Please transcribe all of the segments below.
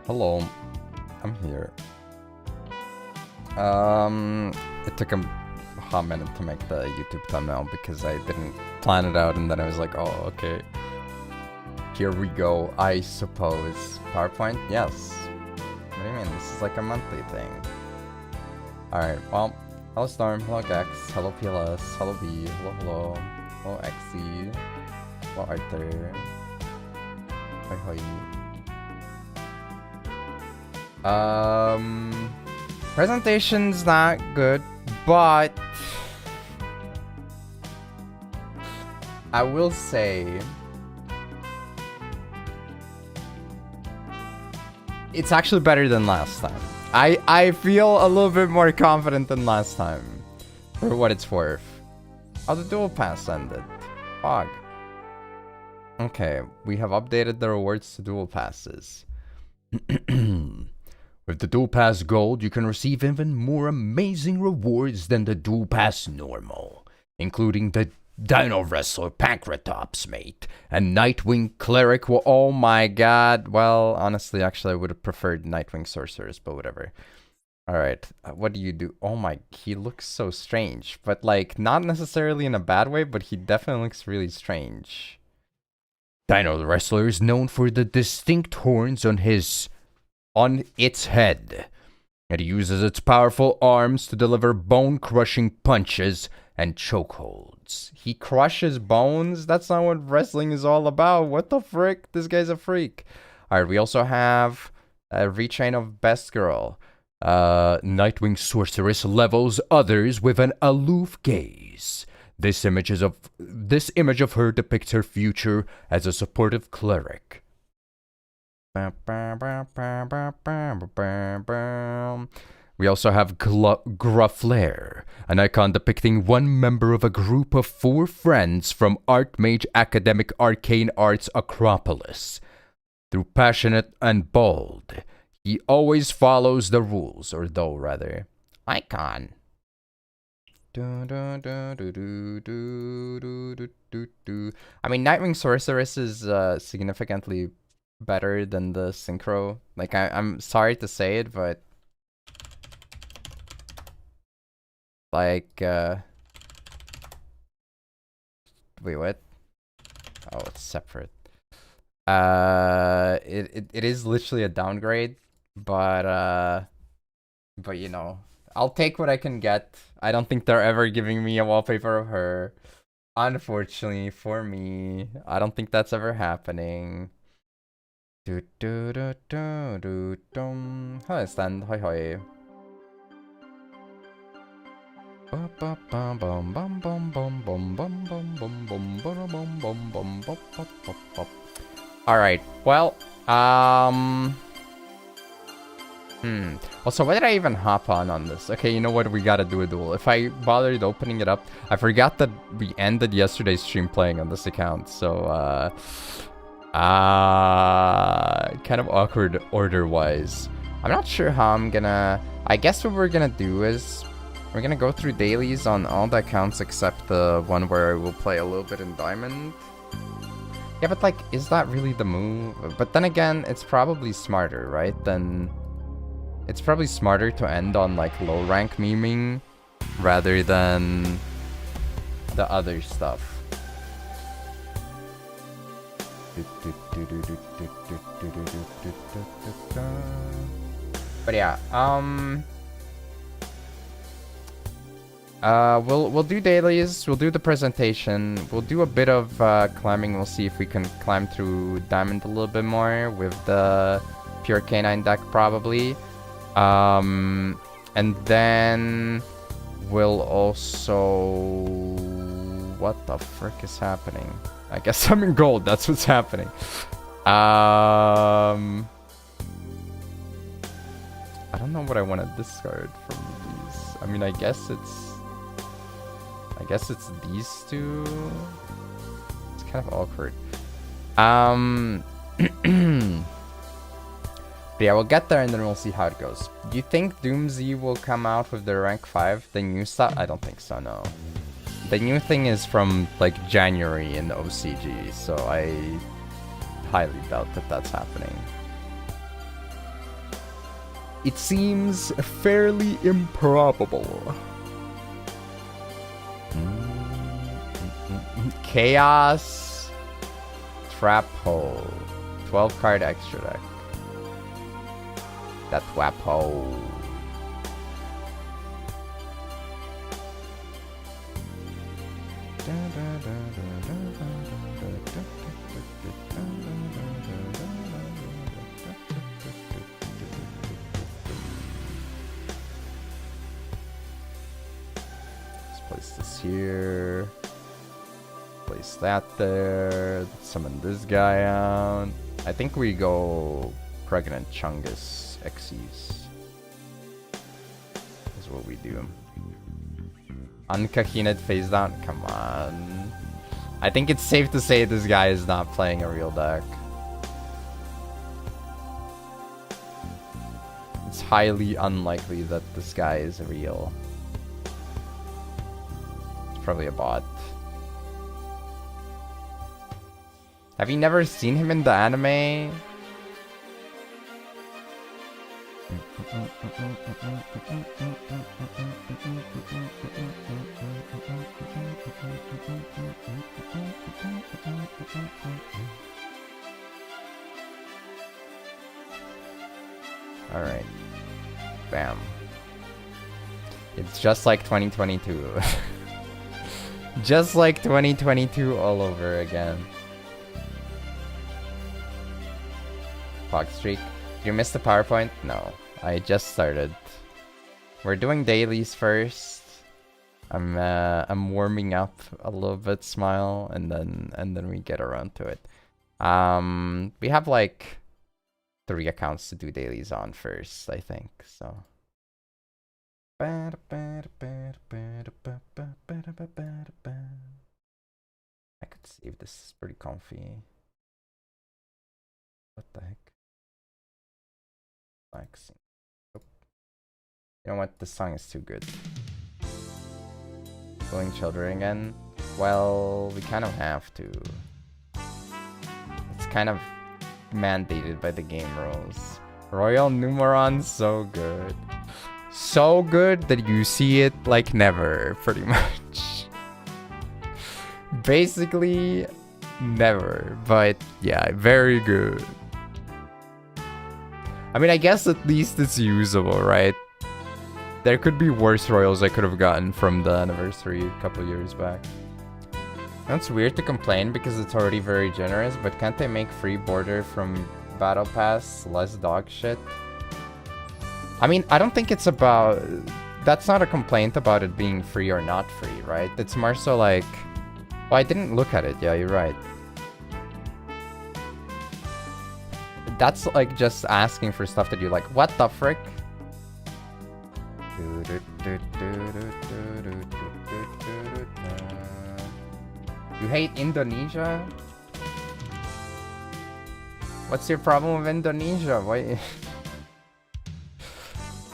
Hello, I'm here. It took a hot minute to make the YouTube thumbnail because I didn't plan it out, and then I was like, oh, okay. Here we go, I suppose. PowerPoint? Yes. What do you mean? This is like a monthly thing. Alright, well, hello Storm, hello Gex, hello PLS, hello B, hello, hello XZ, hello Arthur. Hoi hoi. Presentation's not good, but I will say it's actually better than last time. I feel a little bit more confident than last time, for what it's worth. Oh, the dual pass ended. Fog. Okay, we have updated the rewards to dual passes. With the Dual Pass Gold, you can receive even more amazing rewards than the Dual Pass Normal, including the Dino Wrestler Pancratops mate and Nightwing Cleric. Well, oh my god. Well, honestly, actually, I would have preferred Nightwing Sorceress, but whatever. Alright, what do you do? Oh my, he looks so strange, but like, not necessarily in a bad way, but he definitely looks really strange. Dino Wrestler is known for the distinct horns on its head. It uses its powerful arms to deliver bone-crushing punches and chokeholds. He crushes bones? That's not what wrestling is all about. What the frick? This guy's a freak. Alright, we also have a retrain of Best Girl. Nightwing Sorceress levels others with an aloof gaze. This image of her depicts her future as a supportive cleric. We also have Grufflair, an icon depicting one member of a group of 4 friends from Archmage Academic Arcane Arts Acropolis. Through passionate and bold, he always follows the rules, or though rather, icon. I mean, Nightwing Sorceress is significantly better than the synchro. Like, I'm sorry to say it, but like wait, what? Oh, it's separate. It is literally a downgrade, but you know, I'll take what I can get. I don't think they're ever giving me a wallpaper of her, unfortunately for me. I don't think that's ever happening. Hello, Stand. Hoi hoi. Alright, well, Also, why did I even hop on this? Okay, you know what? We gotta do a duel. If I bothered opening it up, I forgot that we ended yesterday's stream playing on this account, so, kind of awkward order-wise. I'm not sure how I'm gonna... I guess what we're gonna do is we're gonna go through dailies on all the accounts except the one where I will play a little bit in Diamond. Yeah, but like, is that really the move? But then again, it's probably smarter, right? It's probably smarter to end on like low rank memeing rather than the other stuff. But yeah, we'll do dailies, we'll do the presentation, we'll do a bit of climbing. We'll see if we can climb through Diamond a little bit more with the Pure Canine deck probably. And then we'll also... What the frick is happening? I guess I'm in gold, that's what's happening. I don't know what I want to discard from these. I mean, I guess it's these two. It's kind of awkward. But yeah, we'll get there and then we'll see how it goes. Do you think Doomsday will come out with their rank 5? The new stuff? I don't think so, no. The new thing is from, like, January in OCG, so I highly doubt that that's happening. it seems fairly improbable. Chaos Trap Hole. 12 card extra deck. That Trap Hole. Let's place this here. Place that there. Summon this guy out. I think we go Pregnant Chungus Xyz. Is what we do. Unkahined phase down? Come on. I think it's safe to say this guy is not playing a real deck. It's highly unlikely that this guy is real. It's probably a bot. Have you never seen him in the anime? All right. Bam. It's just like 2022. Just like 2022 all over again. Clock streak. Did you miss the PowerPoint? No. I just started. We're doing dailies first. I'm warming up a little bit, smile, and then we get around to it. We have like 3 accounts to do dailies on first, I think. So I could save this. It's pretty comfy. What the heck? Relaxing. Oh. You know what? This song is too good. Going children again? Well, we kind of have to. It's kind of mandated by the game rules. Royal Numeron, so good. So good that you see it like never, pretty much. Basically, never. But yeah, very good. I mean, I guess at least it's usable, right? There could be worse royals I could have gotten from the anniversary a couple years back. That's weird to complain because it's already very generous, but can't they make free border from Battle Pass less dog shit? I mean, I don't think it's about... That's not a complaint about it being free or not free, right? It's more so like... Well, I didn't look at it. Yeah, you're right. That's like just asking for stuff that you're like, what the frick? You hate Indonesia? What's your problem with Indonesia? Why?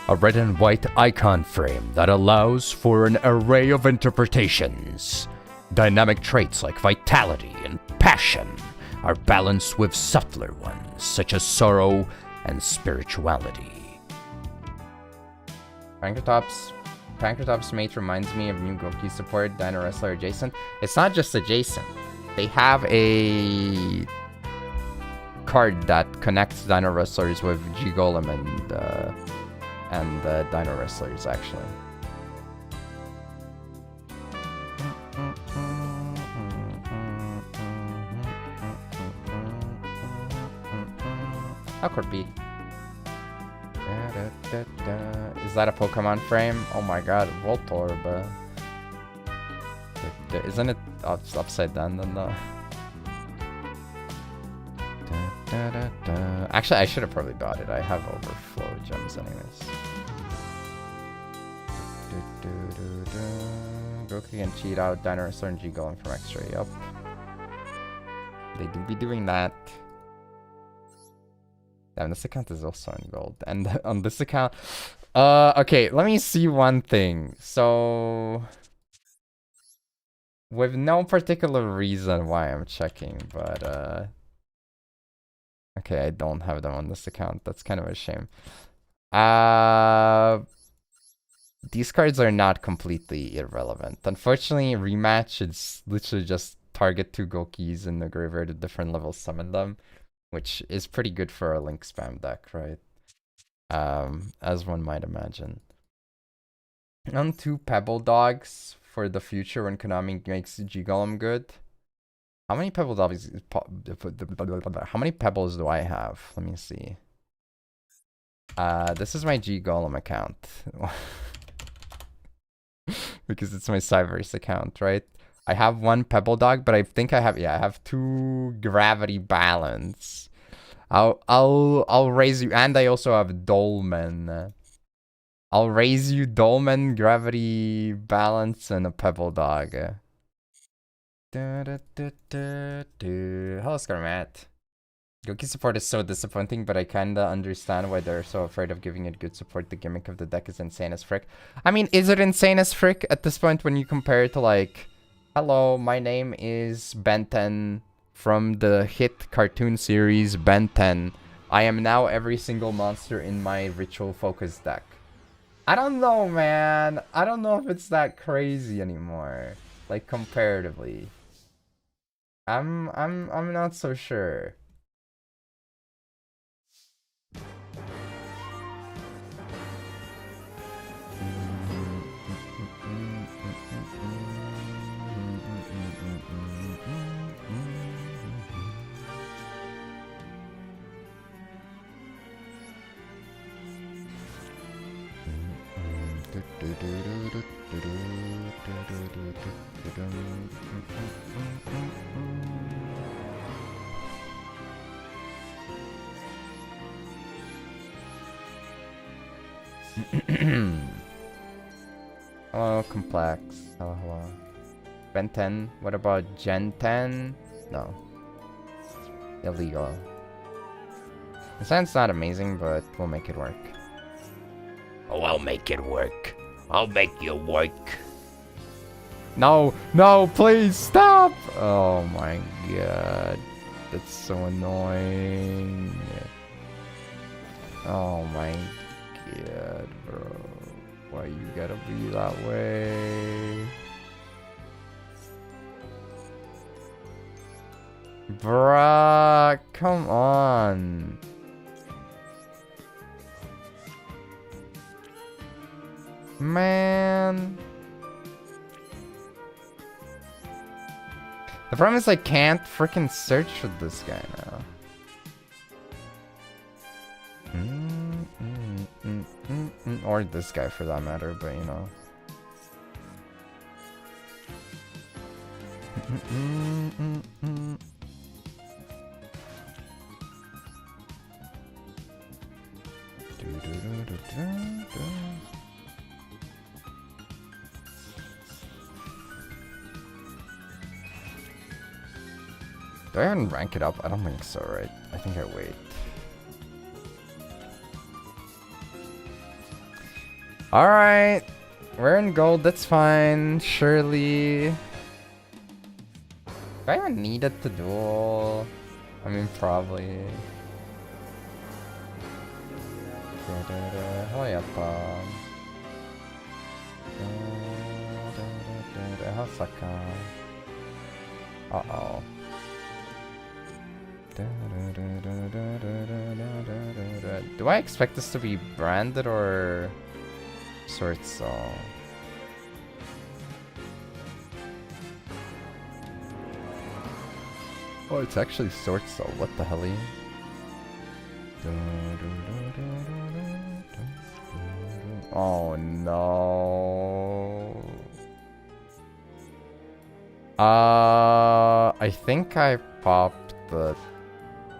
A red and white icon frame that allows for an array of interpretations. Dynamic traits like vitality and passion are balanced with subtler ones, such as sorrow and spirituality. Pankratops mate reminds me of new Goki support, Dino Wrestler adjacent. It's not just adjacent. They have a card that connects Dino Wrestlers with G-Golem and Dino Wrestlers, actually. How could be? Is that a Pokemon frame? Oh my god, Voltorb. Isn't it upside down then though? Actually, I should have probably bought it. I have overflow gems anyways. Goku can cheat out Dinosaur and G-Golem from extra. Yup. They do be doing that. Damn, this account is also in gold. And on this account... okay, let me see one thing. So... with no particular reason why I'm checking, but... okay, I don't have them on this account. That's kind of a shame. These cards are not completely irrelevant. Unfortunately, rematch is literally just target 2 Gokis in the graveyard at different levels, summon them, which is pretty good for a link spam deck, right? As one might imagine. On 2 Pebble Dogs for the future when Konami makes G Golem good. How many Pebble Dogs? How many Pebbles do I have? Let me see. This is my G Golem account. Because it's my Cyverse account, right? I have 1 Pebble Dog, but I think I have 2 Gravity Balance. I'll raise you, and I also have Dolmen. I'll raise you Dolmen, Gravity Balance, and a Pebble Dog. Hello, Scarmat. Goki support is so disappointing, but I kinda understand why they're so afraid of giving it good support. The gimmick of the deck is insane as frick. I mean, is it insane as frick at this point when you compare it to like, hello, my name is Ben 10 from the hit cartoon series Ben 10. I am now every single monster in my ritual focus deck. I don't know, man. I don't know if it's that crazy anymore. Like comparatively. I'm not so sure. Hello, Complex. Hello. Ben 10. What about Gen 10? No. Illegal. The sound's not amazing, but we'll make it work. Oh, I'll make it work. I'll make you work. No, please stop! Oh my god. That's so annoying. Oh my god, bro. Why you gotta be that way? Bruh, come on. Man. The problem is I can't freaking search for this guy now. Or this guy for that matter, but you know. Do I even rank it up? I don't think so, right? I think I wait. Alright. We're in gold, that's fine. Surely. Do I even need it to duel? I mean, probably. Uh-oh. Do I expect this to be branded or Sword Soul? Oh, it's actually Sword Soul. What the hell? Oh no. I think I popped the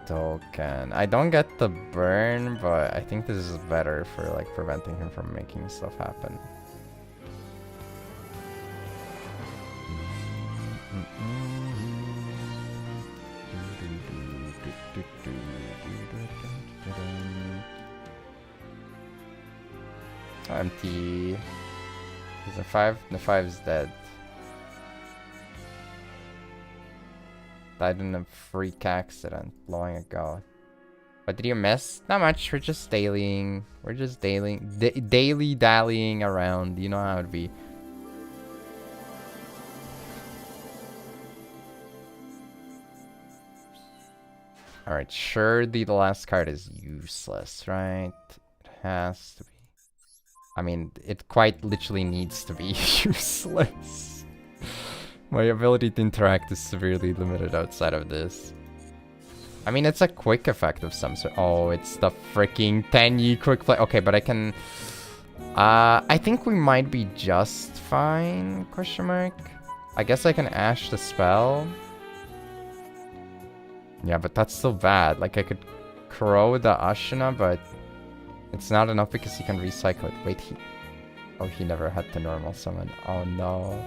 token. I don't get the burn, but I think this is better for like preventing him from making stuff happen. Empty. Is a 5? The 5 is dead. Died in a freak accident, blowing a go. What did you miss? Not much. We're just dailying. We're just daily dallying around. You know how it be. Alright, surely the last card is useless, right? It has to be. I mean, it quite literally needs to be useless. My ability to interact is severely limited outside of this. I mean, it's a quick effect of some sort. Oh, it's the freaking 10-yi quick play. Okay, but I can... I think we might be just fine, question mark. I guess I can Ash the spell. Yeah, but that's still bad. Like, I could Crow the Ashina, but it's not enough because he can recycle it. Wait, he... Oh, he never had to normal summon. Oh, no.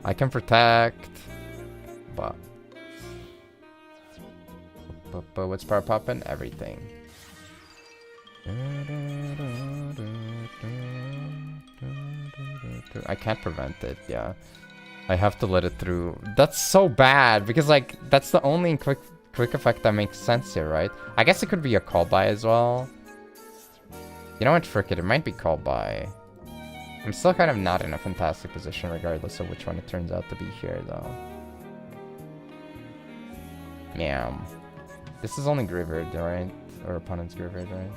I can protect, but what's power poppin'? Everything. I can't prevent it, yeah. I have to let it through. That's so bad, because, like, that's the only quick effect that makes sense here, right? I guess it could be a call by as well. You know what, frick it, it might be called by. I'm still kind of not in a fantastic position regardless of which one it turns out to be here, though. Yeah. This is only graveyard, right? Or opponent's graveyard, right?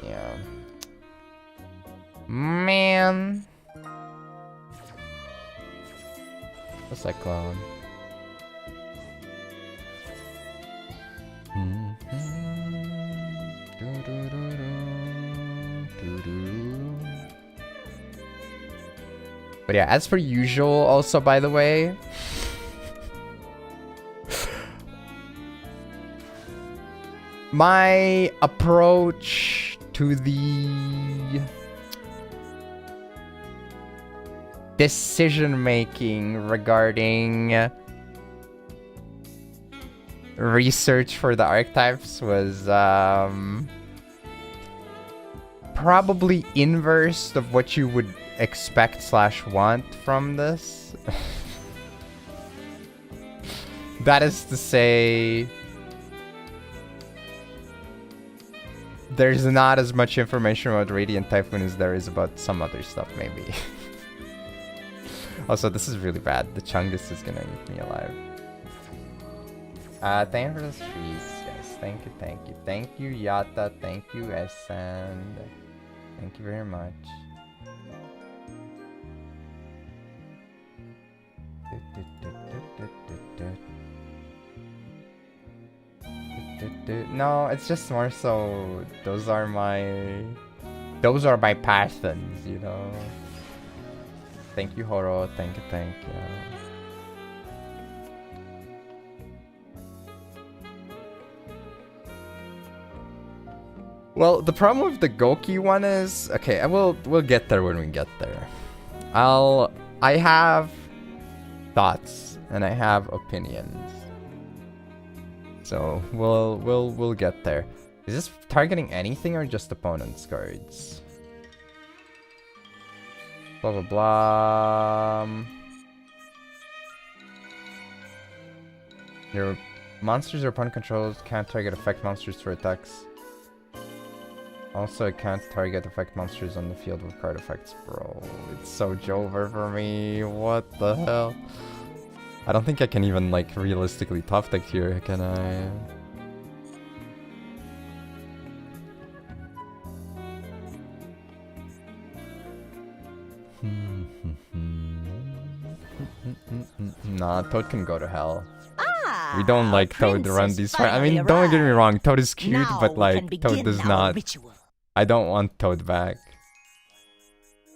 Yeah. Man. The Cyclone. But yeah, as per usual, also, by the way, my approach to the decision-making regarding research for the archetypes was probably inverse of what you would expect / want from this. That is to say, there's not as much information about Radiant Typhoon as there is about some other stuff, maybe. Also, this is really bad. The Chungus is gonna eat me alive. Thank you for the streets, guys. Thank you, thank you. Thank you, Yata. Thank you, Esand. Thank you very much. No, it's just more so those are my passions, you know. Thank you, Horo. Thank you, thank you. Well, the problem with the Goki one is, okay, we'll get there when we get there. I have thoughts and I have opinions. So we'll get there. Is this targeting anything or just opponent's cards? Blah blah blah. Your monsters your opponent controls can't target effect monsters through attacks. Also, it can't target effect monsters on the field with card effects, bro. It's so Jover for me. What the hell? I don't think I can even, like, realistically tough deck here, can I? Nah, Toad can go to hell. We don't like Toad to run these fights. I mean, don't get me wrong, Toad is cute, but, like, Toad does not. I don't want Toad back.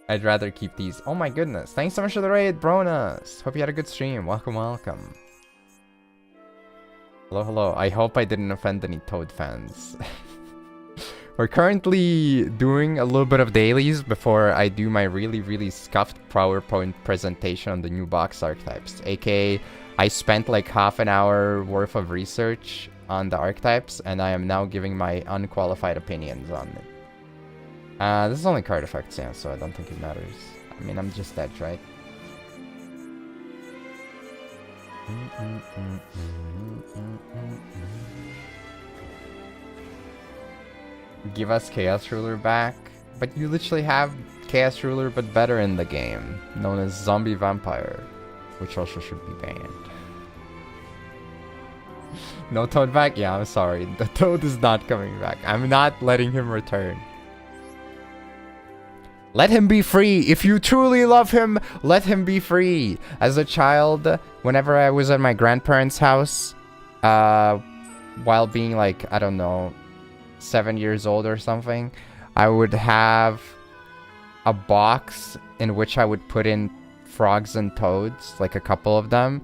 I'd rather keep these. Oh my goodness. Thanks so much for the raid, Bronas. Hope you had a good stream. Welcome, welcome. Hello, hello. I hope I didn't offend any Toad fans. We're currently doing a little bit of dailies before I do my really, really scuffed PowerPoint presentation on the new box archetypes. AKA, I spent like half an hour worth of research on the archetypes, and I am now giving my unqualified opinions on it. This is only card effects, yeah, so I don't think it matters. I mean, I'm just dead, right? Give us Chaos Ruler back. But you literally have Chaos Ruler but better in the game, known as Zombie Vampire, which also should be banned. No Toad back? Yeah, I'm sorry. The Toad is not coming back. I'm not letting him return. Let him be free. If you truly love him, let him be free. As a child, whenever I was at my grandparents' house, while being like, I don't know, 7 years old or something, I would have a box in which I would put in frogs and toads, like a couple of them,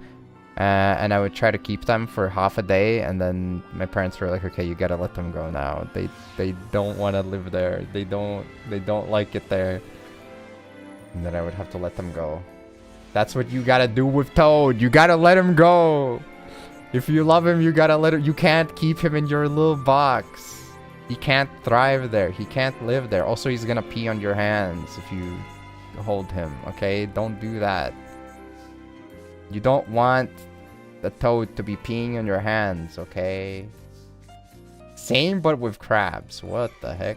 and I would try to keep them for half a day, and then my parents were like, okay, you gotta let them go now. They don't want to live there. They don't like it there. And then I would have to let them go. That's what you gotta do with Toad. You gotta let him go. If you love him, you gotta let him. You can't keep him in your little box. He can't thrive there. He can't live there. Also, he's gonna pee on your hands if you hold him, okay? Don't do that. You don't want the Toad to be peeing on your hands, okay? Same, but with crabs. What the heck?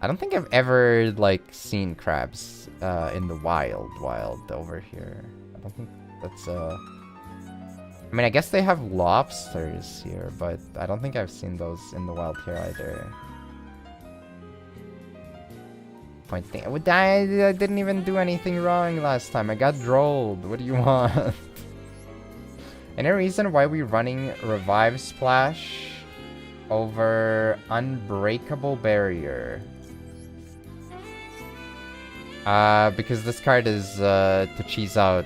I don't think I've ever, like, seen crabs in the wild over here. I don't think that's, I mean, I guess they have lobsters here, but I don't think I've seen those in the wild here either. Pointing. I didn't even do anything wrong last time. I got drolled. What do you want? Any reason why we're running Revive Splash over Unbreakable Barrier? Because this card is to cheese out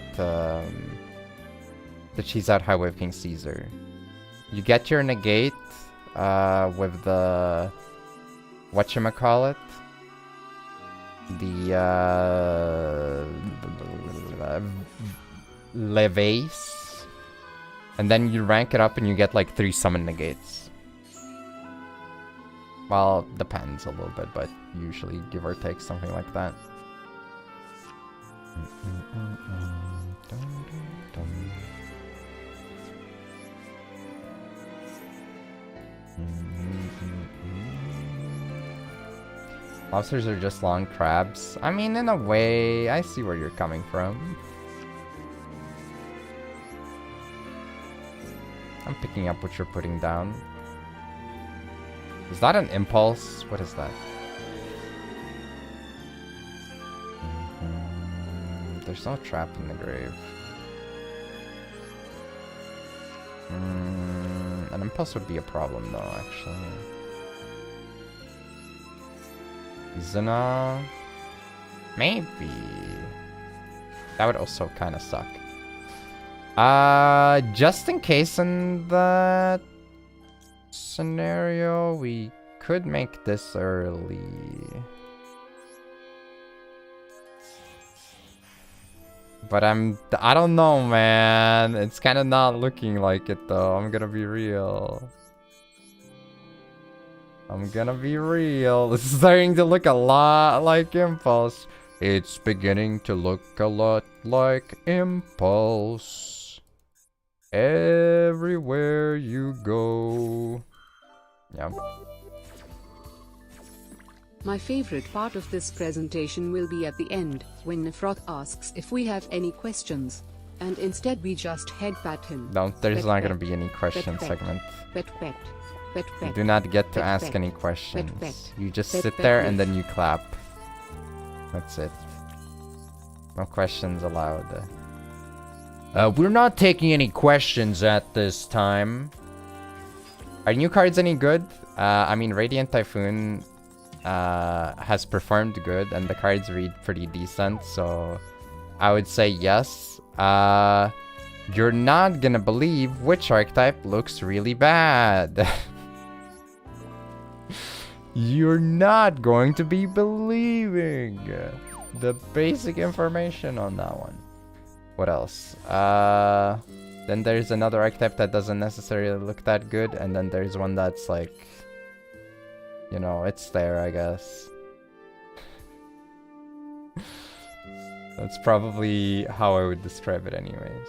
High Wave King Caesar. You get your negate with the whatchamacallit, the Levace, and then you rank it up and you get like 3 summon negates. Well, depends a little bit, but usually give or take something like that. Lobsters are just long crabs. I mean, in a way, I see where you're coming from. I'm picking up what you're putting down. Is that an impulse? What is that? There's no trap in the grave. An impulse would be a problem though, actually. Zena? Maybe. That would also kind of suck. Just in case in that scenario, we could make this early. But I don't know, man. It's kind of not looking like it though. I'm gonna be real. This is starting to look a lot like Impulse. It's beginning to look a lot like Impulse. Everywhere you go. Yeah. My favorite part of this presentation will be at the end, when Nefroth asks if we have any questions. And instead we just head pat him. No, there's not gonna be any question segment. You do not get to ask any questions. You just sit there and then you clap. That's it. No questions allowed. We're not taking any questions at this time. Are new cards any good? I mean, Radiant Typhoon has performed good, and the cards read pretty decent, so I would say yes. You're not gonna believe which archetype looks really bad. You're not going to be believing the basic information on that one. What else? Then there's another archetype that doesn't necessarily look that good, and then there's one that's like, you know, it's there, I guess. That's probably how I would describe it anyways.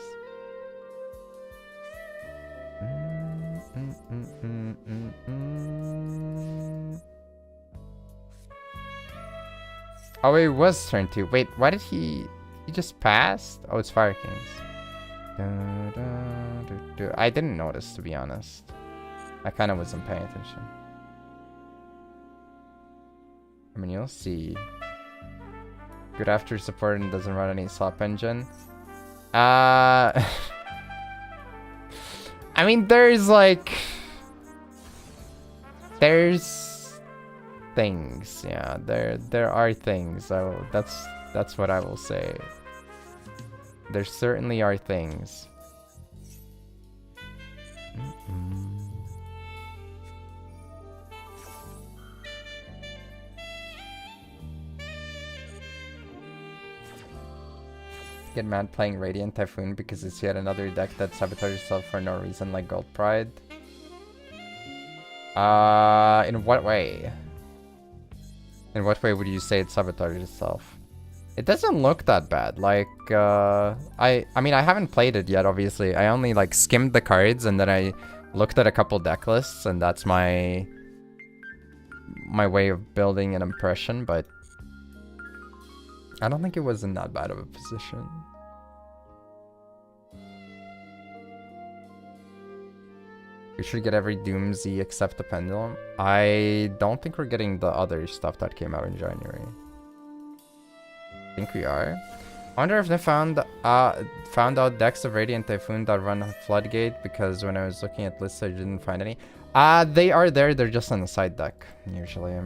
Oh, it was turn 2. Wait, why did he just passed? Oh, it's Fire Kings. I didn't notice, to be honest. I kind of wasn't paying attention. I mean, you'll see. Good after support and doesn't run any slop engine. I mean, there's like... There's... things, yeah. There are things. So that's what I will say. There certainly are things. Get mad playing Radiant Typhoon because it's yet another deck that sabotages itself for no reason, like Gold Pride. In what way? In what way would you say it sabotages itself? It doesn't look that bad. Like, I mean, I haven't played it yet, obviously. I only, like, skimmed the cards, and then I looked at a couple deck lists, and that's my way of building an impression, but I don't think it was in that bad of a position. We should get every Doomsday except the Pendulum. I don't think we're getting the other stuff that came out in January. I think we are. I wonder if they found out decks of Radiant Typhoon that run Floodgate, because when I was looking at lists I didn't find any. They are there, they're just on the side deck, usually.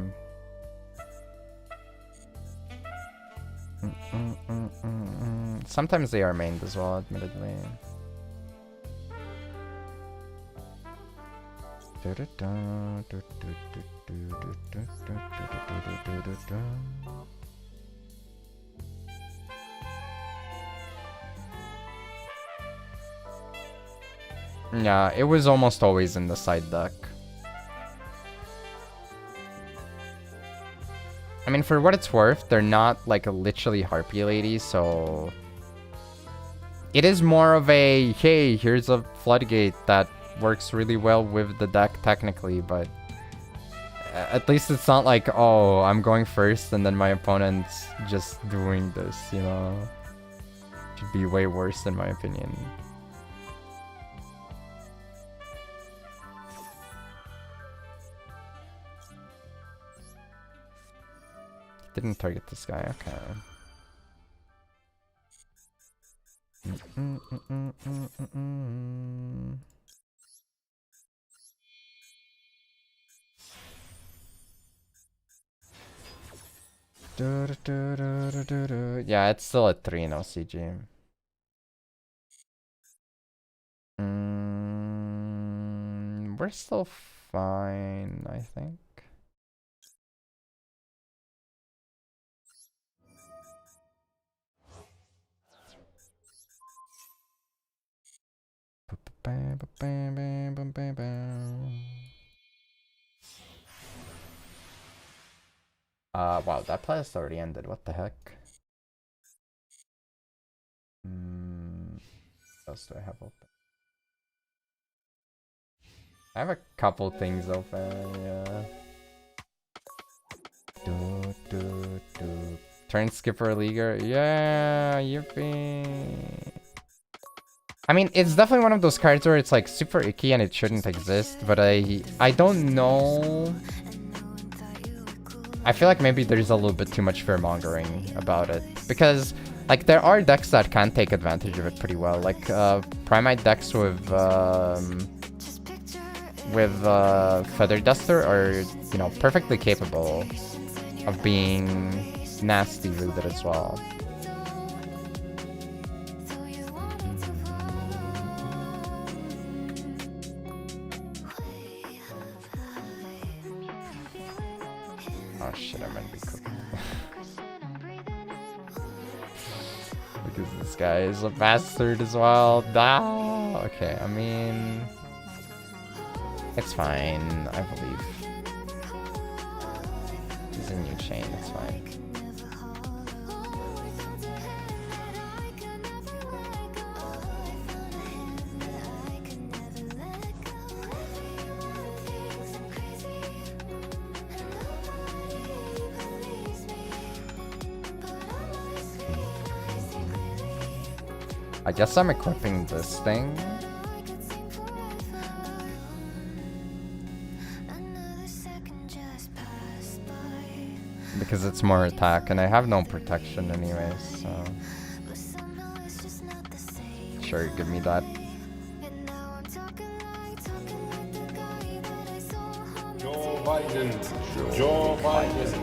Sometimes they are mained as well, admittedly. Yeah, it was almost always in the side deck. I mean, for what it's worth, they're not like a literally Harpy Lady, so it is more of a, hey, here's a Floodgate that works really well with the deck technically, but at least it's not like, oh, I'm going first and then my opponent's just doing this, you know? Should be way worse in my opinion. Didn't target this guy, okay. Yeah, it's still at 3 in OCG. We're still fine, I think. Wow, that play has already ended. What the heck? What else do I have open? I have a couple things open, yeah. Turn Skipper Leaguer. Yeah, yippee. I mean, it's definitely one of those cards where it's like super icky and it shouldn't exist, but I don't know. I feel like maybe there's a little bit too much fear-mongering about it, because like there are decks that can take advantage of it pretty well, like Primite decks with Feather Duster are, you know, perfectly capable of being nasty with it as well. Oh shit, I might be cooking. Because this guy is a bastard as well. Ah, okay, I mean, it's fine, I believe. He's a new chain, it's fine. I guess I'm equipping this thing. Because it's more attack, and I have no protection anyways, so... Sure, give me that. Joe Biden. Joe Biden.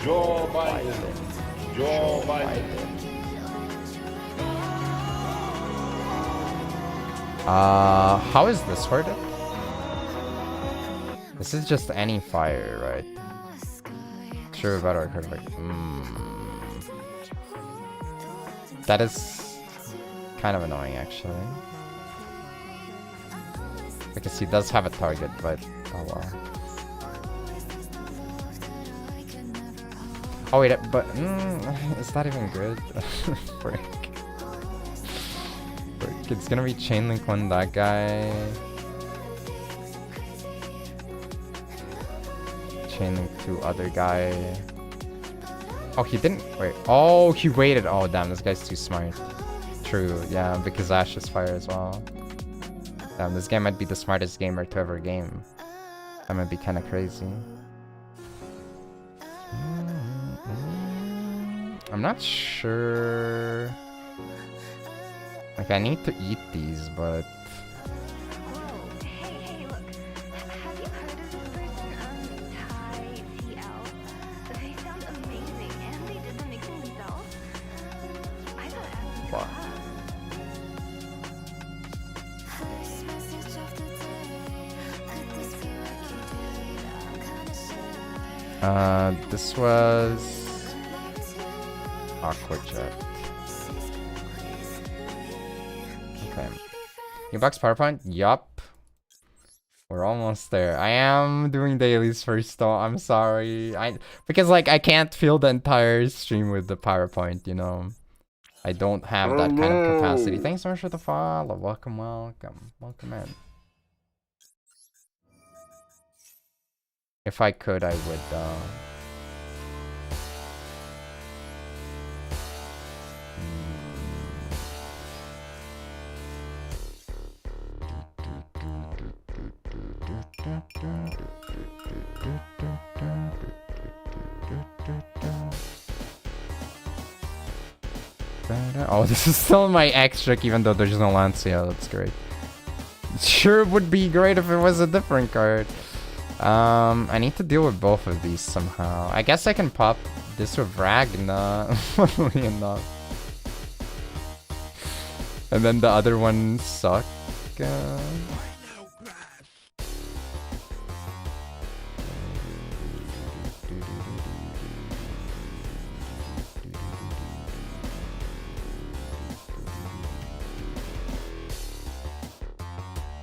Joe Biden. Joe Biden. How is this worded? This is just any fire, right? Sure, about archetype. That is kind of annoying, actually. Because he does have a target, but oh well. Oh wait, but is that even good? Frick. It's gonna be chain link one that guy. Chain link two other guy. Oh, he didn't wait. Oh, he waited. Oh damn, this guy's too smart. True, yeah, because Ash is fire as well. Damn, this game might be the smartest gamer to ever game. That might be kind of crazy. I'm not sure. Like, I need to eat these, but... Whoa, hey, look. Have you heard of this person, Typhoon? They sound amazing, and they did the mixing themselves. I gotta ask them to collab. This was... Aquajet. Okay. New box PowerPoint? Yup. We're almost there. I am doing dailies first though. I'm sorry. Because like I can't fill the entire stream with the PowerPoint, you know. I don't have that kind of capacity. Thanks so much for the follow. Welcome, welcome. Welcome in. If I could, I would Oh, this is still my X trick even though there's no Lancia. That's great. Sure would be great if it was a different card. I need to deal with both of these somehow. I guess I can pop this with Ragna. Funnily enough. And then the other one suck.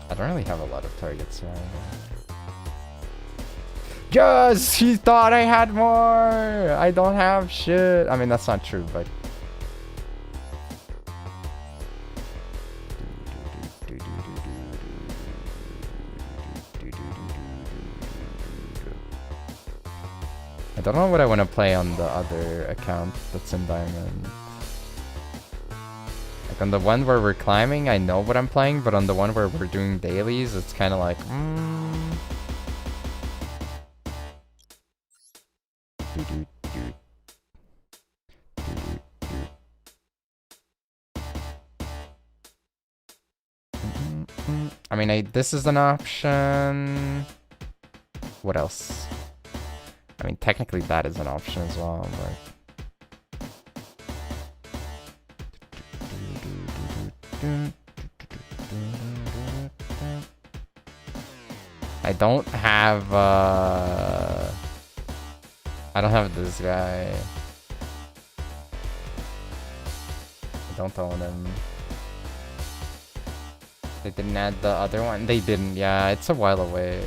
I don't really have a lot of targets here. Yes! He thought I had more! I don't have shit. I mean, that's not true, but... I don't know what I want to play on the other account that's in Diamond. Like on the one where we're climbing, I know what I'm playing, but on the one where we're doing dailies, it's kind of like, I mean, this is an option. What else? I mean, technically that is an option as well, but... I don't have, I don't have this guy. I don't own him. They didn't add the other one? They didn't, yeah, it's a while away.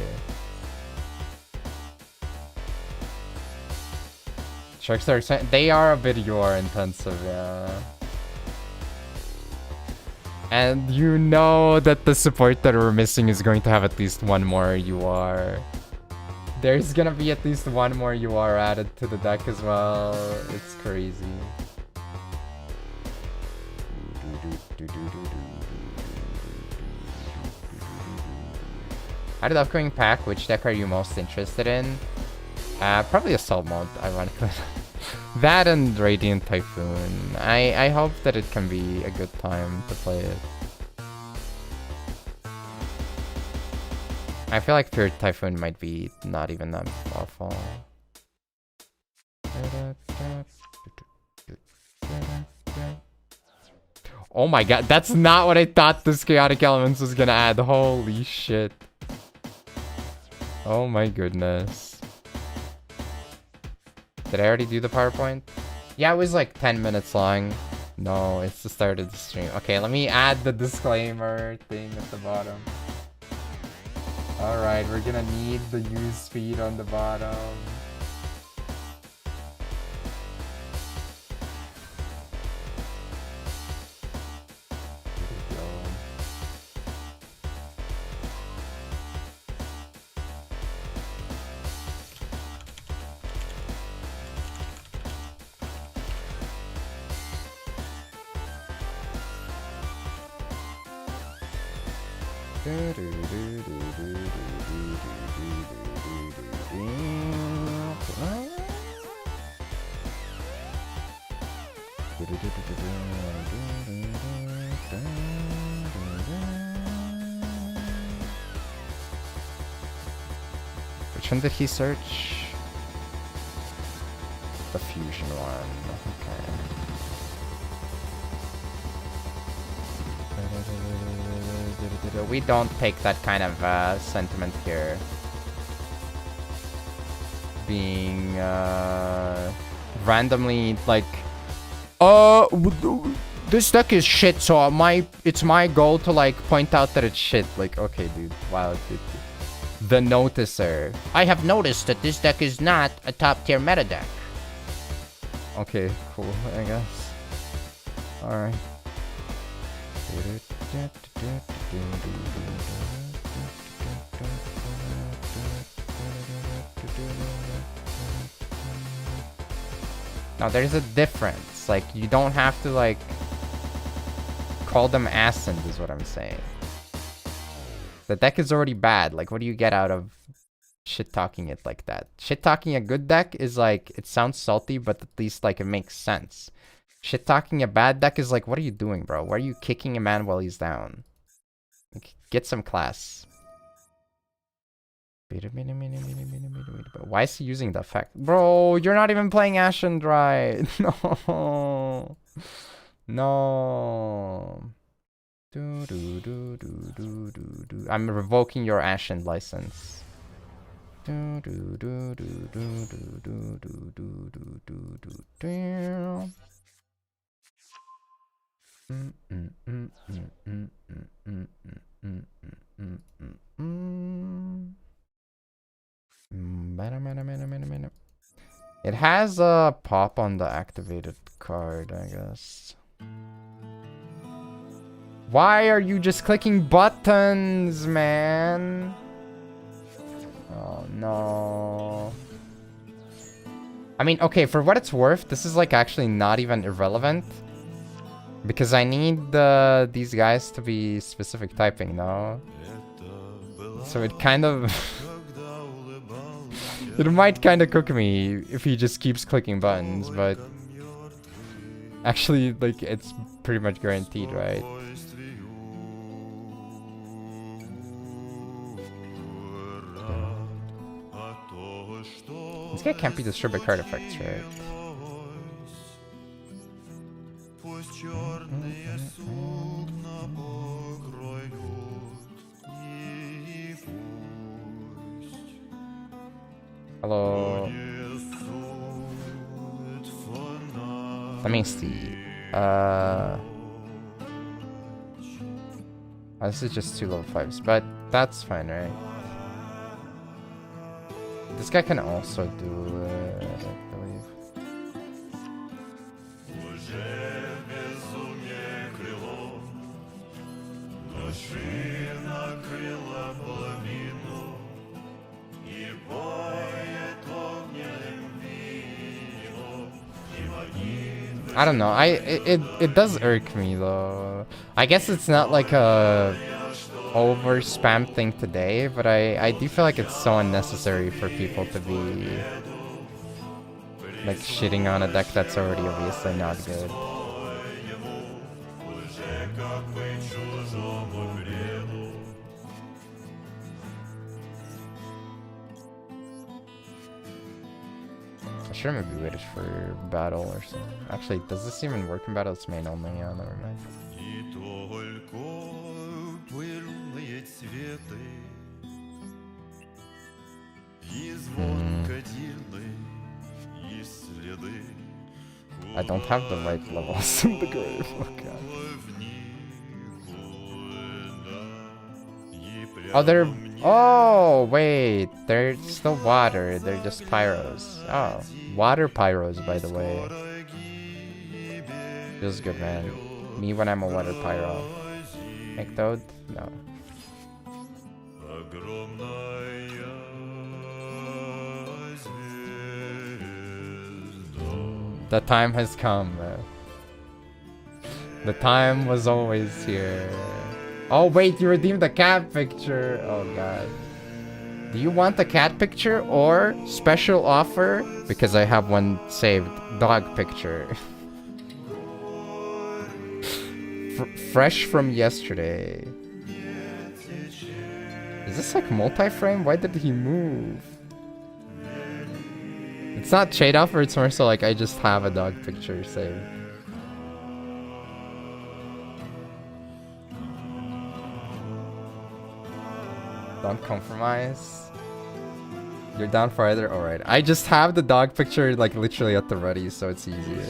Sharks are they are a bit UR intensive, yeah. And you know that the support that we're missing is going to have at least one more UR. There's gonna be at least one more UR added to the deck as well. It's crazy. Out of the upcoming pack, which deck are you most interested in? Probably Assault Mode, ironically. That and Radiant Typhoon. I hope that it can be a good time to play it. I feel like Pure Typhoon might be not even that powerful. Oh my god, that's not what I thought this Chaotic Elements was gonna add. Holy shit. Oh my goodness. Did I already do the PowerPoint? Yeah, it was like 10 minutes long. No, it's the start of the stream. Okay, let me add the disclaimer thing at the bottom. Alright, we're gonna need the use speed on the bottom. Which one did he search? The fusion one. Okay. We don't take that kind of sentiment here. Being randomly like, this deck is shit, so it's my goal to like point out that it's shit. Like, okay, dude, wow, dude. The Noticer. I have noticed that this deck is not a top tier meta deck. Okay, cool, I guess. Alright. Now there's a difference. Like, you don't have to like call them Ascend is what I'm saying. The deck is already bad. Like, what do you get out of shit-talking it like that? Shit-talking a good deck is like, it sounds salty, but at least like it makes sense. Shit-talking a bad deck is like, what are you doing, bro? Why are you kicking a man while he's down? Like, get some class. Why is he using the effect? Bro, you're not even playing Ashen right. No. No. I'm revoking your Ashen license. It has a pop on the activated card, I guess. Why are you just clicking buttons, man? Oh, no. I mean, okay, for what it's worth, this is like actually not even irrelevant. Because I need these guys to be specific typing, no? So it kind of... it might kind of cook me if he just keeps clicking buttons, but... Actually, like, it's pretty much guaranteed, right? This guy can't be destroyed by card effects, right? Hello. Let me see. This is just 2 level 5s, but that's fine, right? This guy can also do it, I believe. I don't know. It does irk me though. I guess it's not like a over spam thing today, but I do feel like it's so unnecessary for people to be like shitting on a deck that's already obviously not good. I should have maybe waited for battle or something. Actually, does this even work in battle? It's main only. Yeah, never mind. I don't have the right levels in the grave. Oh god. Oh, they're... Oh, wait. They're still water. They're just pyros. Oh. Water pyros, by the way. Feels good, man. Me when I'm a water pyro. Make toad? No. The time has come. The time was always here. Oh wait, you redeemed the cat picture. Oh god. Do you want the cat picture or special offer? Because I have one saved. Dog picture. Fresh from yesterday. Is this like multi-frame? Why did he move? It's not trade offer, it's more so like I just have a dog picture saved. Don't compromise. You're down for either? Alright. I just have the dog picture like literally at the ready, so it's easier.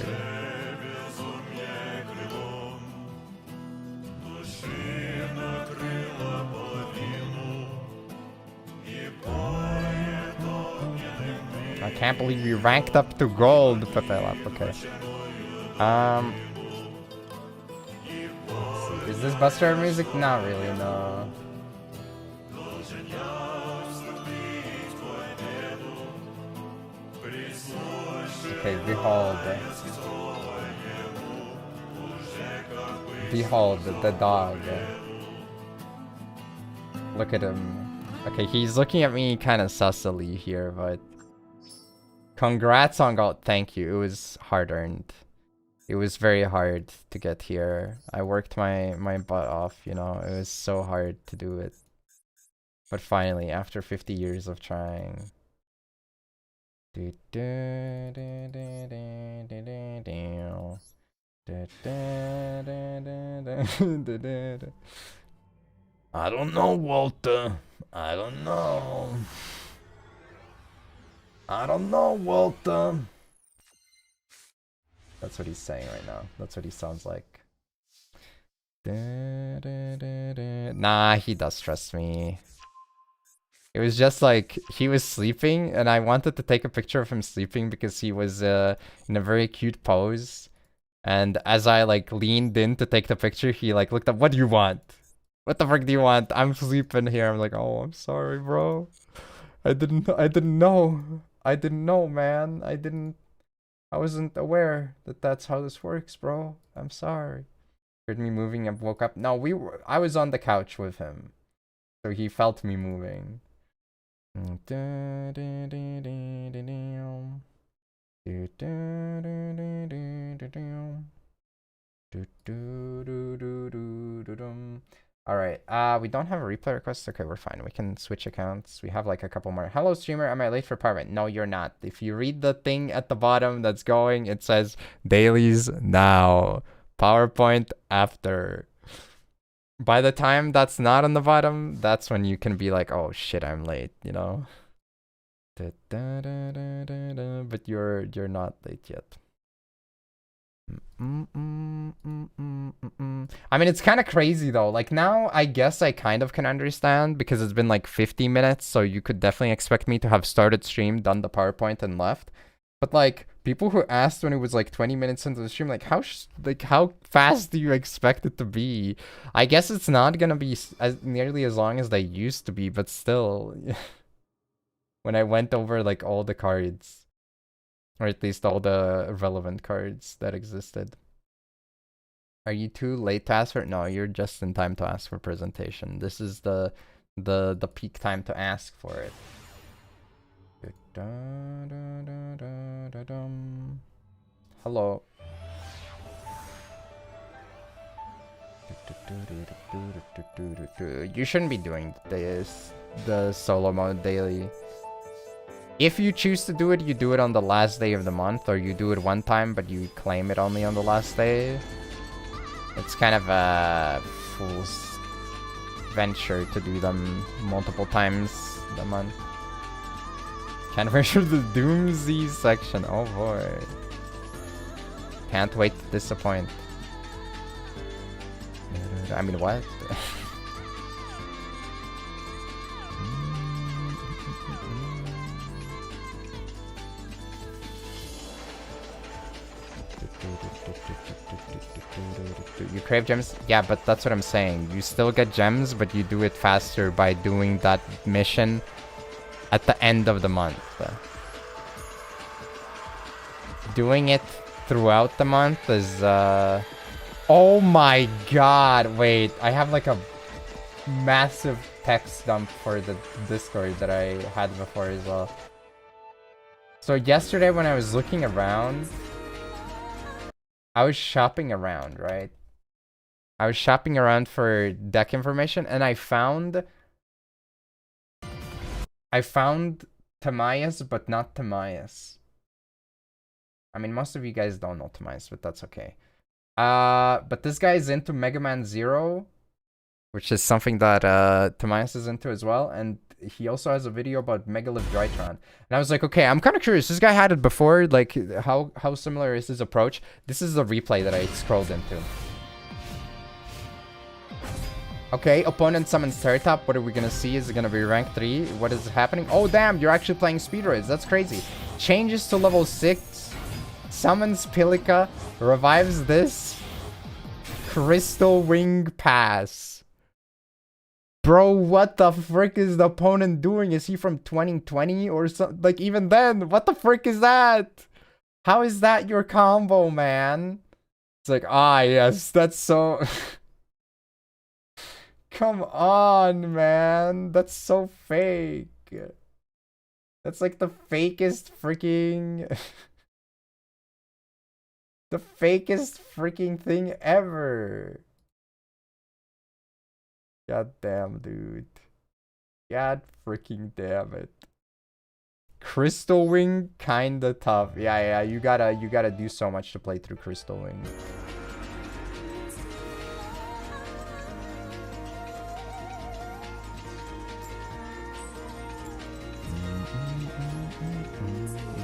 I can't believe we ranked up to gold, Pepelap. Okay. Is this Buster music? Not really, no. Okay, behold. Behold the dog. Look at him. Okay, he's looking at me kind of sussily here, but congrats on gold. Thank you. It was hard earned. It was very hard to get here. I worked my butt off, you know. It was so hard to do it. But finally, after 50 years of trying. I don't know, Walter. I don't know. I don't know, Walter. That's what he's saying right now. That's what he sounds like. Nah, he does trust me. It was just like he was sleeping and I wanted to take a picture of him sleeping because he was in a very cute pose. And as I like leaned in to take the picture, he like looked up, "What do you want? What the frick do you want? I'm sleeping here." I'm like, "Oh, I'm sorry, bro. I didn't know, man. I wasn't aware that that's how this works, bro. I'm sorry." Heard me moving and woke up. No, I was on the couch with him. So he felt me moving. Alright, we don't have a replay request. Okay, we're fine. We can switch accounts. We have like a couple more. Hello, streamer. Am I late for PowerPoint? No, you're not. If you read the thing at the bottom that's going, it says Dailies now. PowerPoint after. By the time that's not on the bottom, that's when you can be like, oh shit, I'm late, you know? But you're not late yet. I mean, it's kind of crazy though. Like now, I guess I kind of can understand because it's been like 50 minutes, so you could definitely expect me to have started stream, done the PowerPoint, and left. But like people who asked when it was like 20 minutes into the stream, like how fast do you expect it to be? I guess it's not gonna be nearly as long as they used to be, but still, when I went over like all the cards, or at least all the relevant cards that existed. Are you too late to ask for it? No, you're just in time to ask for presentation. This is the peak time to ask for it. Hello. You shouldn't be doing this, the solo mode daily. If you choose to do it, you do it on the last day of the month, or you do it one time but you claim it only on the last day. It's kind of a fool's venture to do them multiple times a month. Can't wait for the Doomsday section. Oh boy. Can't wait to disappoint. I mean, what? You crave gems? Yeah, but that's what I'm saying. You still get gems, but you do it faster by doing that mission at the end of the month. Doing it throughout the month is, oh my god, wait. I have like a massive text dump for the Discord that I had before as well. So yesterday when I was looking around, I was shopping around, right? I was shopping around for deck information, and I found Tamias, but not Tamias. I mean, most of you guys don't know Tamias, but that's okay. But this guy is into Mega Man Zero, which is something that Tamias is into as well, and he also has a video about Megalith Drytron. And I was like, okay, I'm kind of curious. This guy had it before. Like, how similar is his approach? This is the replay that I scrolled into. Okay, opponent summons Terratop. What are we gonna see? Is it gonna be rank 3? What is happening? Oh, damn, you're actually playing Speedroids. That's crazy. Changes to level 6. Summons Pilica. Revives this. Crystal Wing Pass. Bro, what the frick is the opponent doing? Is he from 2020 or something? Like, even then, what the frick is that? How is that your combo, man? It's like, ah, yes, that's so... Come on, man. That's so fake. That's like the fakest freaking... the fakest freaking thing ever. God damn, dude. God freaking damn it. Crystal Wing, kinda tough. Yeah, you gotta do so much to play through Crystal Wing.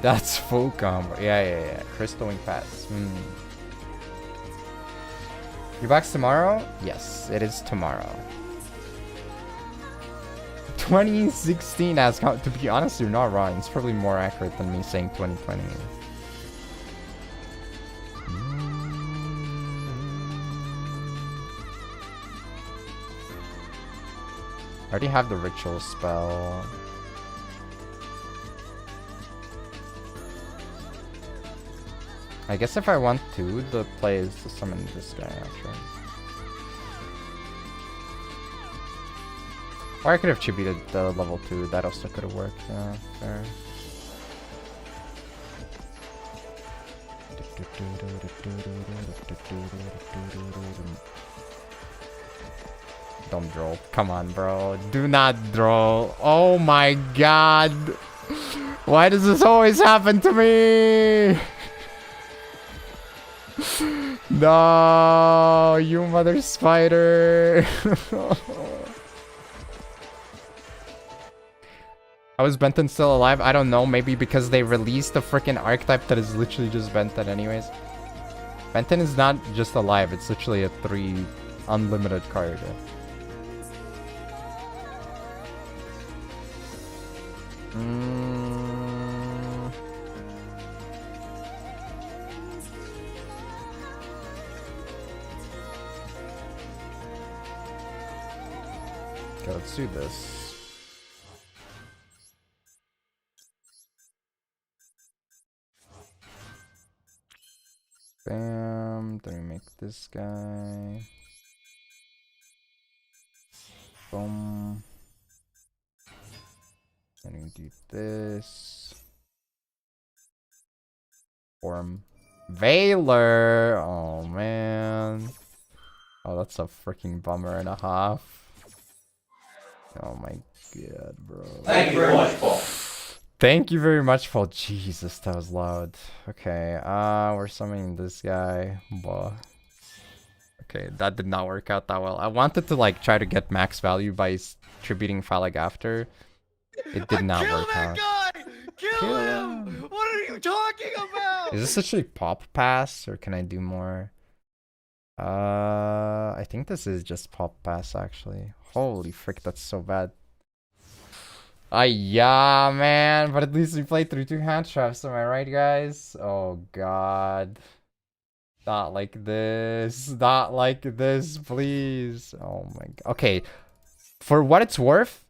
That's full combo. Yeah. Crystal Wing Pass. Your box tomorrow? Yes, it is tomorrow. 2016 as count. To be honest, you're not wrong. It's probably more accurate than me saying 2020. I already have the ritual spell. I guess if I want to, the play is to summon this guy, actually. Or I could have chibied the level 2, that also could have worked, yeah, fair. Don't droll. Come on, bro. Do not droll. Oh my god. Why does this always happen to me? No, you mother spider. How is Benton still alive? I don't know. Maybe because they released a freaking archetype that is literally just Benton anyways. Benton is not just alive. It's literally a 3 unlimited card. Okay, let's do this. Bam, then we make this guy. Boom. And we do this. Form. Valor! Oh man. Oh, that's a freaking bummer and a half. Oh my god, bro. Thank you very much, Paul. Thank you very much, Paul. Jesus, that was loud. Okay, we're summoning this guy. Blah. Okay, that did not work out that well. I wanted to like try to get max value by tributing Phalag after. It did not work out. Kill him! What are you talking about? Is this actually pop pass or can I do more? I think this is just pop pass actually. Holy frick, that's so bad. Yeah, man, but at least we played through 2 hand traps, am I right, guys? Oh god. Not like this. Not like this, please. Oh my god. Okay. For what it's worth,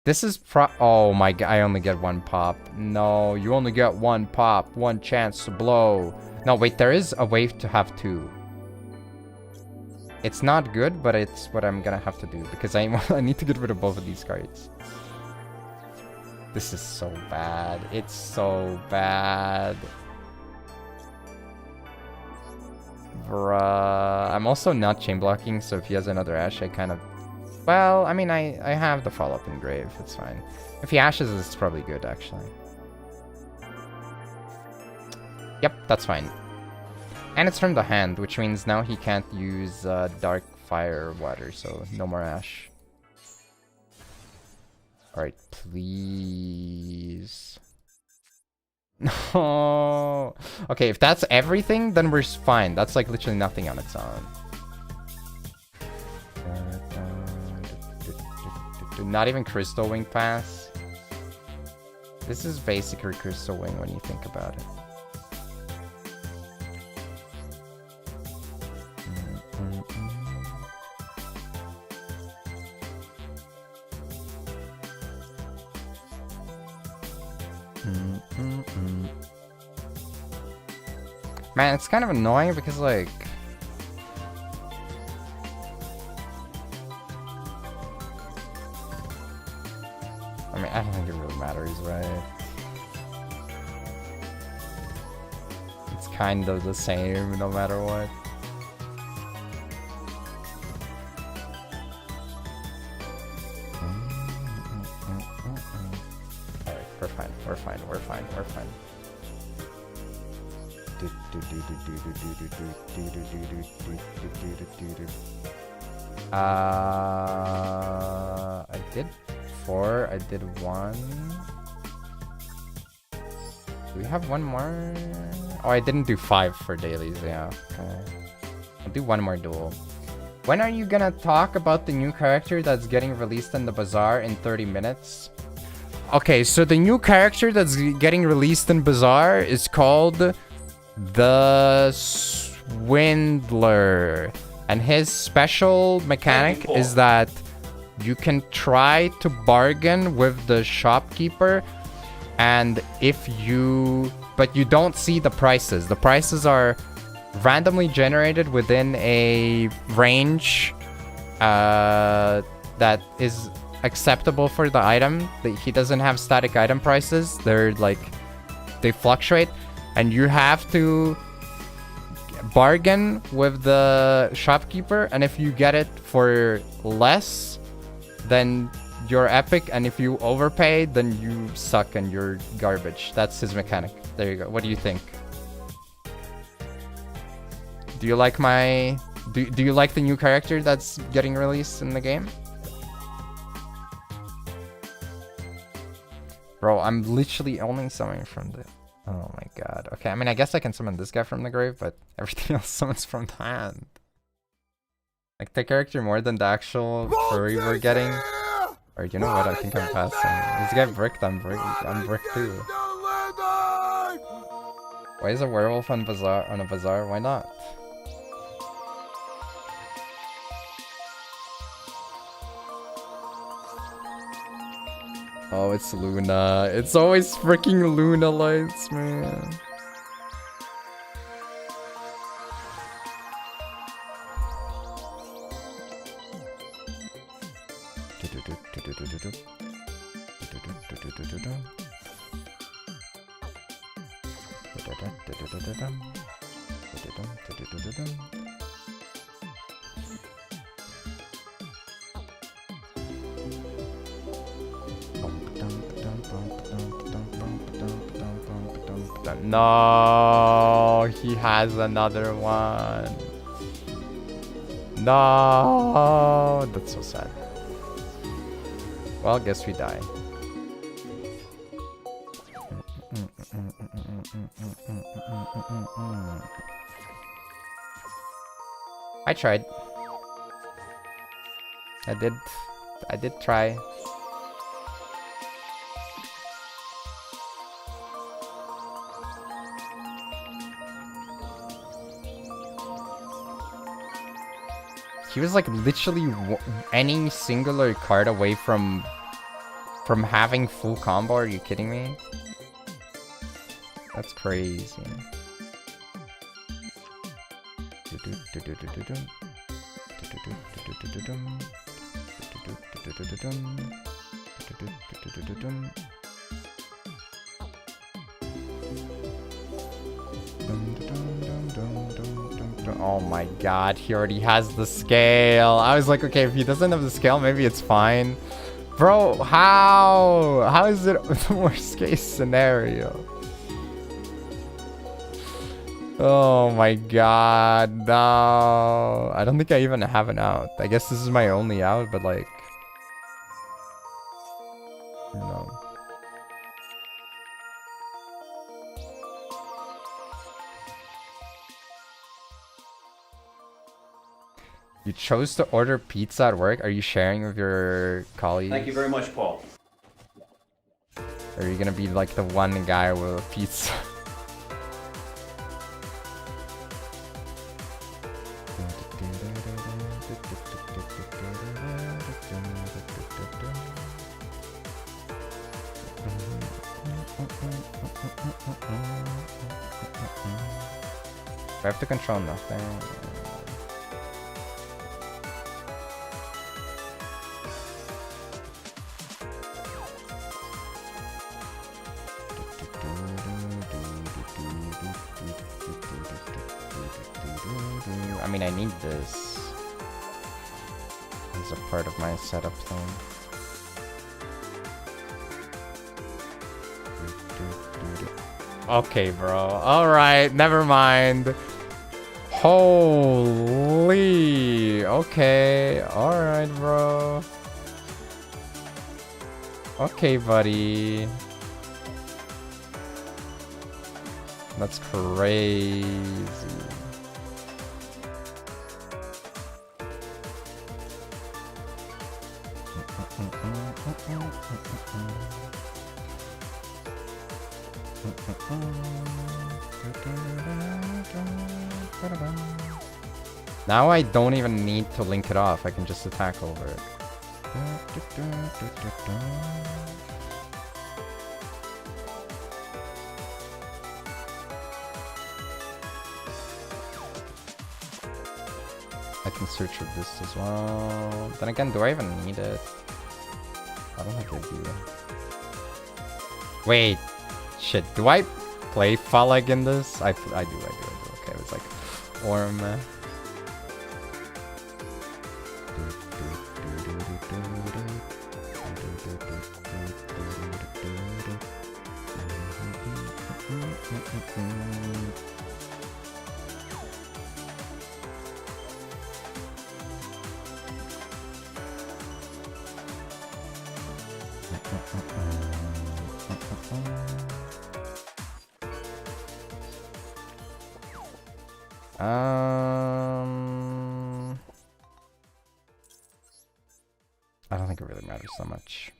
this is oh my god, I only get 1 pop. No, you only get 1 pop, 1 chance to blow. No, wait, there is a way to have 2. It's not good, but it's what I'm gonna have to do because I need to get rid of both of these cards. This is so bad. It's so bad. Bruh. I'm also not chain blocking, so if he has another Ash, I kind of... Well, I mean, I have the follow-up in Grave. It's fine. If he Ashes, it's probably good, actually. Yep, that's fine. And it's from the hand, which means now he can't use Dark Fire or Water, so no more Ash. Alright, please. No. Okay, if that's everything, then we're fine. That's like literally nothing on its own. Not even Crystal Wing Pass. This is basically Crystal Wing when you think about it. Man, it's kind of annoying because, like... I mean, I don't think it really matters, right? It's kind of the same no matter what. Alright, we're fine, we're fine, we're fine, we're fine. I did 4, I did 1. Do we have 1 more? Oh, I didn't do 5 for dailies, yeah. Okay. I'll do 1 more duel. When are you gonna talk about the new character that's getting released in the bazaar in 30 minutes? Okay, so the new character that's getting released in bazaar is called the Swindler, and his special mechanic is that you can try to bargain with the shopkeeper, and but you don't see the prices. The prices are randomly generated within a range that is acceptable for the item. He doesn't have static item prices. They fluctuate. And you have to bargain with the shopkeeper, and if you get it for less, then you're epic, and if you overpay, then you suck and you're garbage. That's his mechanic. There you go. What do you think? Do you like my... Do you like the new character that's getting released in the game? Bro, I'm literally only summoning from the... Oh my god. Okay, I mean, I guess I can summon this guy from the grave, but everything else summons from the hand. Like, the character more than the actual furry we're getting. Or, you know what? I think I'm passing. This guy bricked. I'm bricked too. Why is a werewolf on a bazaar? Why not? Oh, it's Luna. It's always freaking Luna lights, man. No, he has another one. No, that's so sad. Well, guess we die. I tried. I did try. He was like literally any singular card away from having full combo. Are you kidding me? That's crazy. Oh my god, he already has the scale. I was like, okay, if he doesn't have the scale, maybe it's fine. Bro, how? How is it the worst case scenario? Oh my god, no. I don't think I even have an out. I guess this is my only out, but like... No. You chose to order pizza at work? Are you sharing with your colleagues? Thank you very much, Paul. Or are you gonna be like the one guy with a pizza? I have to control nothing. I mean, I need this as a part of my setup thing. Okay, bro. Alright, never mind. Holy. Okay. Alright, bro. Okay, buddy. That's crazy. Now I don't even need to link it off. I can just attack over it. I can search with this as well. Then again, do I even need it? I don't think I do. Wait. Shit, do I play Falag in this? I do. Okay, it's like Orm. I don't think it really matters so much.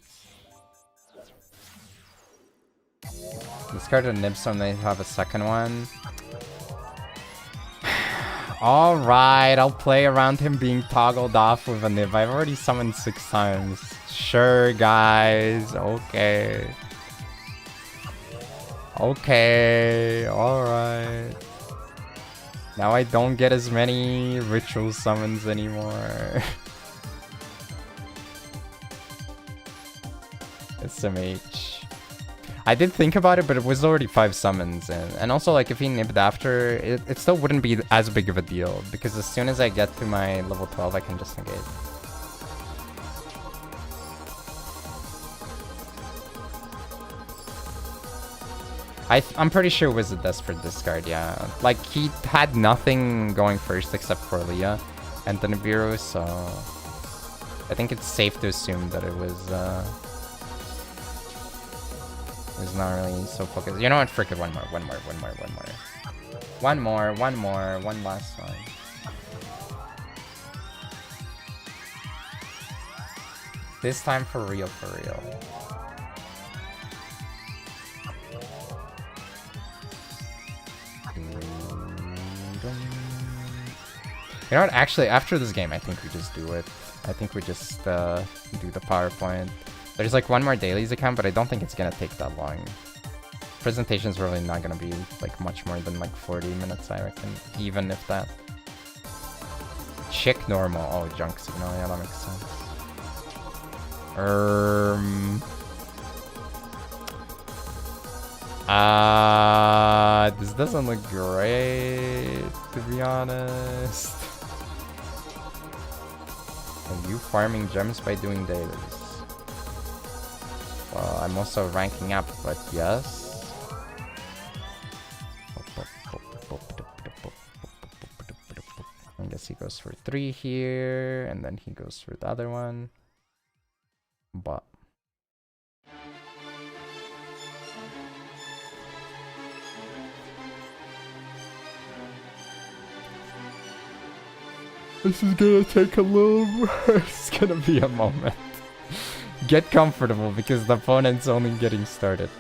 Discard a Nibs when they have a second one. Alright, I'll play around him being toggled off with a Nib. I've already summoned 6 times. Sure, guys. Okay. Okay. Alright. Now I don't get as many ritual summons anymore. SMH. I did think about it, but it was already 5 summons, and also like if he nibbed after, it still wouldn't be as big of a deal, because as soon as I get to my level 12, I can just negate. I'm pretty sure it was a desperate discard, yeah. Like, he had nothing going first except for Leah and the Nibiru, so I think it's safe to assume that it was not really so focused. You know what? Frick it, one more, one last one. This time for real, You know what? Actually, after this game, I think we just do it. I think we just do the PowerPoint. There's like one more Dailies account, but I don't think it's gonna take that long. Presentation's really not gonna be like much more than like 40 minutes, I reckon. Even if that. Chick normal. Oh, junk signal. Yeah, that makes sense. This doesn't look great, to be honest. Are you farming gems by doing Dailies? Well, I'm also ranking up, but yes. I guess he goes for 3 here, and then he goes for the other one. But this is gonna take a little it's gonna be a moment. Get comfortable because the opponent's only getting started.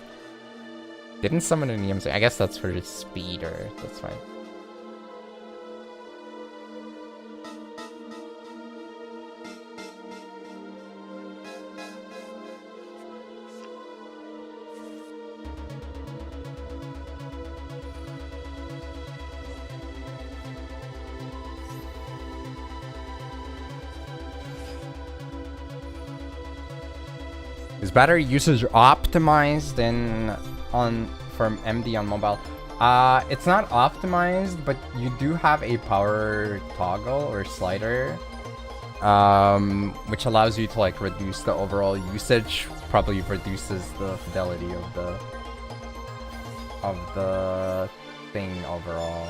Didn't summon an EMC. I guess that's for his speeder. That's fine. Is battery usage optimized from MD on mobile? It's not optimized, but you do have a power toggle or slider, which allows you to like reduce the overall usage. Probably reduces the fidelity of the thing overall.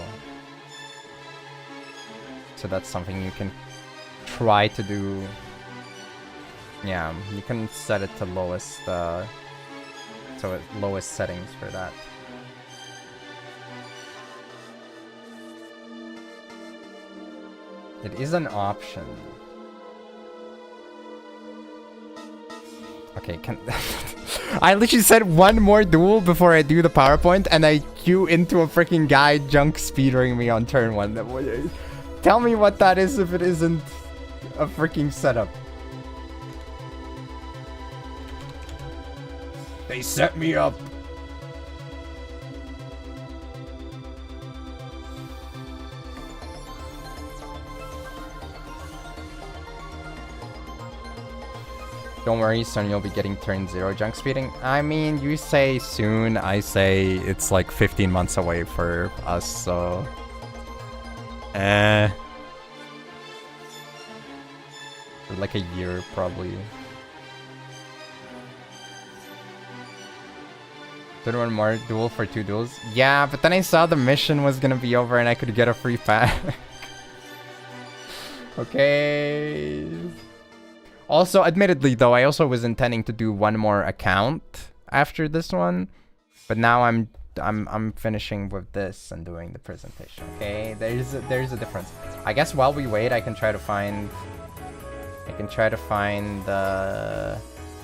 So that's something you can try to do. Yeah, you can set it to lowest, lowest settings for that. It is an option. Okay, I literally said one more duel before I do the PowerPoint, and I queue into a freaking guy junk speedering me on turn 1. Tell me what that is if it isn't a freaking setup. They set me up. Don't worry, son, you'll be getting turn 0 junk speeding. I mean, you say soon, I say it's like 15 months away for us, so... For like a year, probably. Did one more duel for 2 duels? Yeah, but then I saw the mission was gonna be over and I could get a free pack. Okay. Also, admittedly though, I also was intending to do one more account after this one, but now I'm finishing with this and doing the presentation. Okay, there's a difference. I guess while we wait, I can try to find the.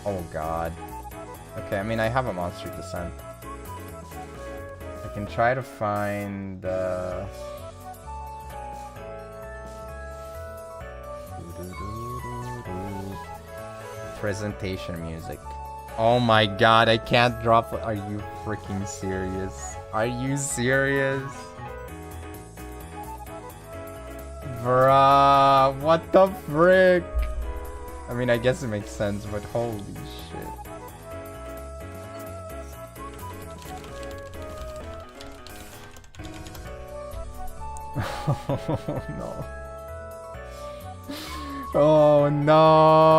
Oh God. Okay, I mean I have a monster descent. I can try to find presentation music. Oh my God, I can't drop. Are you freaking serious? Are you serious? Bruh, what the frick? I mean, I guess it makes sense, but holy shit. no. Oh no.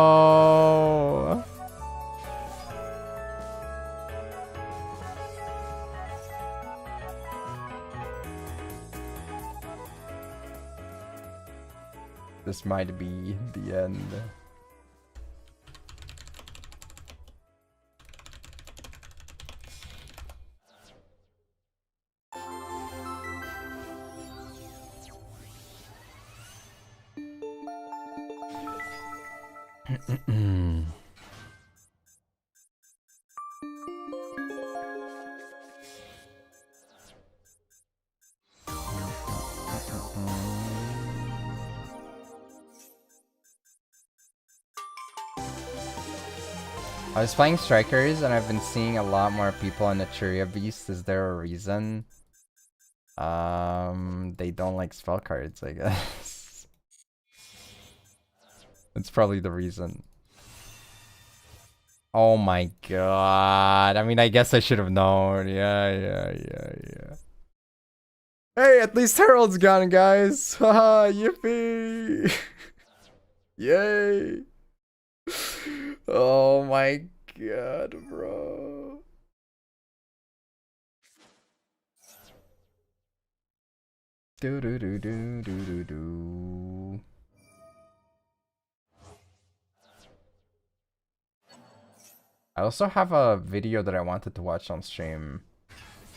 This might be the end. I was playing Strikers and I've been seeing a lot more people on the Churia Beast. Is there a reason? They don't like spell cards, I guess. That's probably the reason. Oh my god. I mean, I guess I should have known. Yeah. Hey, at least Harold's gone, guys. Haha, yippee. Yay. Oh my god, bro. Do. I also have a video that I wanted to watch on stream.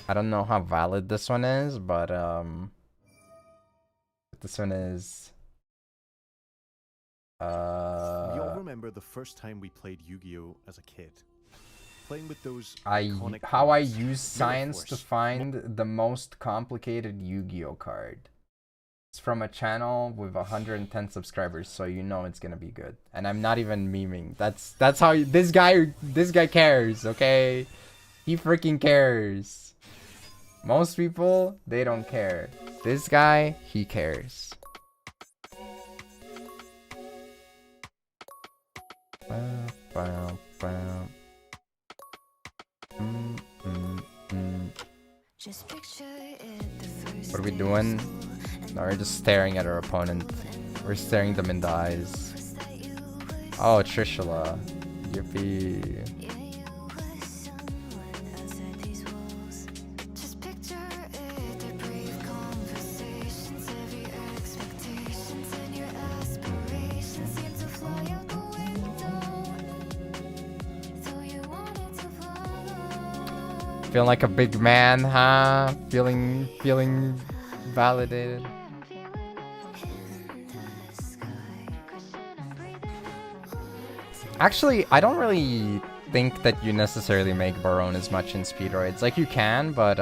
I don't know how valid this one is, but this one is We all remember the first time we played Yu-Gi-Oh as a kid. Playing with those iconic how I cards. use science to find the most complicated Yu-Gi-Oh card. It's from a channel with 110 subscribers, so you know it's gonna be good. And I'm not even memeing. That's how this guy cares, okay? He freaking cares. Most people, they don't care. This guy, he cares. What are we doing? No, we're just staring at our opponent. We're staring them in the eyes. Oh, Trishula. Yippee. Feeling like a big man, huh? Feeling validated. Actually, I don't really think that you necessarily make Baron as much in speedroids. Like, you can, but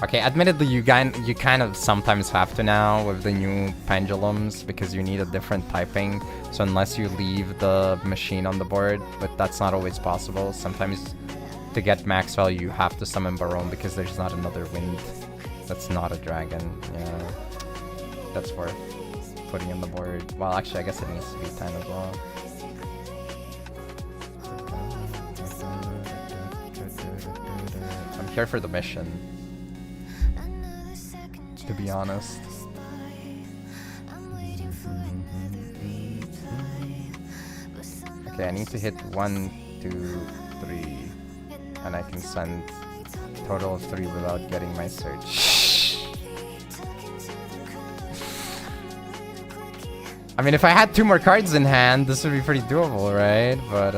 okay, admittedly, you kind of sometimes have to now with the new pendulums because you need a different typing. So unless you leave the machine on the board, but that's not always possible. Sometimes to get max value, you have to summon Baron because there's not another wind that's not a dragon. Yeah, that's worth putting on the board. Well, actually, I guess it needs to be 10 as well. I'm here for the mission, to be honest. Okay, I need to hit 1, 2, 3, and I can send a total of 3 without getting my search. I mean, if I had 2 more cards in hand, this would be pretty doable, right? But,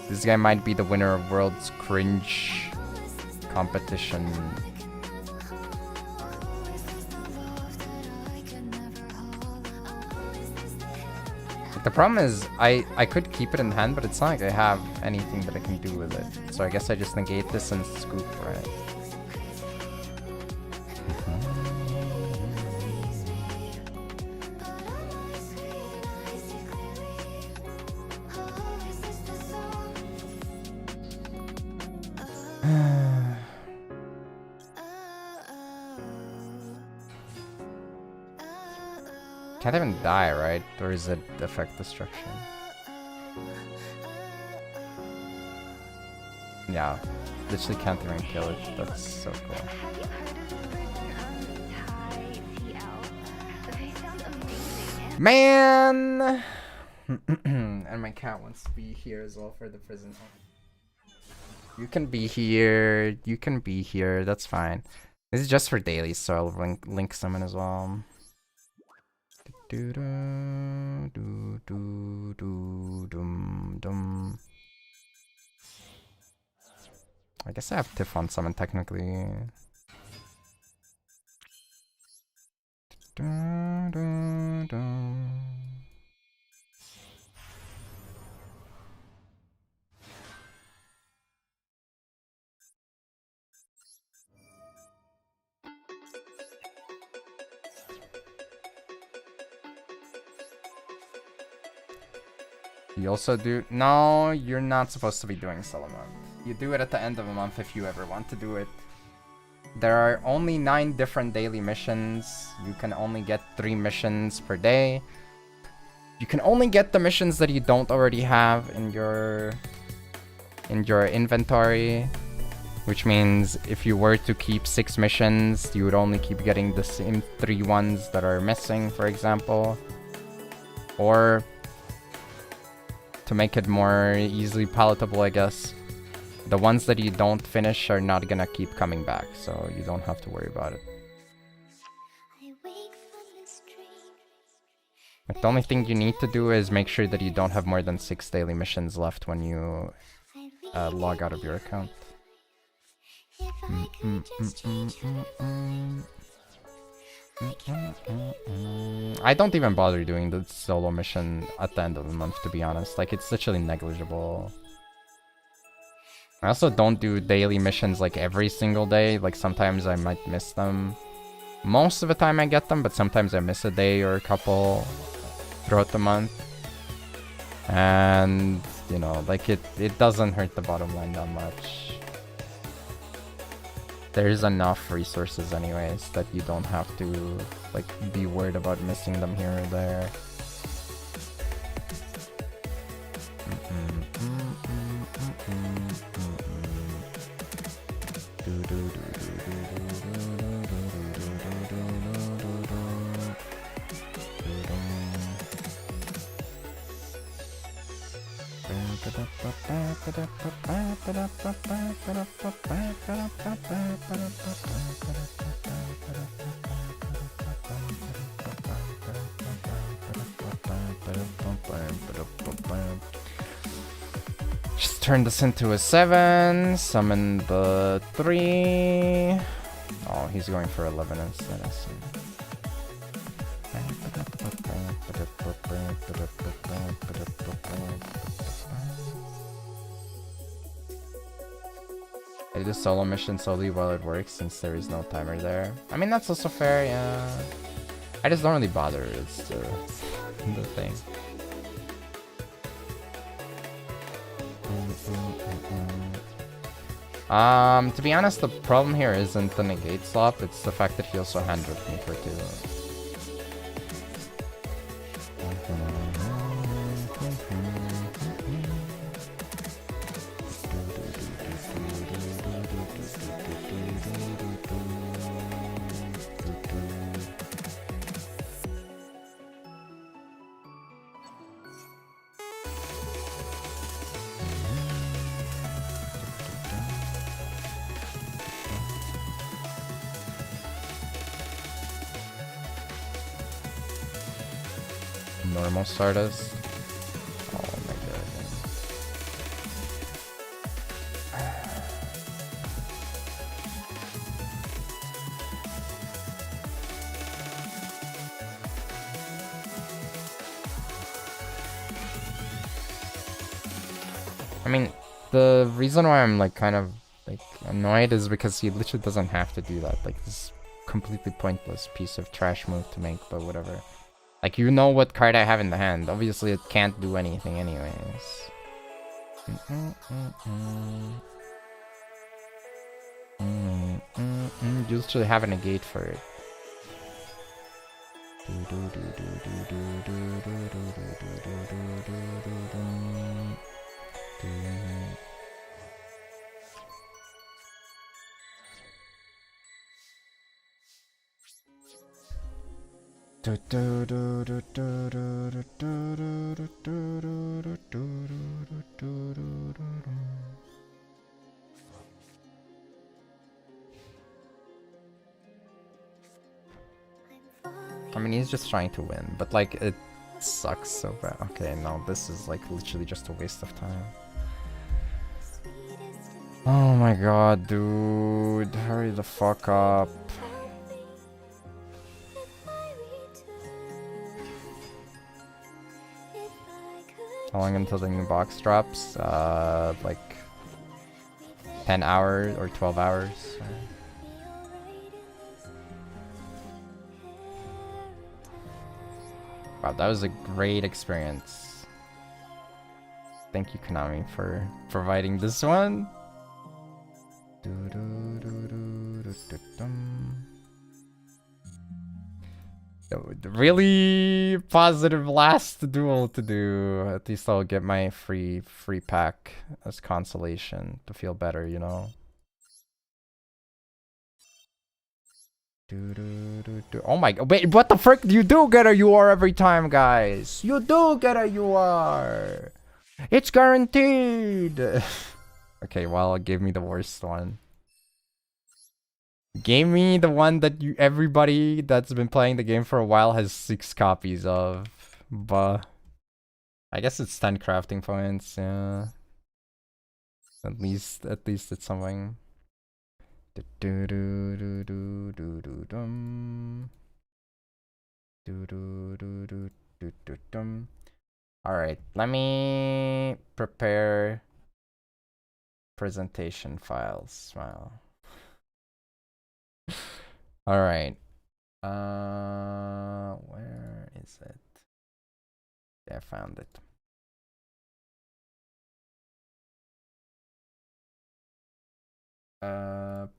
this guy might be the winner of World's Cringe competition. The problem is, I could keep it in hand, but it's not like I have anything that I can do with it. So I guess I just negate this and scoop, right? Can't even die, right? Or is it effect destruction? Yeah, literally can't even kill it. That's so cool. Have you heard of this person, Ty TL? They sound amazing. Man! And my cat wants to be here as well for the prison. You can be here. You can be here. That's fine. This is just for dailies, so I'll link someone as well. I guess I have Typhoon summon technically. You also do... No, you're not supposed to be doing solo month. You do it at the end of a month if you ever want to do it. There are only 9 different daily missions. You can only get 3 missions per day. You can only get the missions that you don't already have in your inventory. Which means if you were to keep 6 missions, you would only keep getting the same 3 ones that are missing, for example. Or... to make it more easily palatable, I guess, the ones that you don't finish are not gonna keep coming back, so you don't have to worry about it. Like, the only thing you need to do is make sure that you don't have more than 6 daily missions left when you log out of your account. I don't even bother doing the solo mission at the end of the month, to be honest. Like, it's literally negligible. I also don't do daily missions like every single day. Like, sometimes I might miss them. Most of the time I get them, but sometimes I miss a day or a couple throughout the month. And, you know, like, it doesn't hurt the bottom line that much. There's enough resources anyways that you don't have to, like, be worried about missing them here or there. Just turn this into a 7, summon the 3. Oh, he's going for 11 instead, I see. I do solo mission solely while it works since there is no timer there. I mean, that's also fair, yeah. I just don't really bother, it's the thing. To be honest, the problem here isn't the negate swap, it's the fact that he also hand ripped me for 2. Normal Stardust. Oh my god. I mean, the reason why I'm like kind of like annoyed is because he literally doesn't have to do that. Like, this completely pointless piece of trash move to make, but whatever. Like, you know what card I have in the hand. Obviously, it can't do anything anyways. You literally have a negate for it. I mean, he's just trying to win, but like, it sucks so bad. Okay, no, this is like literally just a waste of time. Oh my god, dude. Hurry the fuck up. How long until the new box drops? Like 10 hours or 12 hours. Wow, that was a great experience. Thank you, Konami, for providing this one. Really positive last duel to do. At least I'll get my free pack as consolation to feel better, you know. Oh my god, wait, what the frick? You do get a UR every time, guys. You do get a UR. It's guaranteed. Okay, well, give me the worst one. Gave me the one that everybody that's been playing the game for a while has 6 copies of. But I guess it's 10 crafting points, yeah. At least it's something. Alright, let me prepare presentation files. Wow. Alright. Where is it? Yeah, I found it.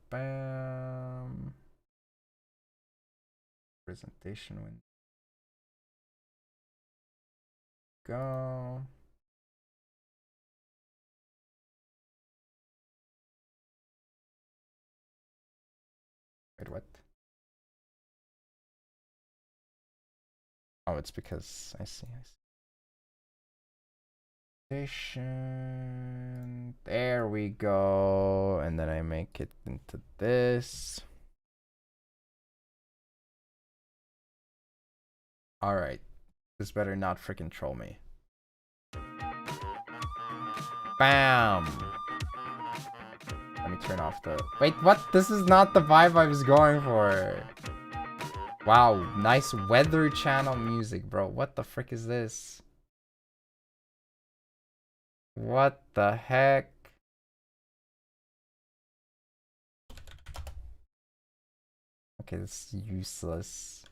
Bam. Presentation window. Go. Wait, what? Oh, it's because I see. There we go. And then I make it into this. Alright. This better not freaking troll me. Bam! Let me turn off the... Wait, what? This is not the vibe I was going for. Wow, nice weather channel music, bro. What the frick is this? What the heck? Okay, this is useless.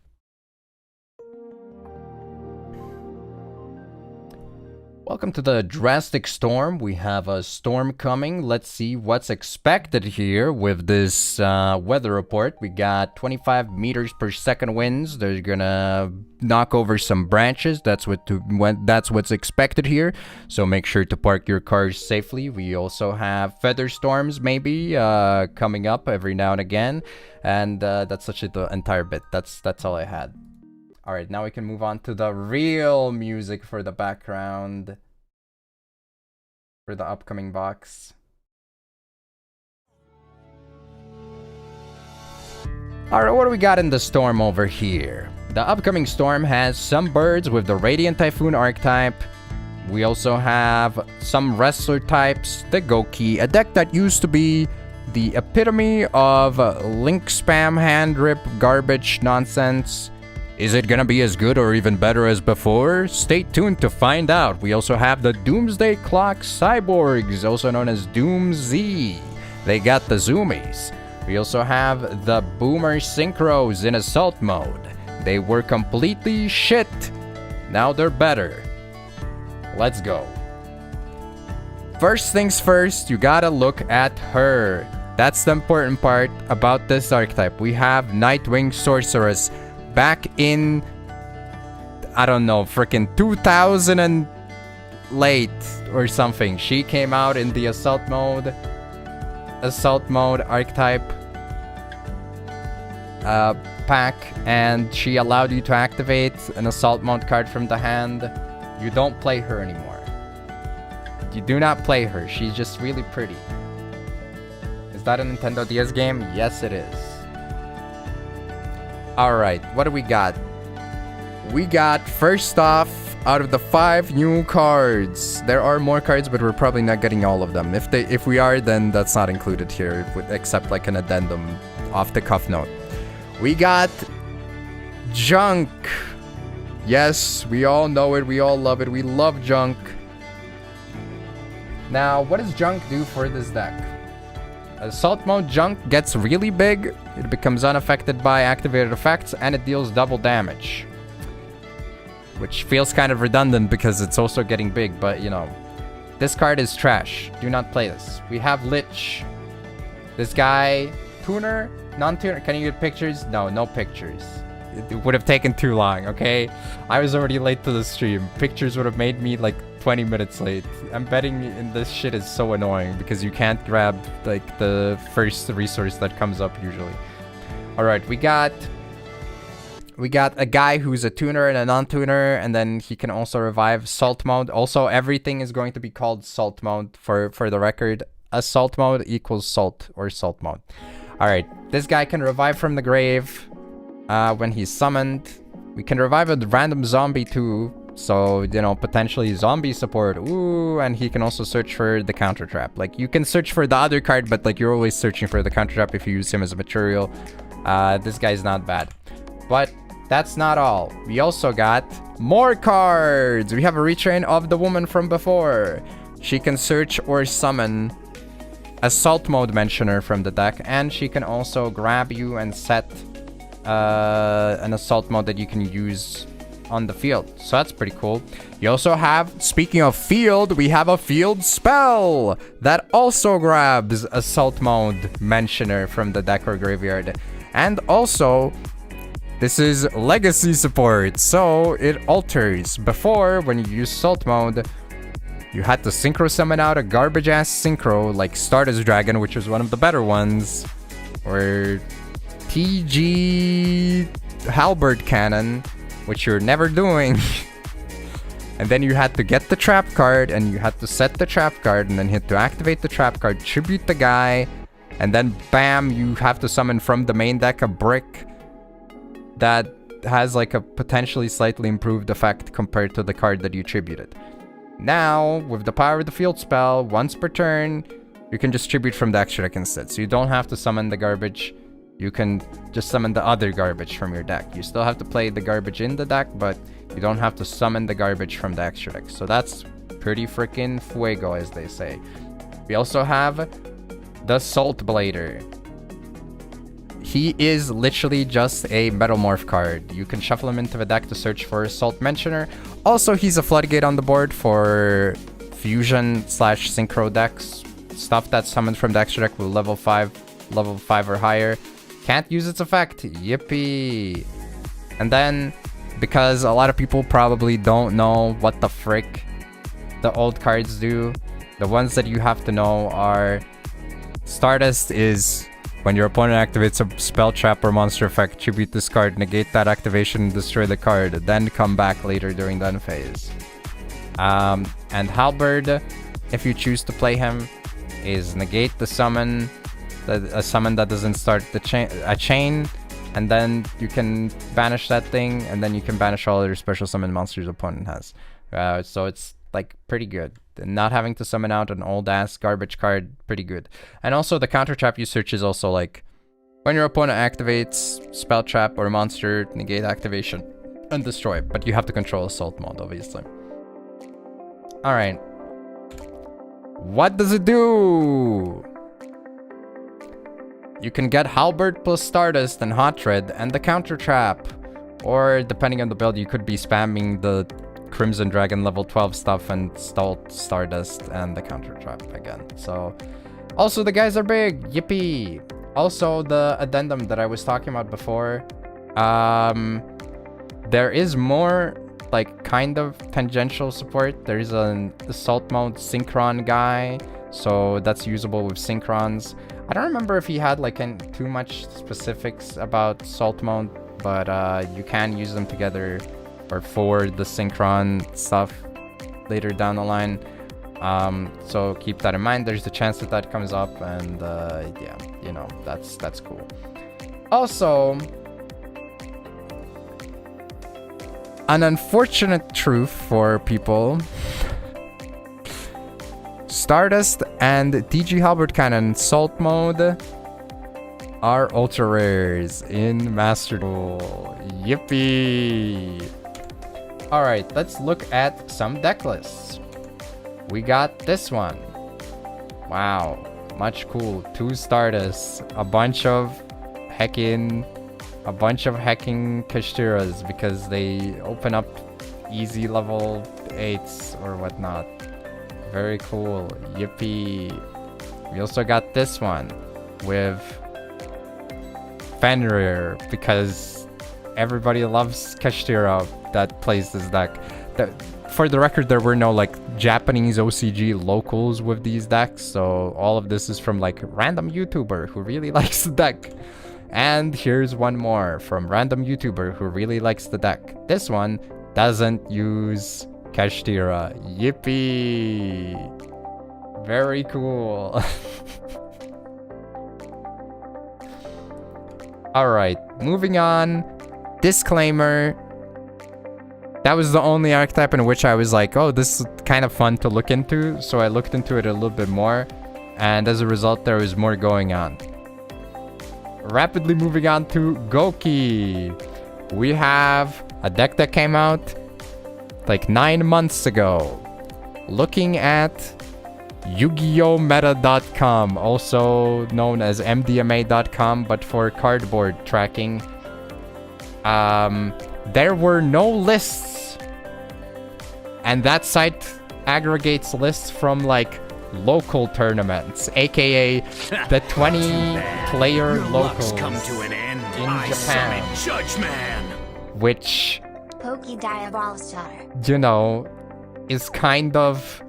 Welcome to the drastic storm. We have a storm coming. Let's see what's expected here with this weather report. We got 25 meters per second winds. They're gonna knock over some branches. That's what's expected here. So make sure to park your cars safely. We also have feather storms maybe coming up every now and again. And that's such the entire bit. That's all I had. Alright, now we can move on to the real music for the background. For the upcoming box. Alright, what do we got in the storm over here? The upcoming storm has some birds with the Radiant Typhoon archetype. We also have some wrestler types, the Goki, a deck that used to be the epitome of link spam, hand rip, garbage, nonsense. Is it gonna be as good or even better as before? Stay tuned to find out. We also have the Doomsday Clock Cyborgs, also known as Doom Z. They got the zoomies. We also have the Boomer Synchros in Assault mode. They were completely shit. Now they're better. Let's go. First things first, you gotta look at her. That's the important part about this archetype. We have Nightwing Sorceress. Back in I don't know, freaking 2000 and late or something. She came out in the assault mode archetype pack, and she allowed you to activate an assault mode card from the hand. You don't play her anymore. You do not play her. She's just really pretty. Is that a Nintendo DS game? Yes, it is. Alright, what do we got? We got, first off, out of the 5 new cards. There are more cards, but we're probably not getting all of them. If we are, then that's not included here, except like an addendum off the cuff note. We got Junk. Yes, we all know it. We all love it. We love Junk. Now, what does Junk do for this deck? Assault mode Junk gets really big. It becomes unaffected by activated effects, and it deals double damage. Which feels kind of redundant because it's also getting big, but you know. This card is trash. Do not play this. We have Lich. This guy, tuner, non-tuner. Can you get pictures? No, no pictures. It would have taken too long, okay? I was already late to the stream. Pictures would have made me like 20 minutes late. I'm betting in this shit is so annoying because you can't grab like the first resource that comes up usually. Alright, we got a guy who's a tuner and a non-tuner, and then he can also revive Salt mode. Also, everything is going to be called Salt mode for the record. Assault mode equals Salt or Salt mode. Alright, this guy can revive from the grave when he's summoned. We can revive a random zombie too. So, you know, potentially zombie support. Ooh, and he can also search for the counter trap. Like, you can search for the other card, but like you're always searching for the counter trap if you use him as a material. This guy's not bad. But that's not all. We also got more cards. We have a retrain of the woman from before. She can search or summon Assault mode mentioner from the deck, and she can also grab you and set an assault mode that you can use on the field. So that's pretty cool. You also have, speaking of field, we have a field spell that also grabs assault mode mentioner from the deck or graveyard. And also, this is legacy support, so it alters. Before, when you use Salt mode, you had to synchro summon out a garbage ass synchro like Stardust Dragon, which was one of the better ones, or TG Halberd Cannon, which you're never doing. And then you had to get the trap card, and you had to set the trap card, and then hit to activate the trap card, tribute the guy, and then bam, you have to summon from the main deck a brick that has like a potentially slightly improved effect compared to the card that you tributed. Now, with the power of the field spell, once per turn, you can just tribute from the extra deck instead. So you don't have to summon the garbage. You can just summon the other garbage from your deck. You still have to play the garbage in the deck, but you don't have to summon the garbage from the extra deck. So that's pretty freaking fuego, as they say. We also have the Salt Blader. He is literally just a Metamorph card. You can shuffle him into the deck to search for Salt Mentioner. Also, he's a floodgate on the board for fusion / synchro decks. Stuff that's summoned from the extra deck with level 5 or higher. Can't use its effect. Yippee. And then, because a lot of people probably don't know what the frick the old cards do, the ones that you have to know are Stardust is when your opponent activates a spell, trap, or monster effect, tribute this card, negate that activation, and destroy the card, then come back later during the end phase. And Halberd, if you choose to play him, is negate the summon, a summon that doesn't start a chain, and then you can banish that thing, and then you can banish all other special summon monsters opponent has. So it's like pretty good. Not having to summon out an old ass garbage card, pretty good. And also the counter trap you search is also like when your opponent activates spell trap or monster, negate activation and destroy. But you have to control assault mode, obviously. Alright. What does it do? You can get Halberd plus Stardust and Hot Red and the counter trap. Or depending on the build, you could be spamming the Crimson Dragon level 12 stuff and Stardust and the counter trap again. So also the guys are big. Yippee. Also the addendum that I was talking about before, there is more like kind of tangential support. There's an assault mode synchron guy, so that's usable with synchrons. I don't remember if he had like too much specifics about assault mode, but you can use them together or for the synchron stuff later down the line. So keep that in mind. There's the chance that that comes up, and yeah, you know, that's cool. Also, an unfortunate truth for people, Stardust and DG Halberd Cannon Salt Mode are ultra rares in Master Duel. Yippee! Alright, let's look at some deck lists. We got this one. Wow, much cool. 2 Stardusts, a bunch of hecking Kashtiras because they open up easy level 8s or whatnot. Very cool. Yippee. We also got this one with Fenrir because everybody loves Kashtira that plays this deck. For the record, there were no like Japanese OCG locals with these decks, so all of this is from like random YouTuber who really likes the deck. And here's one more from random YouTuber who really likes the deck. This one doesn't use Kashtira. Yippee! Very cool. Alright, moving on. Disclaimer. That was the only archetype in which I was like, oh, this is kind of fun to look into. So I looked into it a little bit more. And as a result, there was more going on. Rapidly moving on to Goki. We have a deck that came out like 9 months ago. Looking at YugiohMeta.com, also known as MDMA.com, but for cardboard tracking. There were no lists. And that site aggregates lists from like local tournaments, aka the 20-player locals come to an end in Japan. Which, you know, is kind of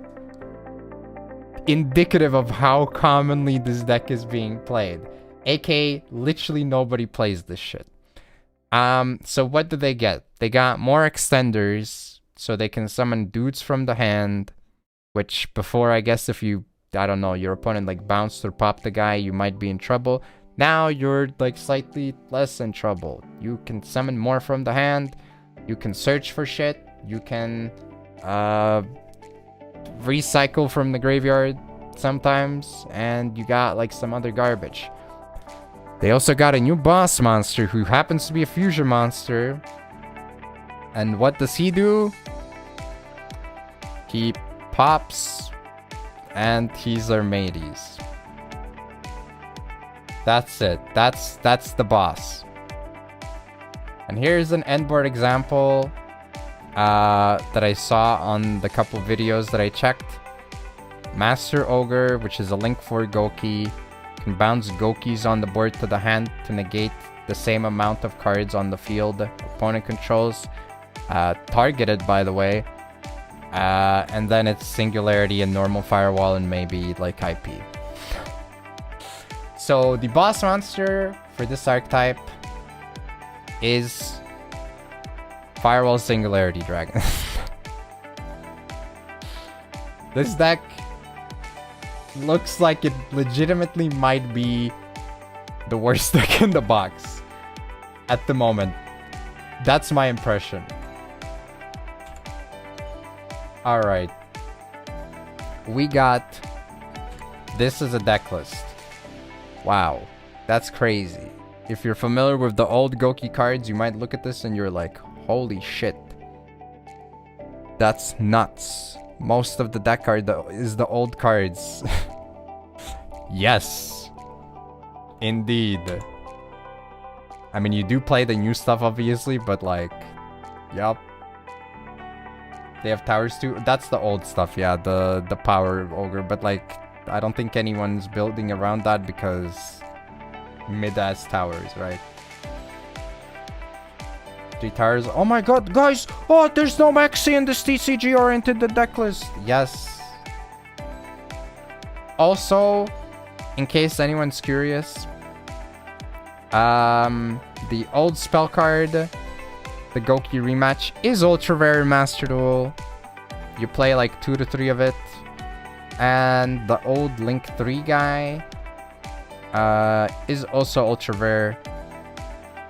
indicative of how commonly this deck is being played. aka literally nobody plays this shit. So what do they get? They got more extenders, so they can summon dudes from the hand, which before, I guess, if you, I don't know, your opponent like bounced or popped the guy, you might be in trouble. Now you're like slightly less in trouble. You can summon more from the hand, you can search for shit, you can recycle from the graveyard sometimes, and you got like some other garbage. They also got a new boss monster who happens to be a fusion monster. And what does he do? He pops and he's Armades. That's it. That's the boss. And here's an endboard example that I saw on the couple videos that I checked. Master Ogre, which is a link for Goki, can bounce Gokis on the board to the hand to negate the same amount of cards on the field opponent controls. Targeted, by the way. And then it's Singularity and Normal Firewall and maybe like IP. So the boss monster for this archetype is Firewall Singularity Dragon. This deck looks like it legitimately might be the worst deck in the box at the moment. That's my impression. Alright. We got... This is a deck list. Wow. That's crazy. If you're familiar with the old Goki cards, you might look at this and you're like, holy shit. That's nuts. Most of the deck card is the old cards. Yes. Indeed. I mean, you do play the new stuff, obviously, but like... Yup. They have towers too. That's the old stuff, yeah. The power ogre. But like, I don't think anyone's building around that because... Mid-ass towers, right? 3 towers. Oh my god, guys! Oh, there's no Maxi in this TCG oriented deck list. Yes. Also, in case anyone's curious, the old spell card, the Goki rematch, is ultra rare in Master Duel. You play like 2 to 3 of it. And the old Link 3 guy is also ultra rare.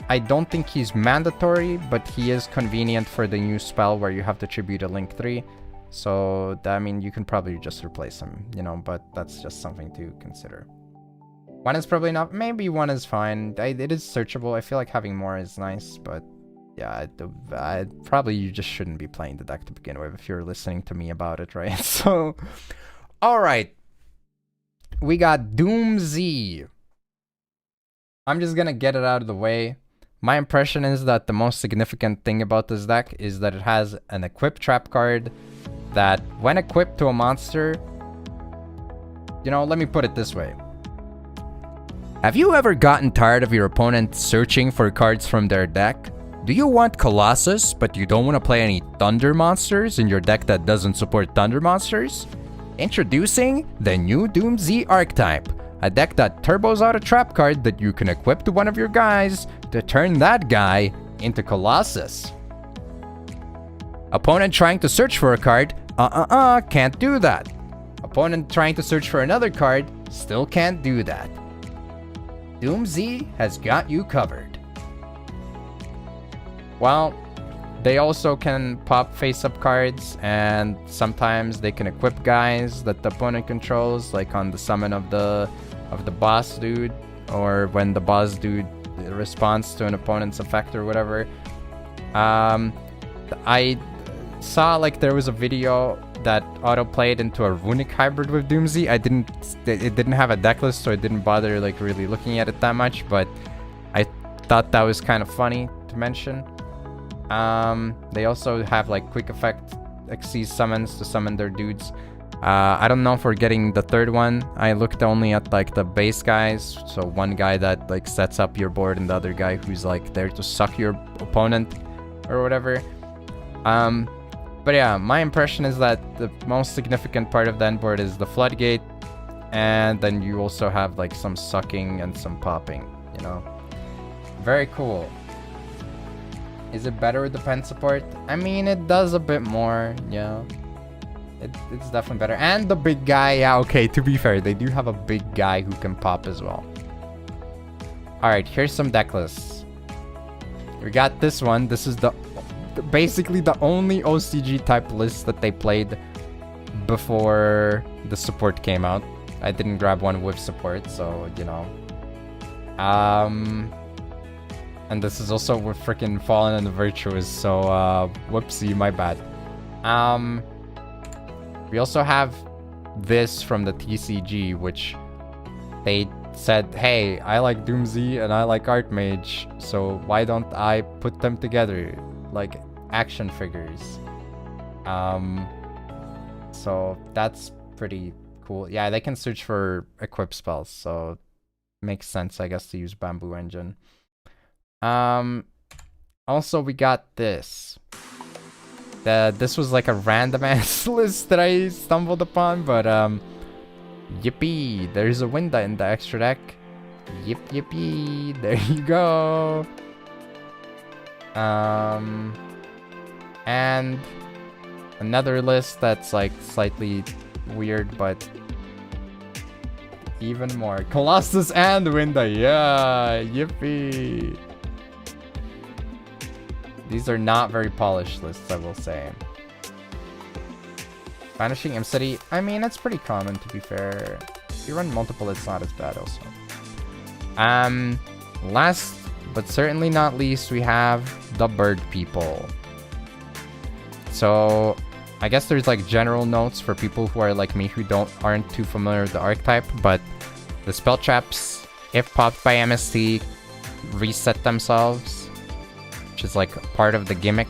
I don't think he's mandatory, but he is convenient for the new spell where you have to tribute a Link 3. So, I mean, you can probably just replace him, you know, but that's just something to consider. 1 is probably not, maybe 1 is fine. It is searchable. I feel like having more is nice, but yeah, probably you just shouldn't be playing the deck to begin with if you're listening to me about it, right? So, alright. We got Doom Z. I'm just gonna get it out of the way. My impression is that the most significant thing about this deck is that it has an equip trap card that, when equipped to a monster, you know, let me put it this way. Have you ever gotten tired of your opponent searching for cards from their deck? Do you want Colossus, but you don't want to play any Thunder monsters in your deck that doesn't support Thunder monsters? Introducing the new Doom Z archetype, a deck that turbos out a trap card that you can equip to one of your guys to turn that guy into Colossus. Opponent trying to search for a card, can't do that. Opponent trying to search for another card, still can't do that. Doom Z has got you covered. Well, they also can pop face-up cards, and sometimes they can equip guys that the opponent controls, like on the summon of the boss dude, or when the boss dude responds to an opponent's effect or whatever. I saw like there was a video that auto-played into a runic hybrid with Doom Z. It didn't have a deck list, so I didn't bother like really looking at it that much, but I thought that was kind of funny to mention. They also have like quick effect Xyz summons to summon their dudes. I don't know if we're getting the third one. I looked only at like the base guys, so one guy that like sets up your board and the other guy who's like there to suck your opponent or whatever. But yeah, my impression is that the most significant part of the end board is the floodgate, and then you also have like some sucking and some popping, you know. Very cool. Is it better with the pen support? I mean, it does a bit more, yeah. It's definitely better. And the big guy, yeah, okay, to be fair, they do have a big guy who can pop as well. Alright, here's some deck lists. We got this one. This is basically the only OCG type list that they played before the support came out. I didn't grab one with support, so, you know. And this is also with freaking Fallen and the Virtuous, so, whoopsie, my bad. We also have this from the TCG, which they said, hey, I like Doom Z and I like Archmage, so why don't I put them together? Like action figures. So that's pretty cool. Yeah, they can search for equip spells, so makes sense, I guess, to use Bamboo Engine. Also we got this. This was like a random ass list that I stumbled upon, but yippee, there's a Winda in the extra deck. Yippee, there you go. And another list that's like slightly weird, but even more. Colossus and Winda, yeah, yippee. These are not very polished lists, I will say. Vanishing M-City, I mean, it's pretty common, to be fair. If you run multiple, it's not as bad also. Last but certainly not least, we have the Bird People. So, I guess there's like general notes for people who are like me who aren't too familiar with the archetype, but the spell traps, if popped by MST, reset themselves, which is like part of the gimmick.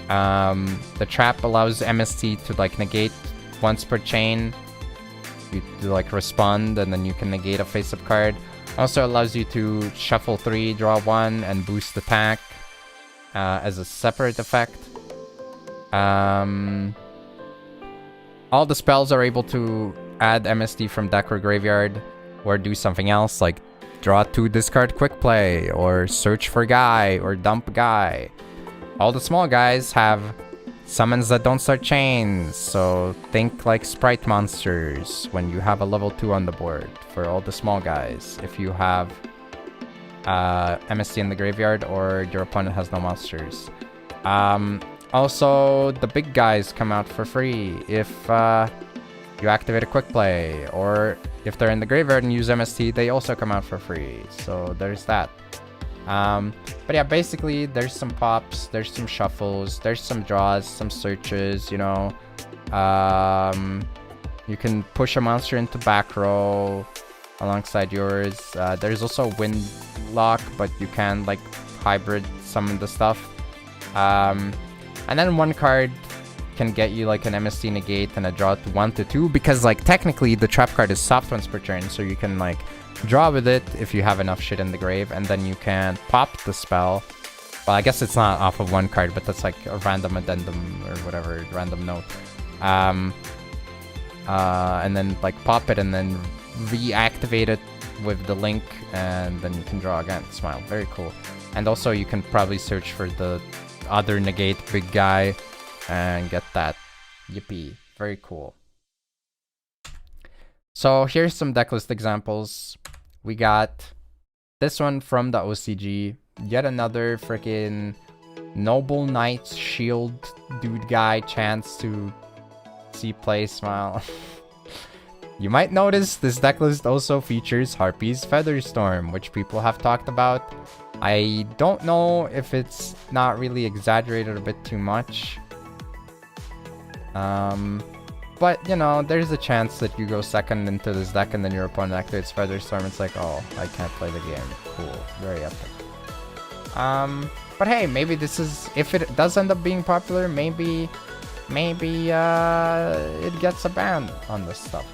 The trap allows MST to like negate once per chain. You to like respond, and then you can negate a face-up card. Also allows you to shuffle 3, draw 1, and boost attack. as a separate effect. All the spells are able to add MST from deck or graveyard, or do something else like draw 2, discard quick play, or search for guy, or dump guy. All the small guys have summons that don't start chains, so think like sprite monsters when you have a level 2 on the board for all the small guys. If you have MST in the graveyard or your opponent has no monsters. Also, the big guys come out for free if you activate a quick play, or if they're in the graveyard and use MST, they also come out for free. So there's that. But yeah, basically there's some pops, there's some shuffles, there's some draws, some searches, you know. You can push a monster into back row alongside yours. There's also wind lock, but you can like hybrid summon the stuff. And then one card can get you like an MST negate and a draw to 1 to 2, because like technically the trap card is soft once per turn, so you can like draw with it if you have enough shit in the grave, and then you can pop the spell. Well, I guess it's not off of one card, but that's like a random addendum or whatever, random note. And then like pop it and then reactivate it with the link, and then you can draw again. Smile, very cool. And also you can probably search for the other negate big guy and get that. Yippee, very cool. So here's some decklist examples. We got this one from the OCG. Yet another freaking Noble Knight's Shield dude guy chance to see play. Smile. You might notice this decklist also features Harpy's Featherstorm, which people have talked about. I don't know if it's not really exaggerated a bit too much. But, you know, there's a chance that you go second into this deck and then your opponent activates Featherstorm. It's like, oh, I can't play the game. Cool. Very epic. But hey, maybe this is... If it does end up being popular, maybe it gets a ban on this stuff.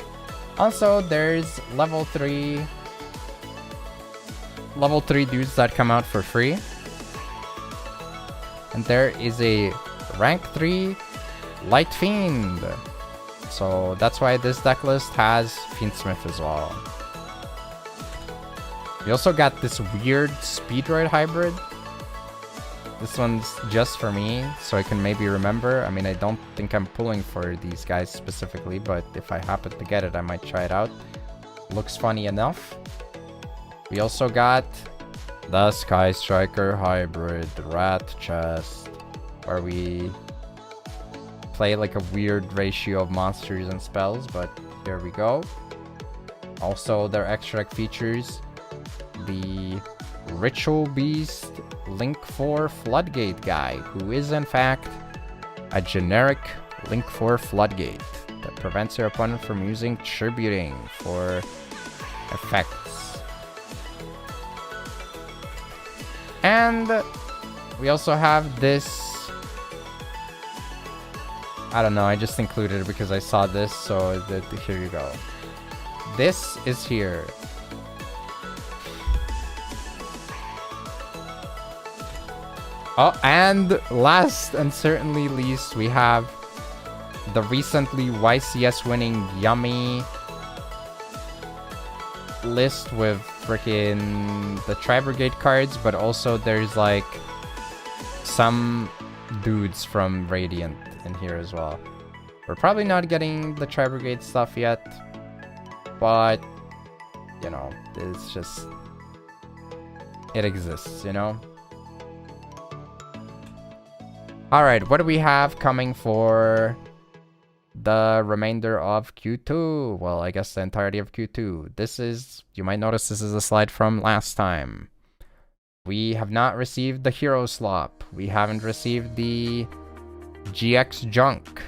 Also, there's level 3 dudes that come out for free. And there is a rank 3 Light Fiend. So that's why this deck list has Fiendsmith as well. We also got this weird Speedroid hybrid. This one's just for me, so I can maybe remember. I mean, I don't think I'm pulling for these guys specifically, but if I happen to get it, I might try it out. Looks funny enough. We also got the Sky Striker hybrid Rat Chest, where we play like a weird ratio of monsters and spells, but here we go. Also, their extra deck features the Ritual Beast Link 4 Floodgate guy, who is in fact a generic Link 4 Floodgate that prevents your opponent from using Tributing for effects. And we also have this... I don't know, I just included it because I saw this, so here you go. This is here. Oh, and last and certainly least, we have the recently YCS winning Yummy list with freaking the Tri-Brigade cards, but also there's like some dudes from Radiant in here as well. We're probably not getting the Tri-Brigade stuff yet, but you know, it's just, it exists, you know? Alright, what do we have coming for the remainder of Q2? Well, I guess the entirety of Q2. This is, you might notice this is a slide from last time. We have not received the Hero Slop. We haven't received the GX Junk.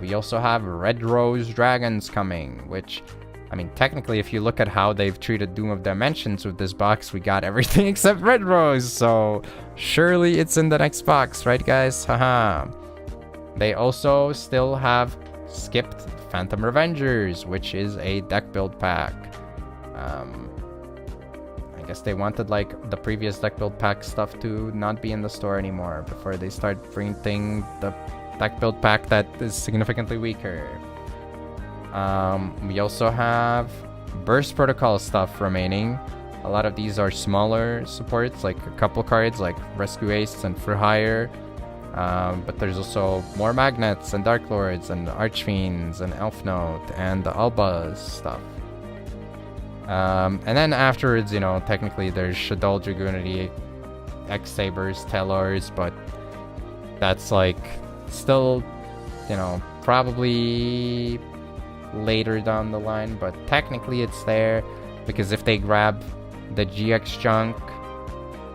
We also have Red Rose Dragons coming, which, I mean, technically, if you look at how they've treated Doom of Dimensions with this box, we got everything except Red Rose, so surely it's in the next box, right, guys? Haha. They also still have skipped Phantom Revengers, which is a deck build pack. I guess they wanted like the previous deck build pack stuff to not be in the store anymore before they start printing the deck build pack that is significantly weaker. We also have Burst Protocol stuff remaining. A lot of these are smaller supports, like a couple cards like Rescue Ace and For Hire. But there's also more Magnets and Dark Lords and Archfiends and Elf Note and the Alba's stuff. And then afterwards, you know, technically there's Shaddoll Dragoonity, X-Sabers, Telors, but that's like still, you know, probably later down the line, but technically it's there because if they grab the GX chunk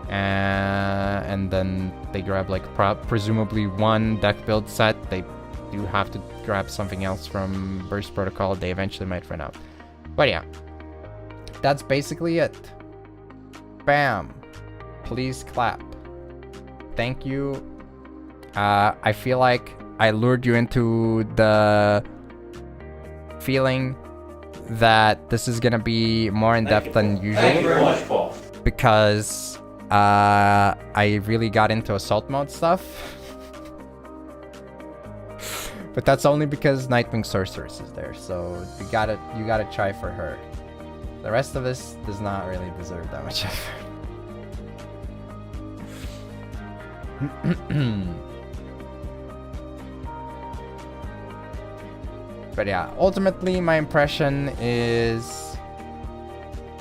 and then they grab like presumably one deck build set, they do have to grab something else from Burst Protocol. They eventually might run out, but yeah, that's basically it. Bam. Please clap. Thank you. I feel like I lured you into the feeling that this is gonna be more in depth than usual. Thank you very much, Paul. Because I really got into assault mode stuff. But that's only because Nightwing Sorceress is there, so you gotta try for her. The rest of this does not really deserve that much effort. But yeah, ultimately my impression is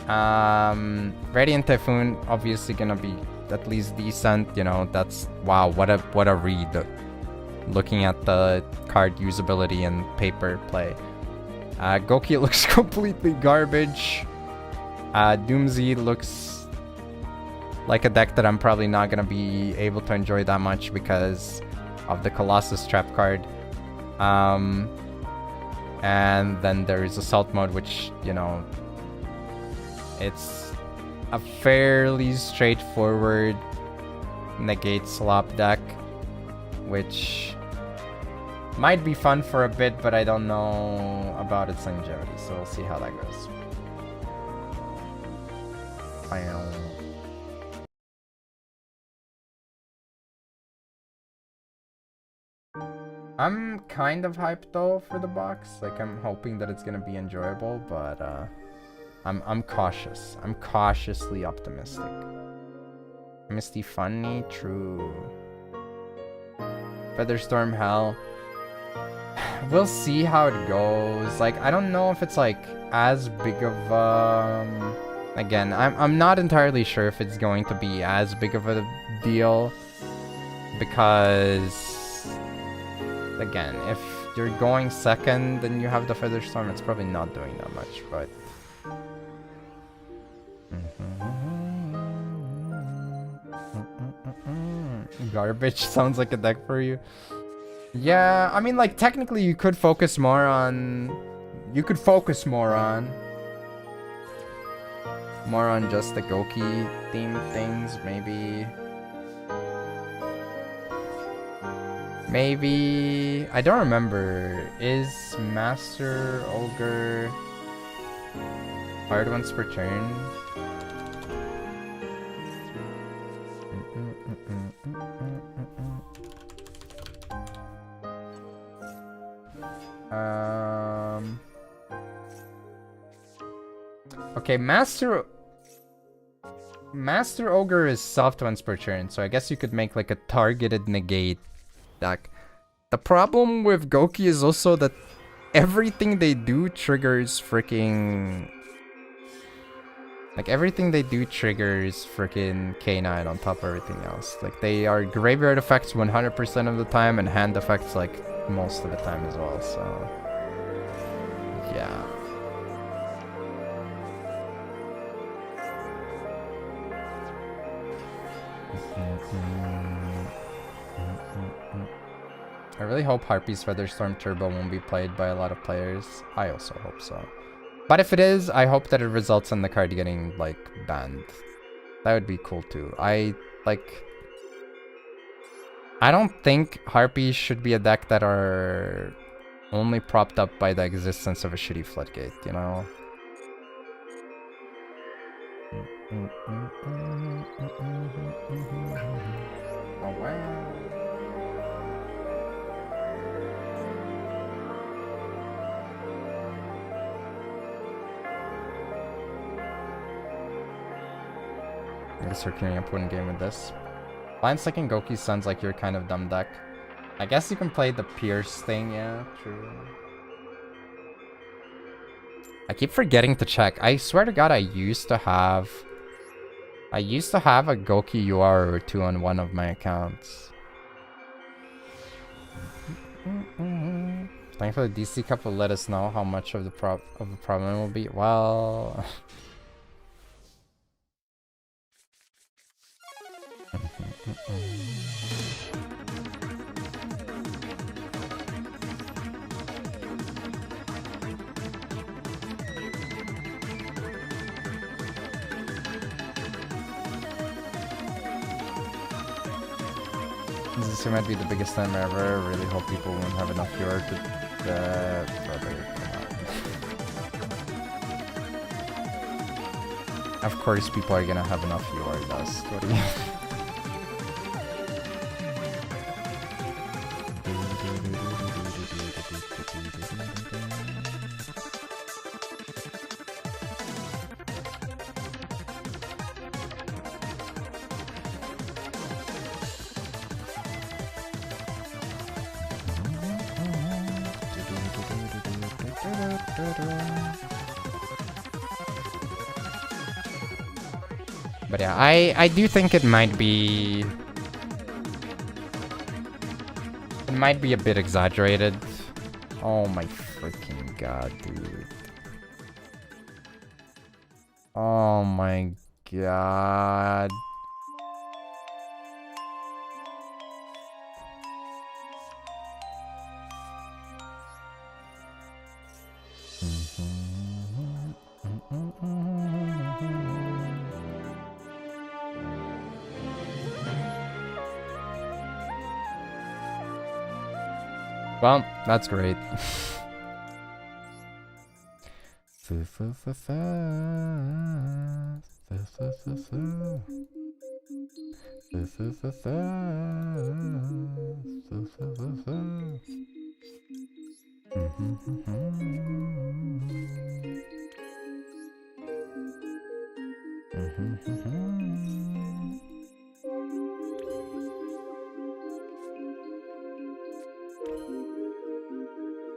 Radiant Typhoon obviously gonna be at least decent, you know. That's wow, what a read. Looking at the card usability and paper play. Goki looks completely garbage. Doomsy looks like a deck that I'm probably not gonna be able to enjoy that much because of the Colossus trap card. And then there is Assault Mode, which, you know, it's a fairly straightforward negate slop deck, which might be fun for a bit, but I don't know about its longevity, so we'll see how that goes. I'm kind of hyped though for the box. Like, I'm hoping that it's gonna be enjoyable, but I'm cautious. I'm cautiously optimistic. Misty Funny, true. Featherstorm Hell. We'll see how it goes. Like, I don't know if it's like as big of again, I'm not entirely sure if it's going to be as big of a deal, because again, if you're going second and you have the Featherstorm, it's probably not doing that much, but garbage sounds like a deck for you. Yeah, I mean, like, technically you could focus more on just the Goki theme things, maybe I don't remember. Is Master Ogre hard once per turn? Okay, Master Ogre is soft once per turn, so I guess you could make like a targeted negate deck. The problem with Goki is also that everything they do triggers freaking... Like, everything they do triggers freaking K9 on top of everything else. Like, they are graveyard effects 100% of the time and hand effects like most of the time as well, so... yeah. I really hope Harpy's Featherstorm Turbo won't be played by a lot of players. I also hope so. But if it is, I hope that it results in the card getting, like, banned. That would be cool too. I don't think Harpies should be a deck that are only propped up by the existence of a shitty Floodgate, you know? Oh wow. I guess we're clearing up one game with this. Blind Second Goki sounds like your kind of dumb deck. I guess you can play the Pierce thing, yeah, true. I keep forgetting to check. I swear to God, I used to have a Goki UR or two on one of my accounts. Thankfully, DC Cup will let us know how much of the problem will be. Well, this might be the biggest time ever. Really hope people won't have enough UR to brother, come on. Of course people are gonna have enough UR, Dust. What do you But yeah, I do think it might be a bit exaggerated. Oh my freaking god, dude. Oh my god. Well, that's great.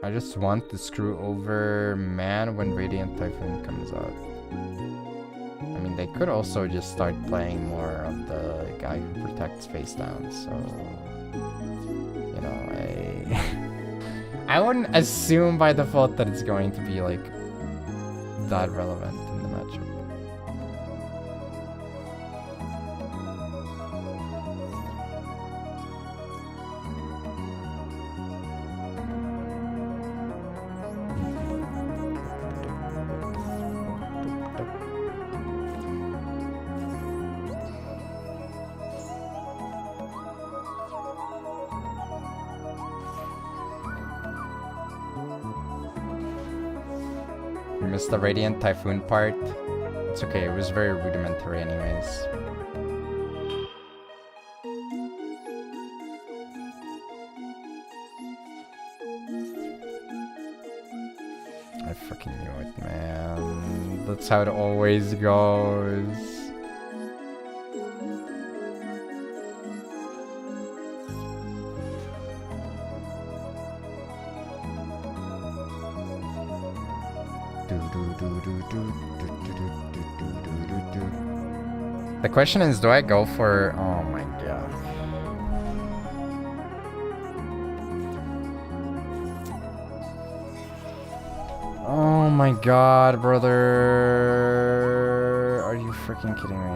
I just want to screw over man when Radiant Typhoon comes out. I mean, they could also just start playing more of the guy who protects face down, so... You know, I wouldn't assume by default that it's going to be, like, that relevant in the matchup. Missed the Radiant Typhoon part. It's okay, it was very rudimentary anyways. I fucking knew it, man. That's how it always goes. The question is, do I go for... Oh my god. Oh my god, brother. Are you freaking kidding me?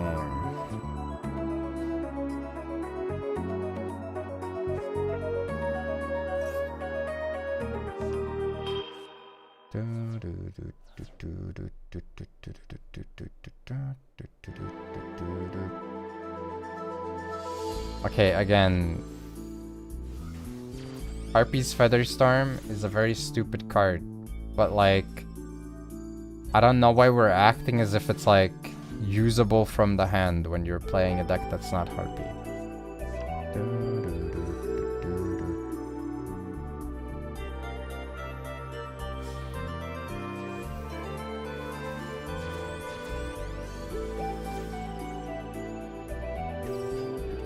Okay, again, Harpy's Featherstorm is a very stupid card, but like, I don't know why we're acting as if it's like usable from the hand when you're playing a deck that's not Harpy.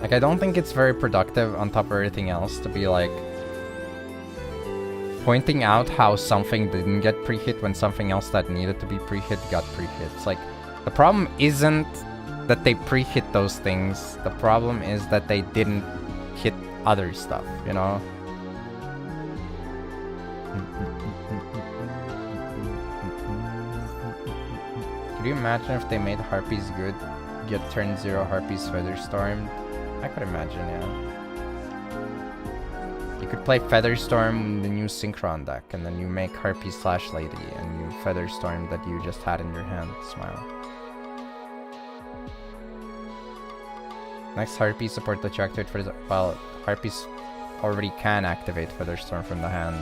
Like, I don't think it's very productive on top of everything else to be like pointing out how something didn't get pre-hit when something else that needed to be pre-hit got pre-hit. It's like, the problem isn't that they pre-hit those things. The problem is that they didn't hit other stuff, you know? Could you imagine if they made Harpies good? Get turn 0 Harpies Featherstormed? I could imagine, yeah. You could play Featherstorm in the new Synchron deck, and then you make Harpy / Lady, and you Featherstorm that you just had in your hand. Smile. Next Harpy support that you activate for the... Well, Harpies already can activate Featherstorm from the hand.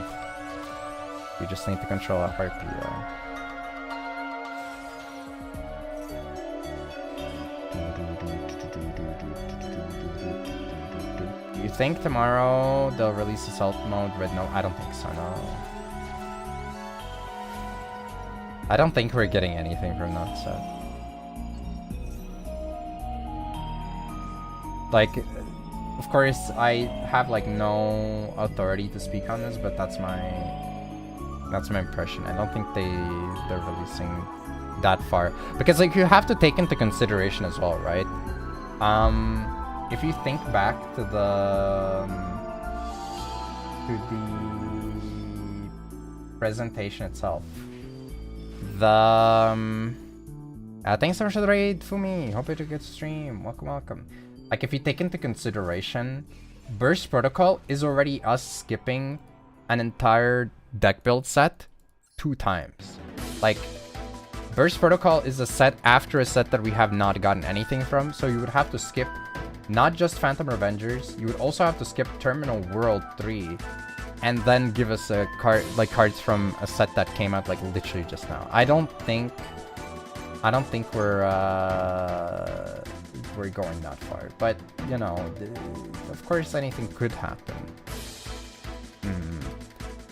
You just need to control a Harpy, Do you think tomorrow they'll release Assault Mode Red? No, I don't think so, no. I don't think we're getting anything from that set. Like, of course, I have like no authority to speak on this, but that's my impression. I don't think they're releasing that far, because like you have to take into consideration as well, right? If you think back to the presentation itself, thanks so much for the raid, Fumi. Hope you had a good stream. Welcome. Like, if you take into consideration, Burst Protocol is already us skipping an entire deck build set 2 times. Like, Burst Protocol is a set after a set that we have not gotten anything from, so you would have to skip not just Phantom Revengers, you would also have to skip Terminal World 3, and then give us a card, like cards from a set that came out like literally just now. I don't think we're going that far, but you know, of course anything could happen.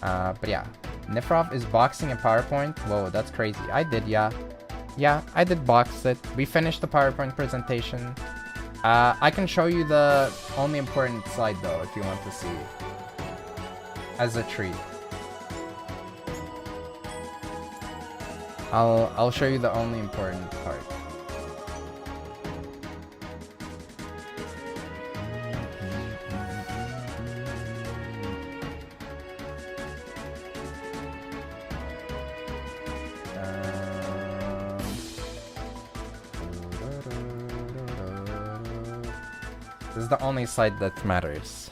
But yeah, Nifrov is boxing a PowerPoint. Whoa, that's crazy. I did, yeah, I did box it. We finished the PowerPoint presentation. I can show you the only important slide though, if you want to see, as a treat. I'll show you the only important part. This is the only side that matters.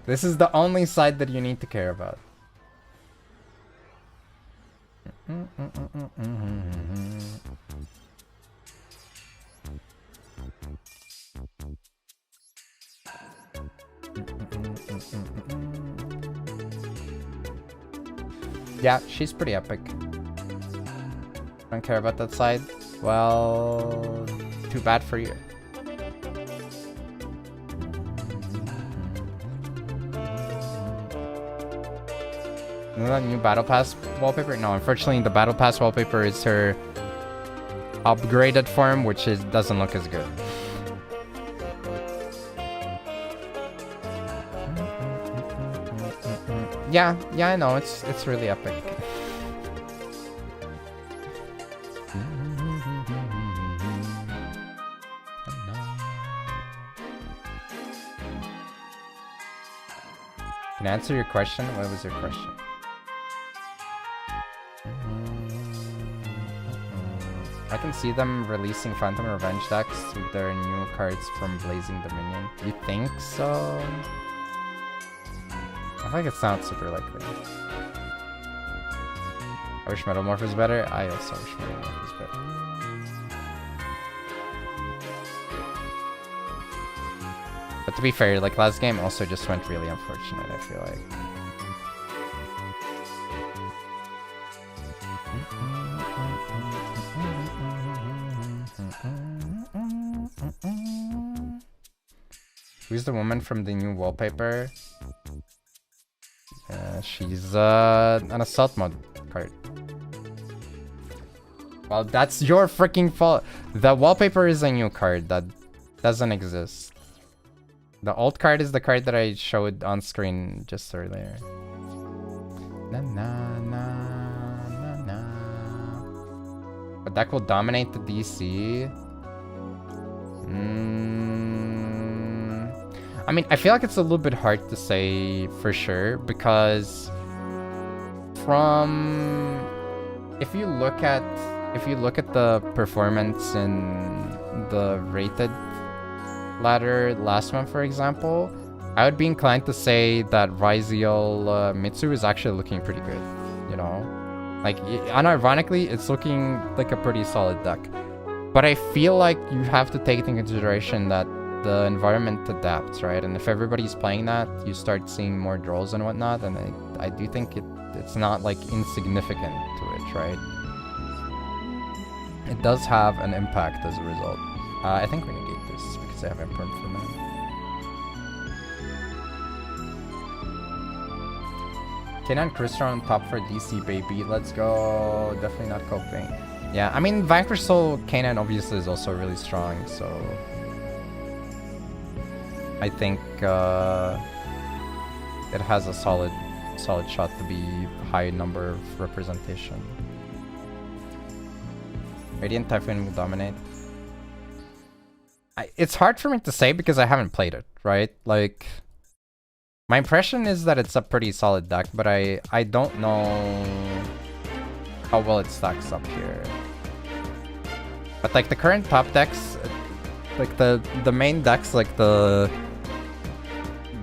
This is the only side that you need to care about. Yeah, she's pretty epic. Don't care about that side? Well, too bad for you. Isn't that new Battle Pass wallpaper? No, unfortunately the Battle Pass wallpaper is her upgraded form, which doesn't look as good. Yeah, I know, it's really epic. Can I answer your question? What was your question? I can see them releasing Phantom Revenge decks with their new cards from Blazing Dominion. You think so? I think it's not super likely. I wish Metamorph was better. I also wish Metamorph was better. But to be fair, like last game also just went really unfortunate, I feel like. Who's the woman from the new wallpaper? She's an assault mode card. Well, that's your freaking fault. The wallpaper is a new card that doesn't exist. The old card is the card that I showed on screen just earlier. Na na na na na. But that will dominate the DC. I mean, I feel like it's a little bit hard to say for sure because from if you look at the performance in the rated ladder last month, for example, I would be inclined to say that Ryziel Mitsu is actually looking pretty good, you know? Like, unironically, it's looking like a pretty solid deck. But I feel like you have to take into consideration that the environment adapts, right? And if everybody's playing that, you start seeing more draws and whatnot, and I do think it's not, like, insignificant to it, right? It does have an impact as a result. I think we negate this because I have imperm for now. Kenan Krister on top for DC, baby. Let's go. Definitely not coping. Yeah, I mean, Vanquish Soul Kenan obviously is also really strong, so I think it has a solid shot to be high number of representation. Radiant Typhoon will dominate. It's hard for me to say because I haven't played it, right? Like, my impression is that it's a pretty solid deck, but I don't know how well it stacks up here. But like the current top decks, like the main decks, like the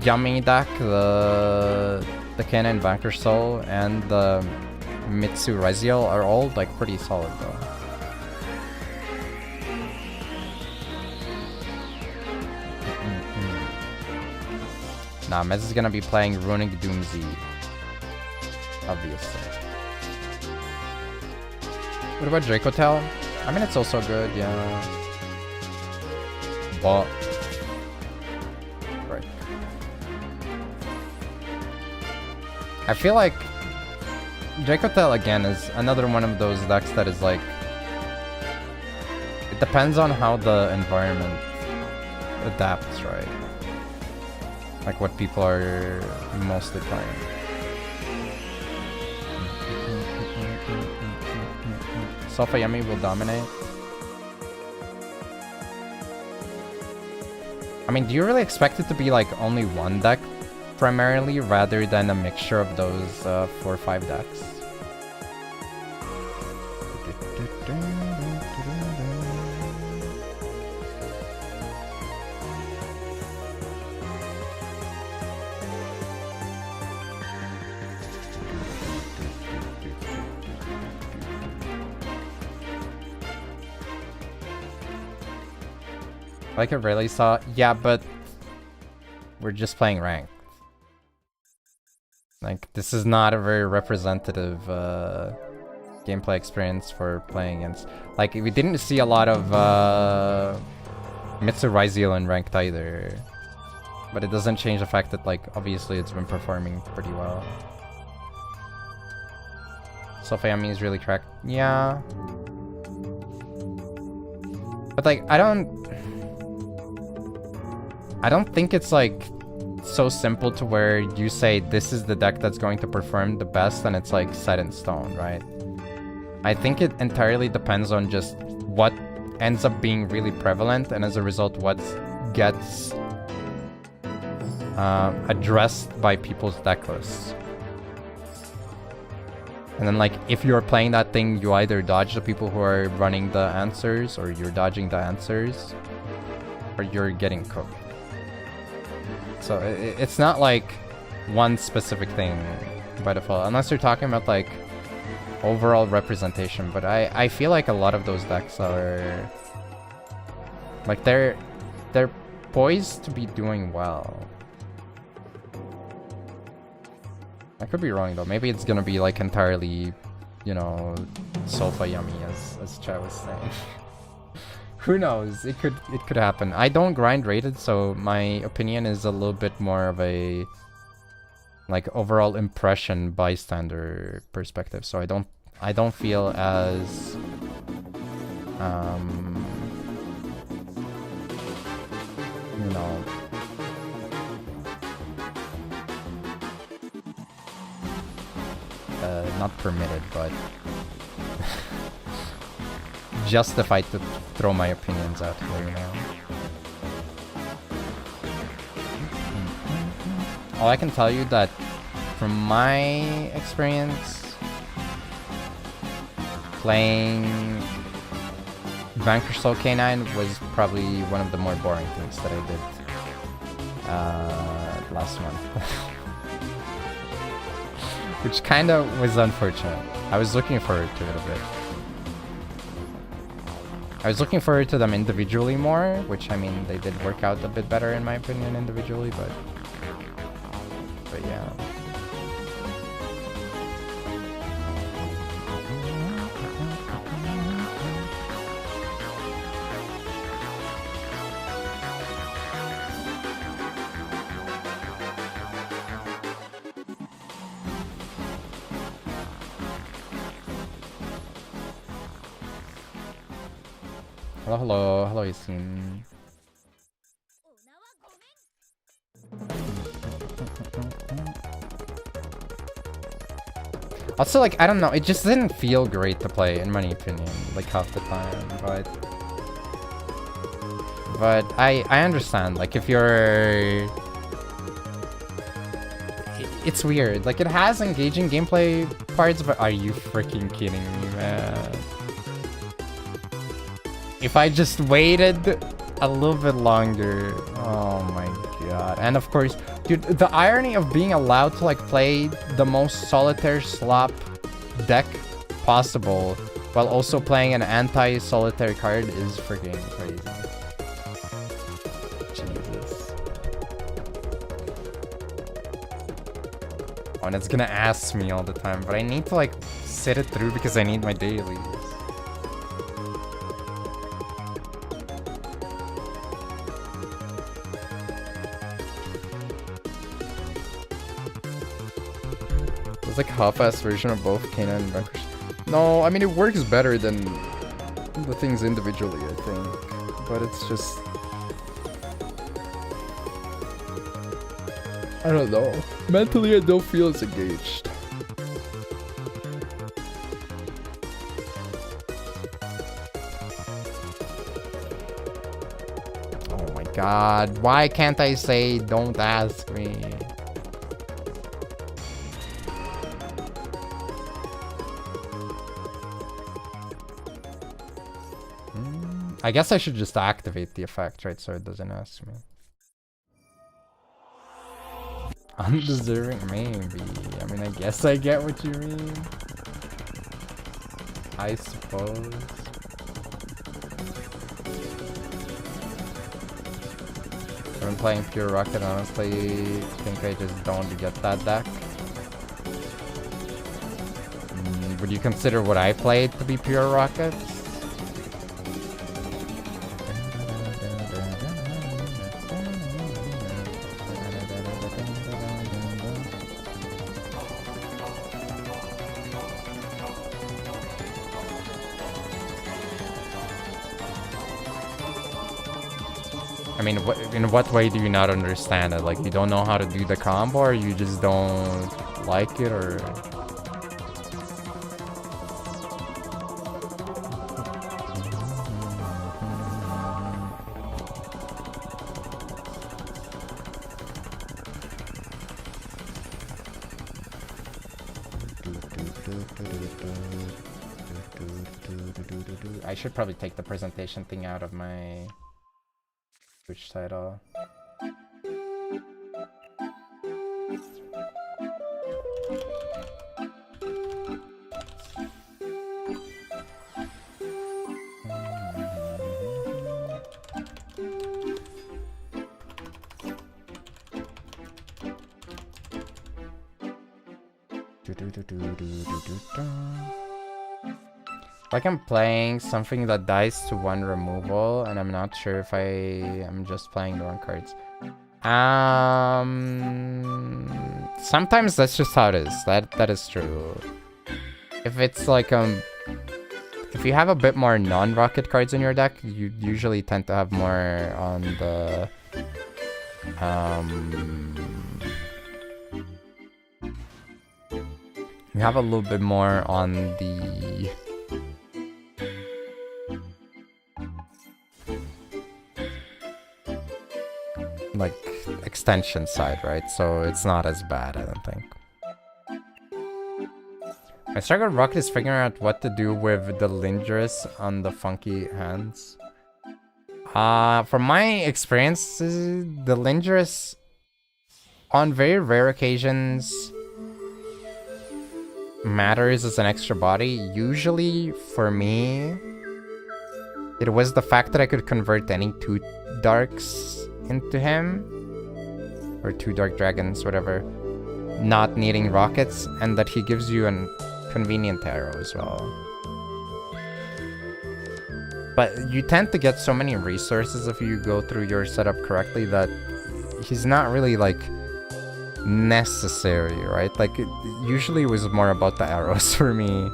Yummy deck, the Kenan Vanquish Soul, and the Mitsu Ryziel are all like pretty solid though. Nah, Mez is gonna be playing Runic Doomsy. Obviously. What about Drake Hotel? I mean, it's also good, yeah. But... right. I feel like Drake Hotel, again, is another one of those decks that is like... it depends on how the environment adapts, right? Like what people are mostly playing. Sofa Yummy will dominate. I mean, do you really expect it to be like only one deck primarily rather than a mixture of those 4 or 5 decks? Like I rarely saw, yeah, but we're just playing ranked. Like, this is not a very representative gameplay experience for playing against. Like, we didn't see a lot of Mitsu Ryziel in ranked either. But it doesn't change the fact that, like, obviously it's been performing pretty well. Sofayami is really cracked. Yeah. But, like, I don't think it's like so simple to where you say this is the deck that's going to perform the best and it's like set in stone, right? I think it entirely depends on just what ends up being really prevalent and as a result what gets addressed by people's deck lists. And then like if you're playing that thing, you either dodge the people who are running the answers or you're dodging the answers or you're getting cooked. So it's not like one specific thing by default, unless you're talking about like overall representation. But I feel like a lot of those decks are like they're poised to be doing well. I could be wrong though. Maybe it's gonna be like entirely, you know, Sofa Yummy as Chad was saying. Who knows? It could happen. I don't grind rated, so my opinion is a little bit more of a like overall impression bystander perspective. So I don't feel as you know, not permitted, but justified to throw my opinions out here, you know. All I can tell you that from my experience playing Vanquish Soul Canine was probably one of the more boring things that I did last month. Which kind of was unfortunate. I was looking forward to it a bit. I was looking forward to them individually more, which, I mean, they did work out a bit better in my opinion individually, but yeah. Hello, Yasin. Also, like, I don't know, it just didn't feel great to play, in my opinion, like, half the time, but I understand, like, if you're... It's weird, like, it has engaging gameplay parts, but are you freaking kidding me, man? If I just waited a little bit longer, oh my god. And of course, dude, the irony of being allowed to like play the most solitaire slop deck possible while also playing an anti-solitaire card is freaking crazy. Jesus. Oh, and it's gonna ask me all the time, but I need to like sit it through because I need my dailies. It's like half-ass version of both Canine and Vanquish. No, I mean it works better than the things individually, I think. But it's just... I don't know. Mentally, I don't feel as engaged. Oh my god. Why can't I say don't ask me? I guess I should just activate the effect, right, so it doesn't ask me. Undeserving, maybe. I mean, I guess I get what you mean. I suppose. I've been playing Pure Rocket, honestly. I think I just don't get that deck. Would you consider what I played to be Pure Rocket? I mean, in what way do you not understand it? Like, you don't know how to do the combo, or you just don't like it, or... I should probably take the presentation thing out of my Twitch title. Like I'm playing something that dies to 1 removal, and I'm not sure if I am just playing the wrong cards. Sometimes that's just how it is. That is true. If it's like if you have a bit more non-rocket cards in your deck, you usually tend to have more on the you have a little bit more on the like extension side, right? So it's not as bad, I don't think. My struggle with Rocket is figuring out what to do with the Lindrus on the funky hands. From my experiences, the Lindrus on very rare occasions matters as an extra body. Usually for me, it was the fact that I could convert any 2 darks into him, or 2 dark dragons, whatever, not needing rockets, and that he gives you an convenient arrow as well. But you tend to get so many resources if you go through your setup correctly that he's not really like necessary, right? Like usually it was more about the arrows for me.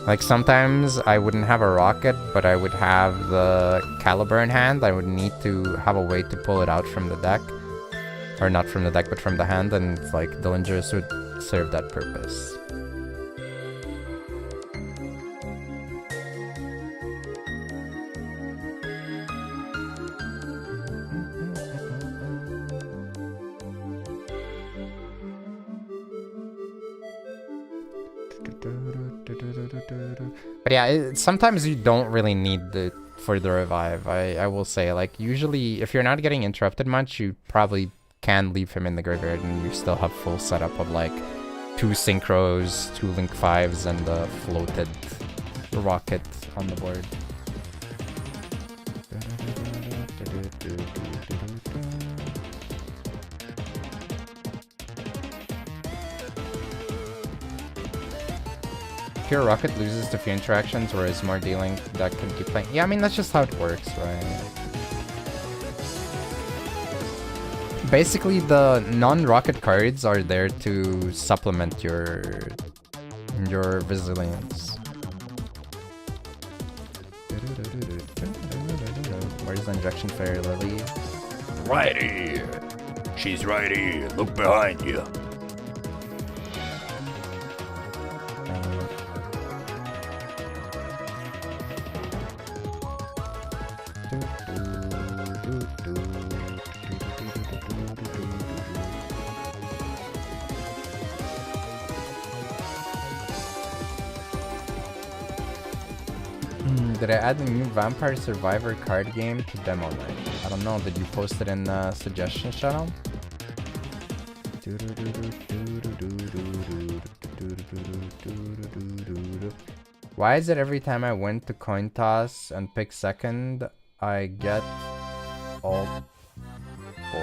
Like sometimes I wouldn't have a rocket, but I would have the caliber in hand. I would need to have a way to pull it out from the deck, or not from the deck but from the hand, and like the Lingers would serve that purpose. But yeah, sometimes you don't really need it for the revive. I will say, like, usually if you're not getting interrupted much, you probably can leave him in the graveyard and you still have full setup of like 2 synchros, 2 link 5s, and the floated rocket on the board. Pure Rocket loses to few interactions, whereas more dealing that can keep playing. Yeah, I mean, that's just how it works, right? Basically, the non-rocket cards are there to supplement your resilience. Where's the Injection Fairy Lily? Right here. She's right here. Look behind you. Did I add a new Vampire Survivor card game to demo night? I don't know. Did you post it in the suggestions channel? Why is it every time I win to coin toss and pick second, I get all 4?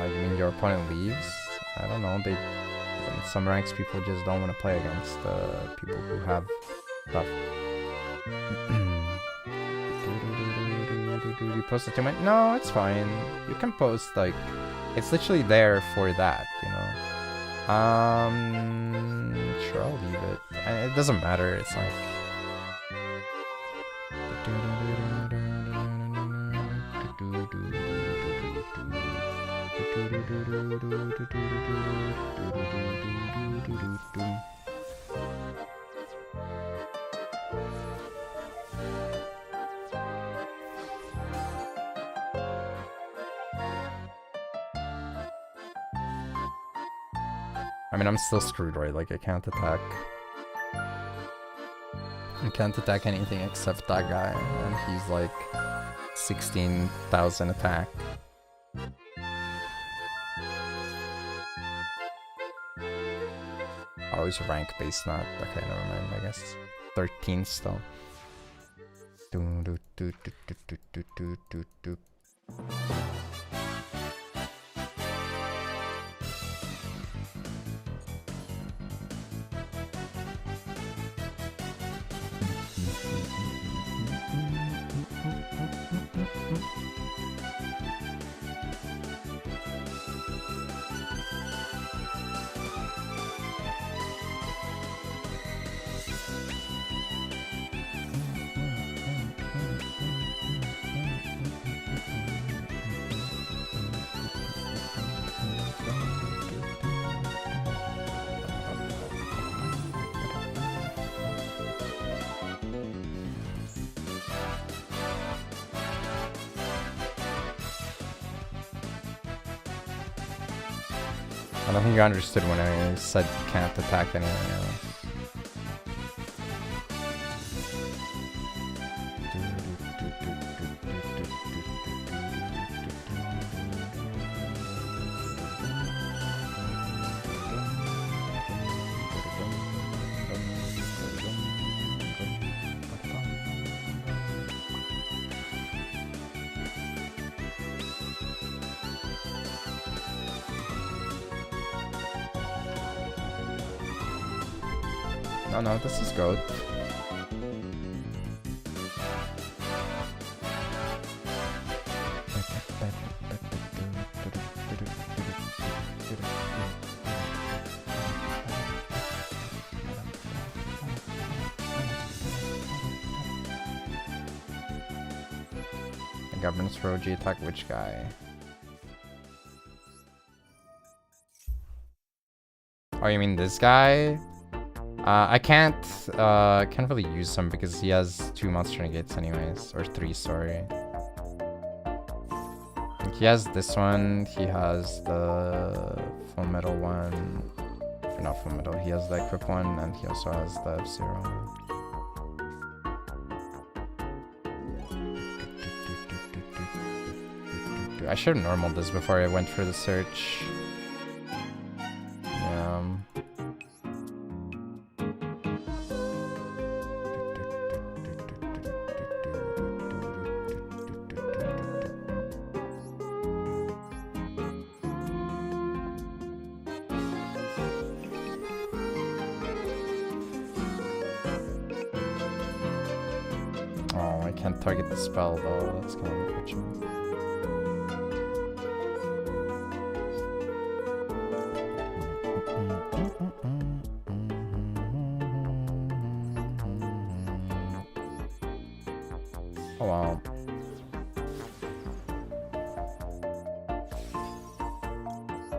You mean your opponent leaves? I don't know. In some ranks, people just don't want to play against people who have stuff. You post it too much? No, it's fine. You can post, like, it's literally there for that, you know. Sure, I'll leave it. It doesn't matter. It's like. I mean, I'm still screwed, right? Like, I can't attack. I can't attack anything except that guy, and he's like 16,000 attack. Oh, it's rank based, not. Okay, never mind, I guess. 13 still. I don't think you understood when I said can't attack anyone else. No, this is goat. Governance Roji attack which guy? Oh, you mean this guy? I can't really use him because he has 2 monster negates anyways, or 3, sorry. He has this one, he has the full metal one, or not full metal, he has the equip one, and he also has the F-Zero one. I should have normaled this before I went for the search. Yeah. Oh, I can't target the spell though, that's kind of unfortunate. Oh wow.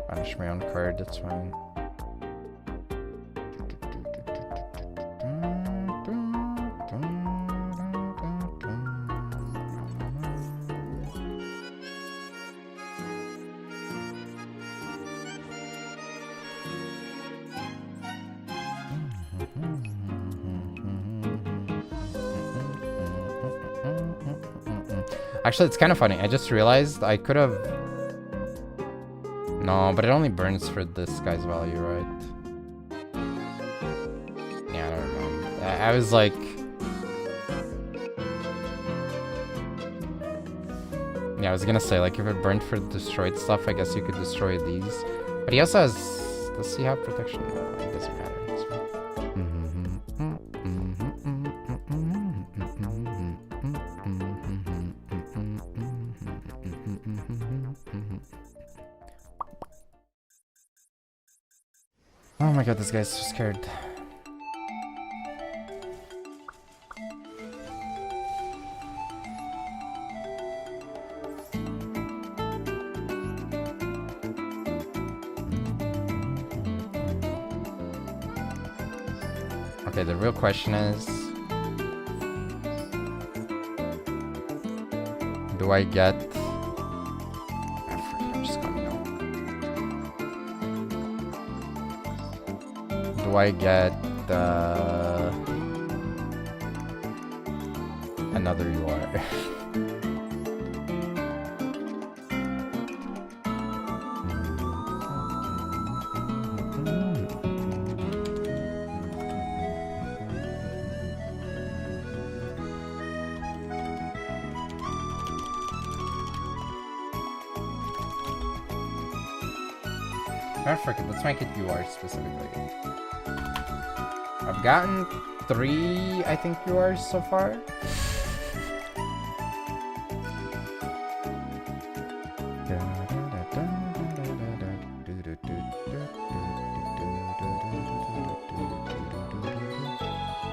Banish my own card, that's fine. Actually, it's kind of funny. I just realized I could have... No, but it only burns for this guy's value, right? Yeah, I don't know. I was like... Yeah, I was gonna say, like, if it burned for destroyed stuff, I guess you could destroy these. But he also has... Does he have protection? No, it doesn't matter. It's fine. Oh my god, this guy's so scared. Okay, the real question is... Do I get... I'm just gonna know. Do I get another UR? Let's make it UR specifically. I've gotten 3, I think, URs so far.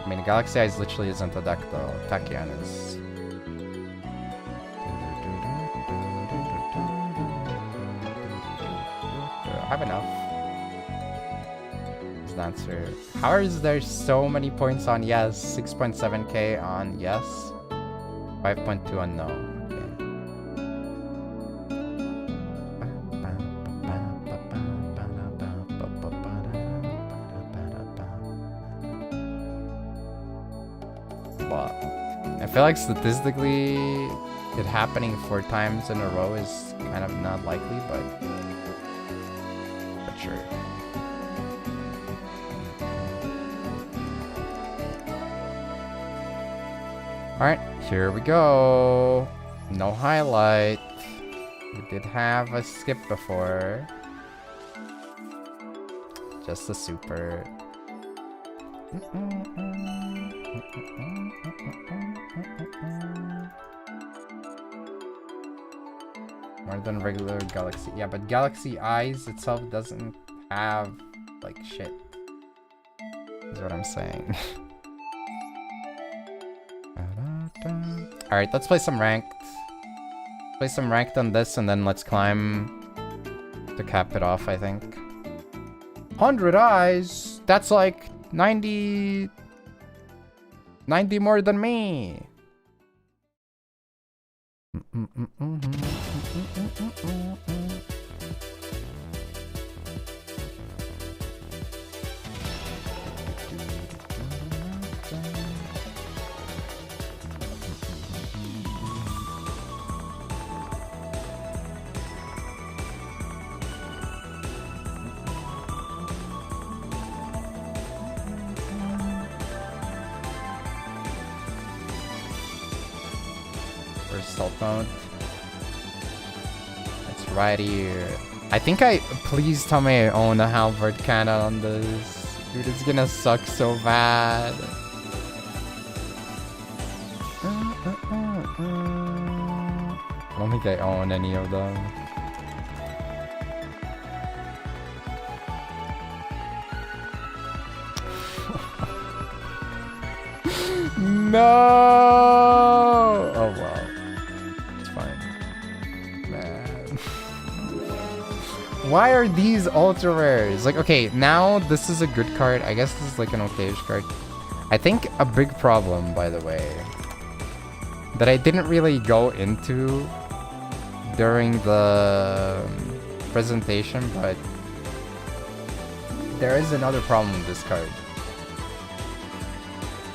I mean, Galaxy Eyes literally isn't a deck though. Tachyon is. I have enough. Is the answer. How is there so many points on yes? 6.7k on yes. 5.2 on no. Okay. swap. I feel like statistically, it happening 4 times in a row is kind of not likely, but sure. Alright, here we go. No highlight. We did have a skip before. Just a super. More than regular Galaxy. Yeah, but Galaxy Eyes itself doesn't have, like, shit. Is what I'm saying. Alright, let's play some ranked. Play some ranked on this, and then let's climb to cap it off, I think. 100 eyes! That's like 90 more than me! Salt mode. It's right here. I think please tell me I own a halberd cannon on this. Dude, it's gonna suck so bad. I don't think I own any of them. No! Oh wow. It's fine. Man. Why are these ultra rares? Like, okay, now this is a good card. I guess this is like an okayish card. I think a big problem, by the way, that I didn't really go into during the presentation, but there is another problem with this card.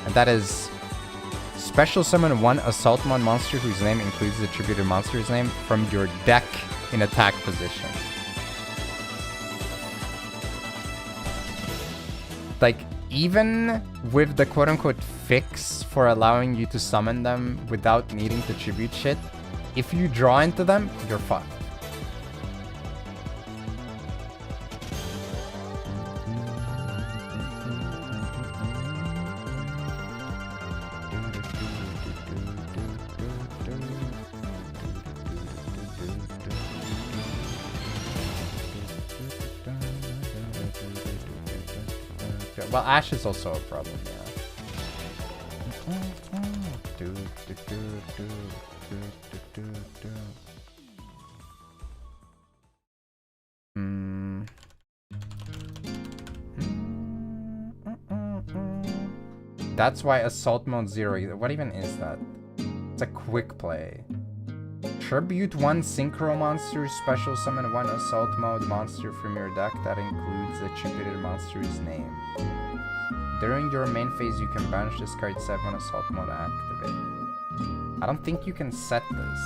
And that is special summon 1 assault mode monster whose name includes the attributed monster's name from your deck in attack position. Like, even with the quote-unquote fix for allowing you to summon them without needing to tribute shit, if you draw into them, you're fucked. Well, Ash is also a problem, yeah. That's why Assault Mode 0. What even is that? It's a quick play. Tribute 1 Synchro monster, special summon 1 Assault Mode monster from your deck that includes the attributed monster's name. During your main phase, you can banish this card, set 1 Assault Mode activate. I don't think you can set this.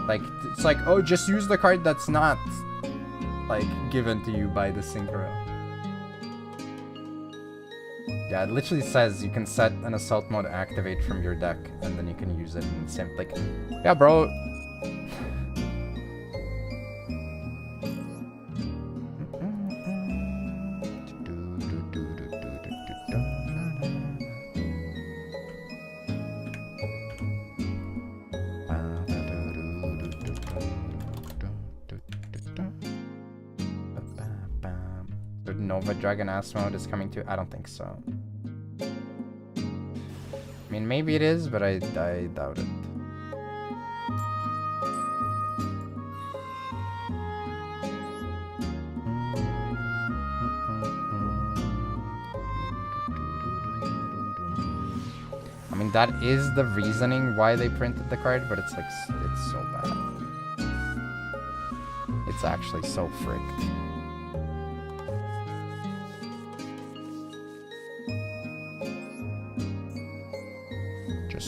Like, it's like, oh, just use the card that's not, like, given to you by the Synchro. Yeah, it literally says you can set an Assault Mode activate from your deck, and then you can use it in the same, like, yeah, bro. Nova Dragon Ass mode is coming to. I don't think so. I mean, maybe it is, but I doubt it. I mean, that is the reasoning why they printed the card, but it's like, it's so bad. It's actually so fricked.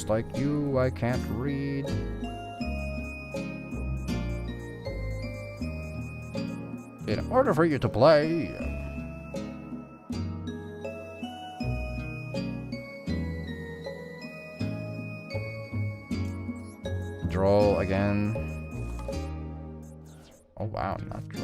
Just like you, I can't read. In order for you to play. Draw again. Oh wow, not draw.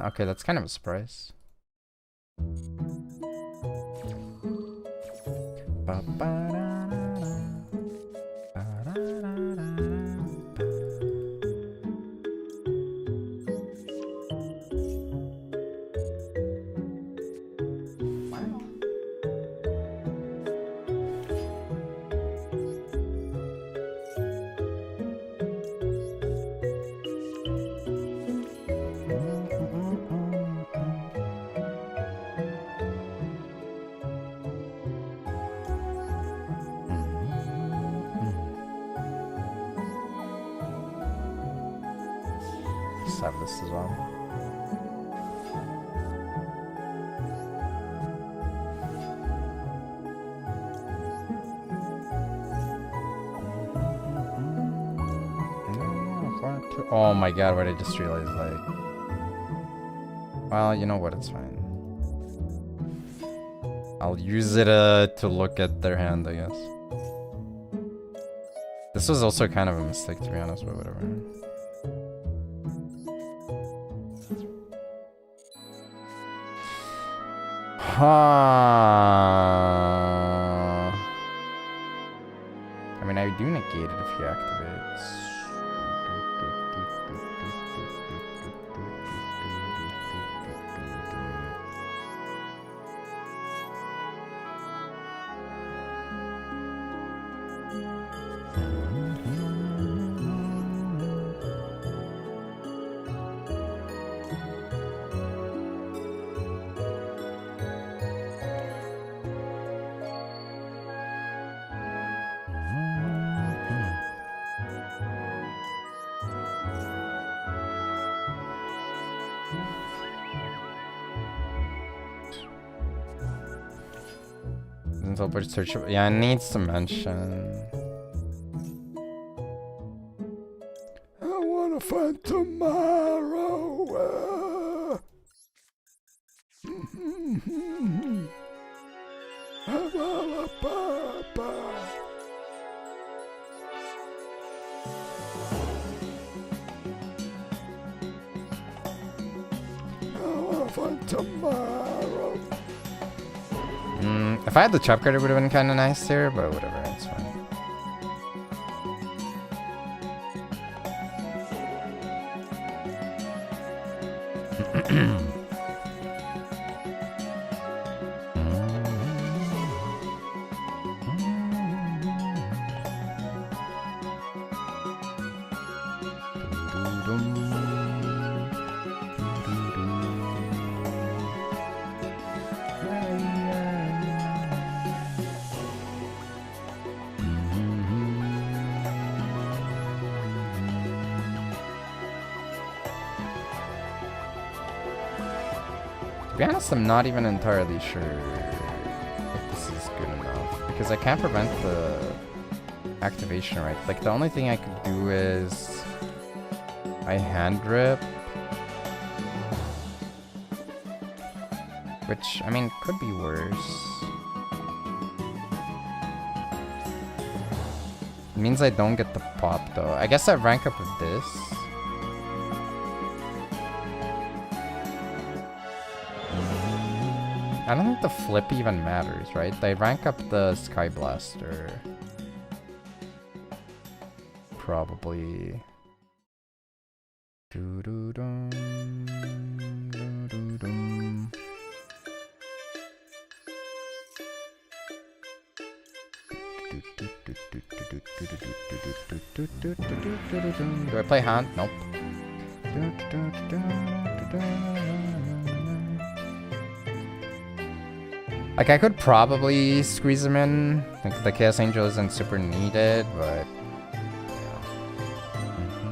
Okay, that's kind of a surprise. Have this as well. Oh my god, what I just realized, like... Well, you know what, it's fine. I'll use it to look at their hand, I guess. This was also kind of a mistake, to be honest, but whatever. I mean, I do negate it if he activates. Yeah, it needs to mention. I wanna find tomorrow. I wanna find tomorrow. If I had the trap card, it would have been kind of nice here, but whatever, it's fine. To be honest, I'm not even entirely sure if this is good enough, because I can't prevent the activation, right? Like, the only thing I could do is I hand rip, which, I mean, could be worse. It means I don't get the pop, though. I guess I rank up with this. I don't think the flip even matters, right? They rank up the Sky Blaster. Probably. Doo-doo-dum, doo-doo-dum. Do I play hand? Nope. Like, I could probably squeeze him in. Like, the Chaos Angel isn't super needed, but... Yeah.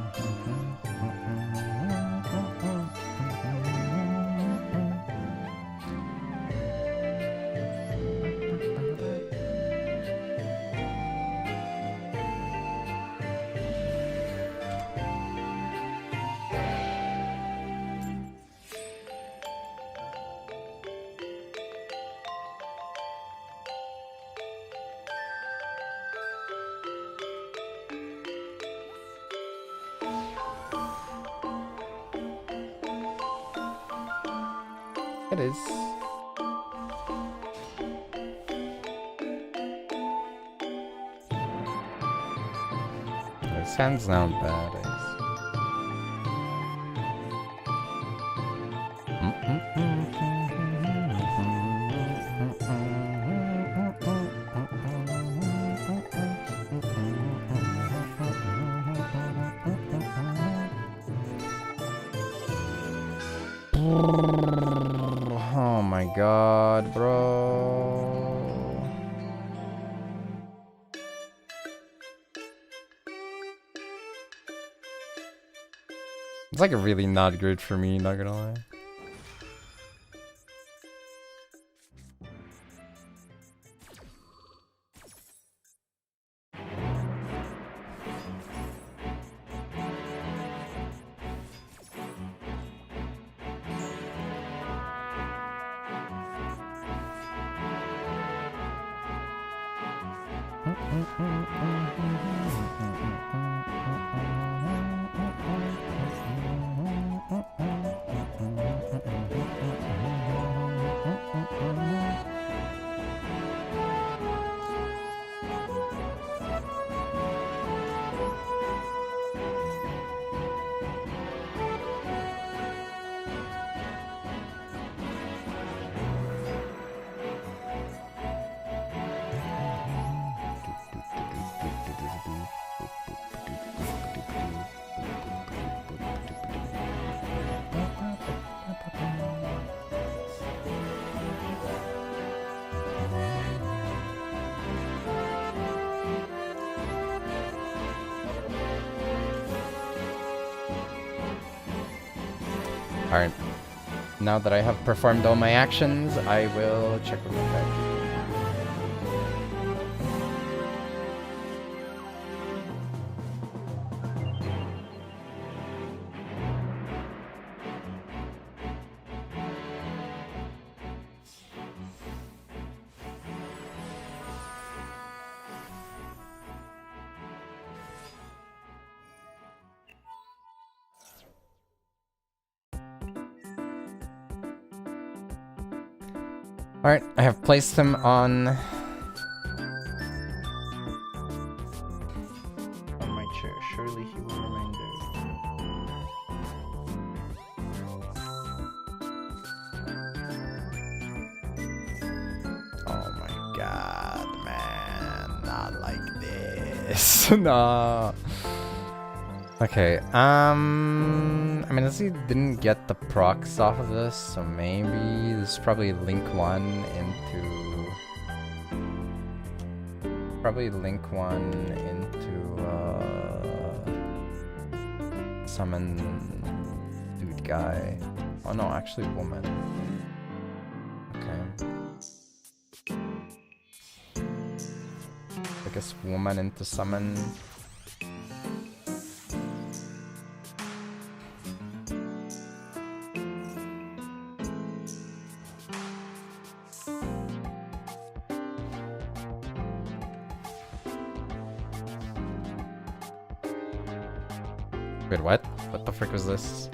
It is. It sounds not bad. Oh my god, bro. It's like really not good for me, not gonna lie. Alright. Now that I have performed all my actions, I will check with my deck. Alright, I have placed him on my chair. Surely he will remain there. Oh my god, man. Not like this. No. Okay, I mean, as he didn't get the procs off of this, so maybe this is probably link one into... summon dude guy. Oh no, actually woman. Okay. I guess woman into summon. Wait, what? What the frick was this?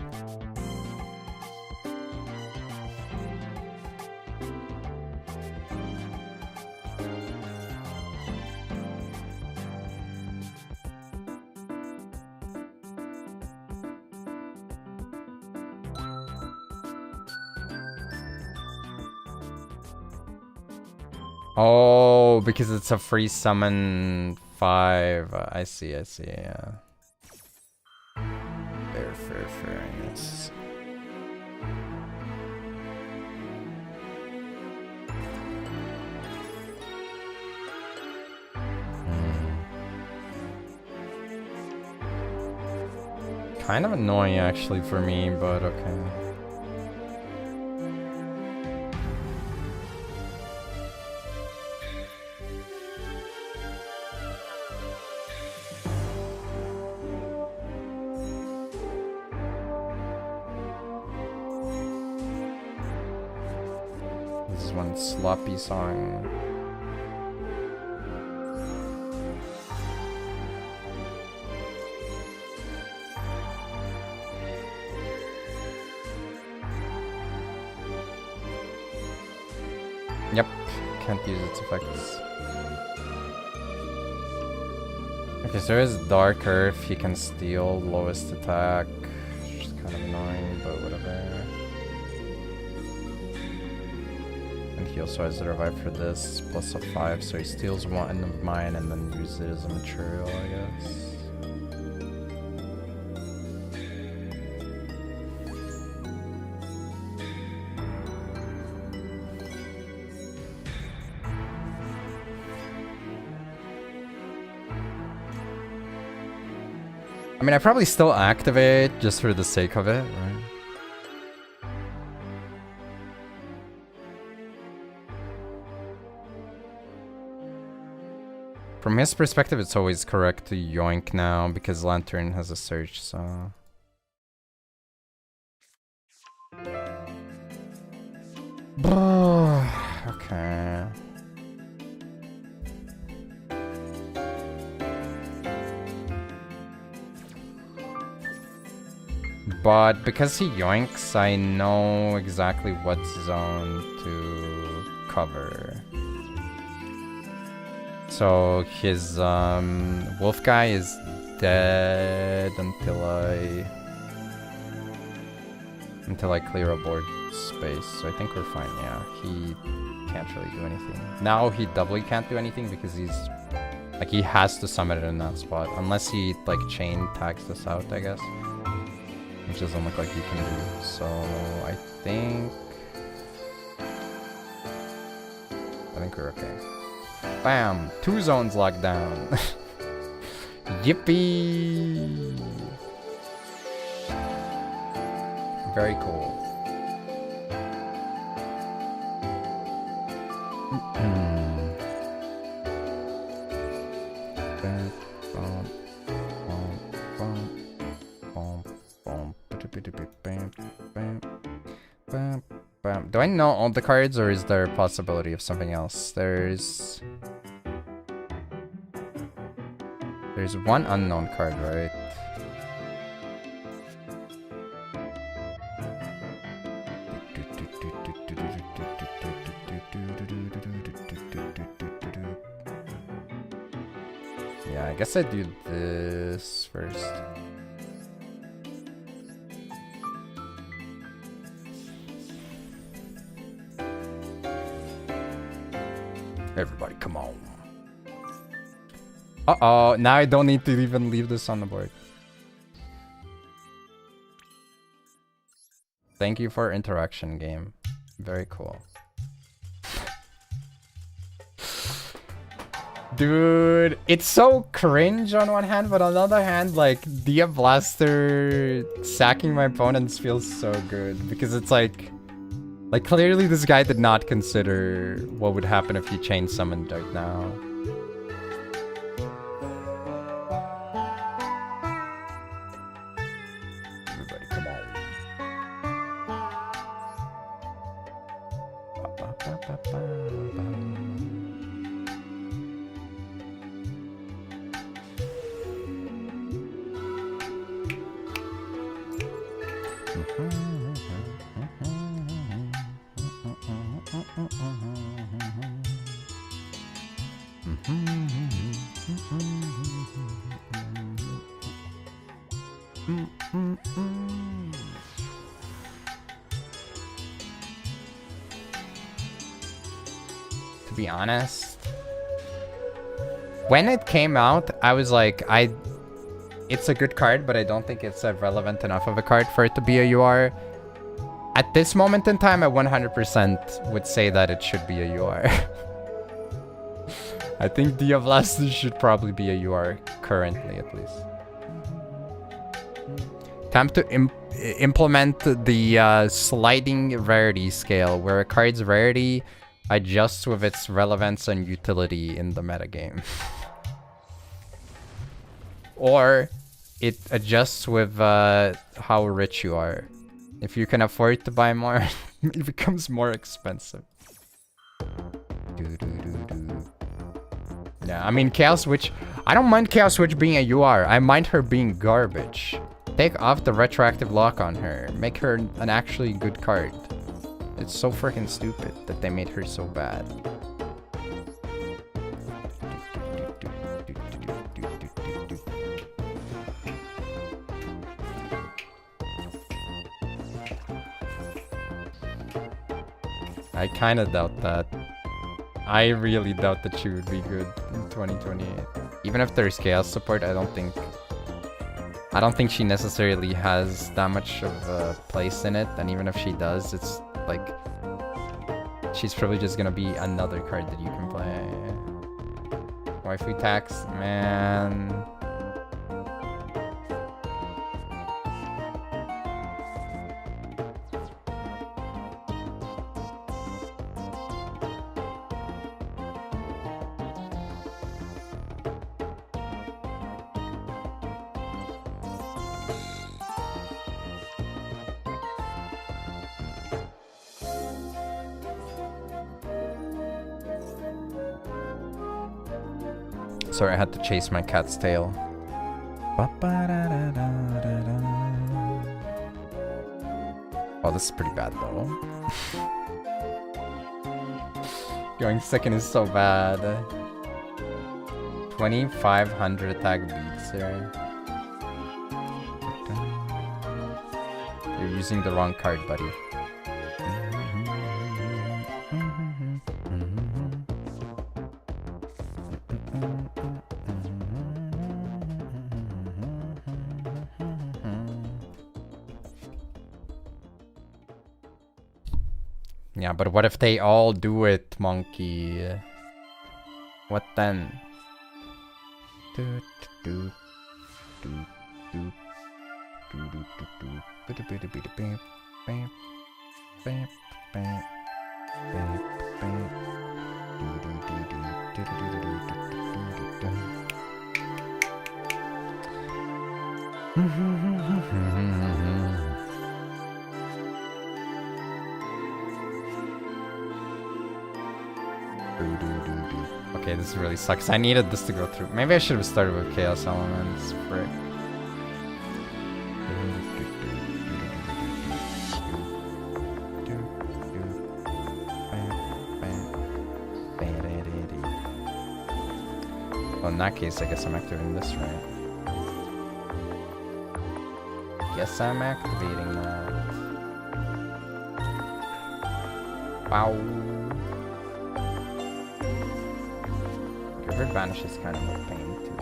Oh, because it's a free summon 5. I see, yeah. Fair, I guess. Kind of annoying actually for me, but okay. This is one sloppy song. Yep, can't use its effects. Okay, so there's Dark Earth, he can steal lowest attack. Which is kind of annoying, but whatever. And he also has a revive for this, plus a 5, so he steals one of mine and then uses it as a material, I guess. I mean, I probably still activate just for the sake of it, right? From his perspective, it's always correct to yoink now because Lantern has a surge, so... Okay. But because he yoinks, I know exactly what zone to cover. So his wolf guy is dead until I clear a board space. So I think we're fine. Yeah, he can't really do anything. Now he doubly can't do anything because he's like he has to summon it in that spot unless he like chain tags us out, I guess. Which doesn't look like he can do. So I think we're okay. Bam! 2 zones locked down. Yippee! Very cool. Do I know all the cards, or is there a possibility of something else? There's one unknown card, right? Yeah, I guess I do this first. Everybody, come on. Uh-oh, now I don't need to even leave this on the board. Thank you for interaction, game. Very cool. Dude, it's so cringe on one hand, but on the other hand, like, Dia Blaster sacking my opponents feels so good. Because it's like clearly this guy did not consider what would happen if he chain summoned right now. Everybody, come on. To be honest, when it came out, I was like, it's a good card, but I don't think it's a relevant enough of a card for it to be a UR. At this moment in time, I 100% would say that it should be a UR. I think Dia Blaster should probably be a UR, currently at least. Time to implement the sliding rarity scale, where a card's rarity adjusts with its relevance and utility in the metagame. Or it adjusts with how rich you are. If you can afford to buy more, it becomes more expensive. Yeah, I mean, Chaos Witch... I don't mind Chaos Witch being a UR. I mind her being garbage. Take off the retroactive lock on her. Make her an actually good card. It's so freaking stupid that they made her so bad. I kinda doubt that. I really doubt that she would be good in 2028. Even if there's chaos support, I don't think she necessarily has that much of a place in it. And even if she does, it's like she's probably just gonna be another card that you can play. Waifu tax, man. Sorry, I had to chase my cat's tail. Oh, this is pretty bad though. Going second is so bad. 2,500 attack beats here. You're using the wrong card, buddy. Yeah, but what if they all do it, monkey? What then? Okay, this really sucks. I needed this to go through. Maybe I should have started with Chaos Elements. Frick. Well, in that case, I guess I'm activating this, right? Guess I'm activating that. Wow. River Banish is kind of a pain too.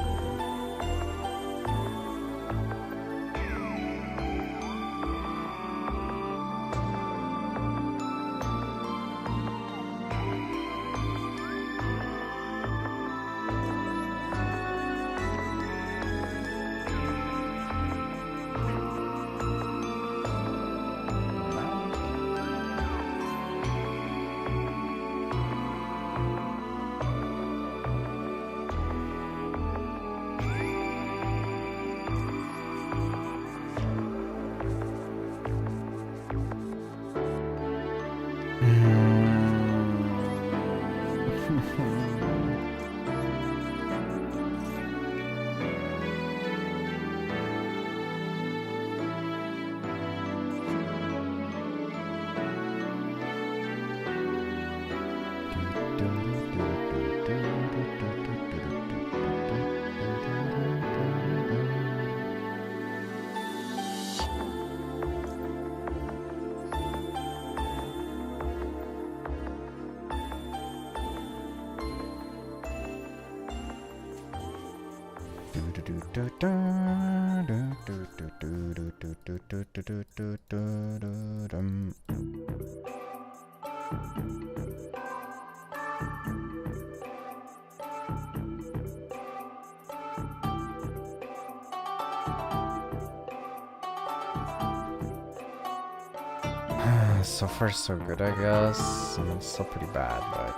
So far so good, I guess. I mean, it's still pretty bad, but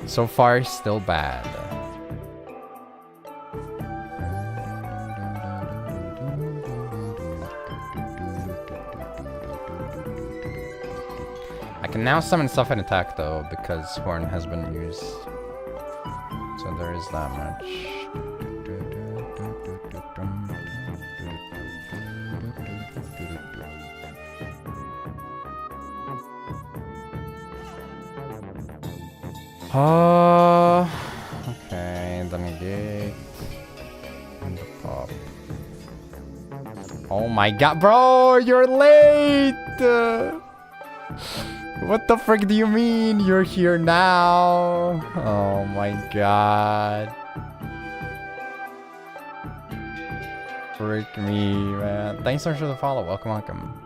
so far still bad. I can now summon stuff and attack though, because Horn has been used. So there is that much. Okay, then gig. And the pop. Oh my god, bro, you're late! What the frick do you mean? You're here now? Oh my god. Frick me, man. Thanks so much for the follow. Welcome, welcome.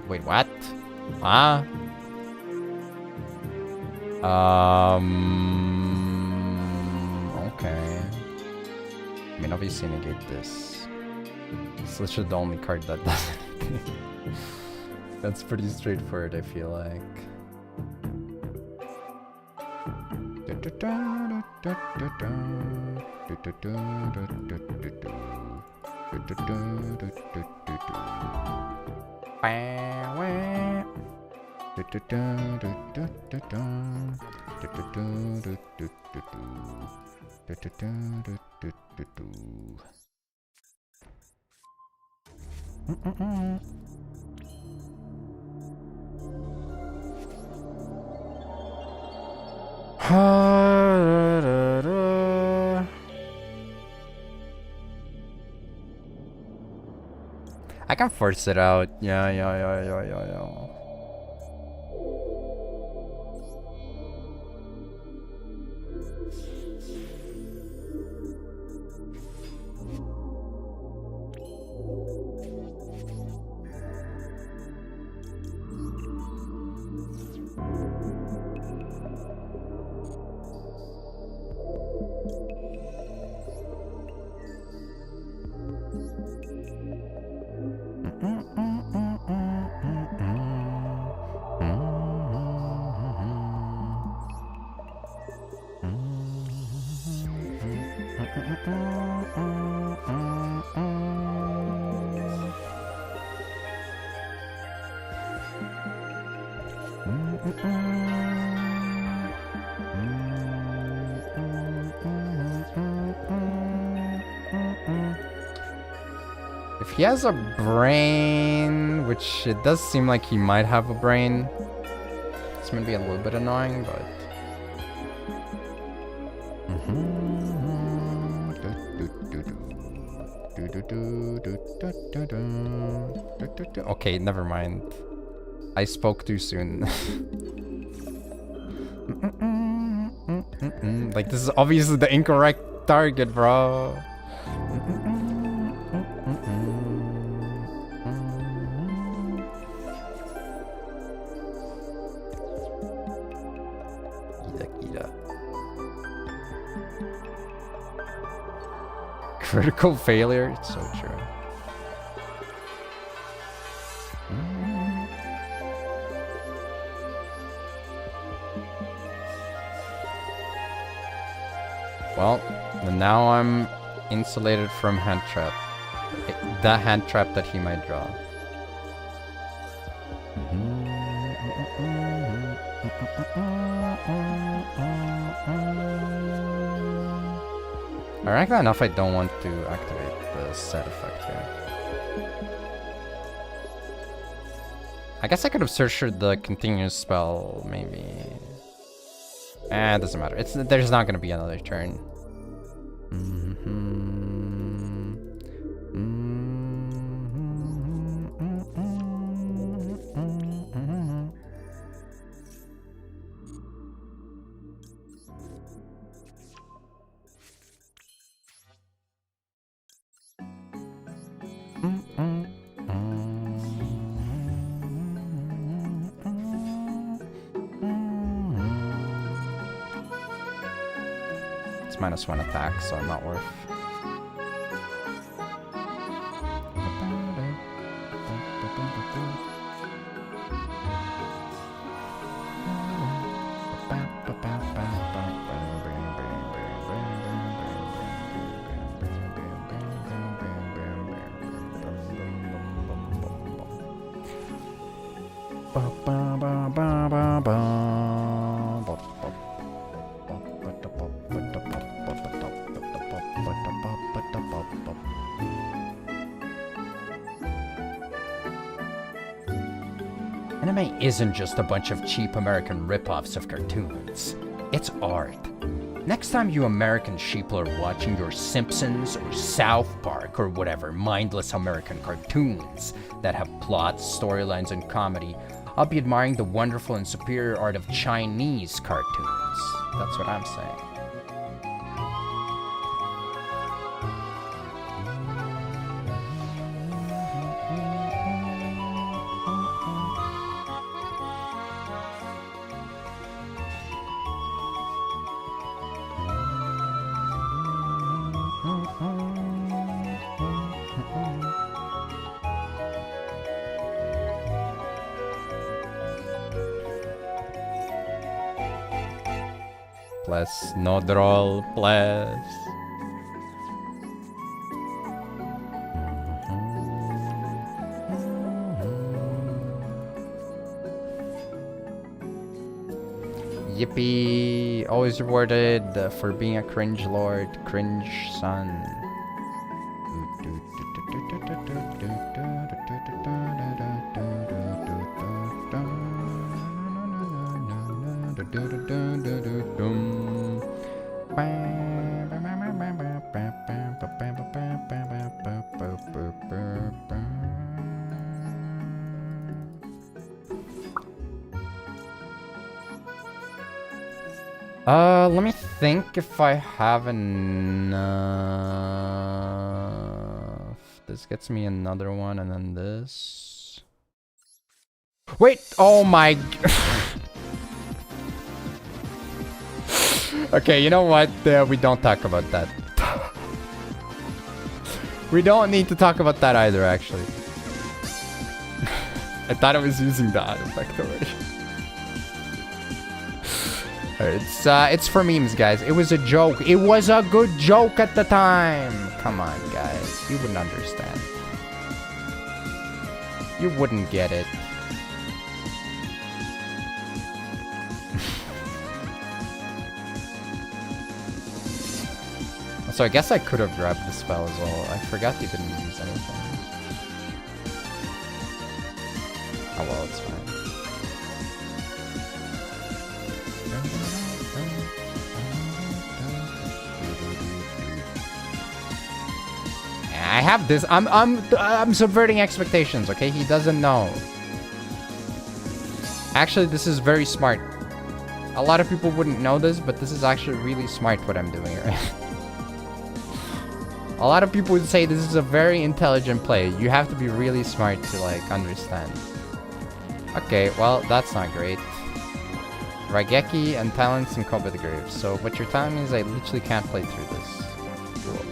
Wait, what? Ah? Okay. I mean, obviously negate this. It's literally the only card that does anything. That's pretty straightforward, I feel like. I can force it out. Yeah. If he has a brain, which it does seem like he might have a brain, it's gonna be a little bit annoying, but... Okay, never mind. I spoke too soon. Like, this is obviously the incorrect target, bro. Critical failure? It's so true. Well, now I'm insulated from hand trap. That hand trap that he might draw. Ironically enough, I don't want to activate the set effect here. I guess I could have searched the continuous spell, maybe. It doesn't matter. There's not gonna be another turn. It's -1 attack, so not worth. Anime isn't just a bunch of cheap American rip-offs of cartoons. It's art. Next time you American sheeple are watching your Simpsons or South Park or whatever mindless American cartoons that have plots, storylines, and comedy, I'll be admiring the wonderful and superior art of Chinese cartoons. That's what I'm saying. Bless, no droll, bless. Yippee! Always rewarded for being a cringe lord, cringe son. Let me think if I have enough. This gets me another one, and then this. Wait! Oh my... Okay, you know what? We don't talk about that. We don't need to talk about that either, actually. I thought I was using that effect already. It's for memes, guys. It was a joke. It was a good joke at the time. Come on, guys. You wouldn't understand. You wouldn't get it. So I guess I could have grabbed the spell as well. I forgot he didn't use anything. Oh well, it's fine. I have this. I'm subverting expectations, okay? He doesn't know. Actually, this is very smart. A lot of people wouldn't know this, but this is actually really smart what I'm doing, right? A lot of people would say this is a very intelligent play. You have to be really smart to, like, understand. Okay, well, that's not great. Raigeki and Talents and Kobe the Grave. So what you're telling me is I literally can't play through this. Cool.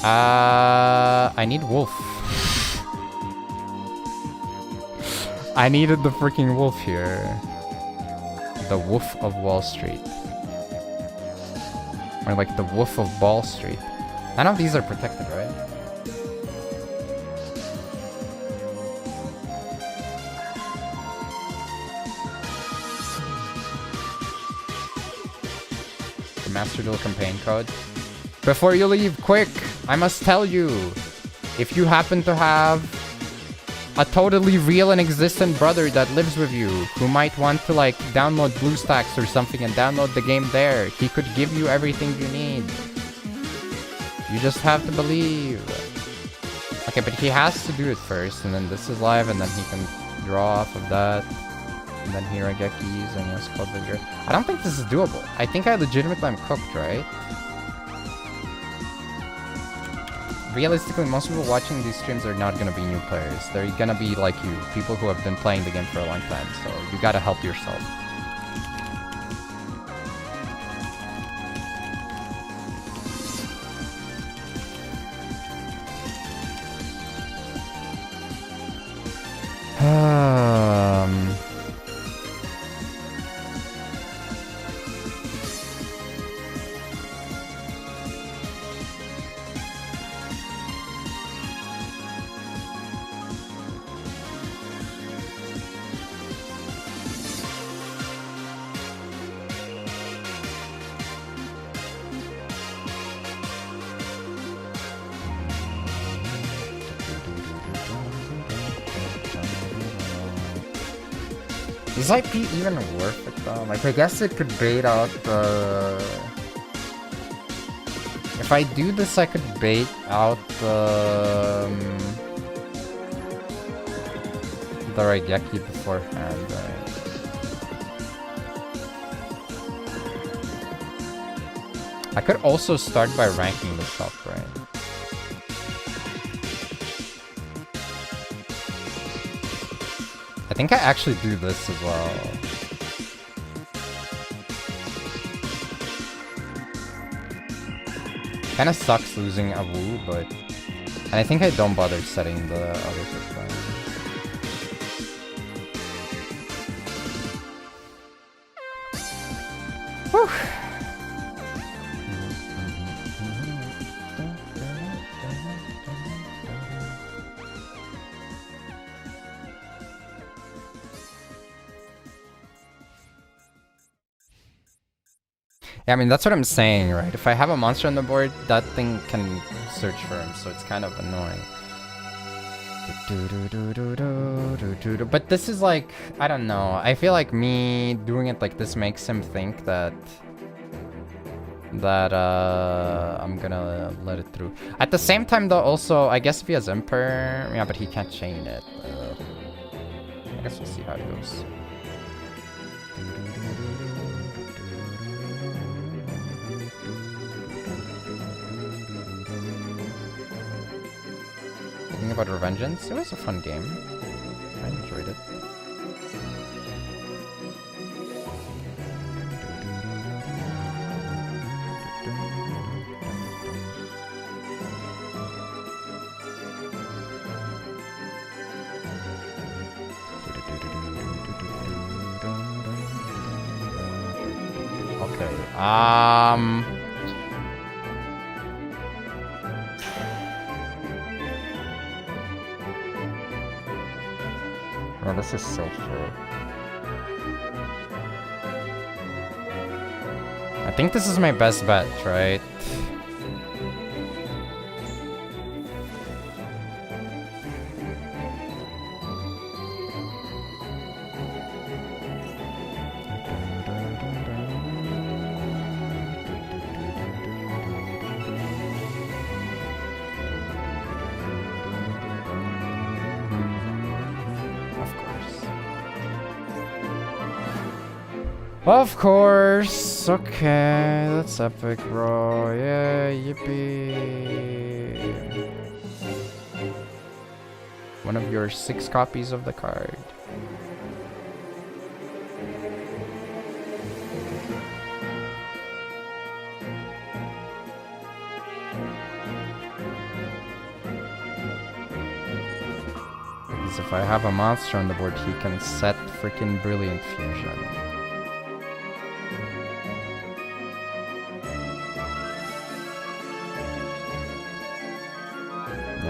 I need wolf. I needed the freaking wolf here. The Wolf of Wall Street. Or like the Wolf of Ball Street. None of these are protected, right? The Master Duel campaign code. Before you leave, quick! I must tell you. If you happen to have a totally real and existent brother that lives with you, who might want to like download BlueStacks or something and download the game there, he could give you everything you need. You just have to believe. Okay, but he has to do it first, and then this is live, and then he can draw off of that. And then here I get keys, and yes, called Vigor. I don't think this is doable. I think I legitimately am cooked, right? Realistically, most people watching these streams are not gonna be new players. They're gonna be like you, people who have been playing the game for a long time, so you gotta help yourself. Is IP even worth it though? Like, I guess it could bait out the... If I do this, I could bait out the Raigeki beforehand, right? I could also start by ranking this up, right? I think I actually do this as well. Kinda sucks losing a Wu, but... And I think I don't bother setting the other quick line. Whew! Yeah, I mean, that's what I'm saying, right? If I have a monster on the board, that thing can search for him, so it's kind of annoying. But this is like, I don't know. I feel like me doing it like this makes him think that I'm gonna let it through. At the same time, though, also, I guess if he has Emperor, yeah, but he can't chain it. I guess we'll see how it goes. About Revengeance, it was a fun game. I enjoyed it. Okay, oh, this is so shit. I think this is my best bet, right? Of course. Okay, that's epic, bro. Yeah, yippee. One of your 6 copies of the card. Because if I have a monster on the board, he can set freaking Brilliant Fusion.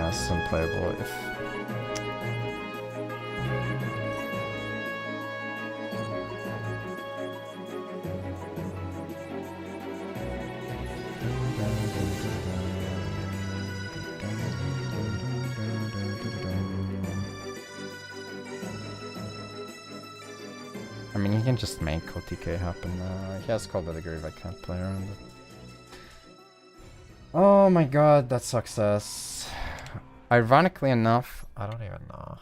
It's unplayable if... I mean, he can just make OTK happen. He has Call by the Grave, I can't play around it. Oh my god, that success. Ironically enough, I don't even know.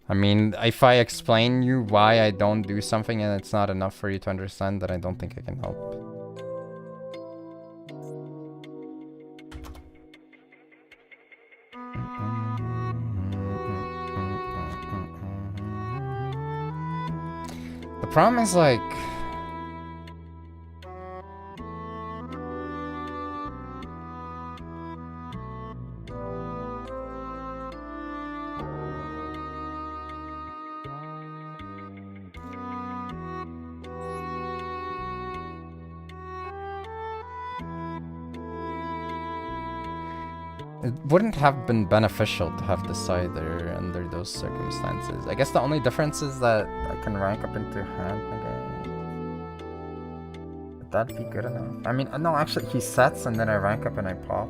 I mean, if I explain you why I don't do something and it's not enough for you to understand, then I don't think I can help. The problem is, like... It wouldn't have been beneficial to have this either under those circumstances. I guess the only difference is that I can rank up into hand again. that'd be good enough. I mean, no, actually, he sets and then I rank up and I pop.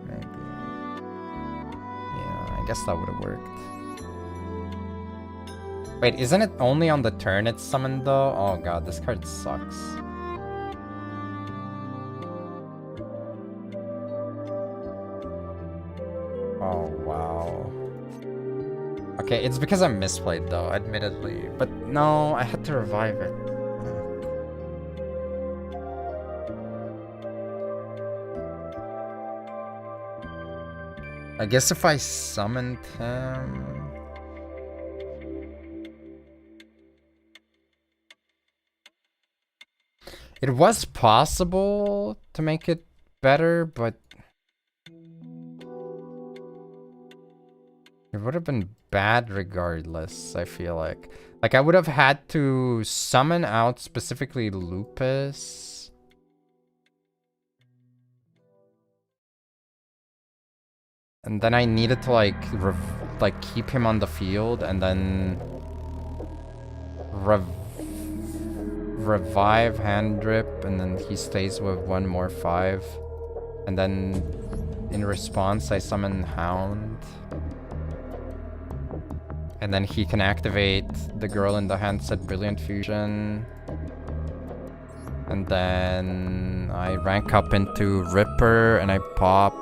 Maybe. Yeah, I guess that would have worked. Wait, isn't it only on the turn it's summoned though? Oh god, this card sucks. Oh wow. Okay, it's because I misplayed though, admittedly. But no, I had to revive it. I guess if I summoned him... It was possible to make it better, but... It would have been bad regardless, I feel like. Like, I would have had to summon out specifically Lupus. And then I needed to, like, keep him on the field and then... revive hand drip, and then he stays with one more 5. And then, in response, I summon Hound. And then he can activate the girl in the hand set Brilliant Fusion. And then I rank up into Ripper and I pop.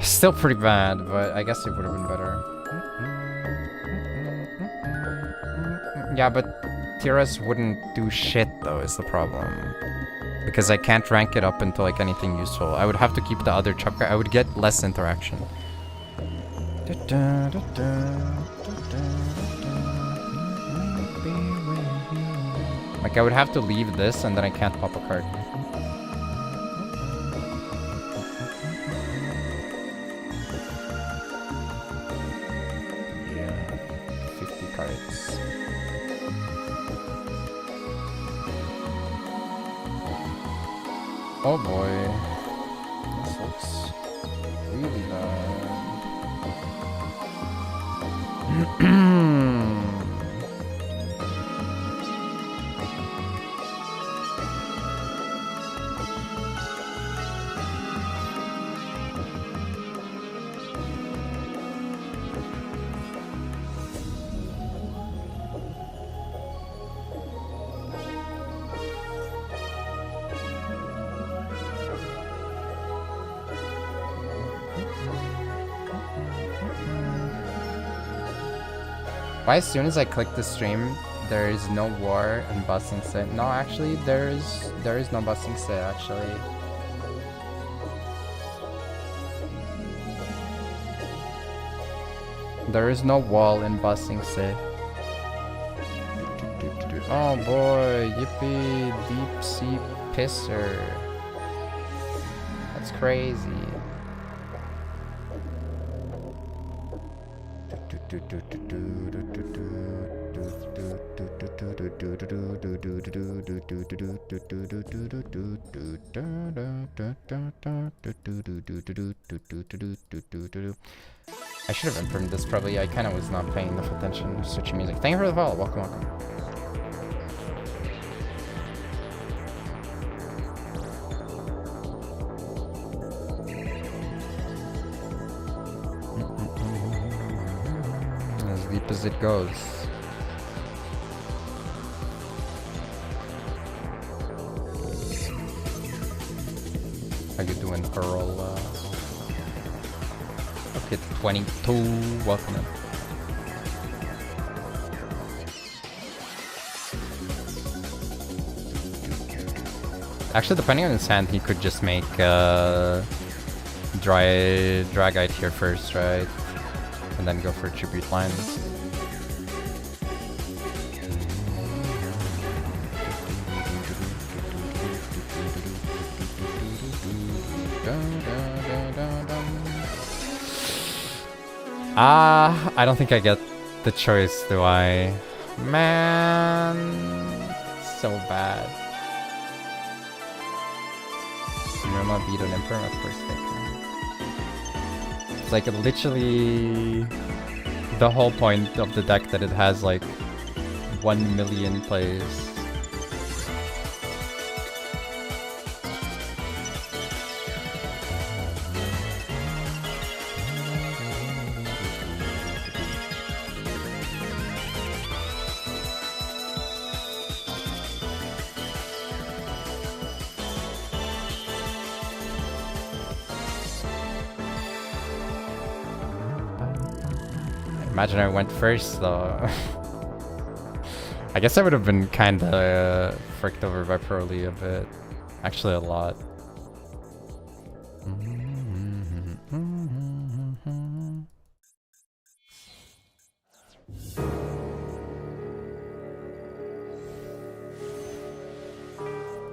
Still pretty bad, but I guess it would have been better. Yeah, but Tiras wouldn't do shit though, is the problem. Because I can't rank it up into like anything useful. I would have to keep the other chapter. I would get less interaction. Like I would have to leave this and then I can't pop a card. Yeah, 50 cards. Oh boy, this looks really bad. Why as soon as I click the stream, there is no war in Busting Sit? No, actually, there is no Busting Sit, actually. There is no wall in Busting Sit. Oh boy, yippee, deep sea pisser. That's crazy. I should have improved this probably. I kind of was not paying enough attention to switching music. Thank you for the follow. Welcome, welcome. As deep as it goes. How you doing, Earl? Okay, 22. Welcome in. Actually, depending on his hand, he could just make Dragite here first, right? And then go for tribute lines. I don't think I get the choice, do I? Man, so bad. Normal beat an Emperor, of course they can. It's like literally the whole point of the deck that it has like 1 million plays. Imagine I went first though. I guess I would have been kinda fricked over by Pearly a bit. Actually a lot.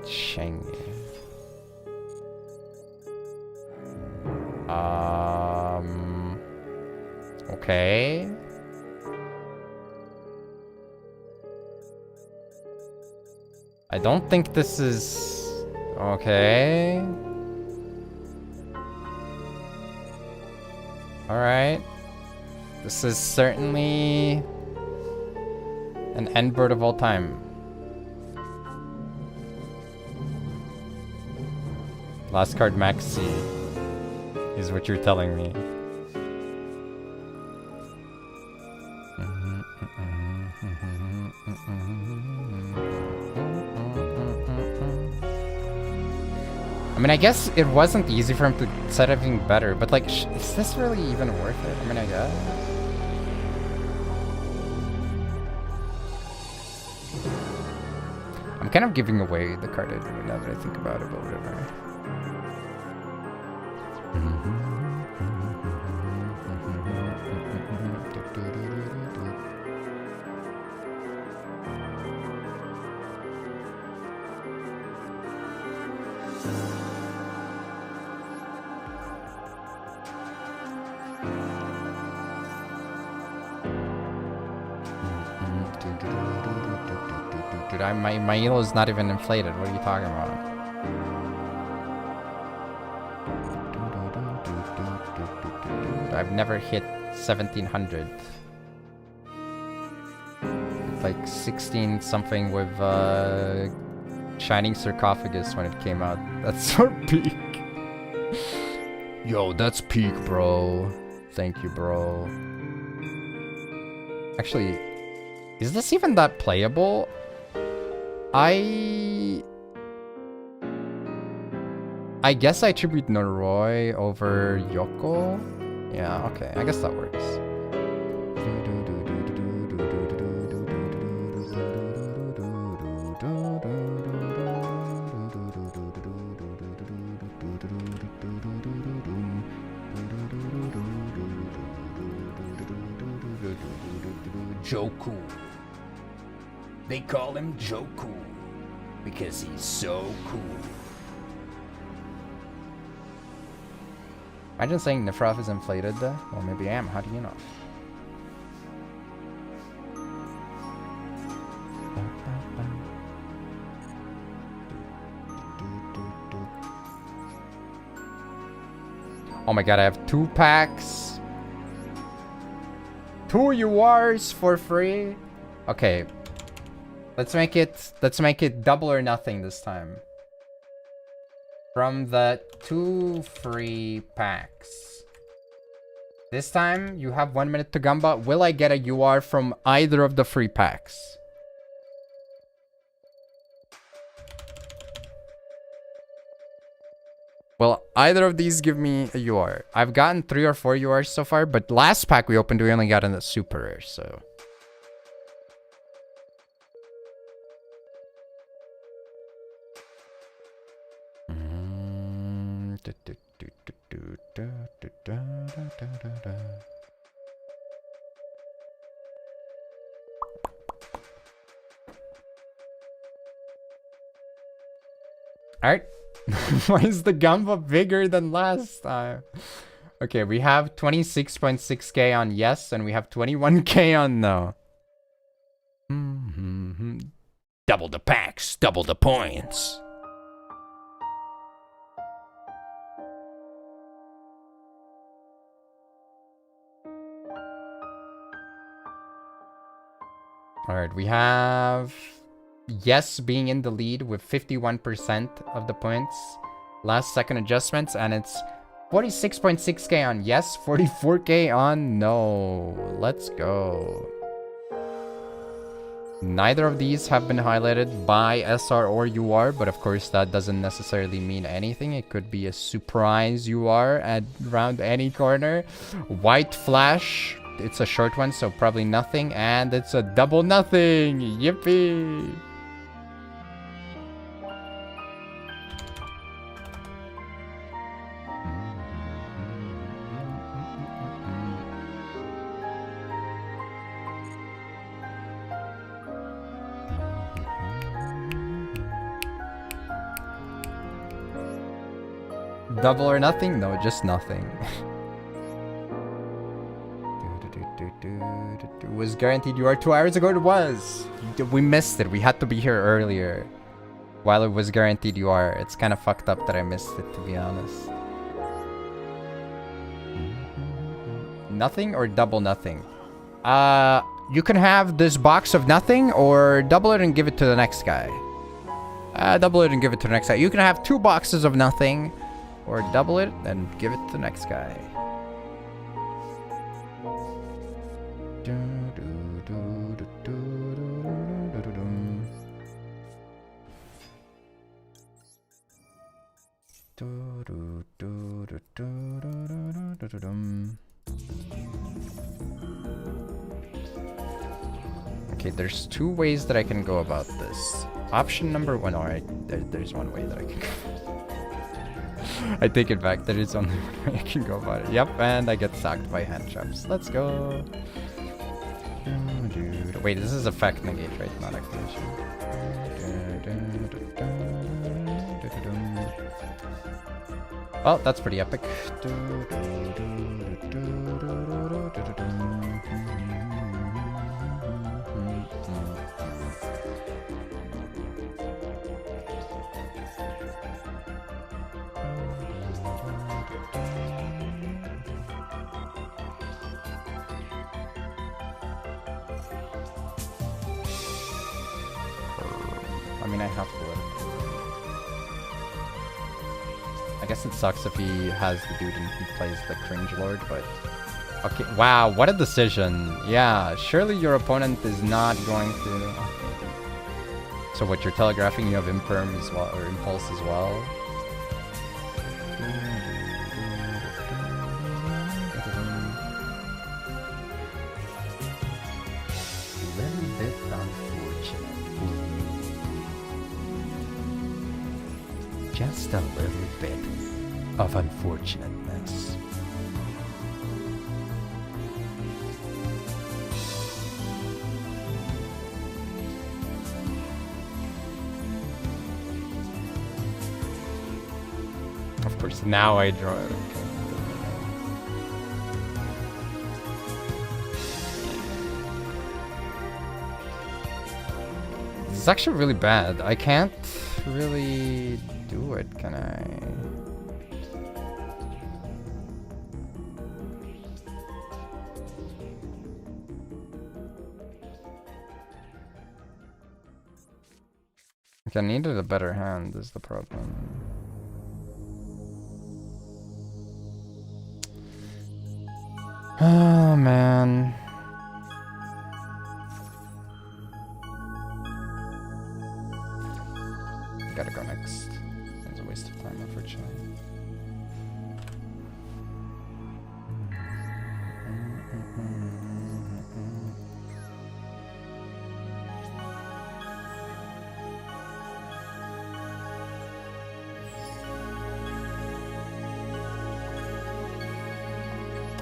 Shang. Okay. I don't think this is okay. All right. This is certainly an end bird of all time. Last card maxi is what you're telling me. I mean, I guess it wasn't easy for him to set everything better, but like, is this really even worth it? I mean, I guess. I'm kind of giving away the card I do now that I think about it, but whatever. Dude, my elo is not even inflated. What are you talking about? I've never hit 1700. Like 16 something with Shining Sarcophagus when it came out. That's our peak. Yo, that's peak, bro. Thank you, bro. Actually, is this even that playable? I guess I attribute Noroi over Yoko. Yeah, okay. I guess that works. Joku. They call him Joku because he's so cool. Imagine saying Nifroth is inflated. Well, maybe I am. How do you know? Oh my god, I have 2 packs. 2 URs for free. Okay. Let's make it double or nothing this time. From the 2 free packs. This time you have 1 minute to gamba. Will I get a UR from either of the free packs? Well, either of these give me a UR. I've gotten 3 or 4 URs so far, but last pack we opened, we only got in the super rare, so. Alright. Why is the gamba bigger than last time? Okay, we have 26.6k on yes, and we have 21k on no. Double the packs, double the points. Alright, we have Yes being in the lead with 51% of the points. Last second adjustments, and it's 46.6k on Yes, 44k on No. Let's go. Neither of these have been highlighted by SR or UR, but of course that doesn't necessarily mean anything. It could be a surprise UR at around any corner. White Flash. It's a short one, so probably nothing. And it's a double nothing. Yippee! Double or nothing? No, just nothing. Was guaranteed you are 2 hours ago. It was. We missed it. We had to be here earlier. While it was guaranteed you are. It's kind of fucked up that I missed it, to be honest. Nothing or double nothing? You can have this box of nothing or double it and give it to the next guy. Double it and give it to the next guy. You can have 2 boxes of nothing or double it and give it to the next guy. Okay, there's 2 ways that I can go about this. Option number 1, alright, there's 1 way that I can go. I take it back, there is only 1 way I can go about it. Yep, and I get sacked by hand traps. Let's go. Wait, this is effect negate, right? Not activation. Well, that's pretty epic. I mean, I have to let it go. I guess it sucks if he has the dude and he plays the cringe lord, but... Okay, wow, what a decision. Yeah, surely your opponent is not going to... So what, you're telegraphing you have imperm as well, or impulse as well? Just a little bit of unfortunateness. Of course, now I draw it. This is actually really bad. I can't really do it, can I? I needed a better hand, is the problem. Oh man. Gotta go next. It's a waste of time, unfortunately.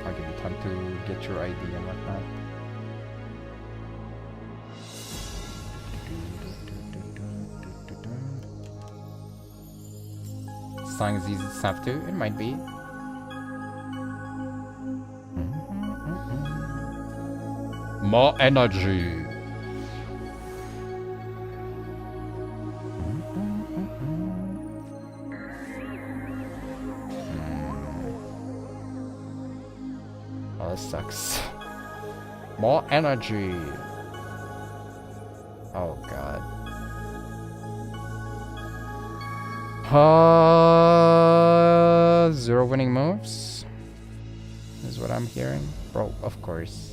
I'll give you time to get your ID and whatnot. This song is easy to snap to. It might be. More energy. Oh, that sucks. More energy. Oh god. Zero winning moves? Is what I'm hearing. Bro, of course.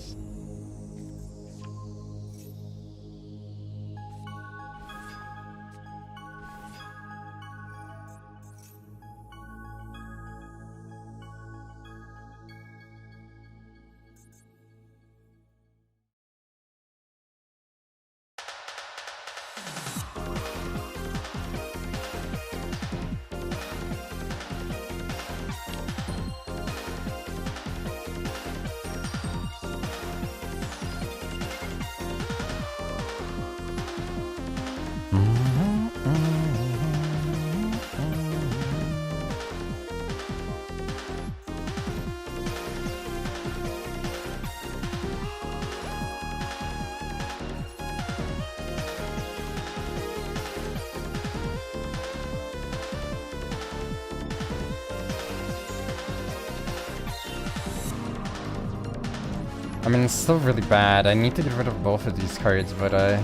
I mean, it's still really bad. I need to get rid of both of these cards, but I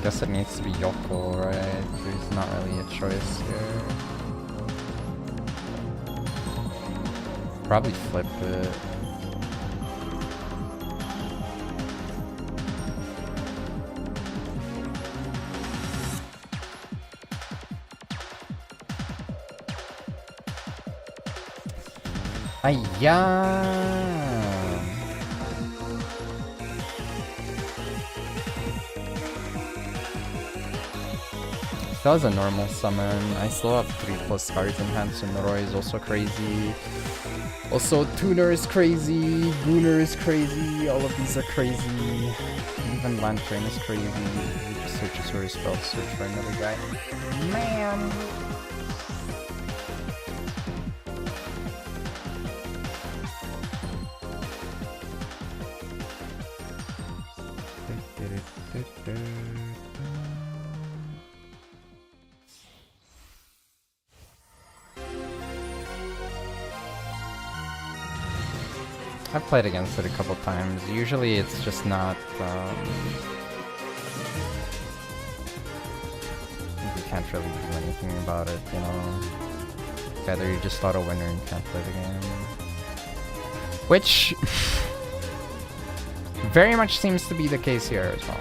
guess it needs to be Yugioh, right? There's not really a choice here. Probably flip it. Ayya! That was a normal summon. I still have 3+ cards in hand, so Noroi is also crazy. Also, Tuner is crazy, Gunner is crazy, all of these are crazy. Even Lantern is crazy. You just search for a spell, search for another guy. Man! I've played against it a couple times. Usually it's just not, you can't really do anything about it, you know? Either you just auto winner and can't play the game. Which very much seems to be the case here as well.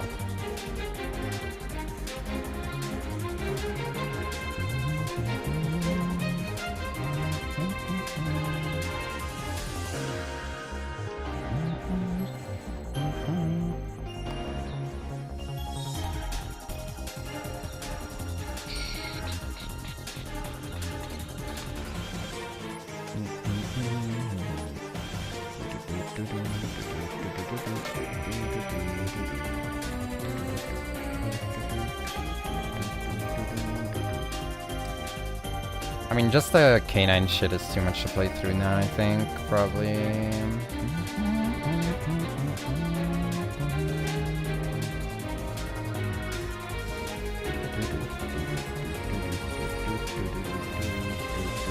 I mean, just the K9 shit is too much to play through now, I think, probably.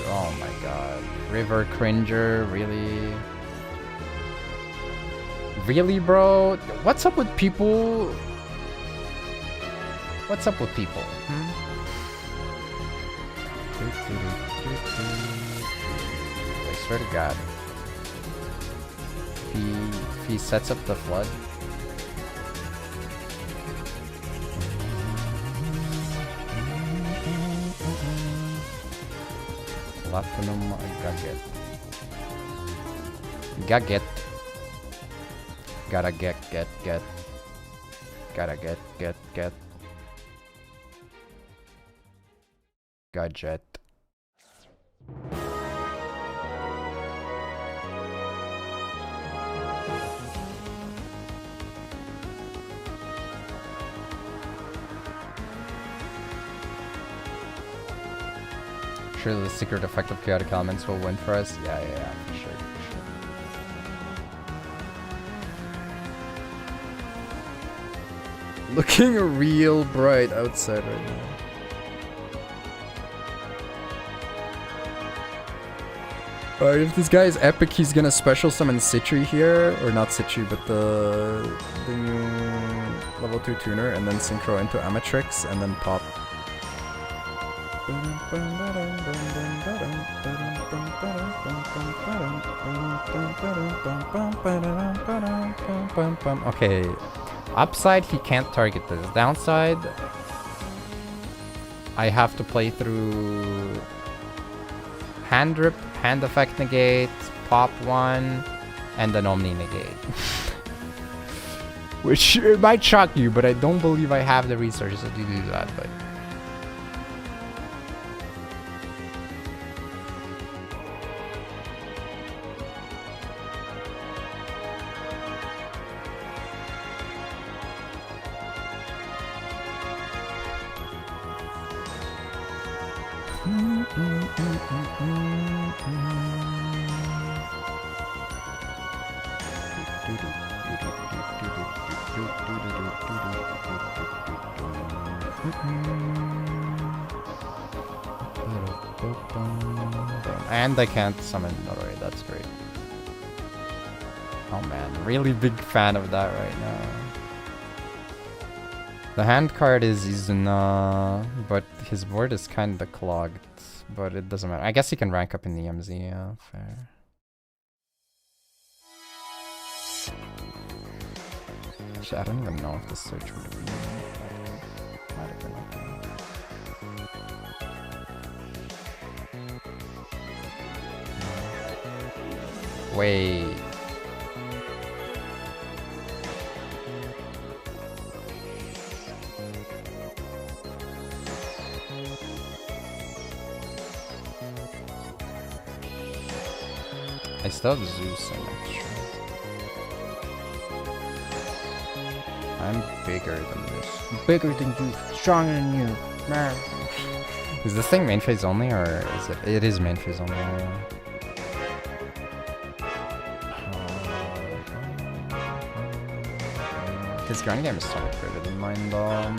Oh my god. River Cringer, really? Really, bro? What's up with people? What's up with people? I swear to God. If he sets up the flood. Platinum Gaget. Gaget. Gotta get. Gotta get. Gadget. Sure, the secret effect of chaotic elements will win for us. Yeah, for sure. Looking real bright outside right now. Alright, if this guy is epic, he's gonna special summon Citri here. Or not Citri, but the new level 2 tuner, and then synchro into Amatrix, and then pop. Okay, upside he can't target this. Downside, I have to play through hand rip, hand effect negate, pop 1, and then omni negate. Which it might shock you, but I don't believe I have the resources to do that. But and I can't summon Noroi, that's great. Oh man, really big fan of that right now. The hand card is Izuna, but his board is kinda clogged, but it doesn't matter. I guess he can rank up in the MZ, yeah, fair. Actually, I don't even know if the search would be... Might have been okay. Wait. I still have Zeus in extra. I'm bigger than this. Bigger than you, stronger than you. Man. Is this thing main phase only, or is it? It is main phase only. His ground game is so much better than mine, though.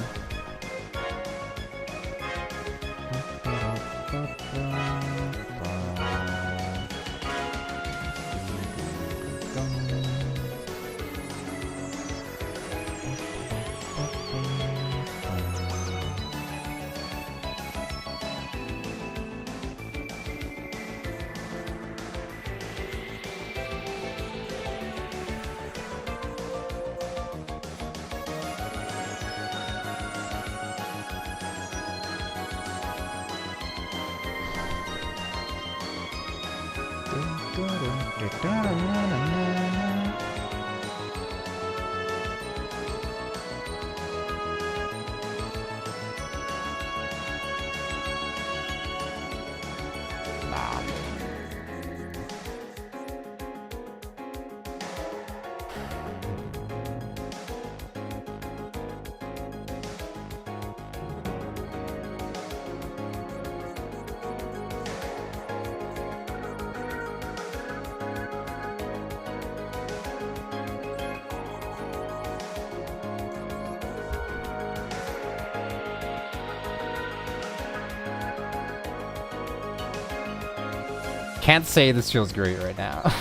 Can't say this feels great right now.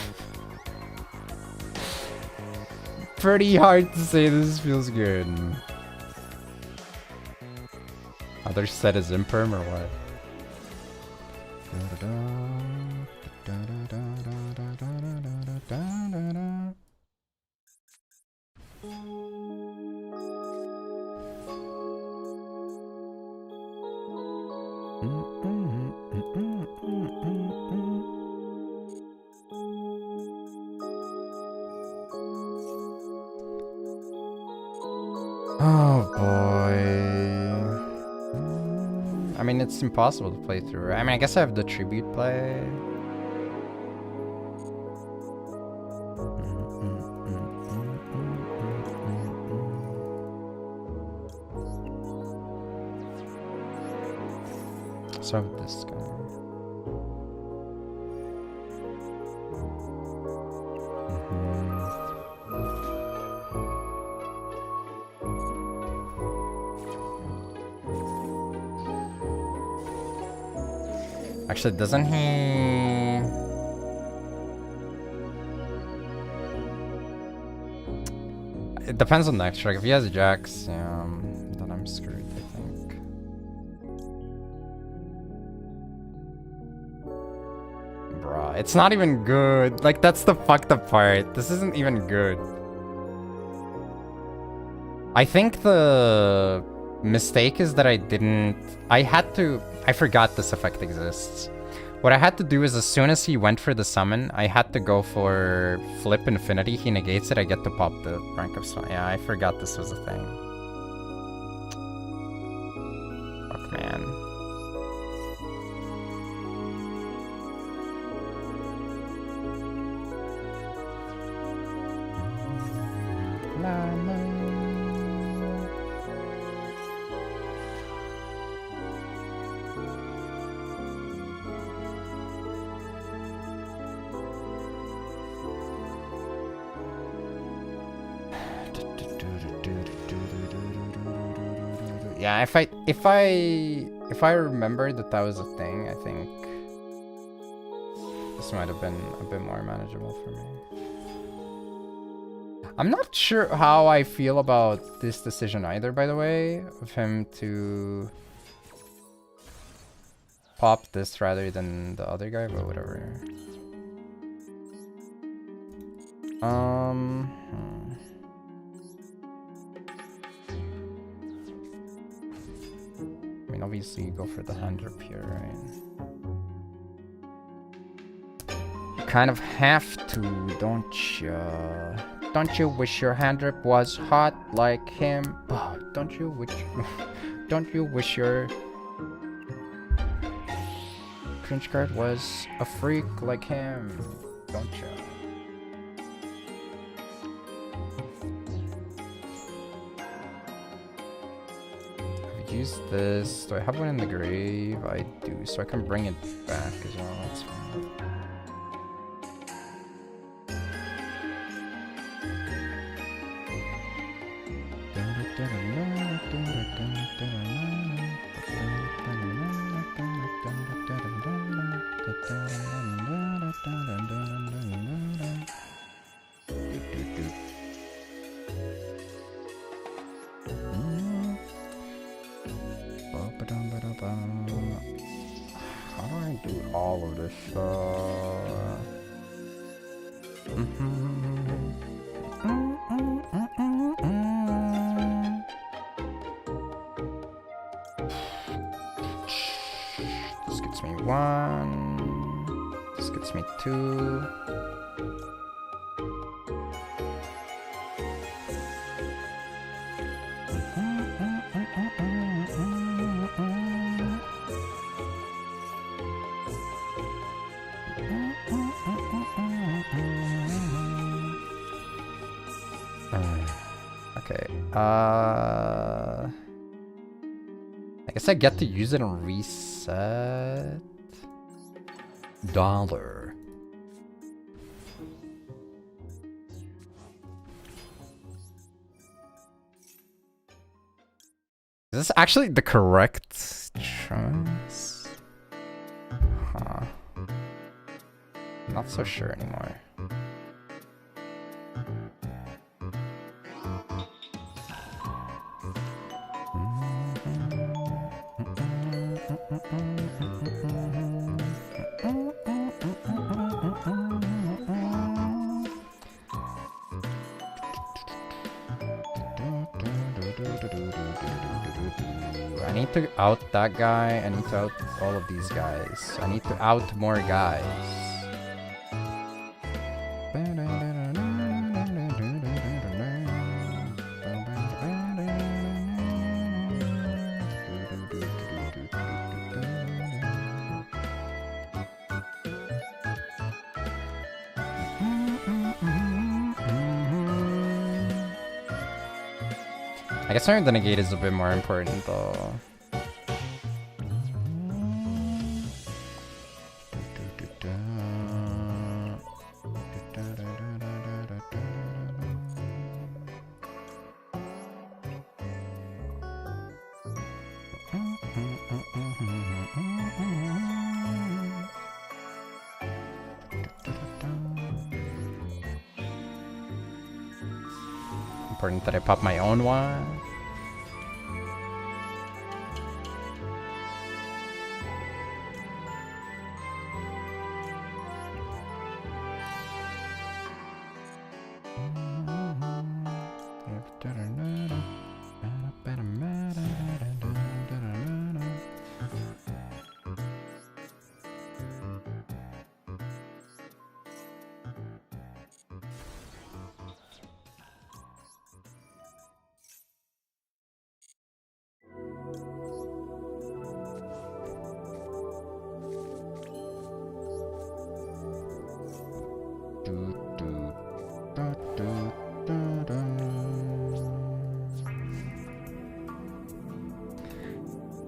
Pretty hard to say this feels good. Other set is imperm or what? Oh boy. I mean, it's impossible to play through. I mean, I guess I have the tribute play. So this guy. Actually, doesn't he? it depends on the next track. If he has jacks, yeah, then I'm screwed, I think. Bruh, it's not even good. Like, that's the fucked up part. This isn't even good. I think the mistake is that I forgot this effect exists. What I had to do is as soon as he went for the summon, I had to go for Flip Infinity. He negates it, I get to pop the rank up spell. Yeah, I forgot this was a thing. Fuck, man. Yeah, if I remember that was a thing, I think this might have been a bit more manageable for me. I'm not sure how I feel about this decision either, by the way, of him to pop this rather than the other guy, but whatever. I mean, obviously you go for the hand drop here, right? You kind of have to, don't you? Don't you wish your hand drip was hot like him? Oh, don't you wish your cringe card was a freak like him? Don't you? Use this. Do I have one in the grave? I do, so I can bring it back as well. That's fine. How do I do all of this stuff? This gets me 1. This gets me 2. I guess I get to use it and reset. $1. Is this actually the correct choice? Huh. I'm not so sure anymore. I need to out that guy. I need to out all of these guys. I need to out more guys. I guess knowing the negate is a bit more important though. important that I pop my own one.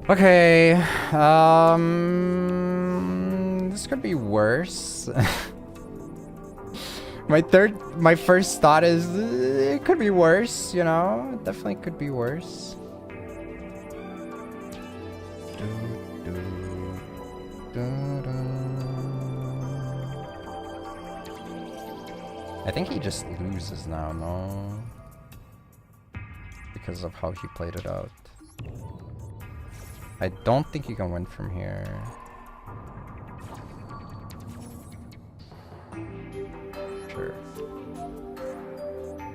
Okay, this could be worse. My first thought is it could be worse, you know? It definitely could be worse. I think he just loses now, no? Because of how he played it out. I don't think you can win from here. Sure.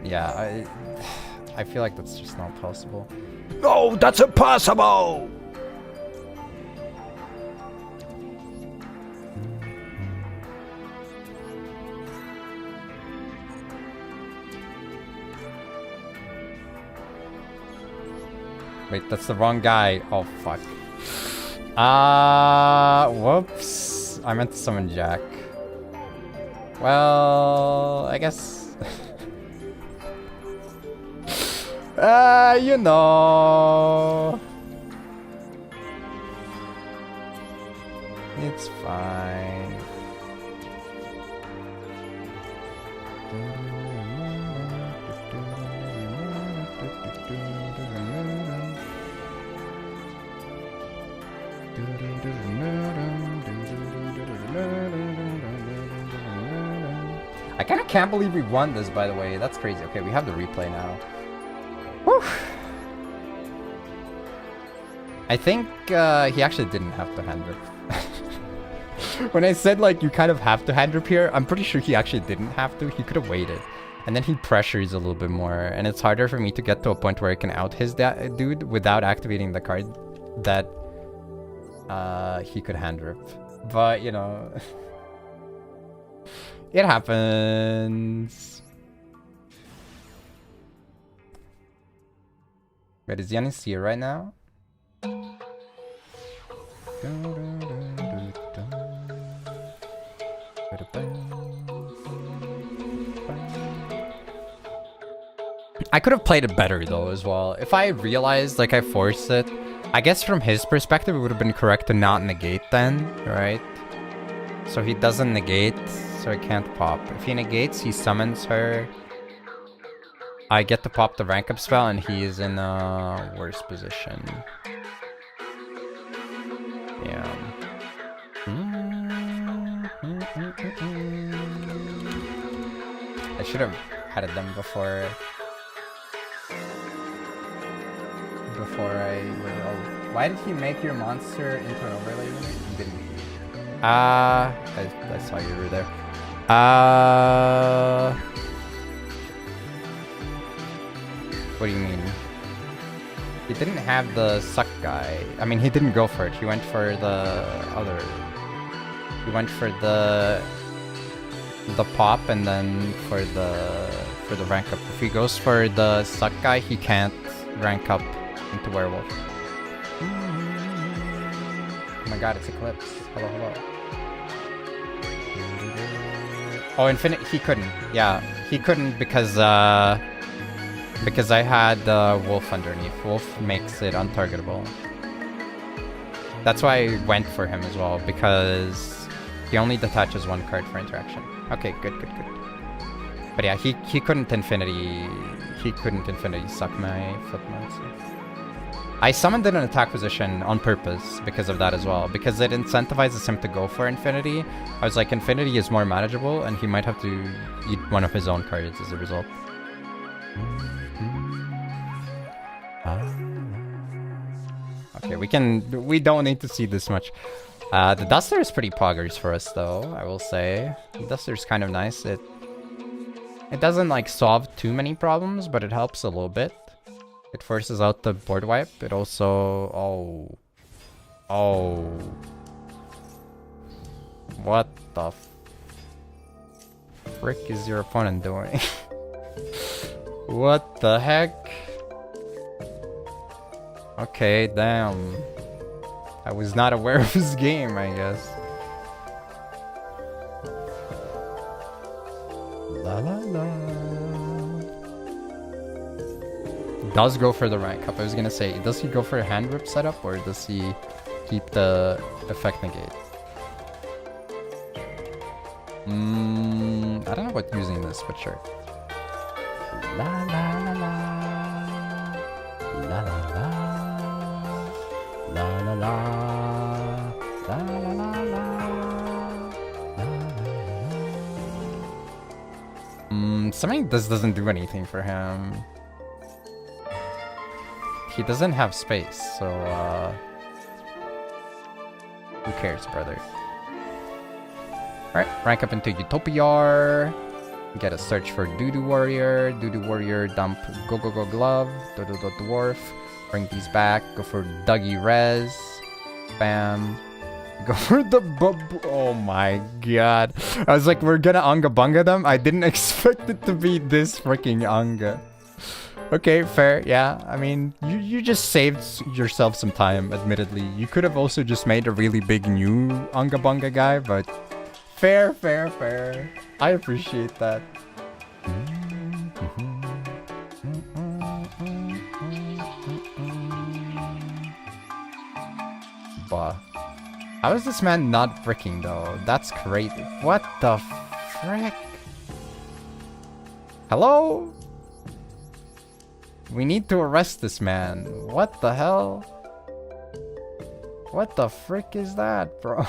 Yeah, I feel like that's just not possible. No, that's impossible! Wait, that's the wrong guy. Oh, fuck. Whoops. I meant to summon Jack. Well, I guess... you know... It's fine. I kind of can't believe we won this, by the way. That's crazy. Okay, we have the replay now. Whew. I think he actually didn't have to hand rip. When I said, like, you kind of have to hand rip here, I'm pretty sure he actually didn't have to. He could have waited. And then he pressures a little bit more. And it's harder for me to get to a point where I can out his dude without activating the card that he could hand rip. But, you know... It happens. Wait, is Yanis here right now? I could have played it better though as well. If I realized like I forced it, I guess from his perspective it would have been correct to not negate then, right? So he doesn't negate, so I can't pop. If he negates, he summons her. I get to pop the rank up spell and he is in a worse position. Yeah. I should have had it done before I... Why did he make your monster into an overlay unit? He didn't. I saw you were there. What do you mean? He didn't have the suck guy. I mean, he didn't go for it. He went for the other. He went for the pop and then for the rank up. If he goes for the suck guy, he can't rank up into werewolf. Oh my god, it's Eclipse. Hello, hello. Oh, Infinite, he couldn't. Yeah, he couldn't because I had Wolf underneath. Wolf makes it untargetable. That's why I went for him as well, because he only detaches one card for interaction. Okay, good. But yeah, he couldn't Infinity suck my flip monster. I summoned it in attack position on purpose because of that as well. Because it incentivizes him to go for Infinity. I was like, Infinity is more manageable and he might have to eat one of his own cards as a result. Okay, we don't need to see this much. The Duster is pretty poggers for us though, I will say. The Duster is kind of nice. It doesn't like solve too many problems, but it helps a little bit. It forces out the board wipe. It also... Oh. What the frick is your opponent doing? What the heck? Okay, damn. I was not aware of his game, I guess. La la la. Does go for the rank up. I was gonna say, does he go for a hand whip setup or does he keep the effect negate? I don't know about using this, but sure. La la la la. La la la. La la la. La la la la. La la la. Something this doesn't do anything for him. He doesn't have space, so who cares, brother? Alright, rank up into Utopia. Get a search for Doo-Doo Warrior. Doo-Doo Warrior, dump Go-Go-Go Glove. Doo-Doo Dwarf. Bring these back. Go for Dougie Rez. Bam. Go for the oh my god. I was like, we're gonna Anga Bunga them? I didn't expect it to be this freaking Anga. Okay, fair, yeah. I mean, you just saved yourself some time, admittedly. You could have also just made a really big new Anga Bunga guy, but... Fair, fair, fair. I appreciate that. Bah. How is this man not fricking though? That's crazy. What the frick? Hello? We need to arrest this man. What the hell? What the frick is that, bro?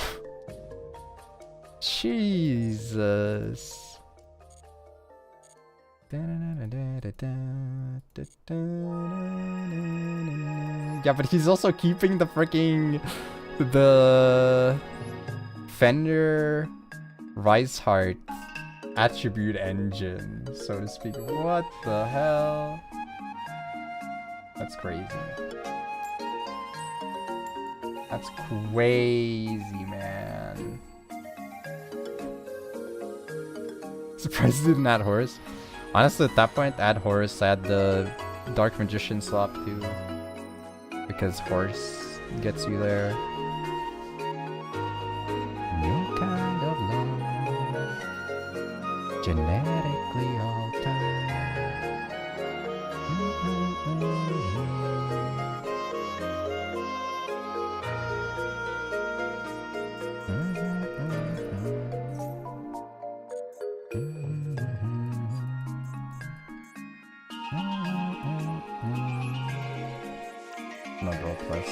Jesus. Yeah, but he's also keeping the freaking the Fender Riceheart attribute engine, so to speak. What the hell? That's crazy. That's crazy, man. Surprised he didn't add Horus. Honestly, at that point, add Horus, add the Dark Magician swap too. Because Horus gets you there. New kind of love. Genetically altered. No draw plus.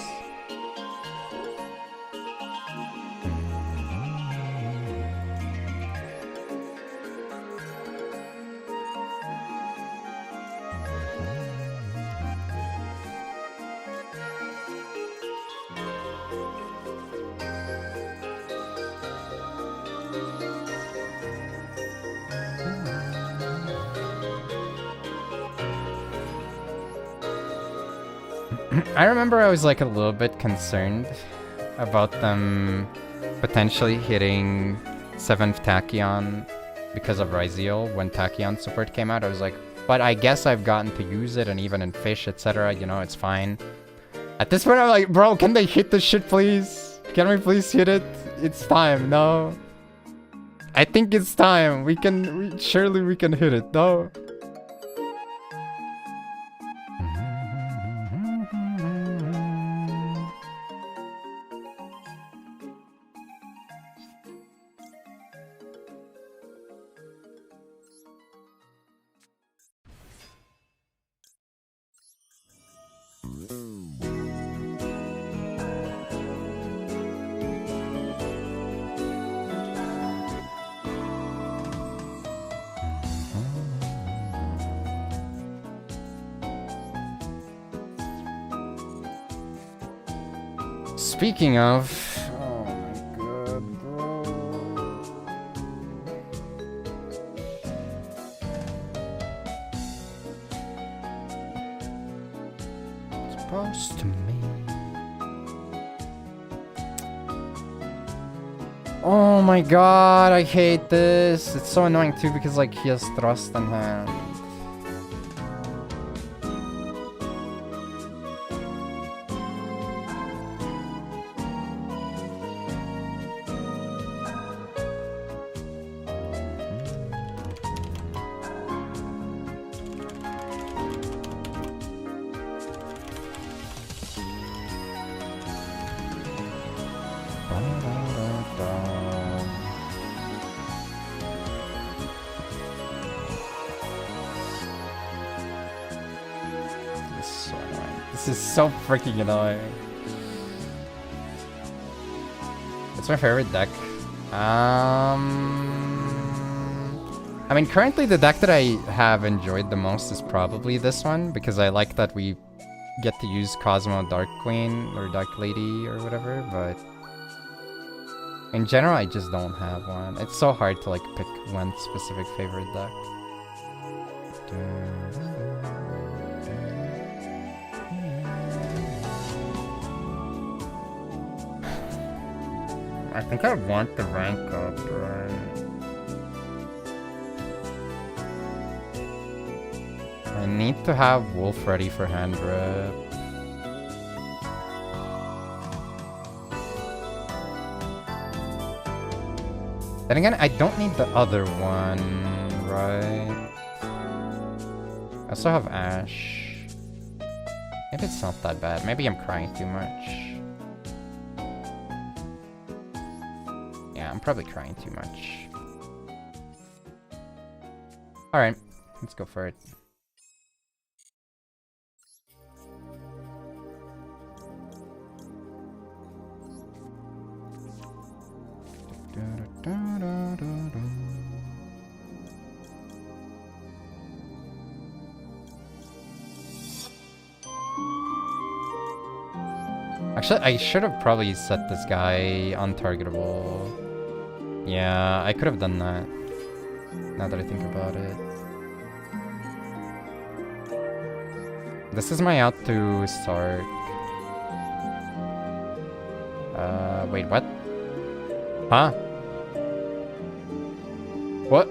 I remember I was like a little bit concerned about them potentially hitting 7th Tachyon because of Ryzeal when Tachyon support came out. I was like, but I guess I've gotten to use it, and even in Fish, etc., you know, it's fine. At this point, I'm like, bro, can they hit this shit, please? Can we please hit it? It's time, no? I think it's time. Surely we can hit it, no? Speaking of... Oh my god, bro. Supposed to me. Oh my god, I hate this. It's so annoying too because like he has thrust in hand. This is so freaking annoying. It's my favorite deck. I mean, currently the deck that I have enjoyed the most is probably this one, because I like that we get to use Cosmo Dark Queen or Dark Lady or whatever, but in general I just don't have one. It's so hard to like pick one specific favorite deck. I think I want the rank up, right? I need to have Wolf ready for hand rip. Then again, I don't need the other one, right? I also have Ash. Maybe it's not that bad. Maybe I'm crying too much. I'm probably crying too much. Alright, let's go for it. Actually, I should have probably set this guy untargetable. Yeah, I could have done that, now that I think about it. This is my out to start. Wait, what? Huh? What?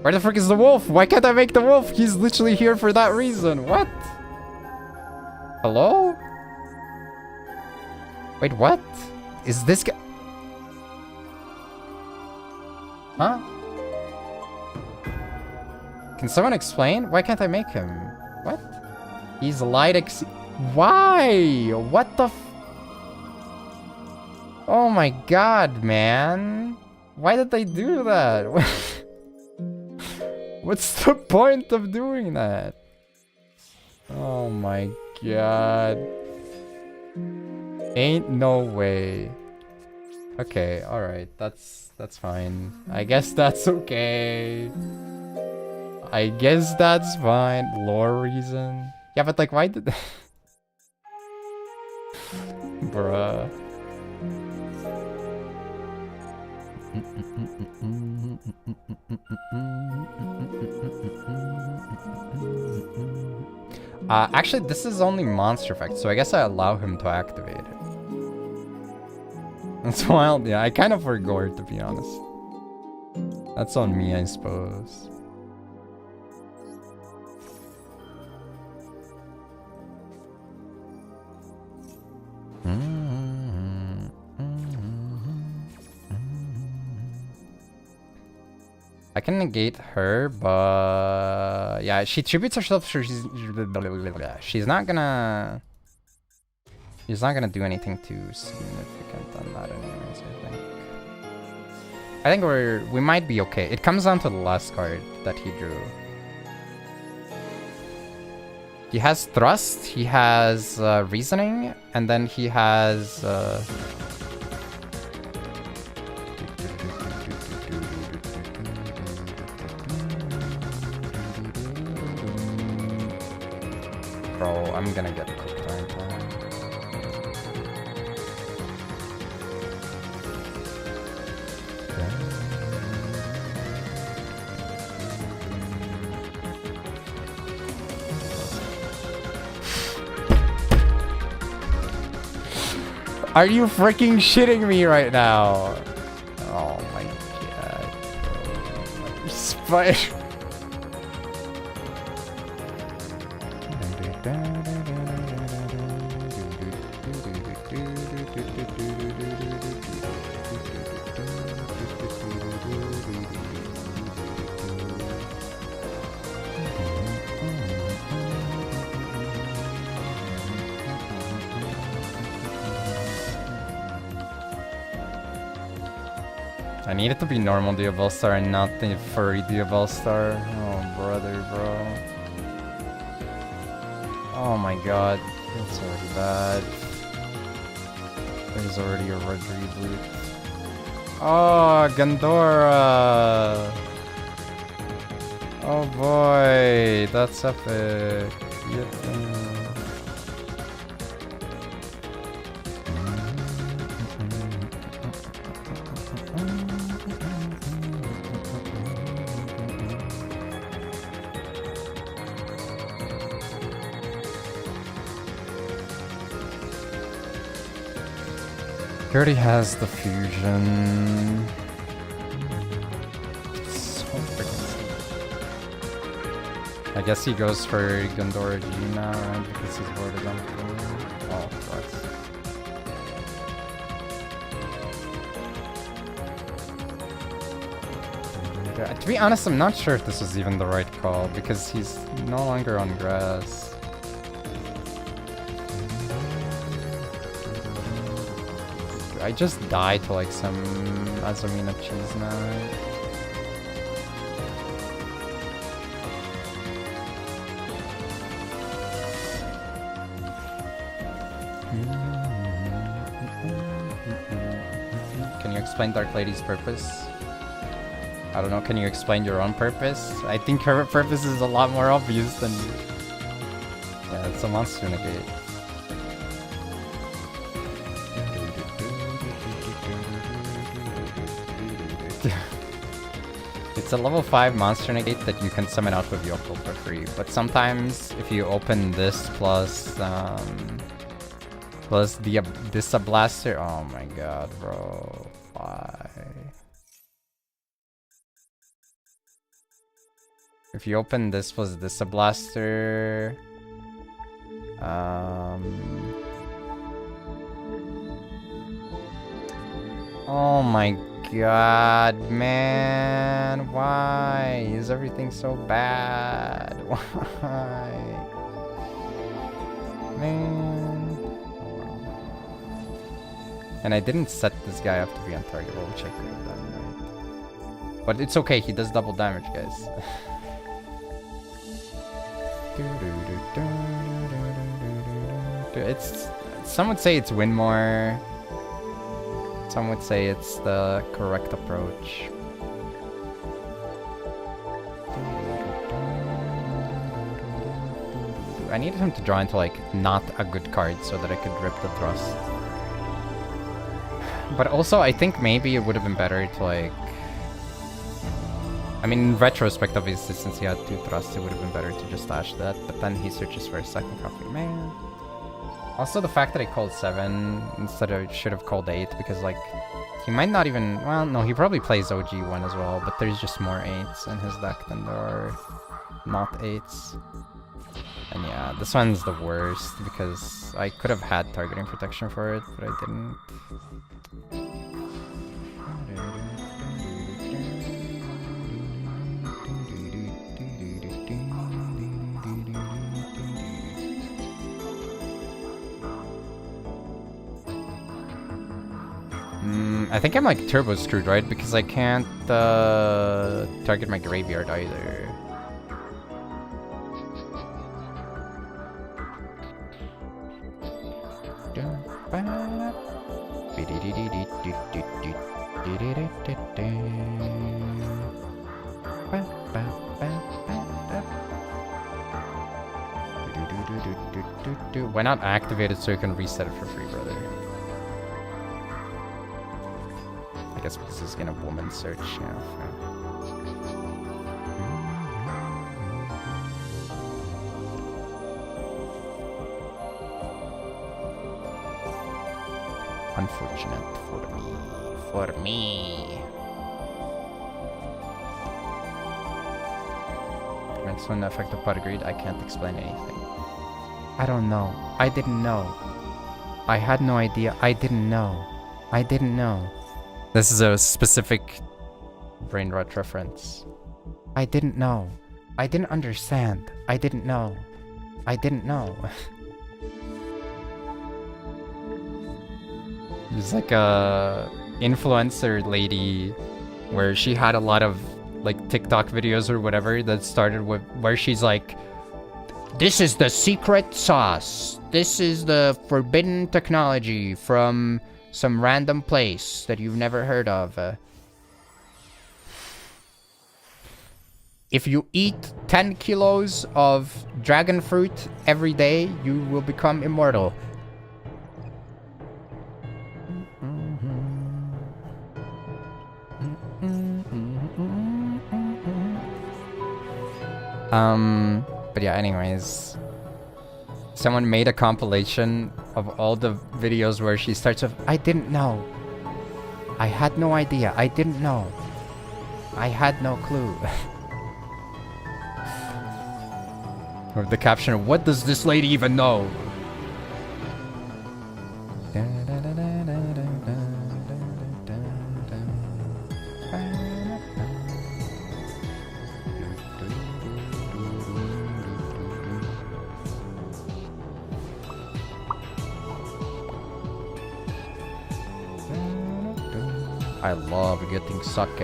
Where the frick is the wolf? Why can't I make the wolf? He's literally here for that reason. What? Hello? Wait, what? Is this guy... Huh? Can someone explain? Why can't I make him? What? He's light Why? What the f... Oh my god, man. Why did they do that? What's the point of doing that? Oh my god. Ain't no way. Okay, alright, that's fine. I guess that's okay. I guess that's fine. Lore reason. Yeah, but like, why did... Bruh. Actually, this is only monster effect, so I guess I allow him to activate it. That's wild. Yeah, I kind of forgot, to be honest. That's on me, I suppose. I can negate her, but yeah, she tributes herself, so she's not gonna do anything too significant on that anyways, I think we might be okay. It comes down to the last card that he drew. He has Thrust, he has Reasoning, and then he has Bro, I'm gonna get cooked right now. Are you freaking shitting me right now? Oh my god. Spider. I need it to be normal DUEL star and not the furry DUEL star. Oh, brother, bro. Oh my god. It's already bad. There's already a red reboot. Oh, Gandora! Oh boy, that's epic. Yeah. He already has the fusion. So freaking sweet. I guess he goes for Gandora G now, right? Because his board is on full. Oh, fuck. To be honest, I'm not sure if this was even the right call because he's no longer on grass. I just die to like some Azumina cheese now, right? Can you explain Dark Lady's purpose? I don't know, can you explain your own purpose? I think her purpose is a lot more obvious than... Yeah, it's a monster negate. It's a level 5 monster negate that you can summon out with Yugioh for free, but sometimes if you open this plus this blaster, oh my god, bro, why? If you open this plus this blaster, oh my god, man, why is everything so bad? Why? Man. And I didn't set this guy up to be untargetable, which I could have done, right? But it's okay, he does double damage, guys. It's... Some would say it's win more. Some would say it's the correct approach. I needed him to draw into like not a good card so that I could rip the thrust. But also I think maybe it would have been better to like... I mean, in retrospect obviously since he had 2 thrusts it would have been better to just dash that, but then he searches for a second copy. Man. Also the fact that I called 7 instead of should have called 8 because like he might not even, well no, he probably plays OG1 as well, but there's just more 8s in his deck than there are not 8s. And yeah, this one's the worst because I could have had targeting protection for it, but I didn't. I think I'm like turbo screwed, right? Because I can't target my graveyard either. Why not activate it so you can reset it for free, brother? I guess because he's gonna woman search, yeah. Unfortunate for me. For me. Next one, effective pot greed. I can't explain anything. I don't know. I didn't know. I had no idea. I didn't know. I didn't know. This is a specific brain rot reference. I didn't know. I didn't understand. I didn't know. I didn't know. There's like a influencer lady where she had a lot of like TikTok videos or whatever that started with where she's like, this is the secret sauce. This is the forbidden technology from some random place that you've never heard of. If you eat 10 kilos of dragon fruit every day, you will become immortal. But yeah, anyways. Someone made a compilation of all the videos where she starts with, I didn't know. I had no idea. I didn't know. I had no clue. With the caption, what does this lady even know? I love getting sucked.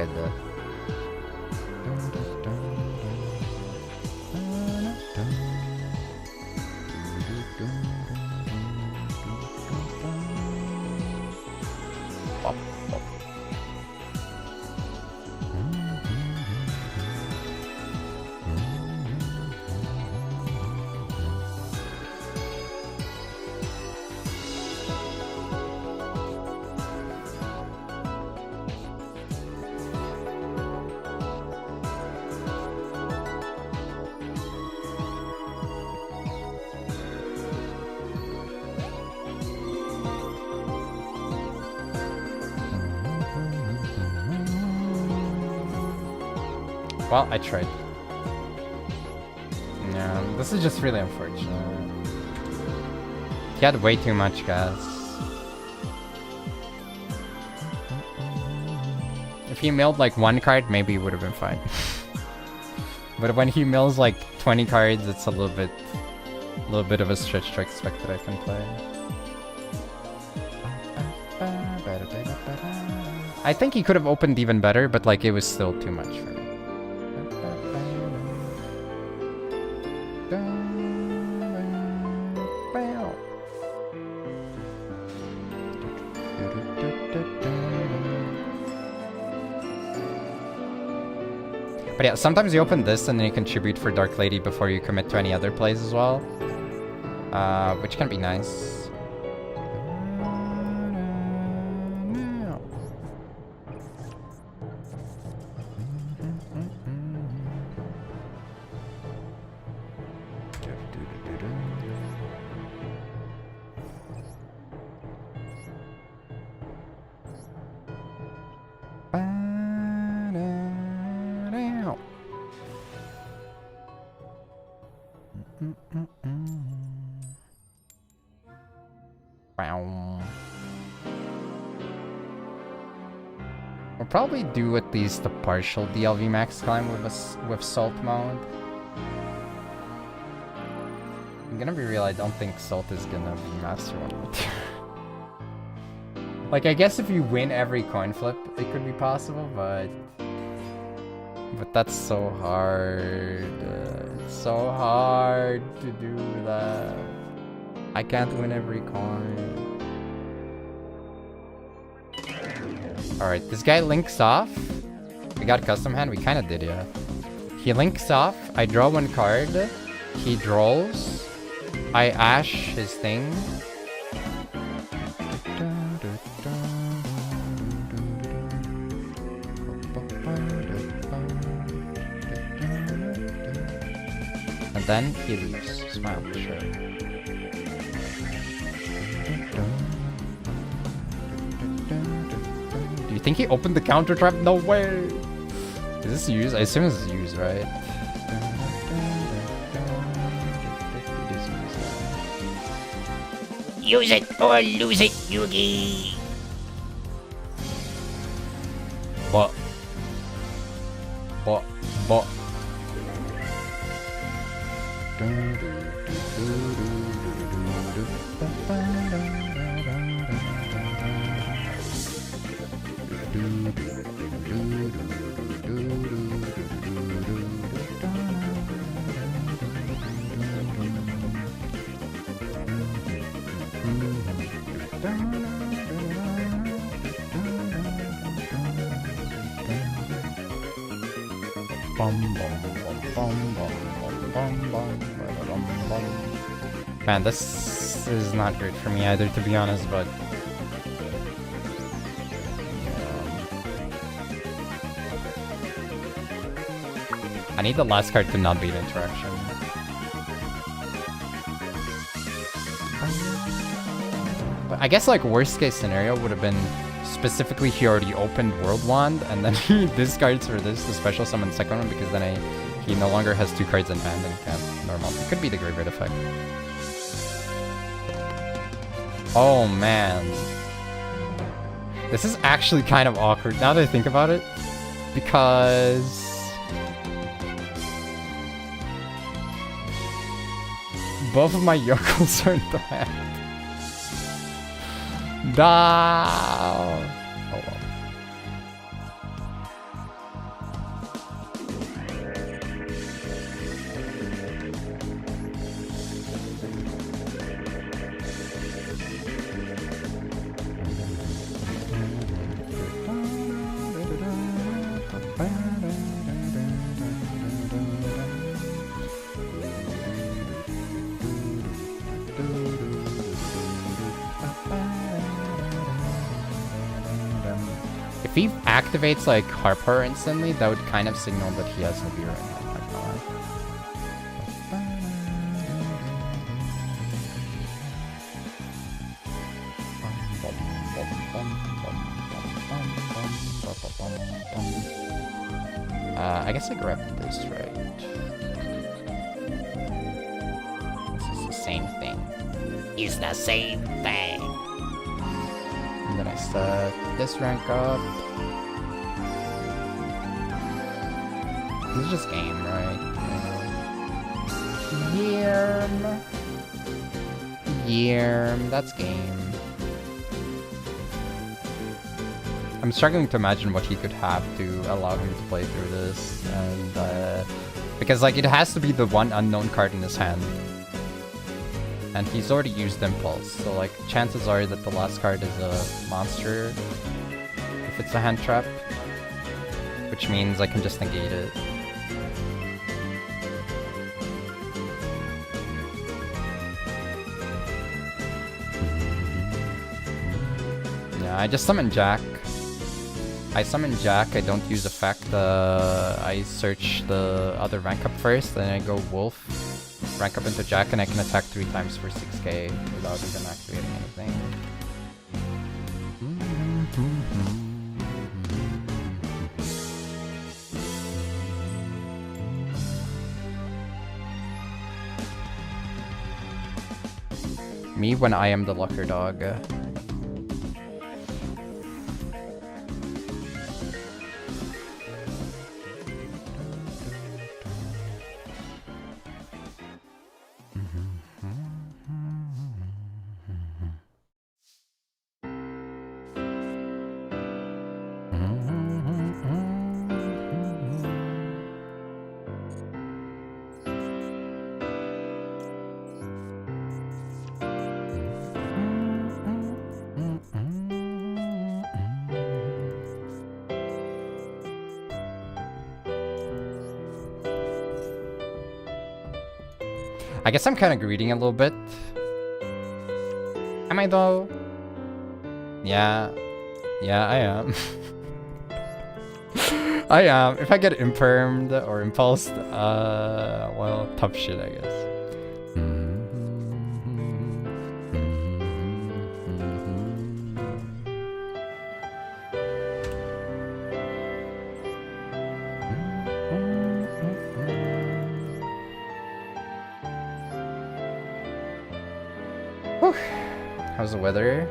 Well, I tried. Yeah, this is just really unfortunate. He had way too much gas. If he milled like one card, maybe it would have been fine. But when he mills like 20 cards, it's a little bit of a stretch to expect that I can play. I think he could have opened even better, but like it was still too much for me. But yeah, sometimes you open this and then you contribute for Dark Lady before you commit to any other plays as well. Which can be nice. We'll probably do at least a partial DLV max climb with Salt mode. I'm gonna be real, I don't think Salt is gonna be Master 1. Like, I guess if you win every coin flip, it could be possible, but that's so hard. It's so hard to do that. I can't win every coin. Alright, this guy links off. We got custom hand? We kinda did, yeah. He links off. I draw one card. He draws. I ash his thing. And then he leaves. Smile, sure. You think he opened the counter trap? No way! Is this used? I assume this is used, right? Use it or lose it, Yugi. But. Man, this is not great for me either, to be honest, but... I need the last card to not beat interaction. But I guess, like, worst case scenario would have been specifically he already opened World Wand, and then he discards for this, the special summon second one, because then he no longer has 2 cards in hand and can't normal. It could be the Graveyard effect. Oh man. This is actually kind of awkward now that I think about it. Because... both of my yokels are in the hand. No! Oh well. If he activates like Harper instantly, that would kind of signal that he has Nibiru in hand. I guess I grabbed this, right? This is the same thing. It's the same thing. And then I set this rank up. This is just game, right? Yerm. That's game. I'm struggling to imagine what he could have to allow him to play through this. And, because, like, it has to be the one unknown card in his hand. And he's already used Impulse, so like chances are that the last card is a monster if it's a hand trap, which means I can just negate it. Yeah, I just summon Jack. I summon Jack, I don't use effect, I search the other rank up first, then I go Wolf. Rank up into Jack and I can attack 3 times for 6k without even activating anything. Me when I am the Lucker Dog. I guess I'm kind of greeding a little bit. Am I though? Yeah. Yeah, I am. I am. If I get impermed or impulsed, well, tough shit, I guess. Whew. How's the weather?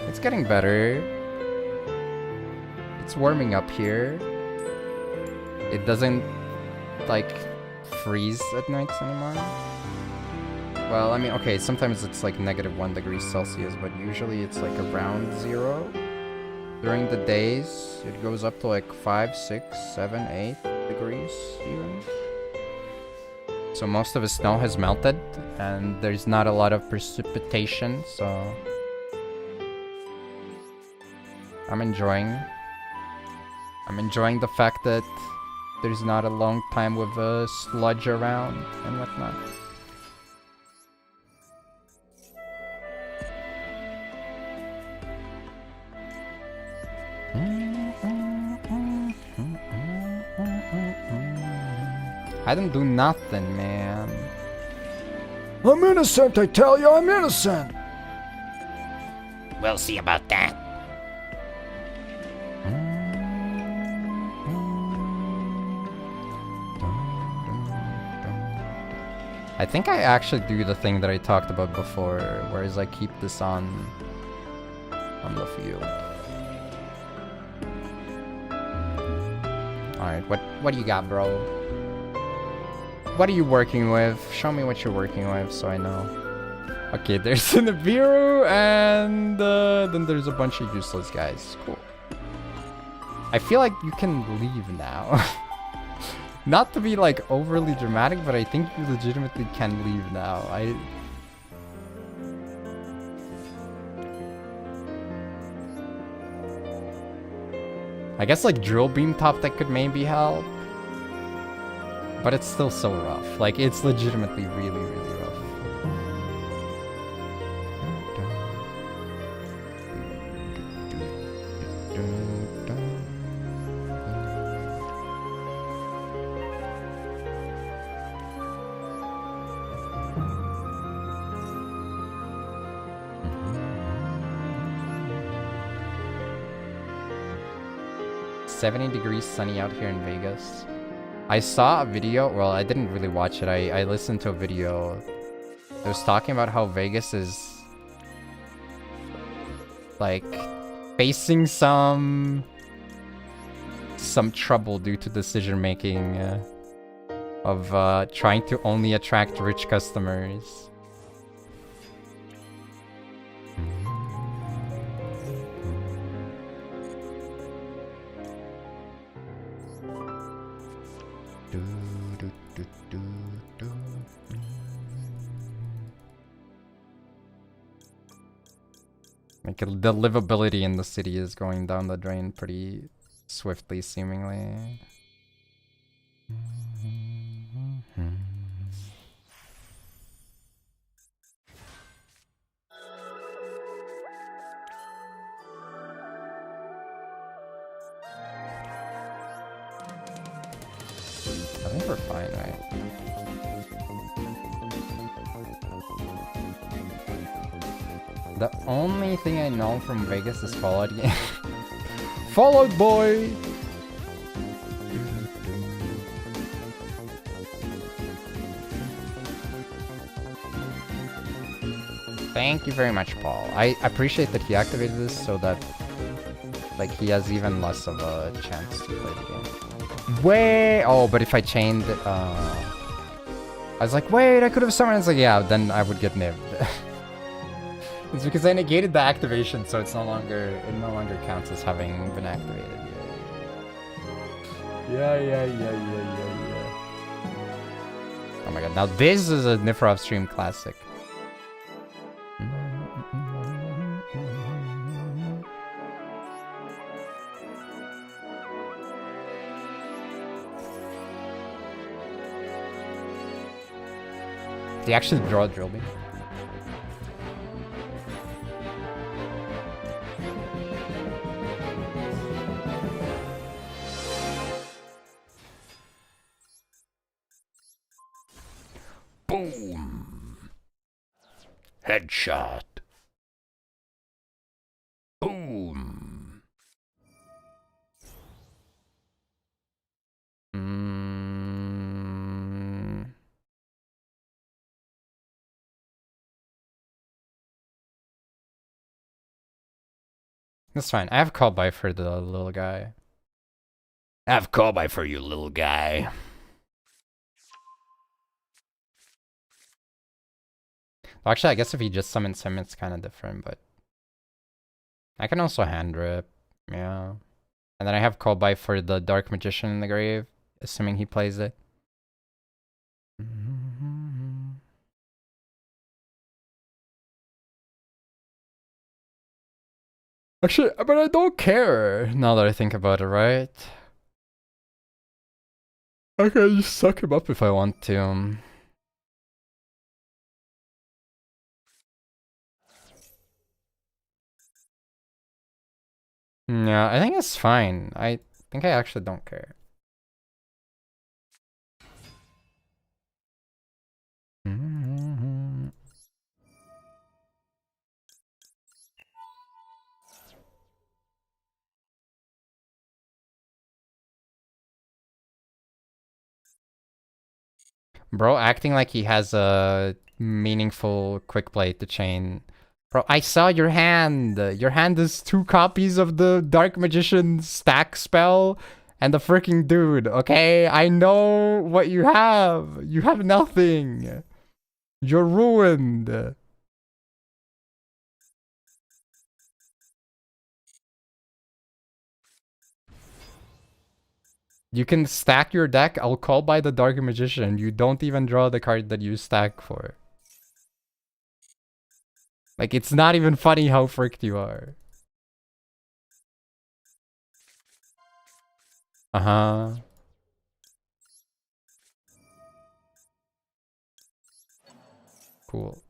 It's getting better. It's warming up here. It doesn't, like, freeze at nights anymore. Well, I mean, okay, sometimes it's like -1 degrees Celsius, but usually it's like around 0. During the days, it goes up to like 5, 6, 7, 8 degrees even. So most of the snow has melted, and there's not a lot of precipitation, so I'm enjoying the fact that there's not a long time with sludge around and whatnot. I didn't do nothing, man. I'm innocent, I tell you, I'm innocent. We'll see about that. I think I actually do the thing that I talked about before, whereas I keep this on the field. Alright, what do you got, bro? What are you working with? Show me what you're working with so I know. Okay, there's an Nibiru, and then there's a bunch of useless guys. Cool. I feel like you can leave now. Not to be like overly dramatic, but I think you legitimately can leave now. I guess like drill beam top that could maybe help. But it's still so rough. Like, it's legitimately really, really rough. $70 sunny out here in Vegas. I saw a video, well, I didn't really watch it. I listened to a video. It was talking about how Vegas is like facing some trouble due to decision making of trying to only attract rich customers. Like, the livability in the city is going down the drain pretty swiftly, seemingly. I think we're fine, right? The only thing I know from Vegas is Fallout. Fallout Boy! Thank you very much, Paul. I appreciate that he activated this so that like he has even less of a chance to play the game. Wait! Oh, but if I chained it, I was like, wait, I could have summoned. It's like, yeah, then I would get nibbed. It's because I negated the activation, so it no longer counts as having been activated. Yeah. Oh my god, now this is a Nifrov stream classic. Did he actually draw a drill beam? Boom. Headshot. Boom. That's fine. I have call by for the little guy. I have call by for you, little guy. Well, actually, I guess if he just summons him, it's kind of different, but... I can also hand rip. Yeah. And then I have call by for the Dark Magician in the grave, assuming he plays it. Actually, but I don't care now that I think about it, right? I can just suck him up if I want to. Yeah, I think it's fine. I think I actually don't care. Bro acting like he has a meaningful quick play to chain. Bro, I saw your hand. Your hand is 2 copies of the Dark Magician stack spell and the freaking dude, okay? I know what you have. You have nothing. You're ruined. You can stack your deck. I'll call by the Dark Magician. You don't even draw the card that you stack for. Like, it's not even funny how fricked you are. Uh-huh. Cool.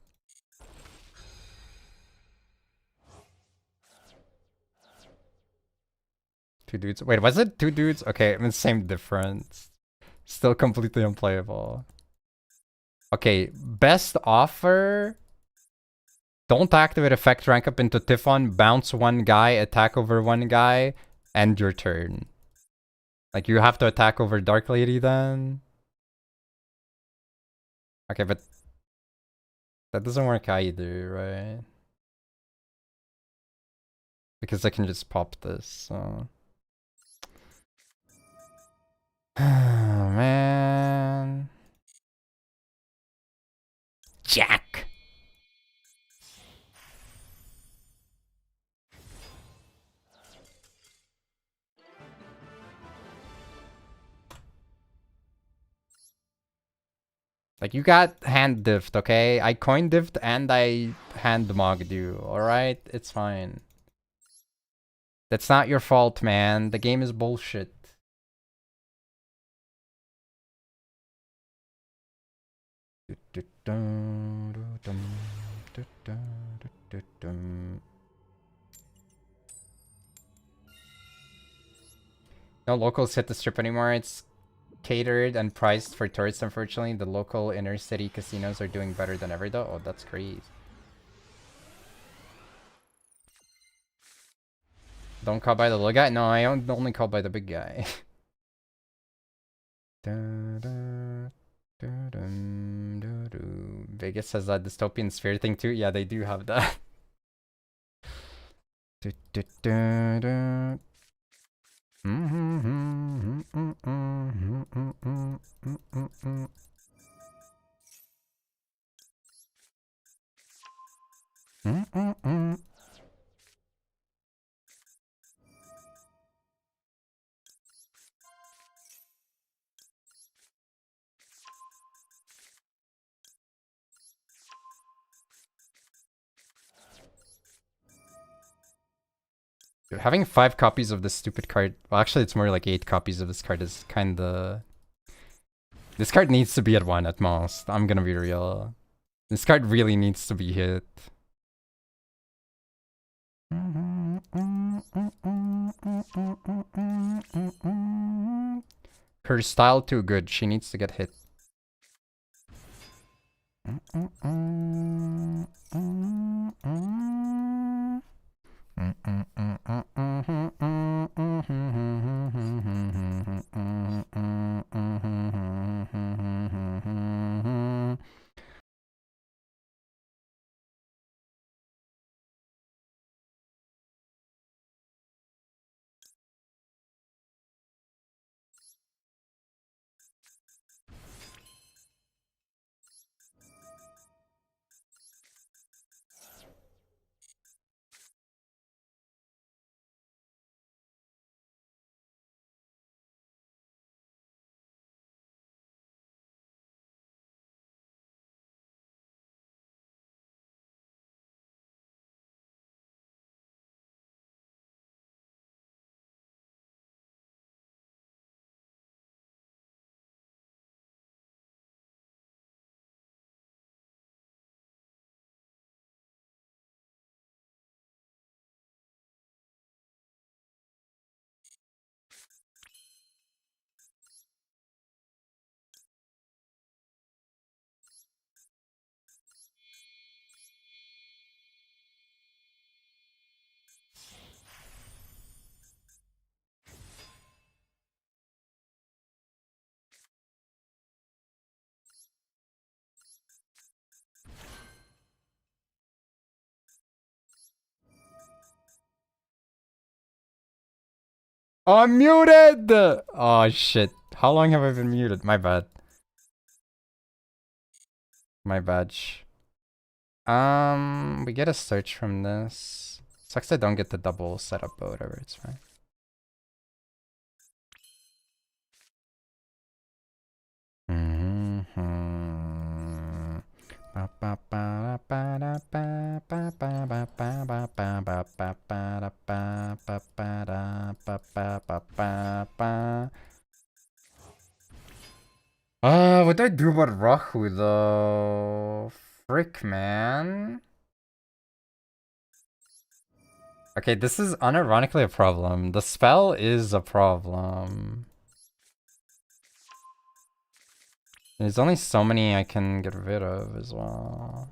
Two dudes. Wait, was it 2 dudes? Okay, I mean, same difference. Still completely unplayable. Okay, best offer. Don't activate effect, rank up into Typhoon, bounce 1 guy, attack over 1 guy, end your turn. Like, you have to attack over Dark Lady then. Okay, but that doesn't work either, right? Because I can just pop this, so... Man... Jack! Like, you got hand diffed, okay? I coin diffed and I hand mogged you, alright? It's fine. That's not your fault, man. The game is bullshit. No locals hit the strip anymore. It's catered and priced for tourists, unfortunately. The local inner city casinos are doing better than ever, though. Oh, that's crazy. Don't call by the little guy? No, I only call by the big guy. Vegas has that dystopian sphere thing too? Yeah, they do have that. Dude, having 5 copies of this stupid card, well, actually it's more like 8 copies of this card is kinda... This card needs to be at 1 at most, I'm gonna be real. This card really needs to be hit. Her style too good, she needs to get hit. Oh, I'm muted! Oh, shit. How long have I been muted? My bad. My badge. We get a search from this. Sucks I don't get the double setup, but whatever, it's fine. What do I do about Rahu though? Frick, man. Okay, this is unironically a problem. The spell is a problem. There's only so many I can get rid of as well.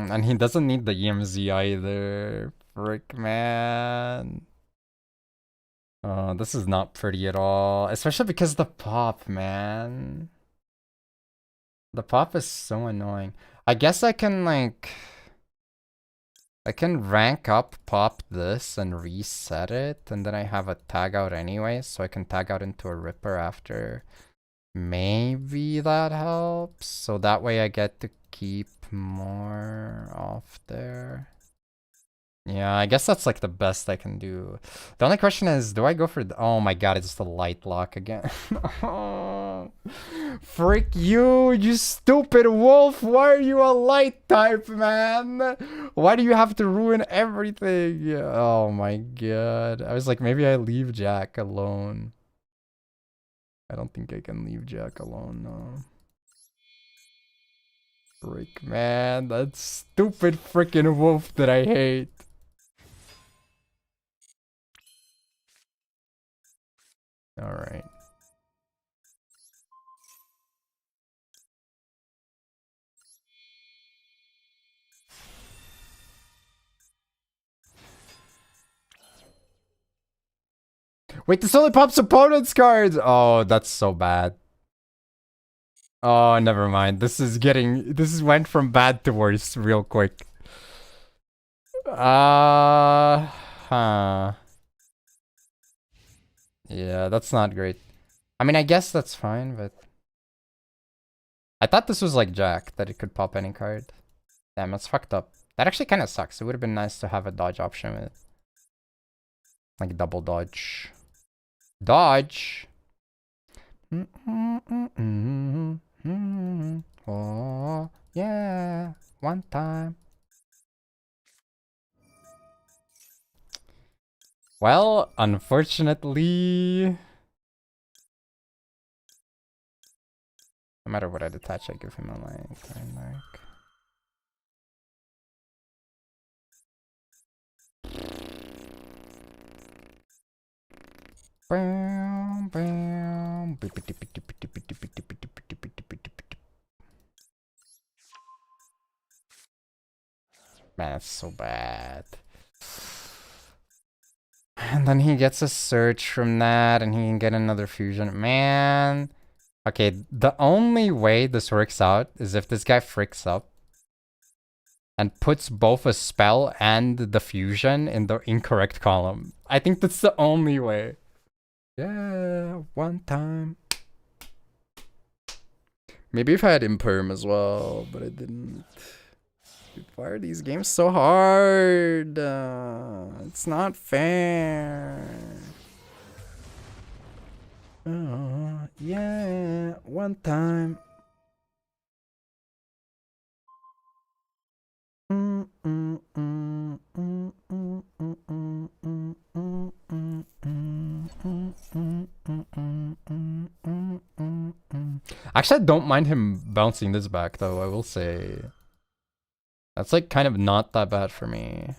And he doesn't need the EMZ either. Frick, man. Oh, this is not pretty at all. Especially because the pop, man. The pop is so annoying. I guess I can, like... I can rank up pop this and reset it. And then I have a tag out anyway. So I can tag out into a ripper after. Maybe that helps. So that way I get to keep more off there. Yeah, I guess that's like the best I can do. The only question is, do I go for the... Oh my god, it's the light lock again. Oh, frick you, you stupid wolf. Why are you a light type, man? Why do you have to ruin everything? Oh my god. I was like, maybe I leave Jack alone. I don't think I can leave Jack alone, no. Frick, man. That stupid frickin' wolf that I hate. Alright. Wait, this only pops opponent's cards! Oh, that's so bad. Oh, never mind. This went from bad to worse real quick. Huh. Yeah, that's not great. I mean, I guess that's fine, but... I thought this was like Jack, that it could pop any card. Damn, that's fucked up. That actually kind of sucks. It would have been nice to have a dodge option with it. Like double dodge. Dodge! Oh, yeah. One time. Well, unfortunately... No matter what I detach, I give him a like. Man, that's so bad. And then he gets a search from that, and he can get another fusion. Man. Okay, the only way this works out is if this guy fricks up and puts both a spell and the fusion in the incorrect column. I think that's the only way. Yeah, one time. Maybe if I had imperm as well, but I didn't. Dude, why are these games so hard? It's not fair. Oh, yeah, one time. Actually, I don't mind him bouncing this back, though, I will say. That's like kind of not that bad for me.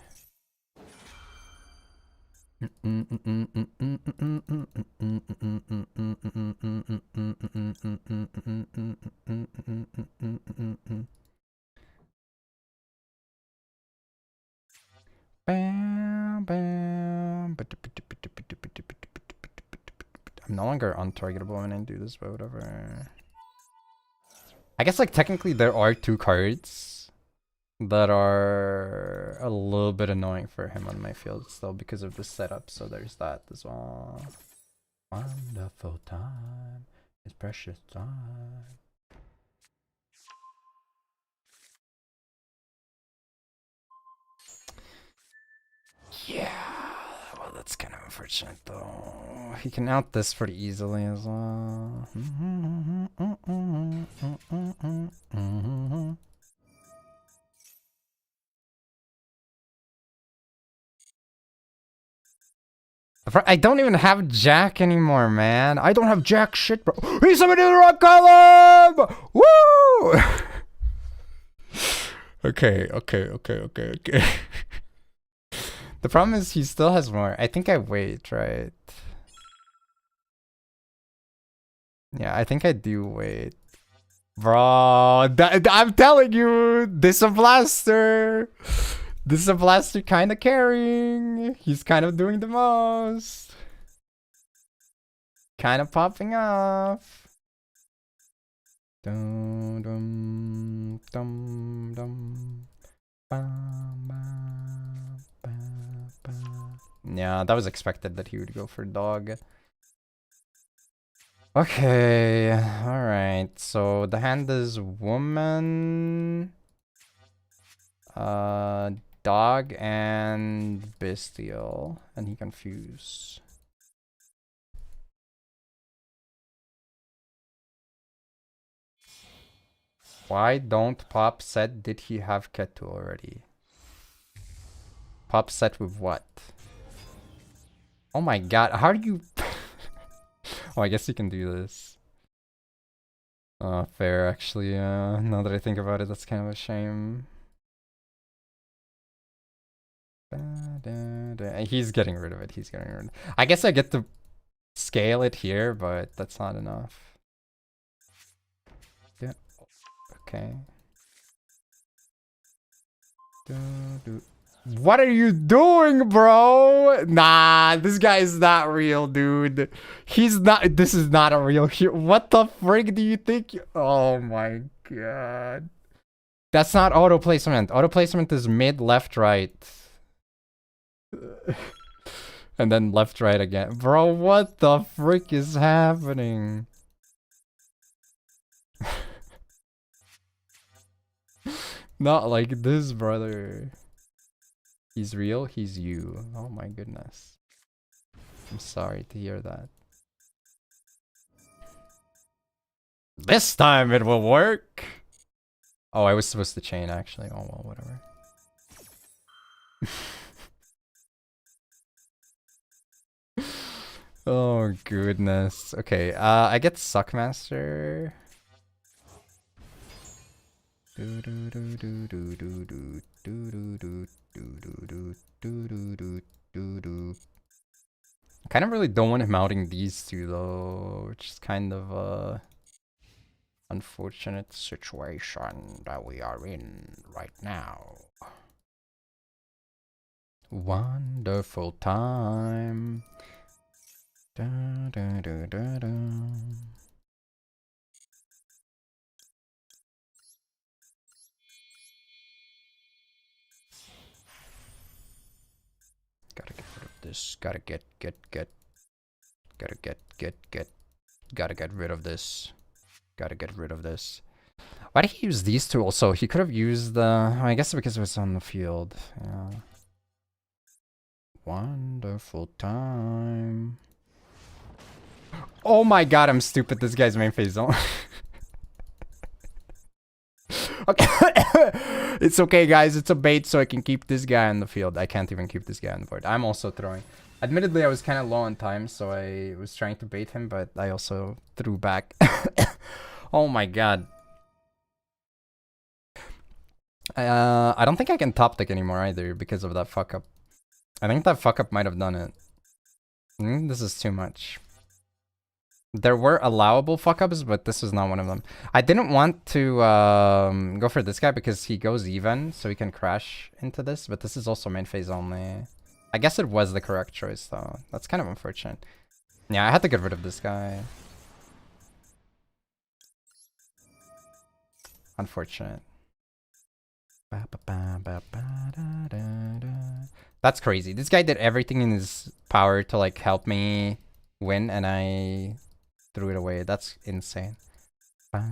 no longer untargetable when I do this, but whatever. I guess like technically there are 2 cards that are a little bit annoying for him on my field still because of the setup, so there's that as well. Wonderful time, it's precious time. Yeah, well that's kind of unfortunate though. He can out this pretty easily as well. I don't even have Jack anymore, man. I don't have Jack shit, bro. He's somebody in the wrong column! Woo! Okay. The problem is he still has more. I think I wait, right? Yeah, I think I do wait. Bro, I'm telling you, this is a blaster. This is a blaster kind of carrying. He's kind of doing the most. Kind of popping off. Dum dum dum dum. Bam, bam, bam, bam. Yeah, that was expected that he would go for dog. Okay, alright. So the hand is woman, dog, and bestial, and he confused. Why don't Pop set? Did he have Ketu already? Pop set with what? Oh my god, how do you... Oh, I guess you can do this. Fair, actually, now that I think about it, that's kind of a shame. He's getting rid of it, I guess I get to scale it here, but that's not enough. Yeah. Okay. What are you doing, bro? Nah, this guy is not real, dude. He's not. This is not a real hero. What the frick do you think? Oh my god. That's not auto placement. Auto placement is mid, left, right. And then left, right again. Bro, what the frick is happening? Not like this, brother. He's real, he's you. Oh my goodness. I'm sorry to hear that. This time it will work! Oh, I was supposed to chain actually. Oh well, whatever. Oh goodness. Okay, I get Suckmaster. I kind of really don't want him outing these two though, which is kind of a unfortunate situation that we are in right now. Wonderful time. Da, da, da, da, da. Gotta get rid of this. Gotta get rid of this. Gotta get rid of this. Why did he use these two also? He could have used the... I guess because it was on the field. Yeah. Wonderful time. Oh my god, I'm stupid. This guy's main phase zone. Okay. It's okay, guys. It's a bait, so I can keep this guy on the field. I can't even keep this guy on the board. I'm also throwing. Admittedly, I was kind of low on time, so I was trying to bait him, but I also threw back. Oh my god. I don't think I can top deck anymore either because of that fuck up. I think that fuck up might have done it. This is too much. There were allowable fuck-ups, but this was not one of them. I didn't want to go for this guy because he goes even, so he can crash into this, but this is also main phase only. I guess it was the correct choice, though. That's kind of unfortunate. Yeah, I had to get rid of this guy. Unfortunate. That's crazy. This guy did everything in his power to like help me win, and I threw it away. That's insane. I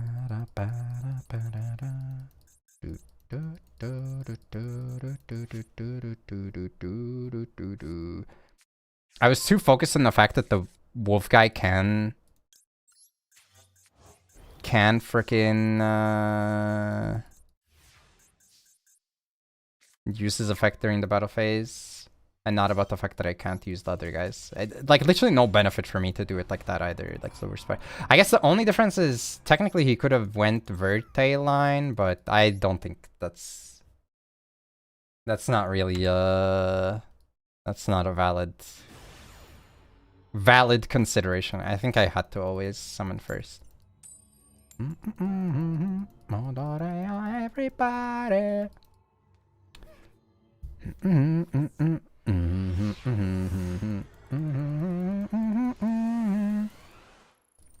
was too focused on the fact that the wolf guy can frickin' use his effect during the battle phase, and not about the fact that I can't use the other guys. Like, literally no benefit for me to do it like that either. Like, the worst part. I guess the only difference is technically he could have went Verte line, but I don't think that's not really that's not a valid consideration. I think I had to always summon first. Everybody.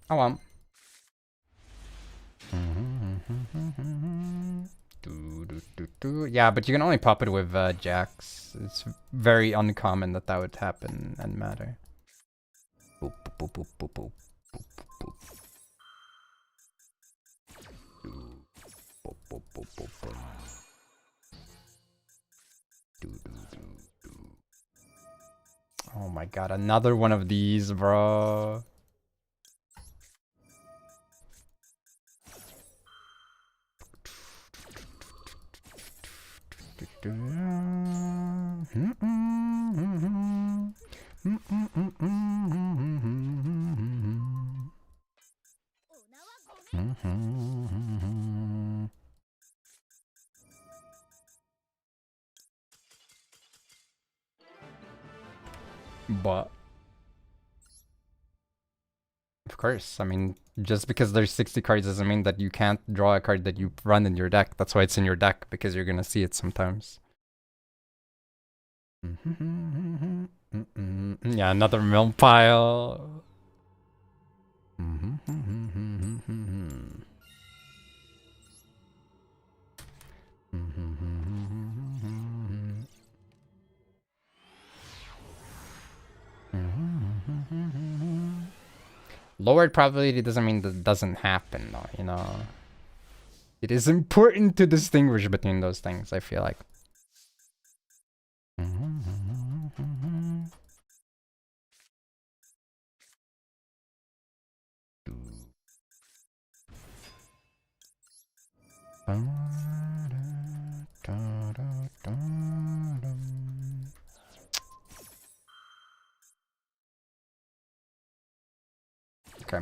Oh well. Yeah, but you can only pop it with Jax. It's very uncommon that would happen and matter. Boop, boop, boop, boop, boop, boop, boop. Boop, boop, boop, boop, boop. Oh my god, another one of these, bro. But of course, I mean, just because there's 60 cards doesn't mean that you can't draw a card that you run in your deck. That's why it's in your deck, because you're gonna see it sometimes. Yeah, another mill pile. Lowered probability doesn't mean that it doesn't happen, though, you know. It is important to distinguish between those things, I feel like. Okay.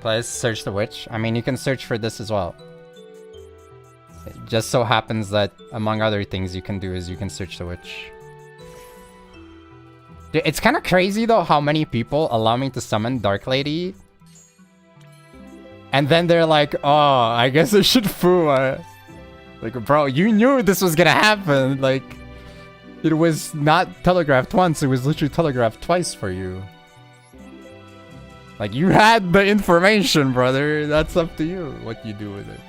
Let's search the witch. I mean, you can search for this as well. It just so happens that, among other things you can do, is you can search the witch. Dude, it's kind of crazy though how many people allow me to summon Dark Lady, and then they're like, "Oh, I guess I should foo." Like, bro, you knew this was gonna happen. Like, it was not telegraphed once; it was literally telegraphed twice for you. Like, you had the information, brother. That's up to you what you do with it.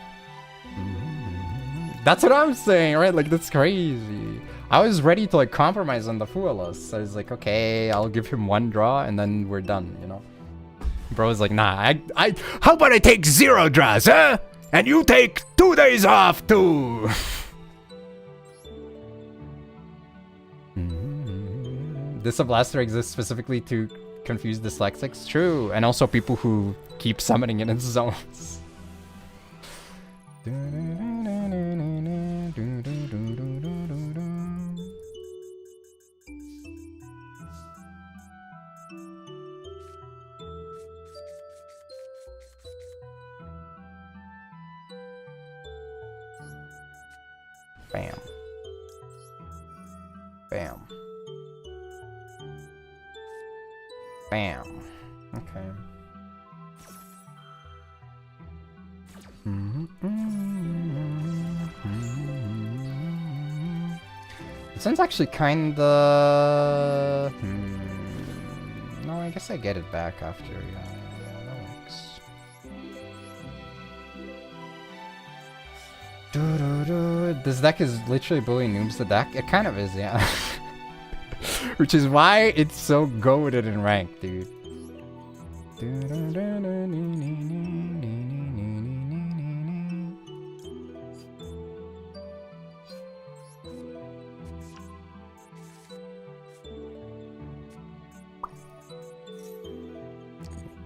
That's what I'm saying, right? Like, that's crazy. I was ready to, like, compromise on the Fuelos. I was like, okay, I'll give him one draw and then we're done, you know? Bro's like, nah, how about I take 0 draws, huh? And you take 2 days off too! This blaster exists specifically to confuse dyslexics. True, and also people who keep summoning in its zones. Bam. Bam. Bam. Okay. This one's actually kinda... No, I guess I get it back after, yeah. That works. This deck is literally bullying noobs the deck. It kind of is, yeah. Which is why it's so goated in rank, dude.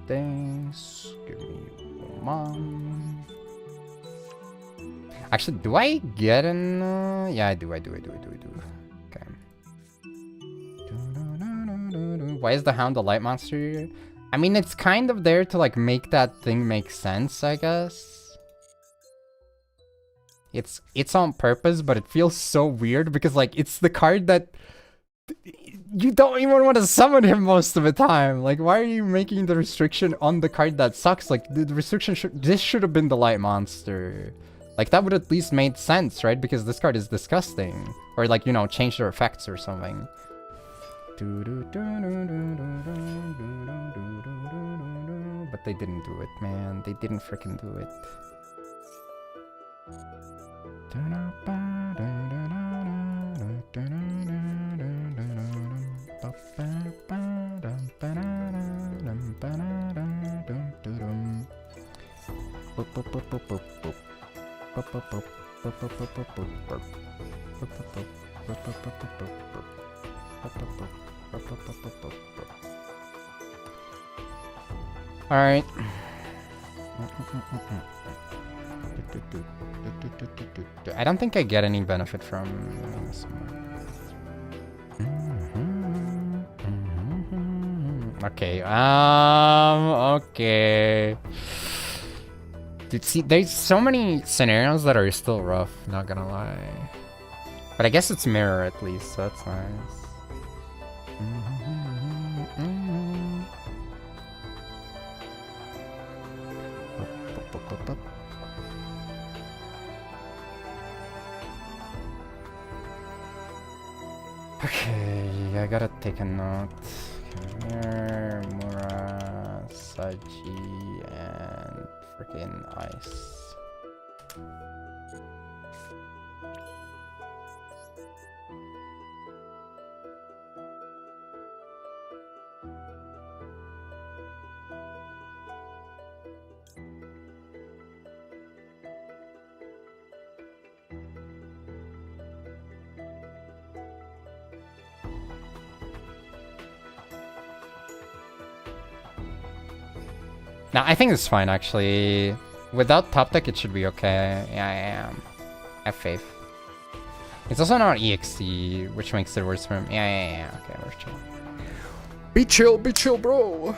Thanks. Give me mom. Actually, do I get an? Yeah, I do. Okay. Why is the hound a light monster? I mean, it's kind of there to like make that thing make sense, I guess. It's on purpose, but it feels so weird because like it's the card that you don't even want to summon him most of the time. Like, why are you making the restriction on the card that sucks? Like, the restriction this should have been the light monster. Like, that would at least made sense, right? Because this card is disgusting. Or like, you know, change their effects or something. But they didn't do it, man. They didn't freaking do it. All right. I don't think I get any benefit from this one. Okay. Okay. Dude, see, there's so many scenarios that are still rough, not gonna lie. But I guess it's mirror at least, so that's nice. Okay, I gotta take a note. Here, Mura, Saji, and freaking Ice. Now, I think it's fine, actually. Without top deck, it should be okay. Yeah, I am. I have faith. It's also not EXT, which makes it worse for him. Yeah. Okay, we're chill. Be chill, bro.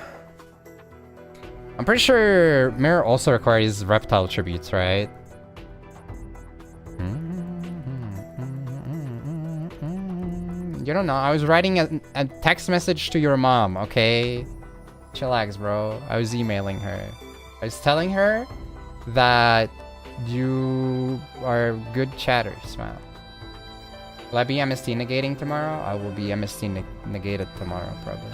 I'm pretty sure Mirror also requires reptile tributes, right? You don't know. I was writing a text message to your mom, okay? Chillax, bro. I was emailing her. I was telling her that you are good chatters, man. Will I be MST negating tomorrow? I will be MST negated tomorrow, probably.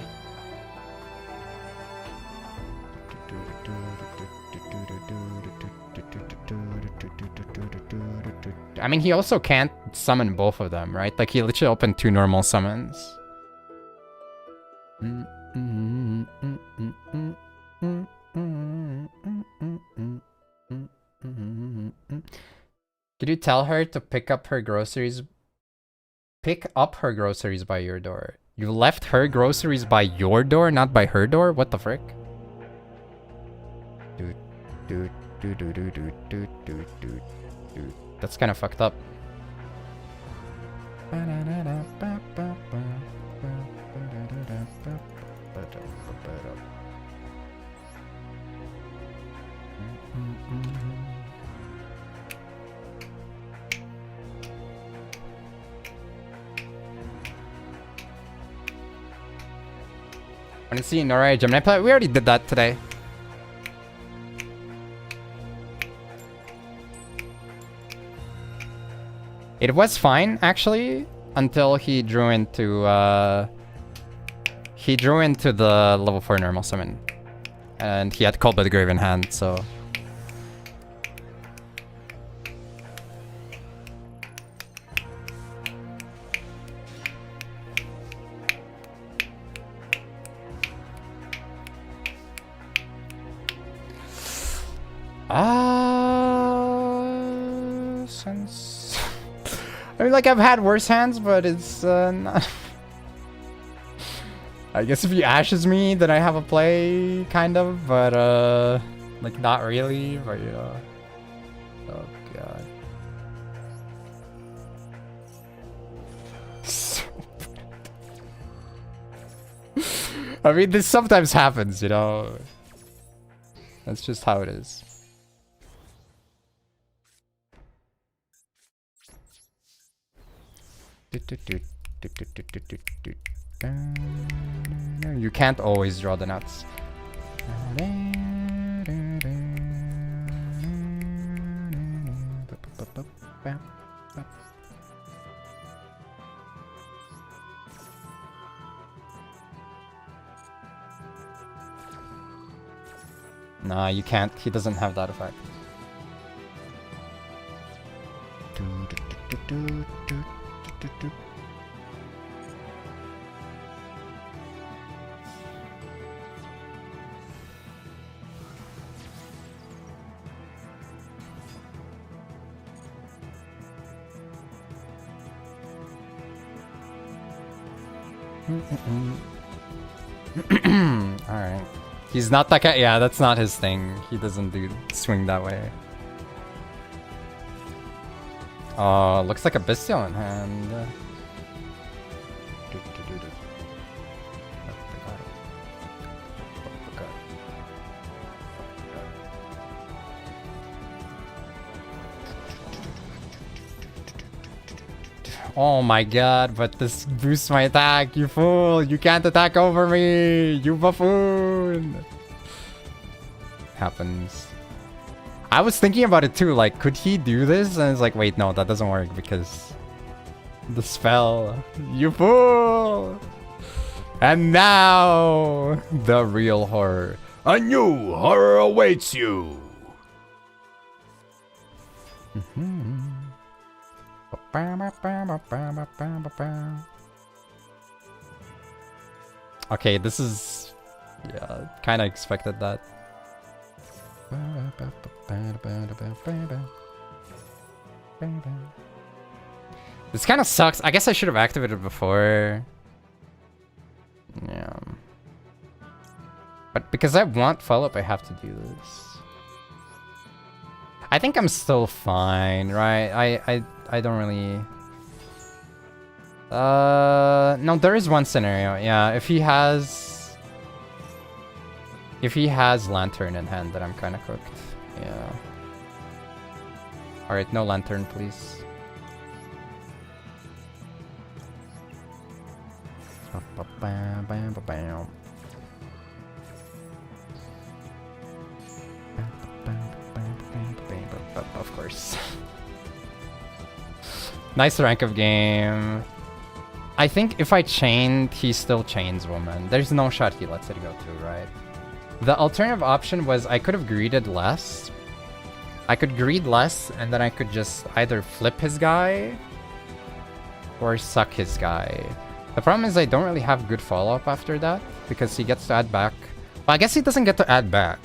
I mean, he also can't summon both of them, right? Like, he literally opened 2 normal summons. Could you tell her to pick up her groceries? Pick up her groceries by your door. You left her groceries by your door, not by her door? What the frick? That's kind of fucked up. Want to see Nora Gemini play? We already did that today. It was fine actually until he drew into the level 4 normal summon, and he had Cold by the Grave in hand, so. Since I mean, like, I've had worse hands, but it's not. I guess if he ashes me, then I have a play, kind of, but like, not really, but yeah. Oh god. So bad. I mean, this sometimes happens, you know. That's just how it is. You can't always draw the nuts. Nah, you can't. He doesn't have that effect. Alright. He's not that guy. Yeah, that's not his thing. He doesn't swing that way. Looks like a bestial in hand. Oh my god, but this boosts my attack, you fool! You can't attack over me! You buffoon! Happens. I was thinking about it too, like, could he do this? And it's like, wait, no, that doesn't work because the spell. You fool! And now, the real horror. A new horror awaits you! Okay, this is... yeah, kinda expected that. This kinda sucks. I guess I should have activated before. Yeah. But because I want follow-up, I have to do this. I think I'm still fine, right? I don't really... no, there is one scenario. Yeah, if he has Lantern in hand, then I'm kind of cooked. Yeah. Alright, no Lantern, please. Of course. Nice rank of game. I think if I chained, he still chains woman. There's no shot he lets it go through, right? The alternative option was I could have greeded less. I could greed less, and then I could just either flip his guy or suck his guy. The problem is I don't really have good follow-up after that because he gets to add back. Well, I guess he doesn't get to add back.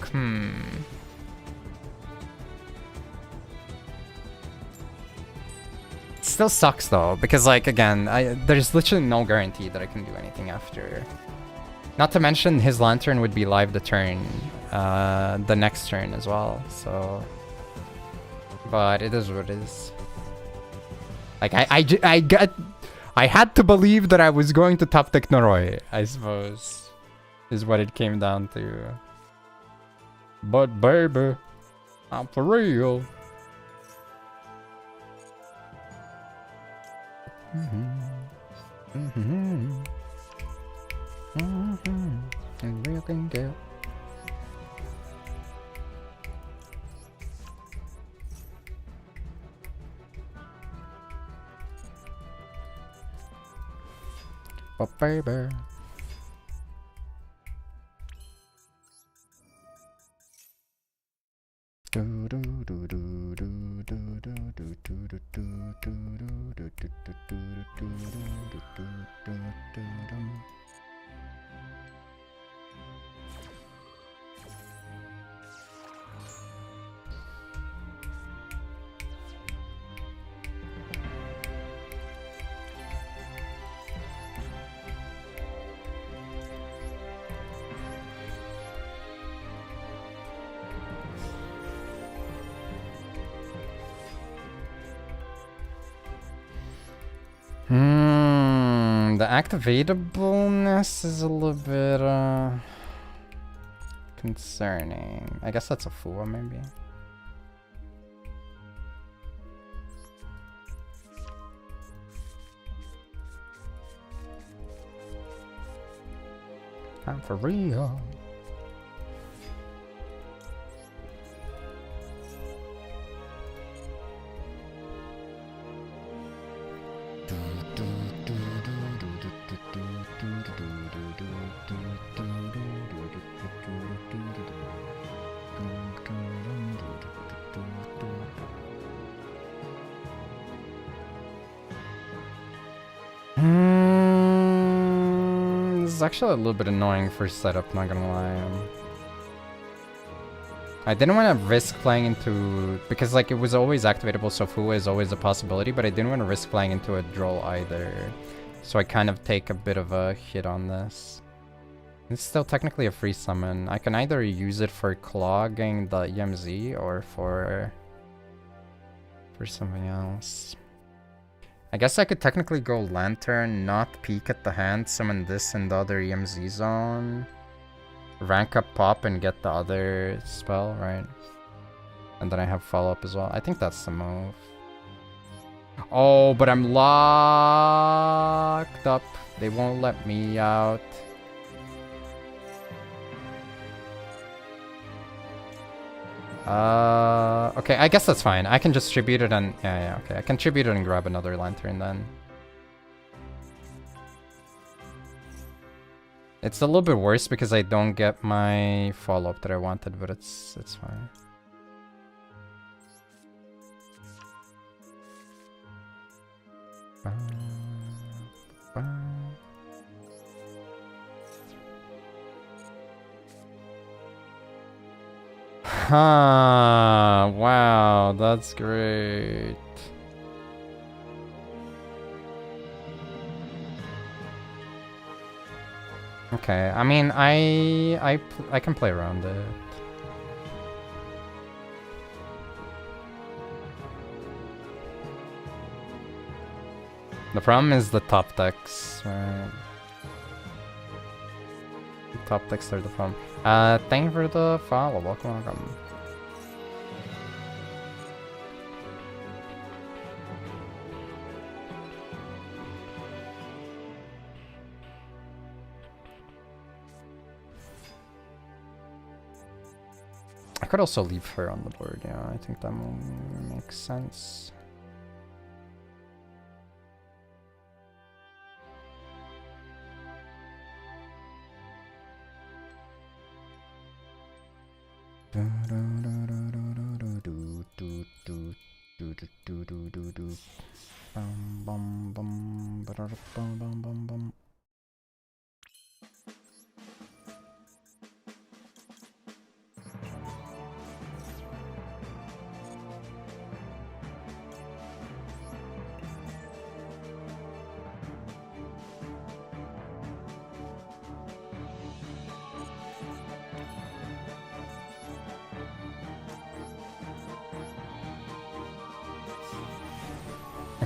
still sucks though, because like again, there's literally no guarantee that I can do anything after. Not to mention his lantern would be live the turn, the next turn as well. So, but it is what it is. Like I had to believe that I was going to top deck Noroi, I suppose, is what it came down to. But baby, I'm for real. And real can go. But baby. The activatableness is a little bit concerning. I guess that's a fool, maybe. I'm for real. This is actually a little bit annoying for setup, not gonna lie. I didn't want to risk playing into... because like it was always activatable, so Fu is always a possibility, but I didn't want to risk playing into a droll either. So I kind of take a bit of a hit on this. It's still technically a free summon. I can either use it for clogging the EMZ or for something else. I guess I could technically go Lantern, not peek at the hand, summon this in the other EMZ zone. Rank up Pop and get the other spell, right? And then I have follow-up as well. I think that's the move. Oh, but I'm locked up. They won't let me out. Okay, I guess that's fine. I can just tribute it and... yeah, okay. I can tribute it and grab another Lantern then. It's a little bit worse because I don't get my follow-up that I wanted, but it's fine. Huh, wow, that's great. Okay, I mean, I can play around it. The problem is the top decks, right? The top decks are the problem. Thank you for the follow. Welcome. I could also leave her on the board, yeah, I think that makes sense.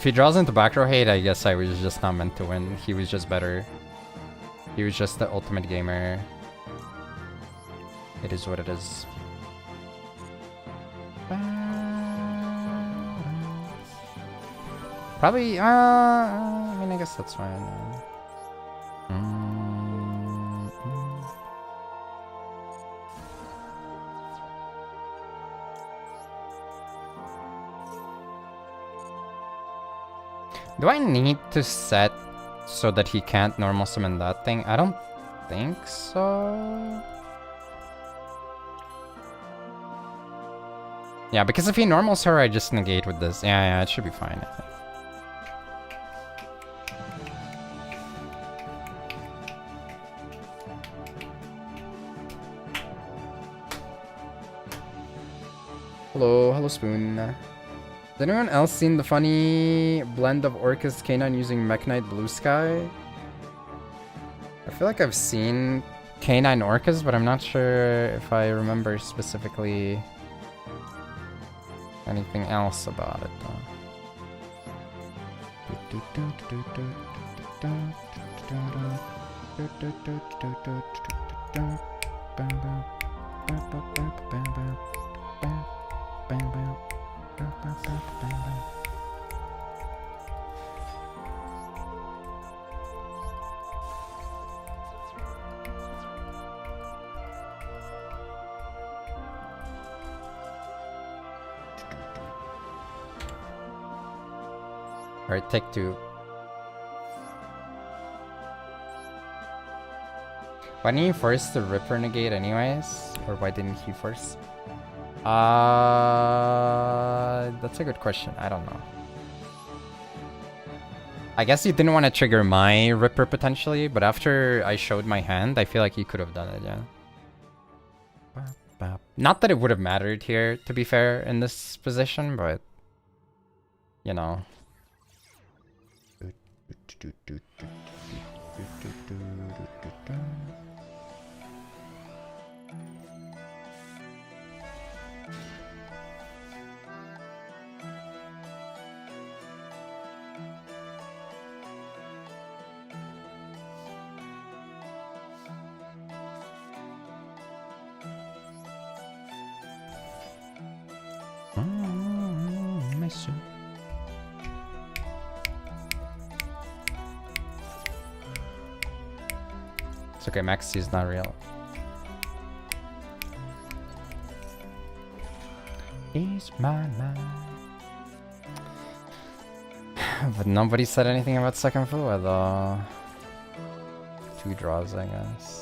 If he draws into back row hate, I guess I was just not meant to win. He was just better. He was just the ultimate gamer. It is what it is. Probably, I mean, I guess that's fine. Do I need to set so that he can't normal summon that thing? I don't think so. Yeah, because if he normals her, I just negate with this. Yeah, it should be fine, I think. Hello Spoon. Has anyone else seen the funny blend of Orcus Canine using Mekk-Knight Blue Sky? I feel like I've seen Canine Orcas, but I'm not sure if I remember specifically anything else about it Alright, take two. Why didn't you force the Ripper negate anyways? Or why didn't he force? That's a good question. I don't know. I guess he didn't want to trigger my Ripper potentially, but after I showed my hand, I feel like he could have done it, yeah. Not that it would have mattered here, to be fair, in this position, but... You know. It's okay, Maxi is not real. Is my mind. But nobody said anything about second Fua though. Two draws, I guess.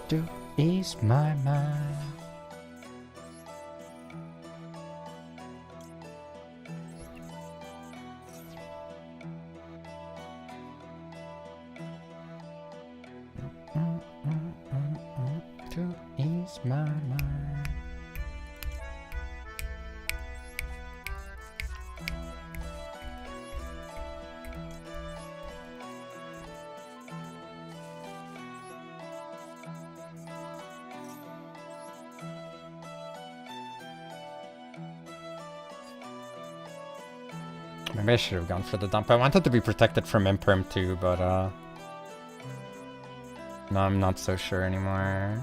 Do ease my mind. To ease my mind. Maybe I should have gone for the dump. I wanted to be protected from Imperm too, but no, I'm not so sure anymore.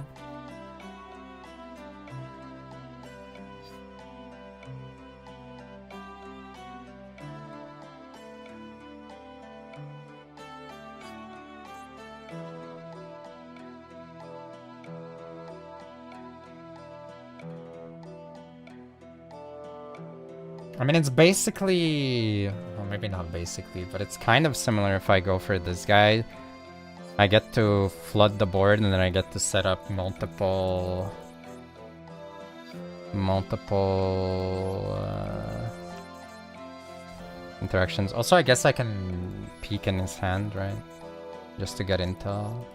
I mean, it's basically... Well, maybe not basically, but it's kind of similar if I go for this guy. I get to flood the board and then I get to set up multiple interactions. Also, I guess I can peek in his hand, right? just to get intel.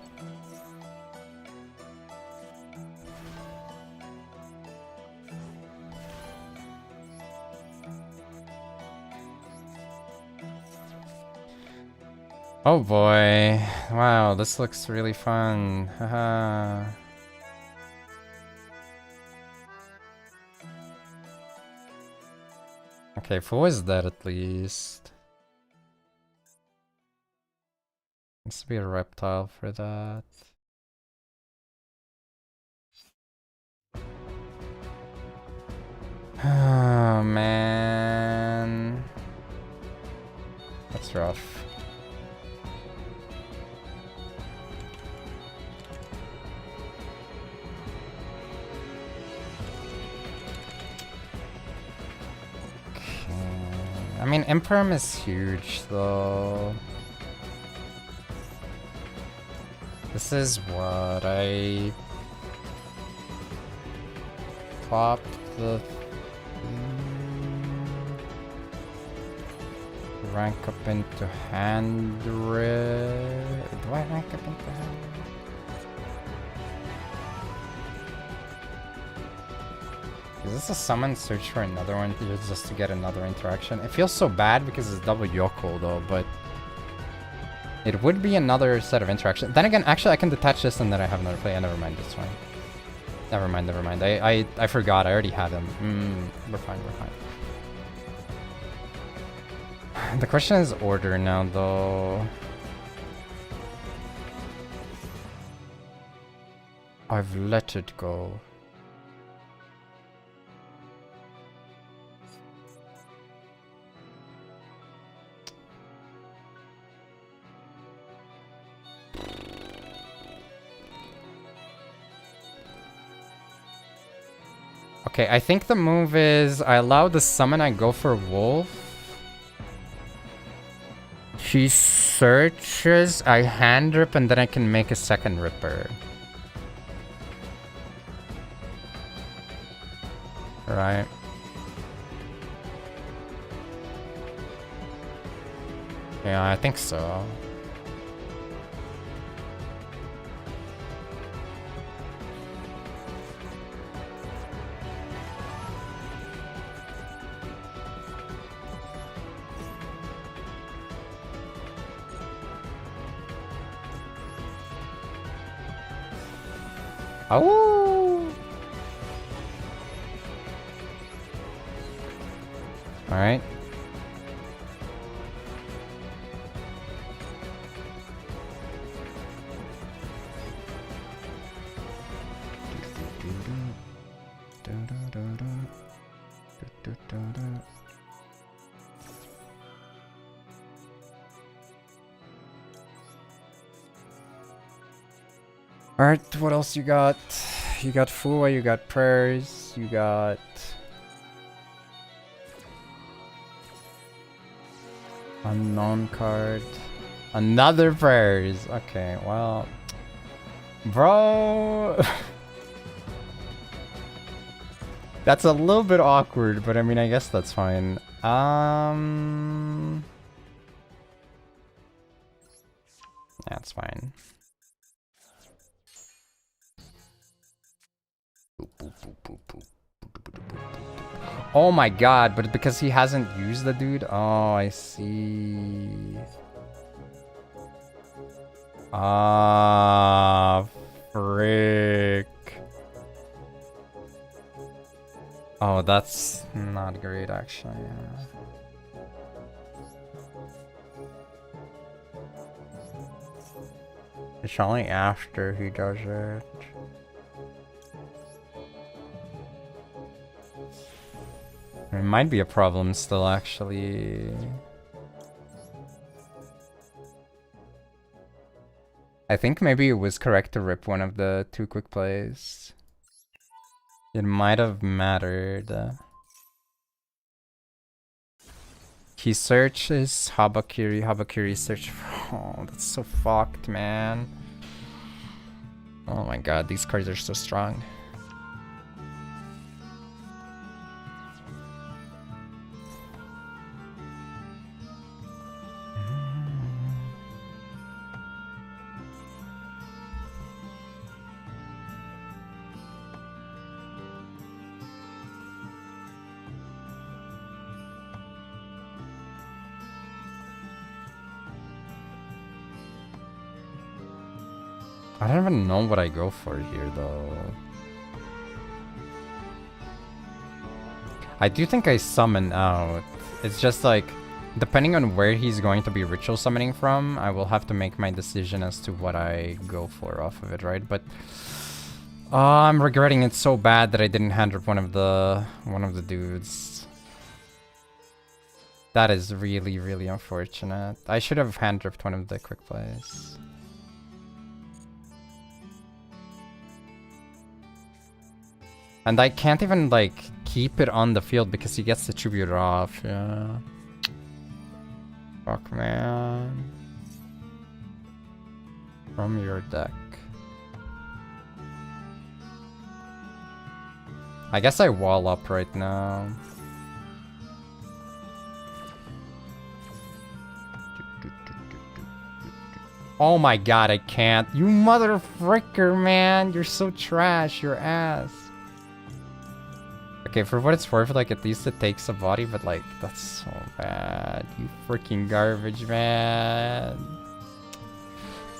Oh boy. Wow, this looks really fun. Haha. Okay, Fu is dead at least. Needs to be a reptile for that. Oh man. That's rough. I mean, Imperm is huge, though. This is what I popped the rank up into hand. Do I rank up into hand? Is this a summon search for another one just to get another interaction? It feels so bad because it's double Yoko though, but it would be another set of interaction. Then again, actually I can detach this and then I have another play. Never mind this one. Never mind, never mind. I forgot, I already had them. We're fine, we're fine. The question is order now though. I've let it go. Okay, I think the move is I allow the summon, I go for Wolf. She searches, I hand rip, and then I can make a second Ripper. Right. Yeah, I think so. Oh! Alright. Alright, what else you got? You got Fua, you got prayers, you got... Unknown card. Another prayers! Okay, well... Bro... That's a little bit awkward, but I mean, I guess that's fine. That's fine. Oh my god, but because he hasn't used the dude? Oh, I see. Ah, frick. Oh, that's not great, actually. Yeah. It's only after he does it. It might be a problem still, actually. I think maybe it was correct to rip one of the two quick plays. It might have mattered. He searches Habakiri. Habakiri search. Oh, that's so fucked, man. Oh my god, these cards are so strong. I don't even know what I go for here, though. I do think I summon out. It's just like, depending on where he's going to be ritual summoning from, I will have to make my decision as to what I go for off of it, right? But I'm regretting it so bad that I didn't hand up one of the dudes. That is really, really unfortunate. I should have hand ripped one of the quick plays. And I can't even, like, keep it on the field because he gets the tribute off, yeah. Fuck, man. From your deck. I guess I wall up right now. Oh my god, I can't. You mother fricker, man. You're so trash, your ass. Okay, for what it's worth, like, at least it takes a body, but, like, that's so bad. You freaking garbage, man.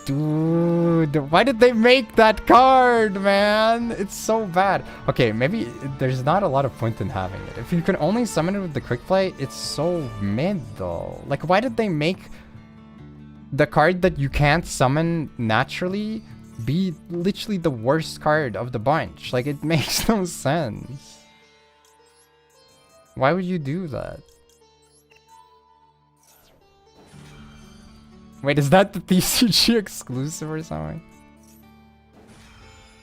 Dude, why did they make that card, man? It's so bad. Okay, maybe there's not a lot of point in having it. If you can only summon it with the quick play, it's so mid, though. Like, why did they make the card that you can't summon naturally be literally the worst card of the bunch? Like, it makes no sense. Why would you do that? Wait, is that the TCG exclusive or something?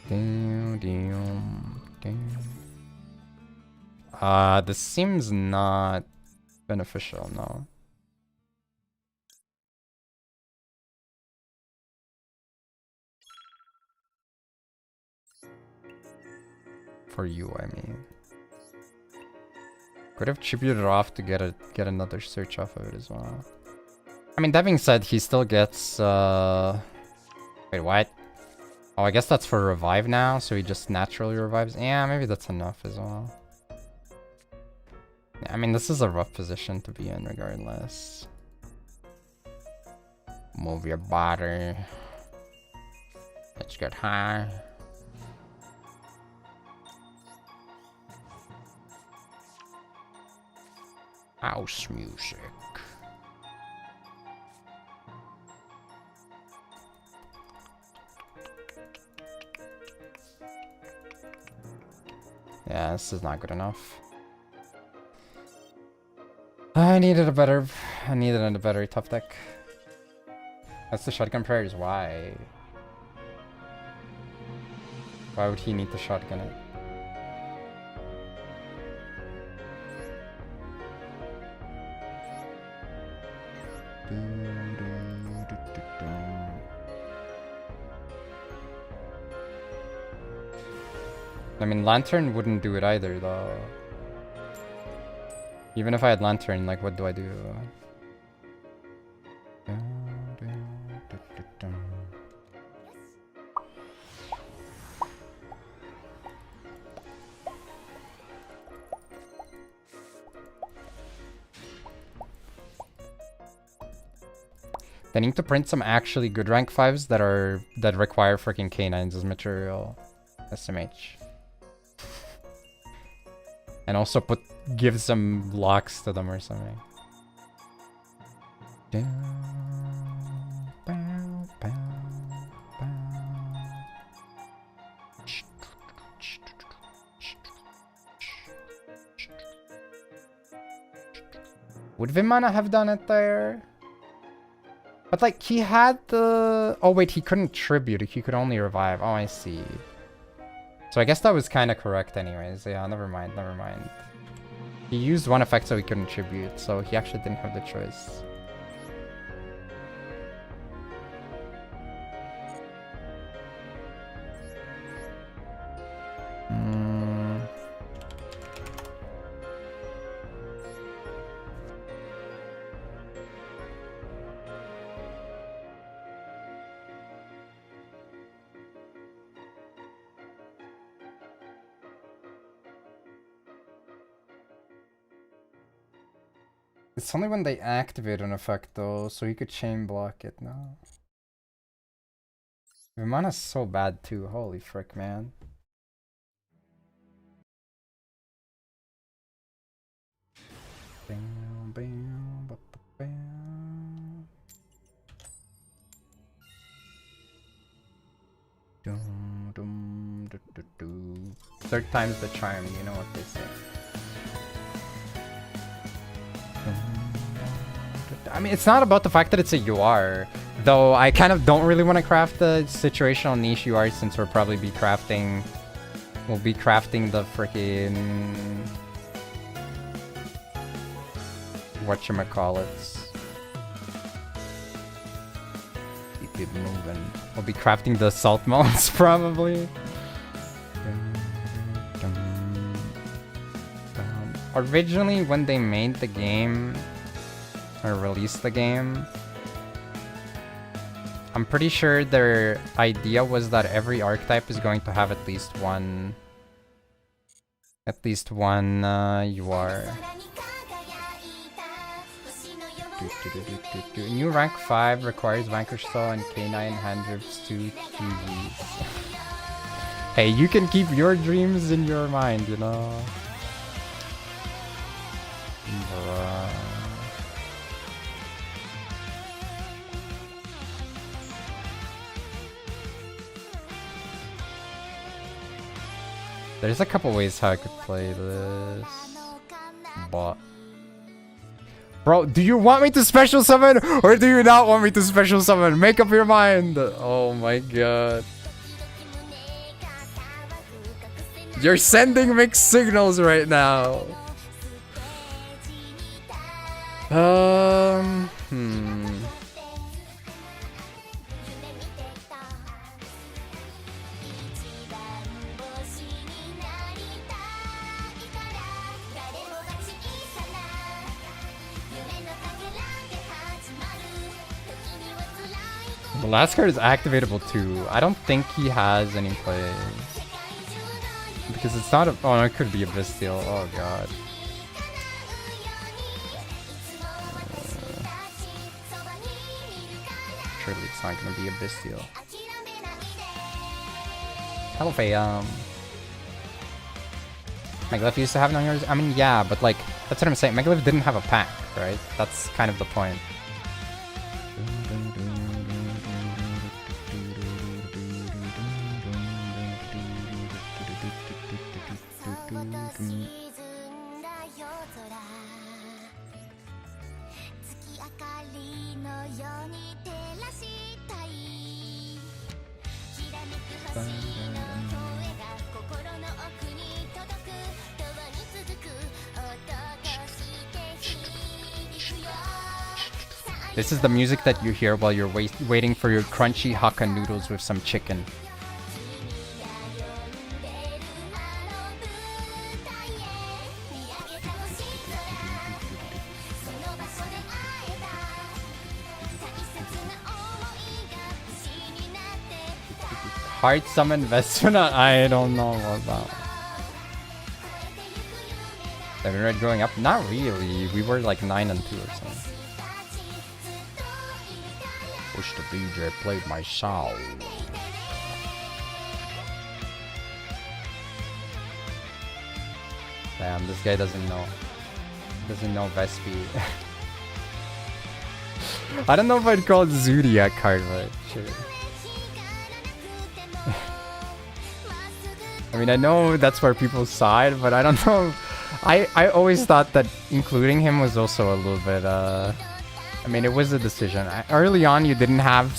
Damn, damn, damn. This seems not beneficial, no. For you, I mean. Could have tributed off to get another search off of it as well. I mean, that being said, he still gets wait, what? Oh, I guess that's for revive now, so he just naturally revives. Yeah, maybe that's enough as well. Yeah, I mean, this is a rough position to be in regardless. Move your body. Let's get high. House music. Yeah, this is not good enough. I needed a better tough deck. That's the shotgun prayers. Why? Why would he need to shotgun it? I mean, Lantern wouldn't do it either, though. Even if I had Lantern, like, what do I do? They need to print some actually good rank 5s that require freaking K9s as material. SMH. And also give some locks to them or something. Would Vimana have done it there? But like, he had the... Oh wait, he couldn't tribute, he could only revive. Oh, I see. So I guess that was kind of correct anyways. Yeah, never mind, never mind. He used one effect so he couldn't tribute, so he actually didn't have the choice. It's only when they activate an effect though, so he could chain block it now. Vimana's so bad too. Holy frick, man. Bam, bam, ba, ba, bam. Dum, dum, du, du, du. Third time's the charm, you know what they say. I mean, it's not about the fact that it's a UR, though I kind of don't really want to craft the situational niche UR since we'll probably be crafting... We'll be crafting the frickin'... Whatchamacallits. Keep it moving. We'll be crafting the salt melons probably. Originally, when they made the game, or released the game, I'm pretty sure their idea was that every archetype is going to have at least one UR. New rank 5 requires Vanquish Soul and K9 hand drifts to 3Vs. Hey, you can keep your dreams in your mind, you know. Bruh. There's a couple ways how I could play this. But bro, do you want me to special summon or do you not want me to special summon? Make up your mind. Oh my god. You're sending mixed signals right now. The last card is activatable too. I don't think he has any play. Because it's not a... Oh, no, it could be a Bestial. Oh god. Surely it's not gonna be a Bestial. Hello, Megalith used to have it on yours? I mean, yeah, but like, that's what I'm saying. Megalith didn't have a pack, right? That's kind of the point. This is the music that you hear while you're waiting for your crunchy Hakka noodles with some chicken. Heart summon Vesperna? I don't know about that. Have you read growing up? Not really. We were like 9 and 2 or something. Wish the BJ played my soul. Damn, this guy doesn't know. Doesn't know Vespi. I don't know if I'd call it Zodiac card, but sure. I mean, I know that's where people side, but I don't know. I always thought that including him was also a little bit, I mean, it was a decision. Early on, you didn't have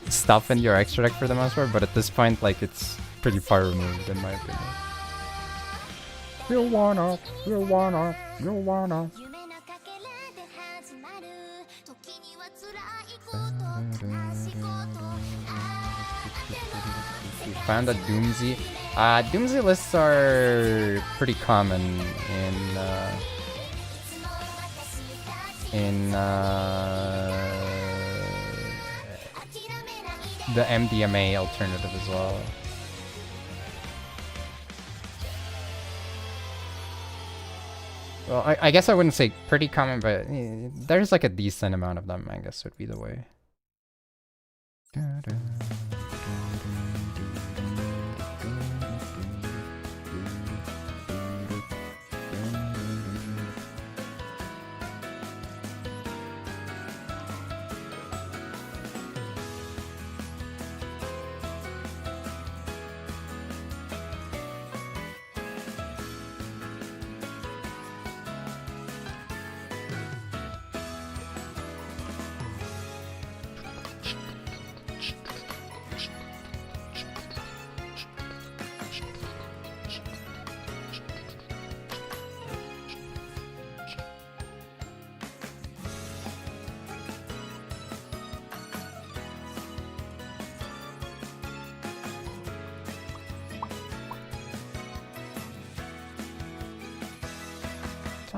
stuff in your extra deck for the most part, but at this point, like, it's pretty far removed, in my opinion. You wanna. Found a Doomsday. Doomsday lists are pretty common in the MDMA alternative as well. Well, I guess I wouldn't say pretty common, but there's like a decent amount of them, I guess would be the way.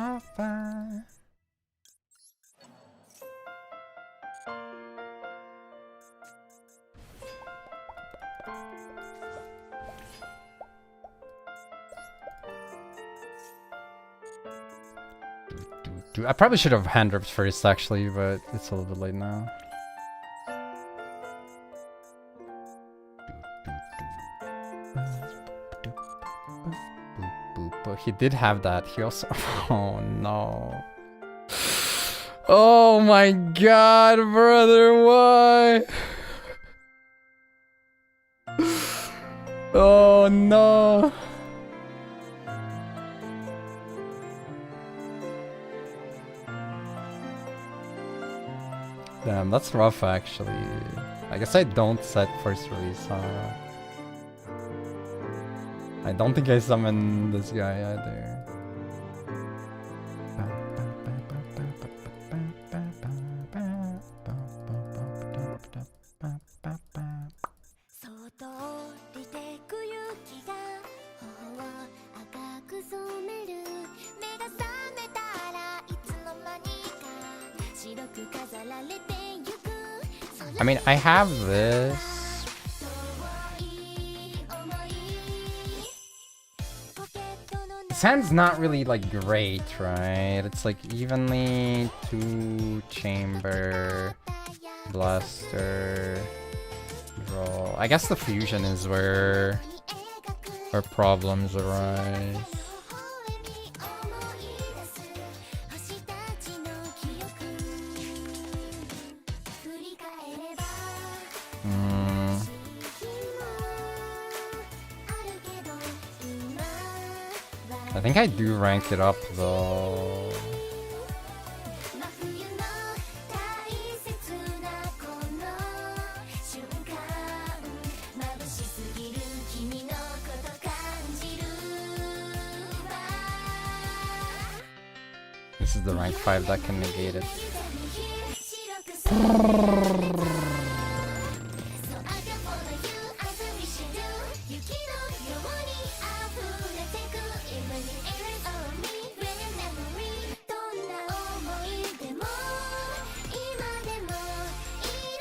Papa. I probably should have hand ripped first actually, but it's a little bit late now. But he did have that. He also. Oh no. Oh my god, brother, why? Oh no. Damn, that's rough actually. I guess I don't set first release, huh? I don't think I summon this guy either. I mean, I have this. This hand's not really like great, right? It's like evenly 2-chamber, blaster, draw. I guess the fusion is where problems arise. I think I do rank it up though. This is the rank 5 that can negate it.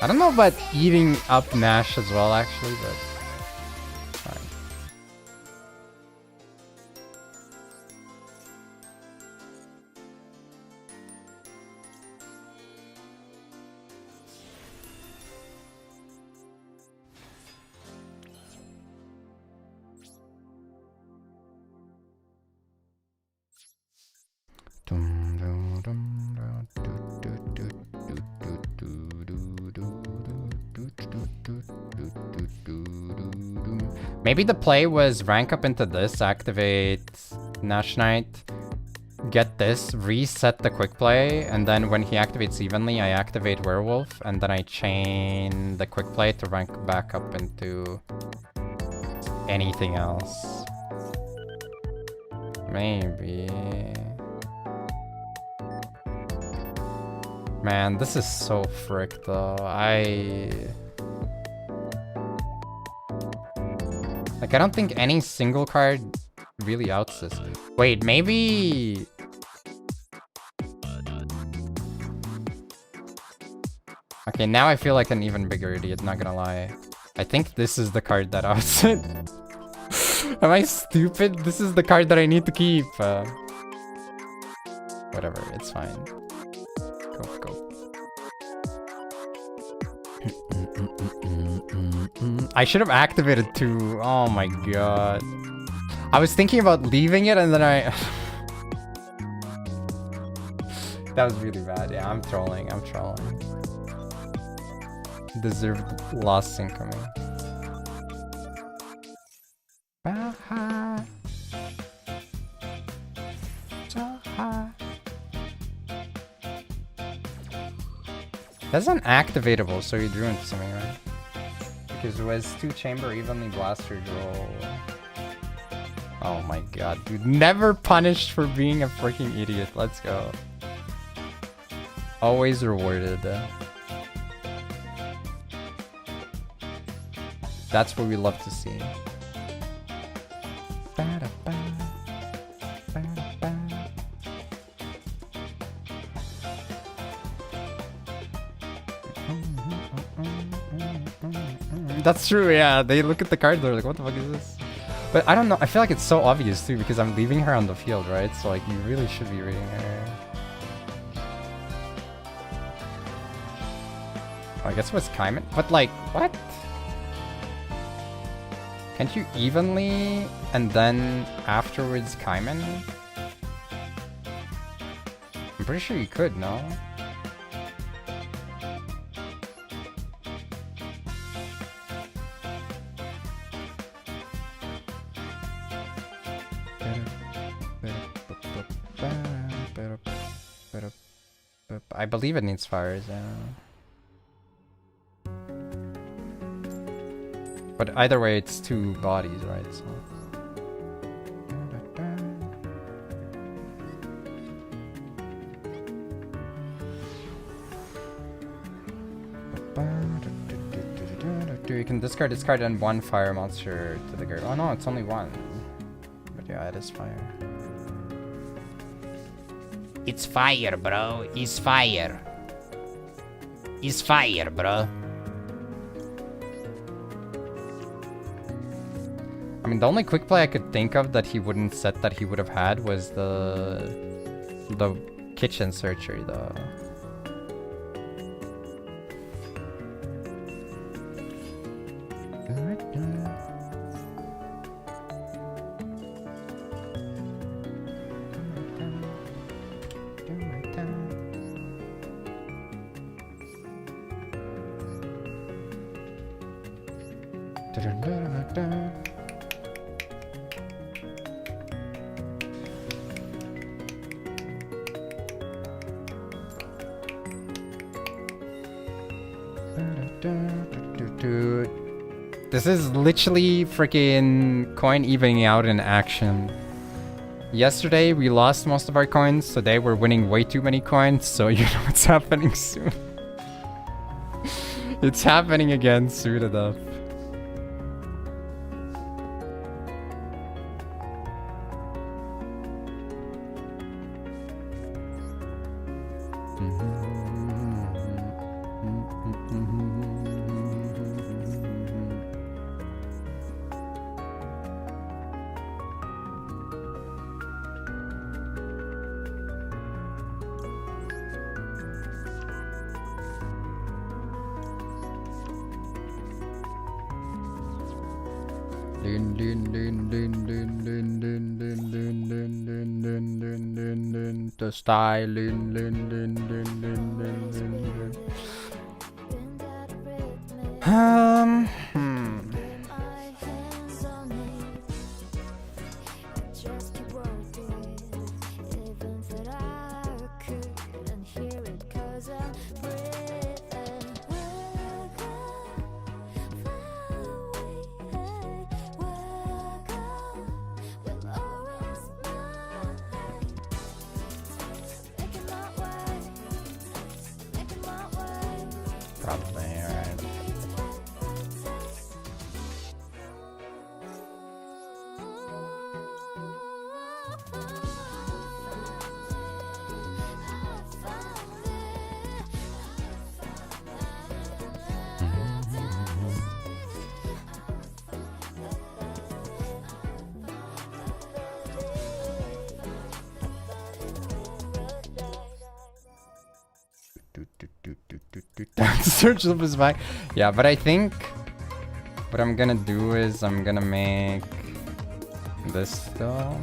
I don't know about eating up Nash as well, actually, but fine. Maybe the play was rank up into this, activate Nash Knight, get this, reset the quick play, and then when he activates evenly, I activate Werewolf, and then I chain the quick play to rank back up into anything else. Maybe. Man, this is so frick though. Like, I don't think any single card really outs this. Wait, maybe... Okay, now I feel like an even bigger idiot, not gonna lie. I think this is the card that outs it. Am I stupid? This is the card that I need to keep. Whatever, it's fine. Go. I should have activated 2. Oh my god. I was thinking about leaving it and then I... That was really bad. Yeah, I'm trolling. Deserved loss incoming. That's unactivatable, so you drew into something, right? Because it was 2-chamber evenly blaster draw. Oh my god, dude. Never punished for being a freaking idiot. Let's go. Always rewarded. That's what we love to see. That's true, yeah. They look at the card, they're like, what the fuck is this? But I don't know, I feel like it's so obvious too because I'm leaving her on the field, right? So like, you really should be reading her. Oh, I guess it was Kaiman, but like, what? Can't you evenly and then afterwards Kaiman? I'm pretty sure you could, no? I believe it needs fires, yeah. But either way, it's 2 bodies, right? So. You can discard this card and 1 fire monster to the graveyard. Oh no, it's only 1. But yeah, it is fire. It's fire, bro. It's fire. It's fire, bro. I mean, the only quick play I could think of that he wouldn't set that he would have had was the kitchen searcher, though. This is literally freaking coin evening out in action. Yesterday we lost most of our coins, today we're winning way too many coins, so you know what's happening soon. It's happening again soon enough. The style probably, alright. Search of his back. Yeah, but I think what I'm gonna do is I'm gonna make this though.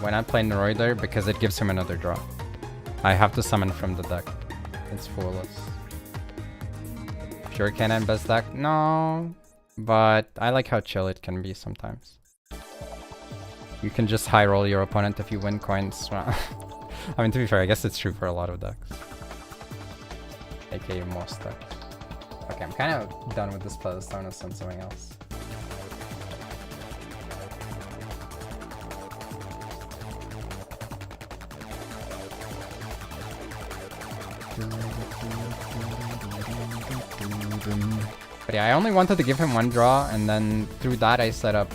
Why not play Neroider? Because it gives him another draw. I have to summon from the deck. It's fourless. Pure Cannon best deck? No. But I like how chill it can be sometimes. You can just high roll your opponent if you win coins. I mean, to be fair, I guess it's true for a lot of decks. AKA most decks. Okay, I'm kind of done with this playlist. I want to send something else. But yeah, I only wanted to give him one draw, and then through that I set up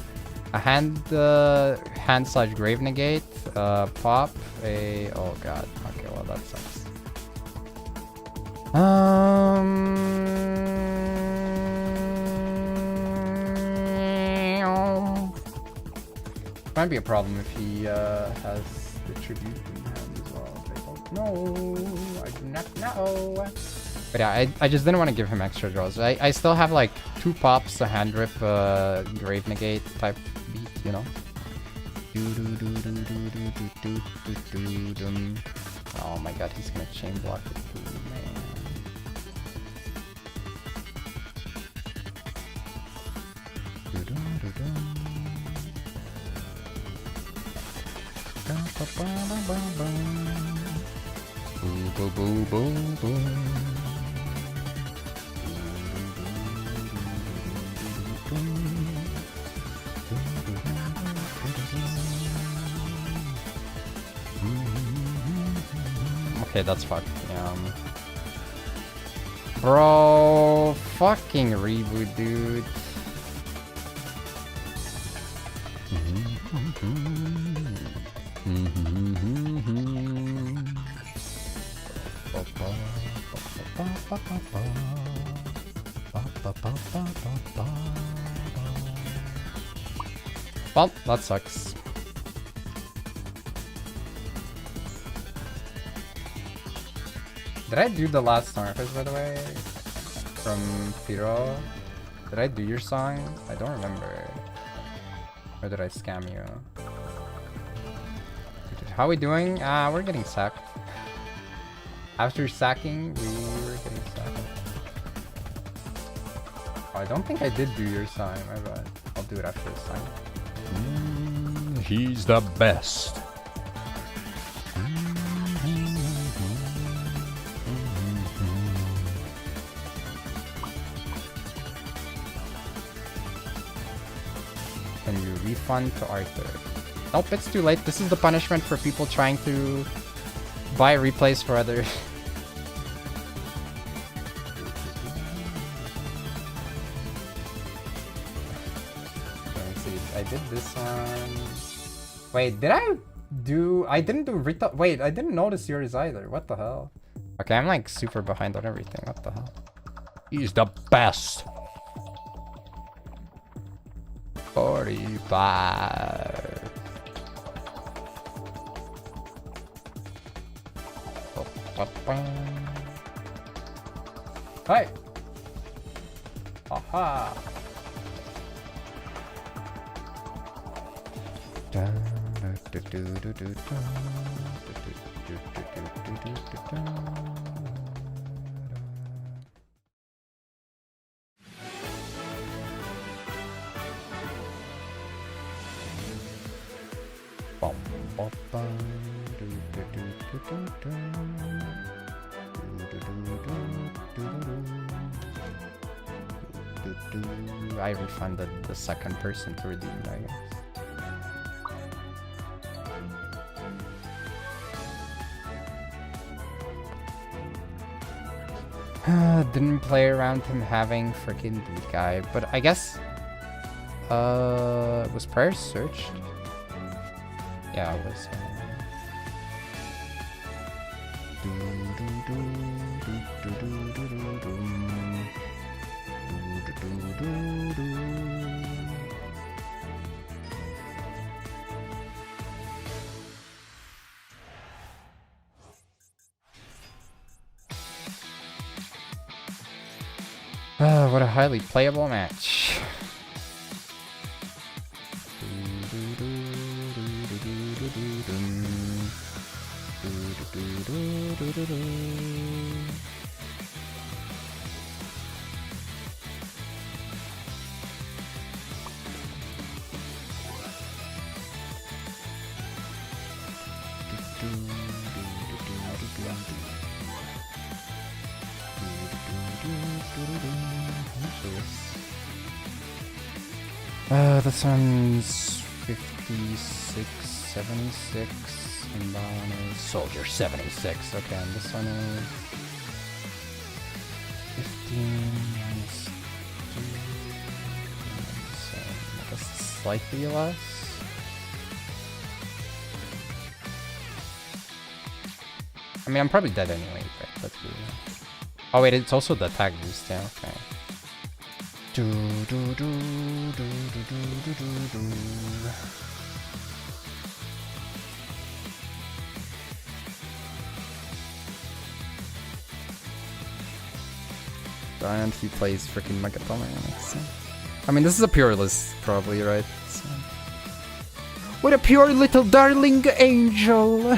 a hand/grave negate, pop, oh god, okay, well that sucks. Might be a problem if he has the tribute in hand as well. I don't know. I do not know. But yeah, I just didn't want to give him extra draws. I still have like 2 pops, a hand rip, grave negate type beat, you know? Oh my god, he's gonna chain block it too, man. Boo boo boo boo. Okay, that's fucked. Bro, fucking reboot, dude. Well, that sucks. Did I do the last Starfish, by the way? From Piro? Did I do your song? I don't remember. Or did I scam you? How are we doing? We're getting sacked. After sacking, we were getting sacked. Oh, I don't think I did do your song, my bad. I'll do it after this song. He's the best. Can you refund to Arthur? Nope, it's too late. This is the punishment for people trying to buy replays for others. Let's see. I did this one. Wait, did I do... I didn't do Rita... Wait, I didn't notice yours either. What the hell? Okay, I'm like super behind on everything. What the hell? He's the best. 45. Hey! Aha! I refunded the second person to redeem, I guess. Didn't play around him having freaking Beat Guy, but I guess was prayer searched? Yeah, it was. What a highly playable match. This one's 56, 76, and that one is Soldier 76. Okay, and this one is 15 minus 2. So I guess slightly less. I mean, I'm probably dead anyway, but let's do it. Oh wait, it's also the attack boost, yeah, okay. Do do do do do do do do do. And he plays freaking Megatron. I mean, this is a pure list, probably, right? So. What a pure little darling angel!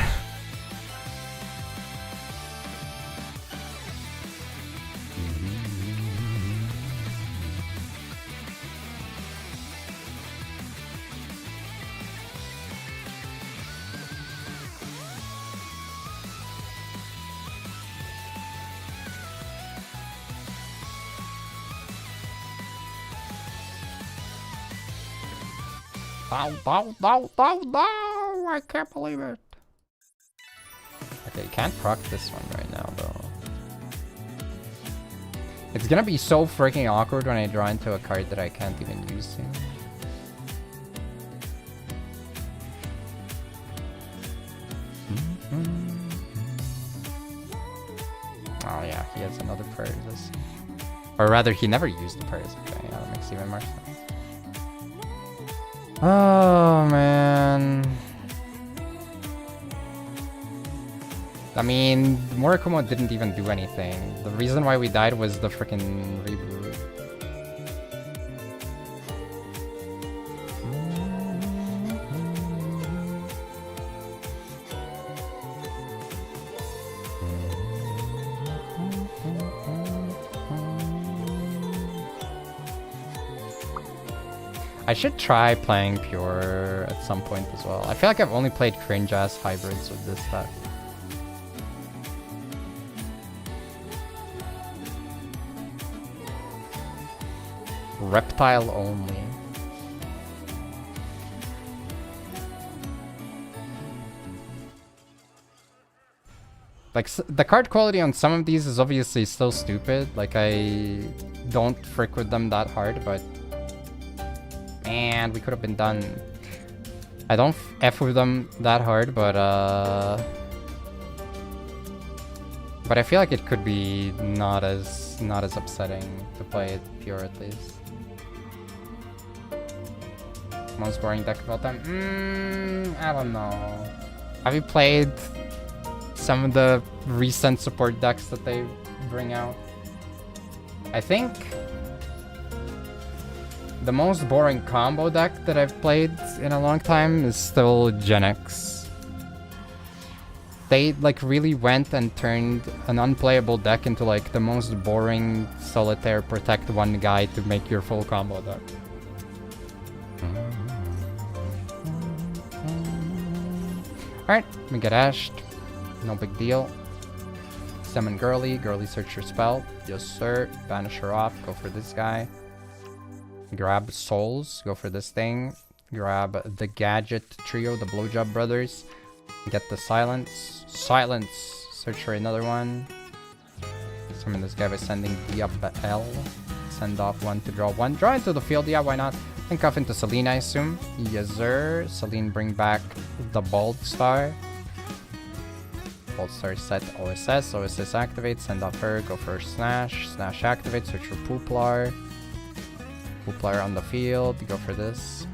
No, I can't believe it. Okay, you can't proc this one right now, though. It's gonna be so freaking awkward when I draw into a card that I can't even use it. Oh yeah, he has another Paris. Or rather, he never used the Paris. Okay, yeah, that makes even more sense. Oh man. I mean, Murakumo didn't even do anything. The reason why we died was the freaking reboot. I should try playing pure at some point as well. I feel like I've only played cringe-ass hybrids with this deck. Reptile only. Like, the card quality on some of these is obviously still stupid. Like, I don't frick with them that hard, but... man, we could have been done. I don't F with them that hard, but I feel like it could be not as upsetting to play it pure at least. Most boring deck of all time? I don't know. Have you played some of the recent support decks that they bring out? I think the most boring combo deck that I've played in a long time is still Gen X. They like really went and turned an unplayable deck into like the most boring solitaire protect one guy to make your full combo deck. Alright, we get ashed. No big deal. Summon Girly. Girly, search your spell. Yes, sir. Banish her off. Go for this guy. Grab souls. Go for this thing. Grab the gadget trio, the blowjob brothers. Get the silence. Silence. Search for another one. Summon this guy by sending D up L. Send off one to draw one. Draw into the field. Yeah, why not? Think off into Celine, I assume. Yes, sir. Celine, bring back the Bald Star. Bald Star set OSS. OSS activate. Send off her. Go for Snash. Snash activate. Search for Pooplar. Pooplar on the field. Go for this.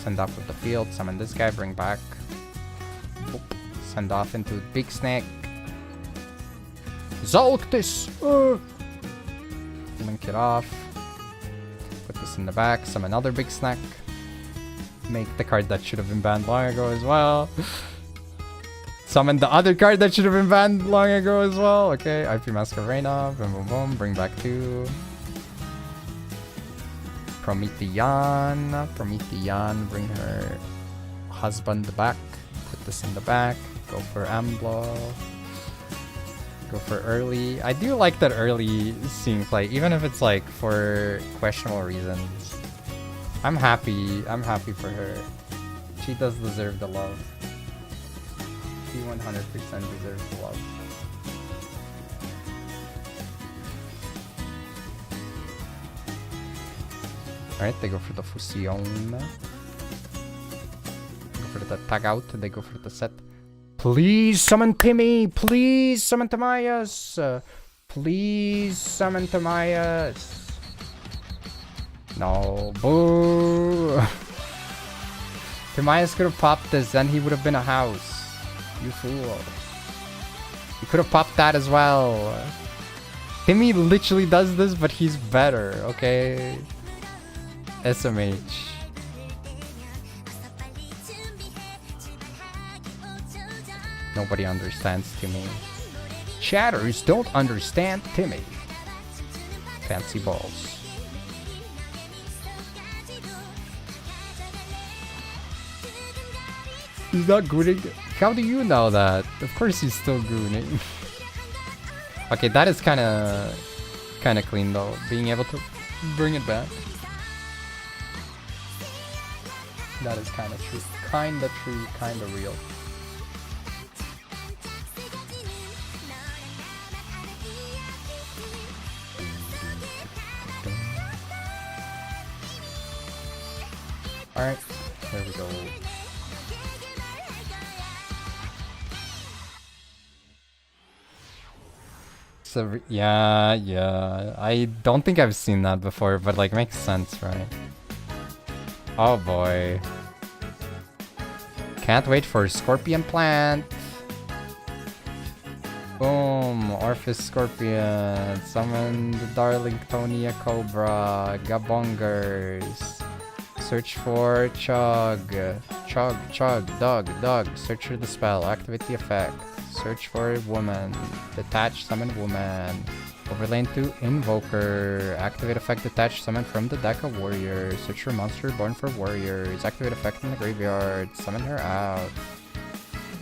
Send off with the field. Summon this guy. Bring back. Boop. Send off into Big Snake. Zolktis! Link it off. Put this in the back. Summon another Big Snack. Make the card that should have been banned long ago as well. Summon the other card that should have been banned long ago as well. Okay, IP Masquerena. Boom, boom, boom. Bring back 2. Promethean. Promethean. Bring her husband back. Put this in the back. Go for Amblo. Go for early. I do like that early scene play, even if it's like for questionable reasons. I'm happy. I'm happy for her. She does deserve the love. She 100% deserves the love. Alright, they go for the fusion. Go for the tag out. They go for the set. Please summon Timmy! Please summon Timaeus! Please summon Timaeus! No. Boo! Timaeus could have popped this, then he would have been a house. You fool. You could have popped that as well. Timmy literally does this, but he's better, okay? SMH. Nobody understands Timmy. Chatters don't understand Timmy. Fancy balls. He's not gooning. How do you know that? Of course he's still gooning. Okay, that is kind of clean though. Being able to bring it back. That is kind of true. Kind of true, kind of real. Alright, there we go. So, yeah. I don't think I've seen that before, but like makes sense, right? Oh boy. Can't wait for Scorpion Plant. Boom. Orphis Scorpion. Summon the Darlingtonia Cobra. Gabongers. Search for Chug. Dog. Search for the spell. Activate the effect. Search for a woman. Detach summon woman. Overlay to Invoker. Activate effect detach summon from the deck of warriors. Search for monster born for warriors. Activate effect in the graveyard. Summon her out.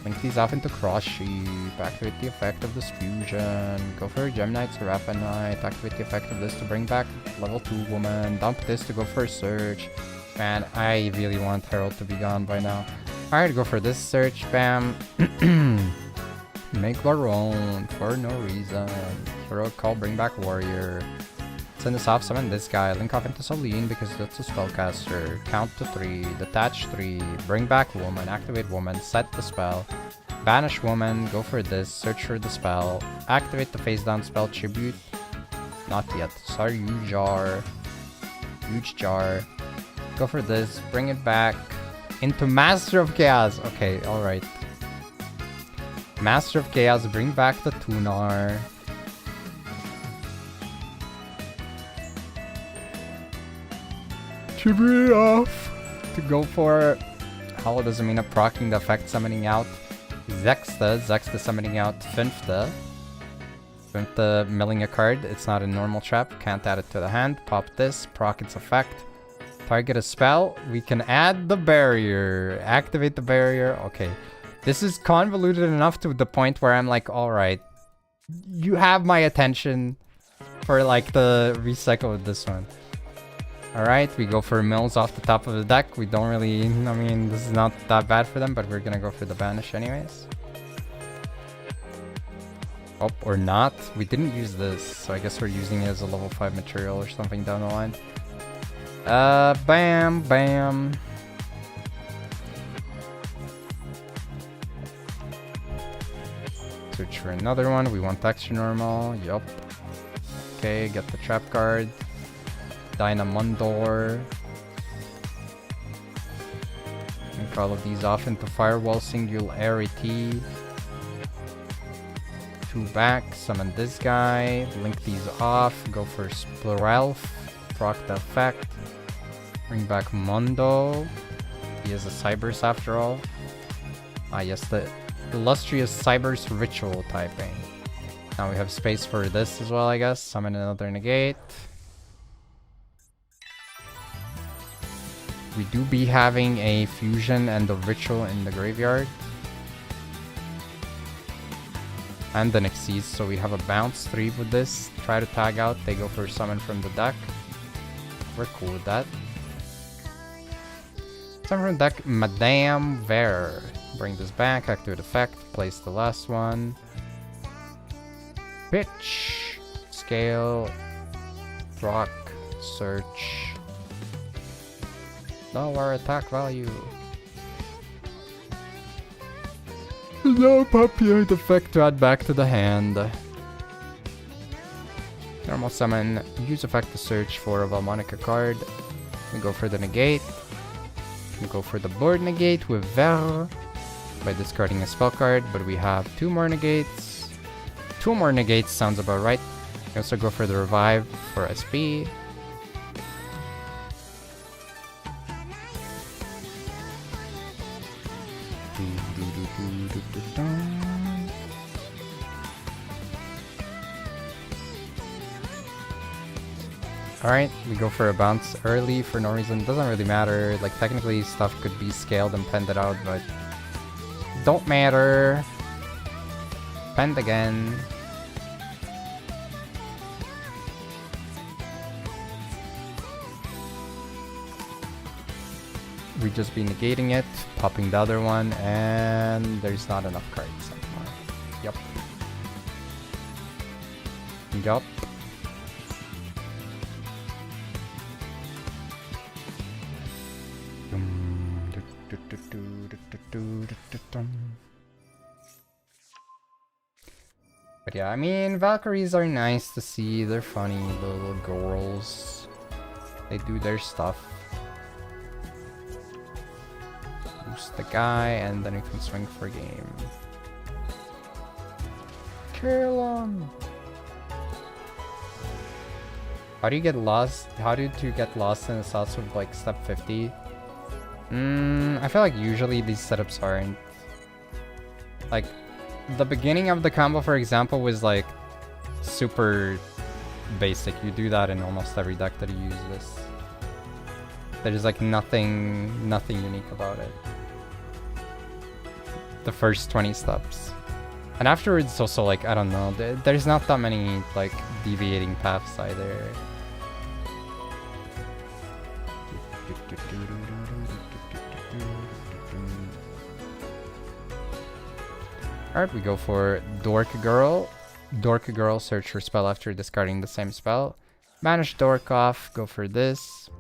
Link these off into Cross Sheep. Activate the effect of this fusion. Go for a Gem Knight, Serapha Knight. Activate the effect of this to bring back level 2 woman. Dump this to go for a search. Man, I really want Herald to be gone by now. Alright, go for this search. Bam. Make Baron for no reason. Heroic Call, bring back Warrior. Send this off, summon this guy. Link off into Celine because that's a spellcaster. Count to 3. Detach 3. Bring back Woman. Activate Woman. Set the spell. Banish Woman. Go for this. Search for the spell. Activate the face down spell. Tribute. Not yet. Sorry, Yugioh. Huge Jar. Go for this. Bring it back into Master of Chaos. Okay, alright. Master of Chaos, bring back the Tunar. Tribute off to go for Hollow doesn't mean proccing the effect summoning out Zexta summoning out Finfta milling a card. It's not a normal trap, can't add it to the hand. Pop this, proc its effect. Target a spell, we can add the barrier. Activate the barrier, okay. This is convoluted enough to the point where I'm like, alright, you have my attention for like the recycle of this one. Alright, we go for mills off the top of the deck. We don't really, I mean, this is not that bad for them, but we're gonna go for the banish anyways. Oh, or not. We didn't use this, so I guess we're using it as a level 5 material or something down the line. Bam. Search for another one. We want extra normal. Yup. Okay, get the trap card. Dynamondor. Link all of these off into Firewall Singularity. 2 back. Summon this guy. Link these off. Go for Splurelf. Proc the effect. Bring back Mondo. He is a Cybers after all. Ah yes, the illustrious Cybers ritual typing. Now we have space for this as well, I guess. Summon another negate. We do be having a fusion and the ritual in the graveyard. And the Nixies, so we have a bounce 3 with this. Try to tag out, they go for summon from the deck. We're cool with that. Time from deck, Madame Ver. Bring this back, activate effect, place the last one. Pitch, scale, rock, search. Lower attack value. No Papillard effect to add back to the hand. Normal summon, use effect to search for a Valmonica card. We go for the negate. We go for the board negate with Ver by discarding a spell card, but we have 2 more negates. 2 more negates sounds about right. We also go for the revive for SP. Alright, we go for a bounce early for no reason. Doesn't really matter. Like, technically stuff could be scaled and penned out, but don't matter. Penned again. We just be negating it, popping the other one, and there's not enough cards anymore. Yup. Yup. But yeah, I mean, Valkyries are nice to see. They're funny little girls. They do their stuff. Boost the guy, and then you can swing for game. Kill him! How do you get lost? How did you get lost in the sauce with like step 50? I feel like usually these setups aren't. Like, the beginning of the combo, for example, was like super basic. You do that in almost every deck that you use this. There's like nothing unique about it. The first 20 steps. And afterwards, it's also like, I don't know, there's not that many like deviating paths either. Alright, we go for Dork Girl. Dork Girl, search for spell after discarding the same spell. Banish Dork off, go for this.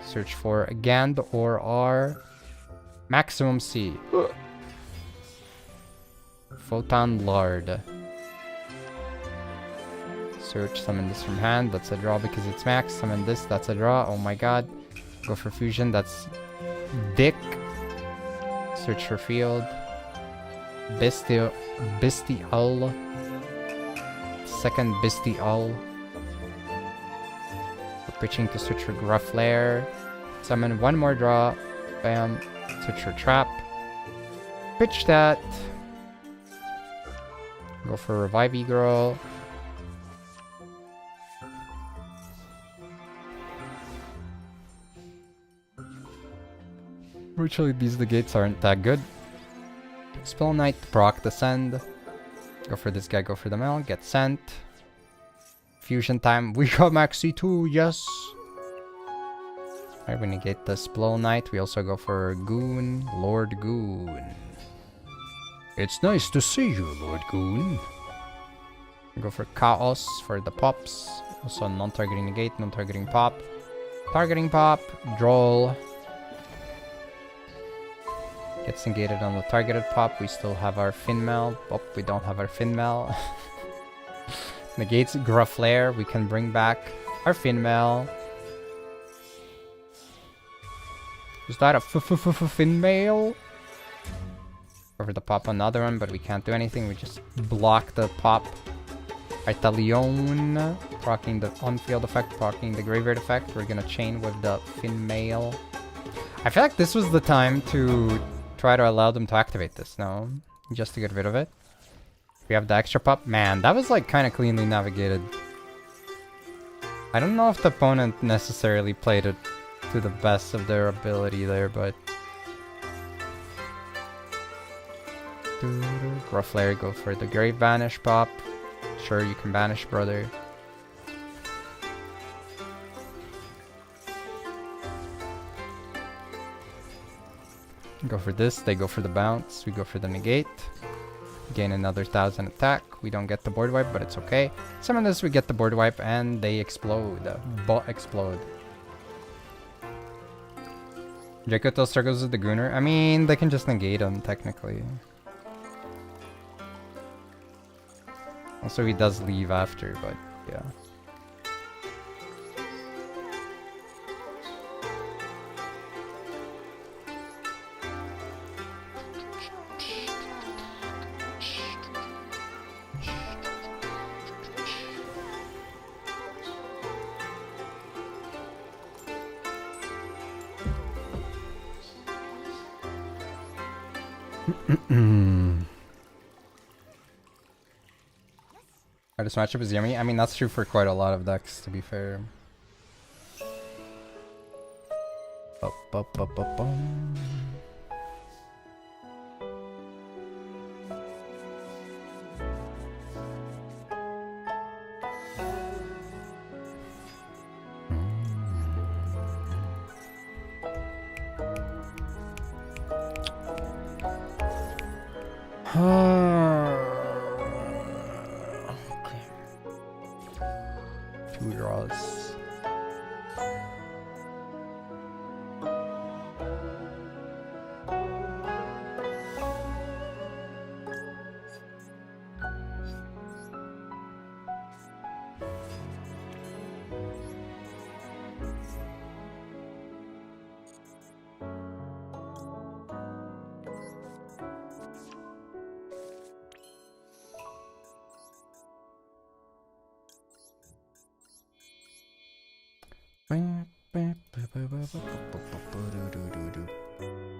Search for Gand or R. Maximum C. Photon Lard. Search, summon this from hand, that's a draw because it's max. Summon this, that's a draw, oh my god. Go for fusion, that's Dick. Search for field. Bestial. Second Bestial. We're pitching to search for Gruff Lair. Summon one more draw. Bam. Search for trap. Pitch that. Go for Revivey Girl. Virtually these negates aren't that good. Spell Knight, proc the send. Go for this guy, go for the mail, get sent. Fusion time, we got Maxi too, yes! Alright, we negate the Spell Knight, we also go for Goon, Lord Goon. It's nice to see you, Lord Goon. We go for Chaos for the pops. Also non-targeting negate, non-targeting pop. Targeting pop, Droll. Gets negated on the targeted pop. We still have our Finmail. Oh, we don't have our Finmail. Negates Gruff Lair. We can bring back our Finmail. Is that a Finmail? Over the pop another one, but we can't do anything. We just block the pop. Artalion. Proccing the on-field effect, proccing the graveyard effect. We're gonna chain with the Finmail. I feel like this was the time to try to allow them to activate this, no? Just to get rid of it. We have the extra pop. Man, that was like kind of cleanly navigated. I don't know if the opponent necessarily played it to the best of their ability there, but... Gruff Lair, go for the Grave Banish pop. Sure, you can banish, brother. Go for this, they go for the bounce, we go for the negate. Gain another 1000 attack. We don't get the board wipe, but it's okay. Summon this, we get the board wipe, and they explode. Explode. Jacoto struggles with the Gunner. I mean, they can just negate him, technically. Also, he does leave after, but yeah. Hardest matchup is Yummy. I mean, that's true for quite a lot of decks, to be fair. Two draws.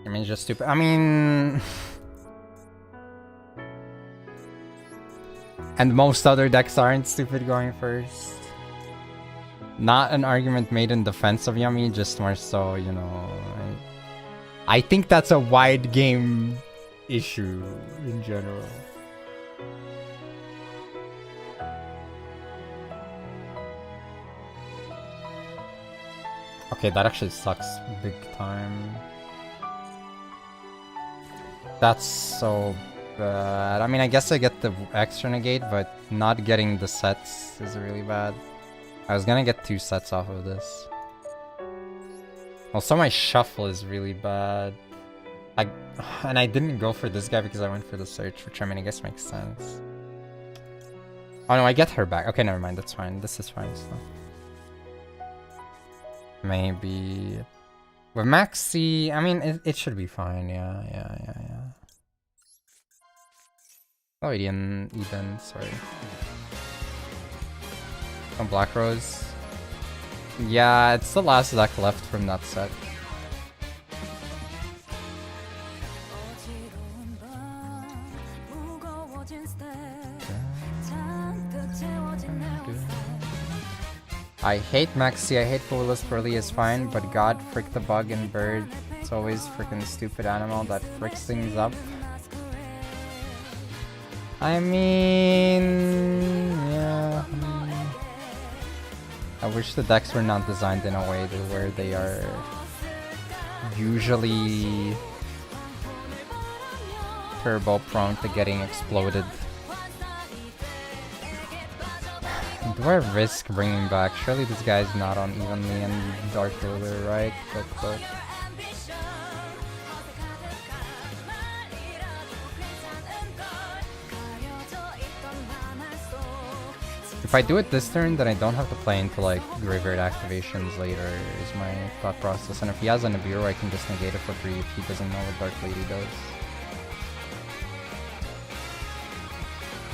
I mean, just stupid. I mean, and most other decks aren't stupid going first. Not an argument made in defense of Yummy, just more so, you know. I think that's a wide game issue in general. Okay, that actually sucks big time. That's so bad. I mean, I guess I get the extra negate, but not getting the sets is really bad. I was gonna get 2 sets off of this. Also, my shuffle is really bad. And I didn't go for this guy because I went for the search, which I mean, I guess makes sense. Oh no, I get her back. Okay, never mind. That's fine. This is fine still. Maybe with Maxi, I mean, it should be fine. Yeah. Oh, Eden, sorry. Oh, Black Rose. Yeah, it's the last deck left from that set. I hate Maxi, I hate Foolish Burly is fine, but God, frick the bug and bird. It's always freaking stupid animal that fricks things up. I mean, yeah. I wish the decks were not designed in a way where they are usually turbo prone to getting exploded. Do I risk bringing back? Surely this guy's not on evenly and Dark Ruler, right? But if I do it this turn, then I don't have to play into like graveyard activations later, is my thought process. And if he has a Nibiru, I can just negate it for free if he doesn't know what Dark Lady does.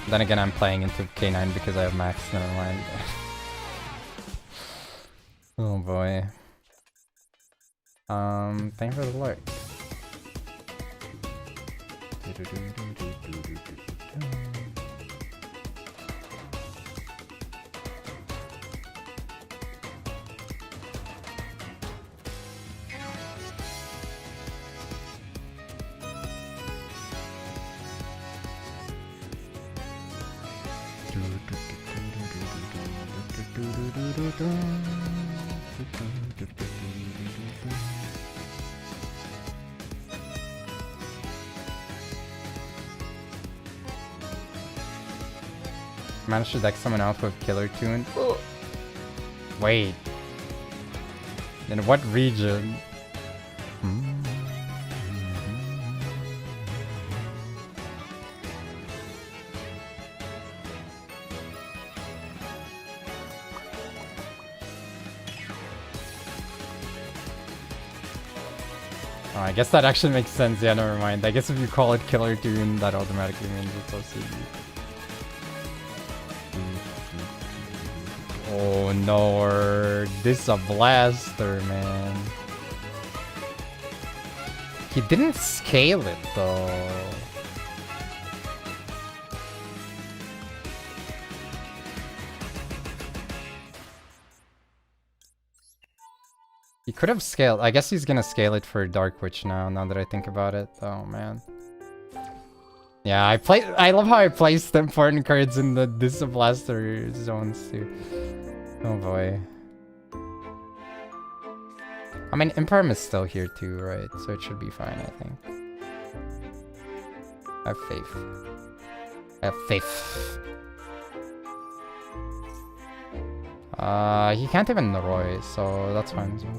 Then again, I'm playing into K9 because I have max, never mind. Oh boy. Thank you for the like. Managed to deck someone out with Killer Tune. Wait. In what region? Oh, I guess that actually makes sense. Yeah, never mind. I guess if you call it Killer Tune, that automatically means it's OCD. Oh no, this is a blaster, man. He didn't scale it though. He could have scaled. I guess he's gonna scale it for Dark Witch now that I think about it. Oh man. Yeah, I love how I placed important cards in the Blaster zones too. Oh boy. I mean, Imperm is still here too, right? So it should be fine, I think. I have faith. I have faith. He can't even Roy, so that's fine as well.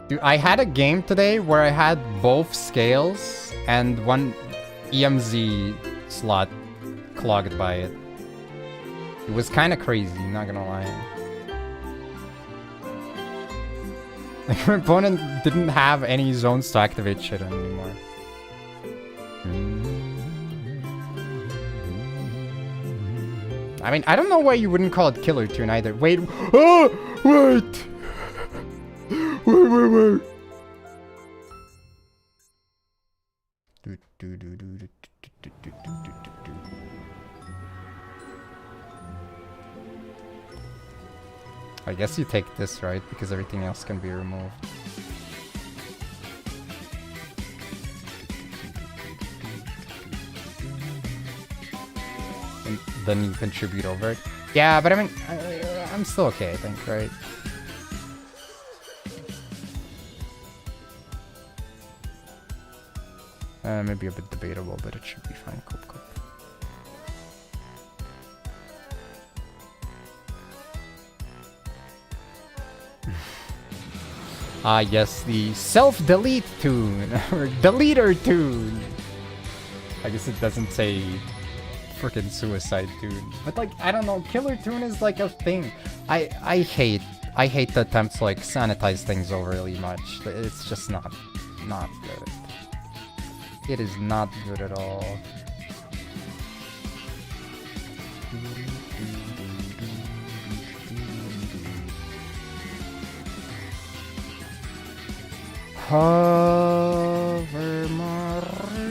Dude, I had a game today where I had both scales and one EMZ slot clogged by it. It was kind of crazy, not gonna lie. Like, my opponent didn't have any zones to activate shit anymore. I mean, I don't know why you wouldn't call it Killer Tune either. Wait, oh, wait! Wait. I guess you take this, right? Because everything else can be removed. And then you contribute over it. Yeah, but I mean, I'm still okay, I think, right? Maybe a bit debatable, but it should be fine. Cool. Ah, yes, the self-delete tune, or deleter tune. I guess it doesn't say freaking suicide tune, but like, I don't know, Killer Tune is like a thing. I hate the attempts to like sanitize things overly much. It's just not good. It is not good at all. Hover Mario.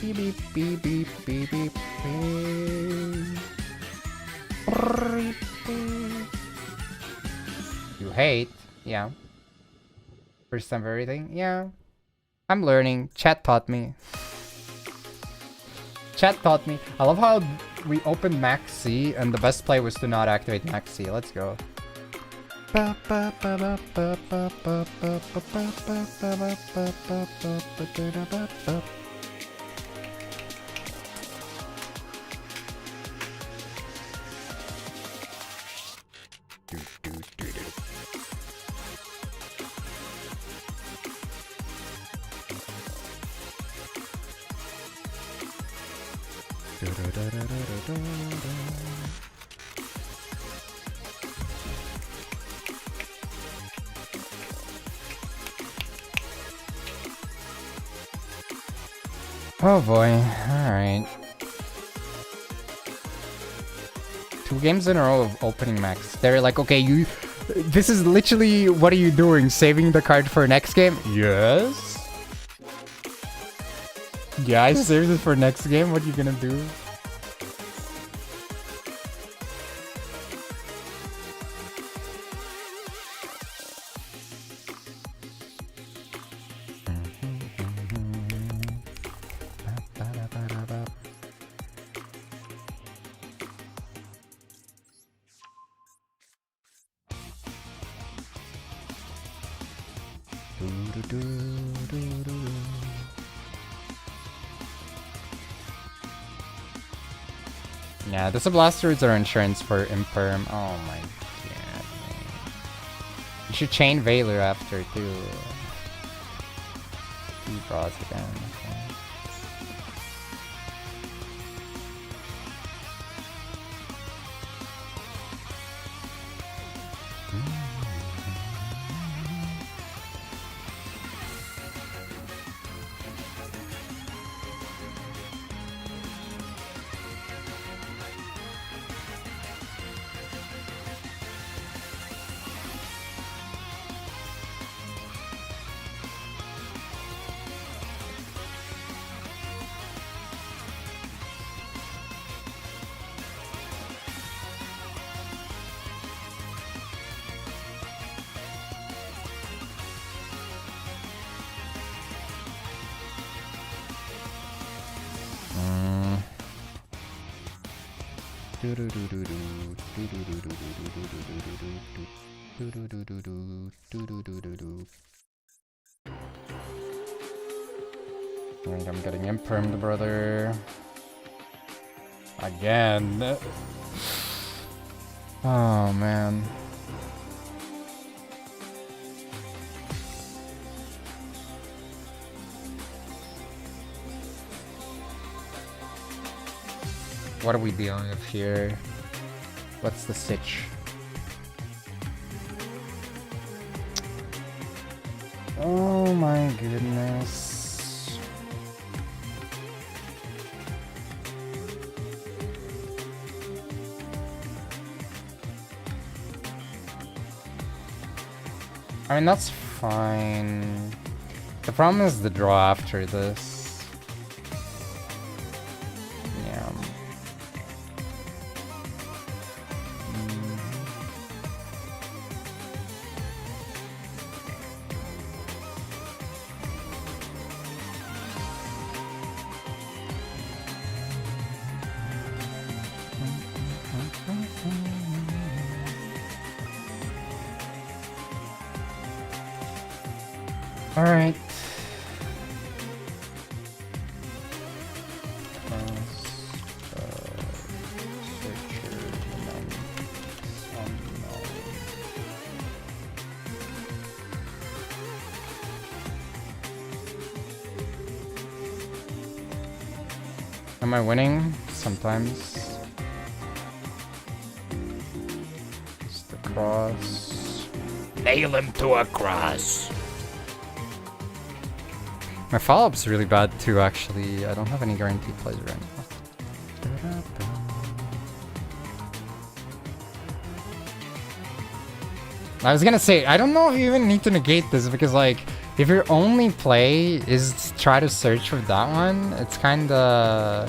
Beep beep beep beep beep beep. You hate, yeah. First time for everything, yeah. I'm learning. Chat taught me. Chat taught me. I love how we opened Max C and the best play was to not activate Max C. Let's go. Oh boy, alright. 2 games in a row of opening max. They're like, okay, this is literally, what are you doing? Saving the card for next game? Yes? Yeah, I saved it for next game, what are you gonna do? Yeah, the Sublasters are insurance for Imperm. Oh my god. Man. You should chain Valor after too. He draws again. Okay. And I'm getting impermed, brother. Again. Oh, man. What are we dealing with here? What's the sitch? Oh my goodness. I mean, that's fine. The problem is the draw after this. Yeah. All right. Am I winning? Sometimes. It's the cross. Nail him to a cross. My follow-up's really bad too, actually. I don't have any guaranteed plays right now. I was gonna say, I don't know if you even need to negate this, because like, if your only play is to try to search for that one, it's kinda...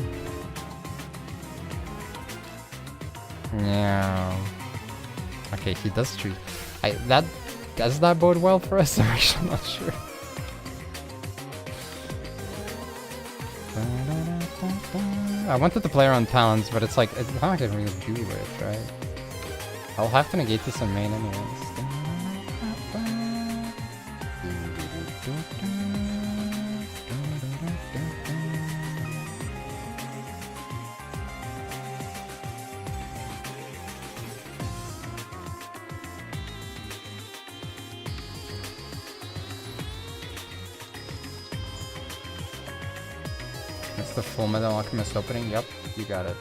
Yeah... Okay, he does choose. Does that bode well for us? I'm actually not sure. I wanted to play around talents, but it's like, it's not gonna really do it, right? I'll have to negate this on main anyways. That's the Full Metal Alchemist opening. Yep, you got it.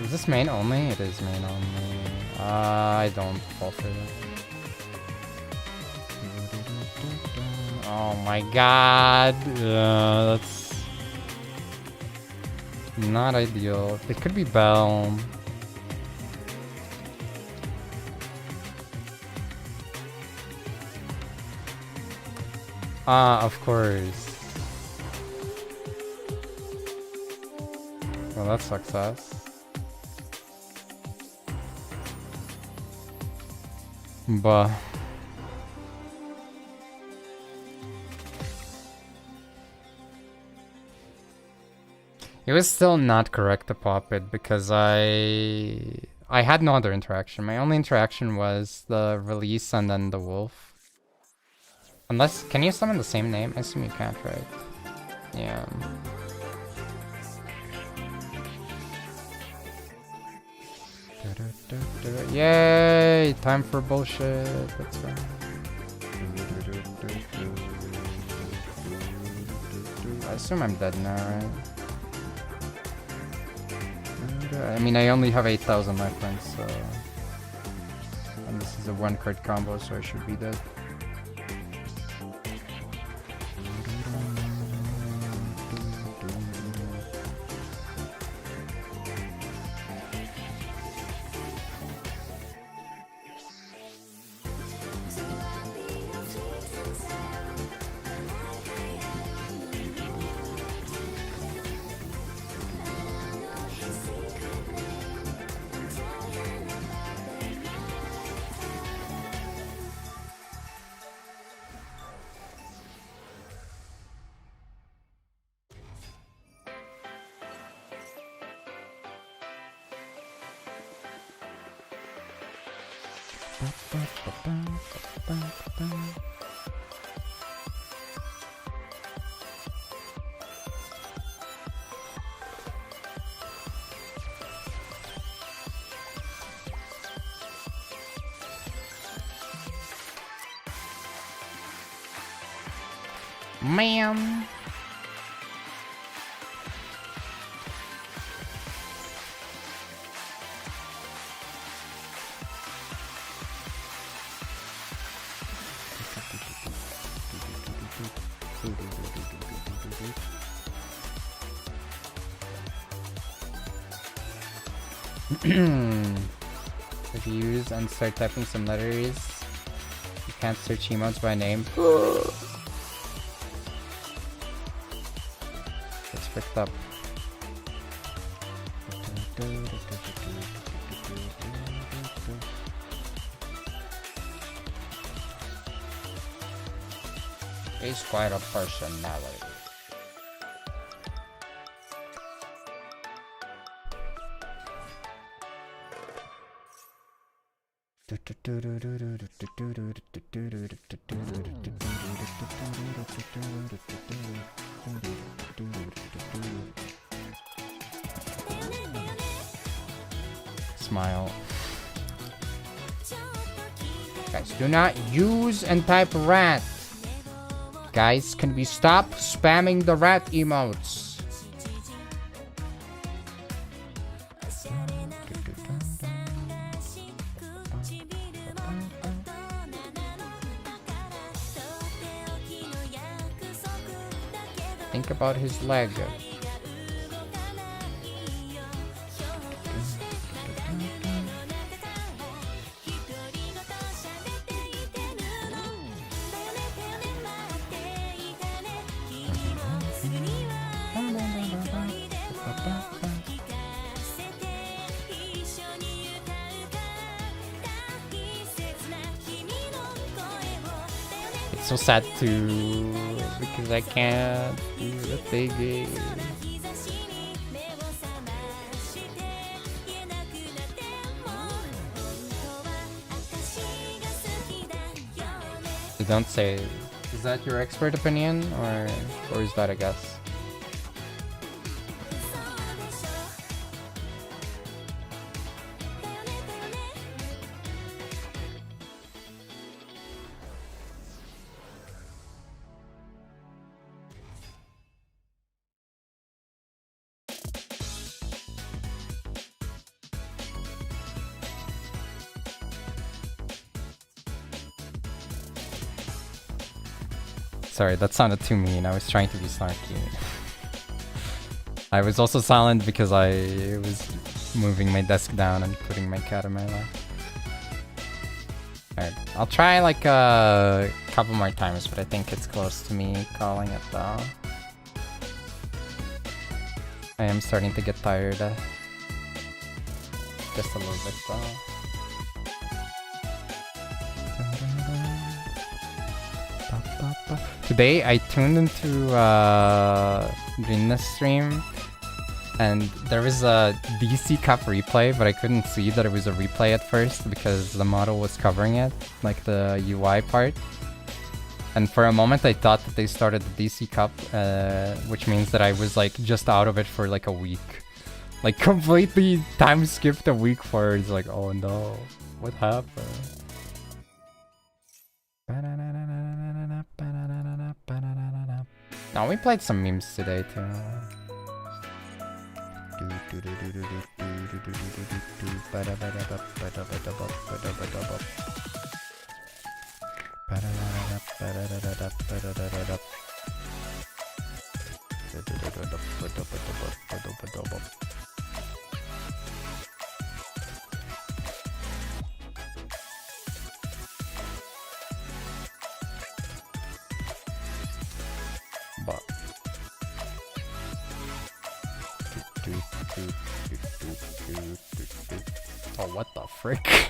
Is this main only? It is main only. I don't fall for that. Oh my god. That's not ideal. It could be Bell. Of course. Well, that's success. But it was still not correct to pop it because I I had no other interaction. My only interaction was the release and then the wolf. Unless, can you summon the same name? I assume you can't, right? Yeah. Yay! Time for bullshit. That's right. I assume I'm dead now, right? I mean, I only have 8,000 life points, so... And this is a 1-card combo, so I should be dead. Man. If you use and start typing some letters, you can't search emotes by name. It's fricked up. He's quite a personality. Smile. Guys, do not use and type rat. Guys, can we stop spamming the rat emotes? Think about his leg. It's so sad too, because I can't do the thingy. Don't say. Is that your expert opinion, or is that a guess? Sorry, that sounded too mean. I was trying to be snarky. I was also silent because I was moving my desk down and putting my cat in my lap. Alright, I'll try like a couple more times, but I think it's close to me calling it though. I am starting to get tired. Just a little bit though. Today I tuned into Rinna's stream And there was a DC Cup replay, but I couldn't see that it was a replay at first because the model was covering it, like the UI part. And for a moment I thought that they started the DC Cup, which means that I was like just out of it for like a week. Like completely time skipped a week for it. It's like, oh no, what happened? No, we played some memes today too. Oh, what the frick?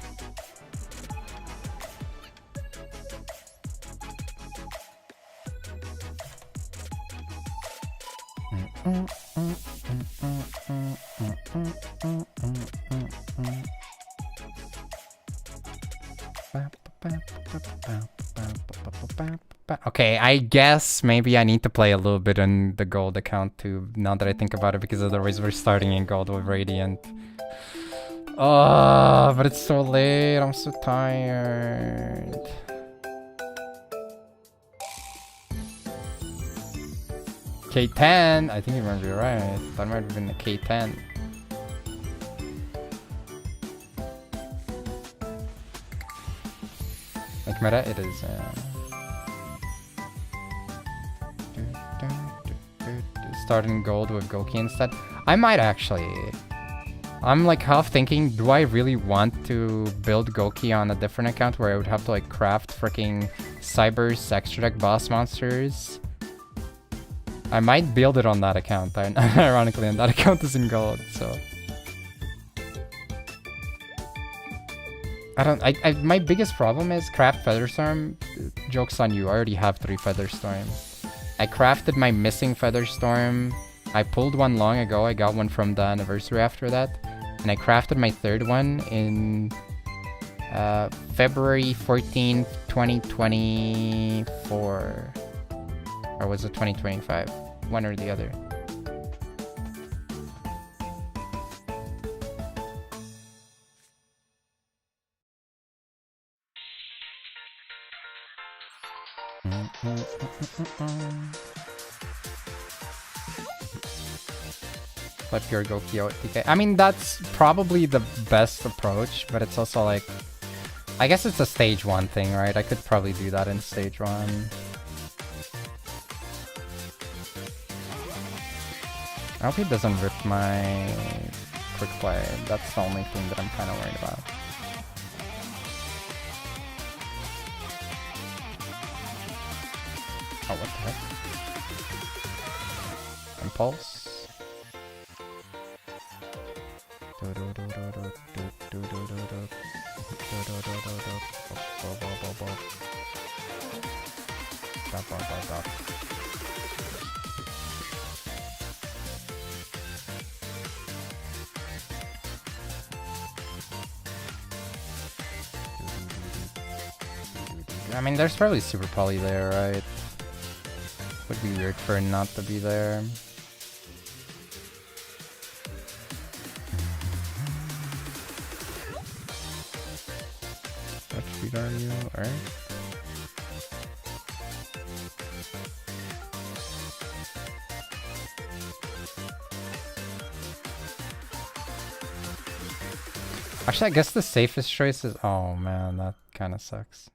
Okay, I guess maybe I need to play a little bit on the gold account too, now that I think about it, because otherwise we're starting in gold with Radiant. Oh, but it's so late, I'm so tired. K10, I think you might be right. That might have been the K10. Like meta, it is. Starting gold with Goki instead. I might actually. I'm like half thinking, do I really want to build Goki on a different account where I would have to like craft freaking Cyber's extra deck boss monsters? I might build it on that account, ironically, and that account is in gold, so. My biggest problem is craft Featherstorm. Joke's on you, I already have 3 Featherstorm. I crafted my missing Featherstorm. I pulled one long ago, I got one from the anniversary after that. And I crafted my 3rd one in February 14th, 2024. Or was it 2025? One or the other. Let your Goki out DK. I mean, that's probably the best approach, but it's also like, I guess it's a stage 1 thing, right? I could probably do that in stage 1. I hope he doesn't rip my quick play. That's the only thing that I'm kind of worried about. Oh, what the heck? Impulse. I mean, there's probably Super Poly there, right? Would be weird for it not to be there. What speed are you? Alright. Actually, I guess the safest choice is... Oh man, that kind of sucks.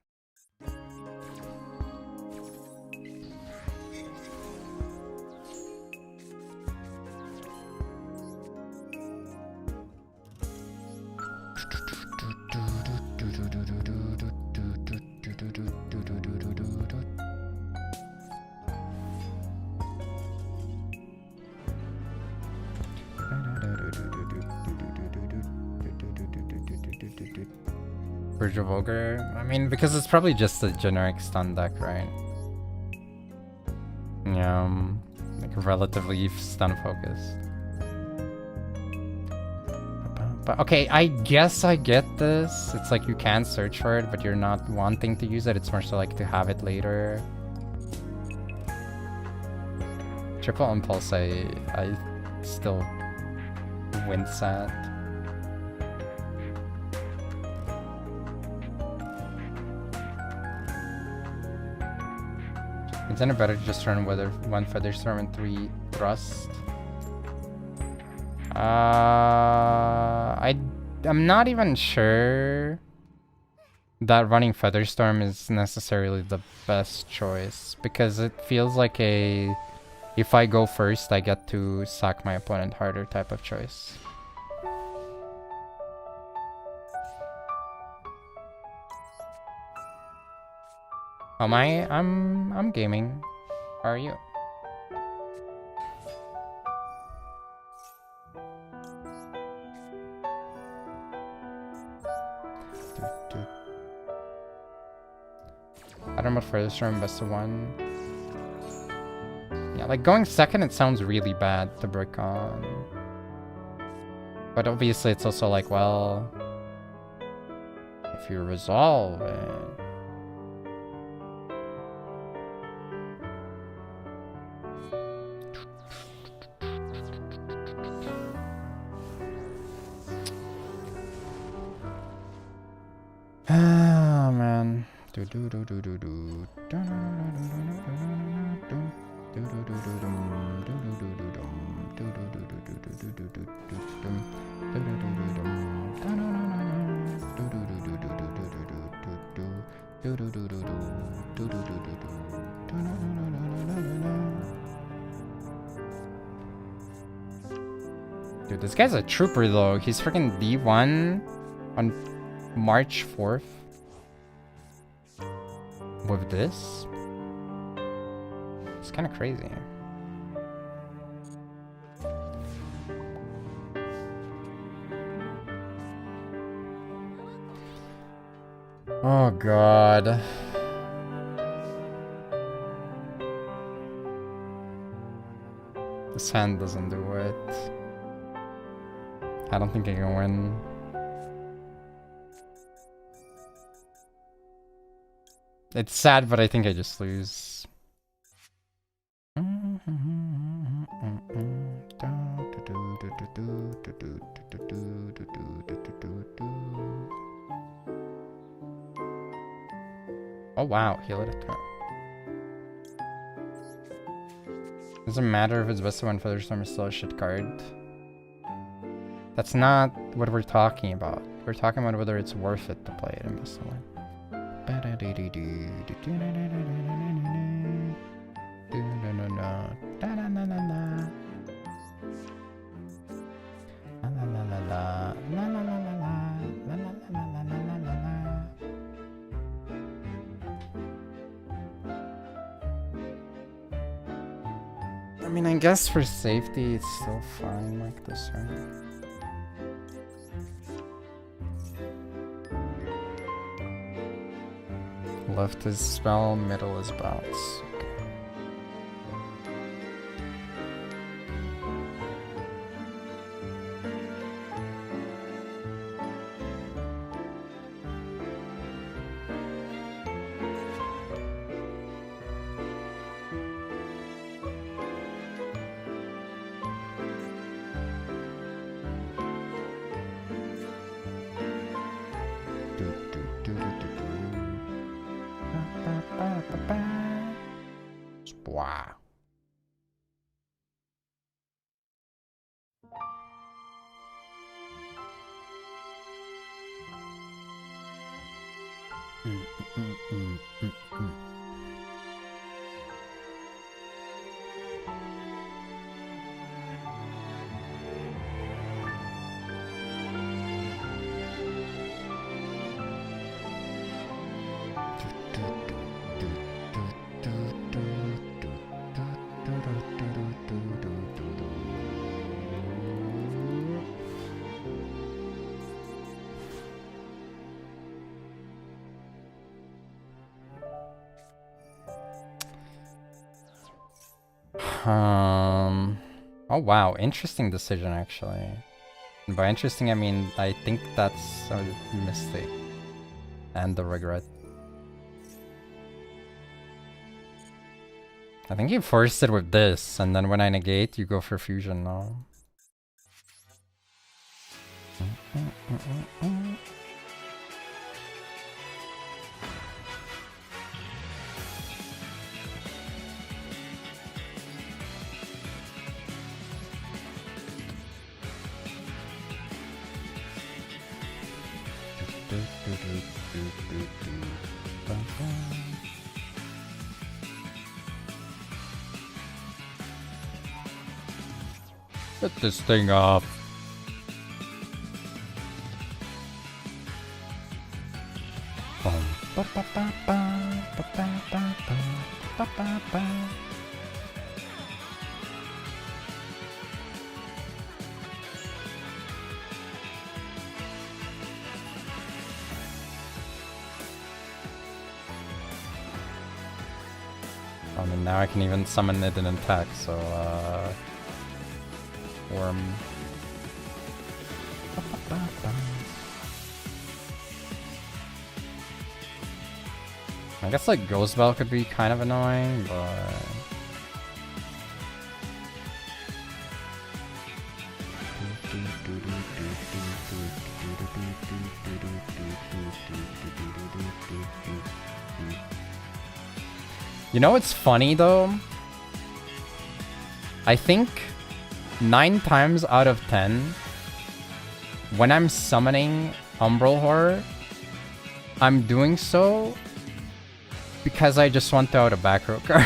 Bridge of Ogre? I mean, because it's probably just a generic stun deck, right? Yeah, like relatively stun focused. But okay, I guess I get this. It's like you can search for it, but you're not wanting to use it. It's more so like to have it later. Triple Impulse, I still wince at. Isn't it better to just run whether 1 Feather Storm and 3 Thrust? I'm not even sure that running Feather Storm is necessarily the best choice, because it feels like a if I go first, I get to sack my opponent harder type of choice. Am I? I'm gaming. How are you? I don't know for this room, best of 1. Yeah, like going second, it sounds really bad to break on. But obviously it's also like, well, if you resolve it. Ah, man. Dude, this guy's a trooper though. He's freaking D1 on March 4th. With this? It's kind of crazy. Oh god. This hand doesn't do it. I don't think I can win. It's sad, but I think I just lose. Oh wow, he let it through. Doesn't matter if it's best of 1 Feather Storm is still a shit card. That's not what we're talking about. We're talking about whether it's worth it to play it in best of 1. I mean, I guess for safety, it's still fine like this, right? Left is spell, middle is bounce. Wow. Oh wow, interesting decision actually. By interesting, I mean, I think that's a mistake. And the regret. I think you forced it with this, and then when I negate, you go for fusion, no? Get this thing up. I mean, now I can even summon it in attack, so worm. I guess like Ghost Bell could be kind of annoying, but you know what's funny though? I think 9 times out of 10, when I'm summoning Umbral Horror, I'm doing so because I just want to out a back row card.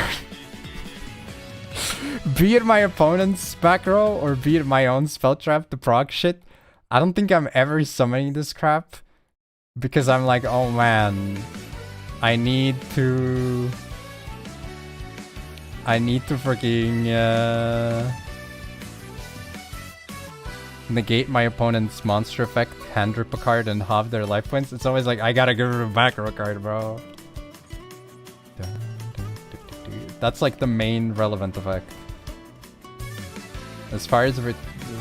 Be it my opponent's back row or be it my own spell trap to proc shit, I don't think I'm ever summoning this crap because I'm like, oh man, I need to freaking negate my opponent's monster effect, hand rip a card, and halve their life points. It's always like, I gotta get rid of a back row card, bro. That's like the main relevant effect. As far as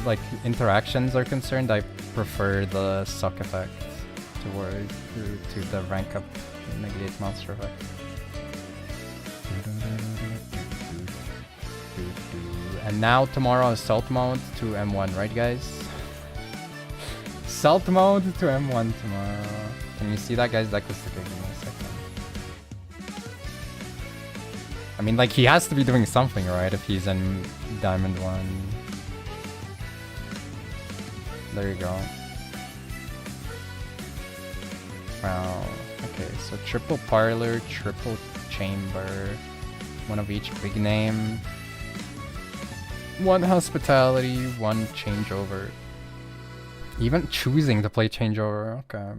like interactions are concerned, I prefer the suck effect to the rank up negate monster effect. And now tomorrow is Salt mode to M1, right guys? Salt mode to M1 tomorrow. Can you see that, guys? That could stick. Give me a second. I mean, like, he has to be doing something, right? If he's in Diamond 1. There you go. Wow. Okay, so triple parlor, triple chamber, one of each big name, one hospitality, one changeover. Even choosing to play changeover, okay.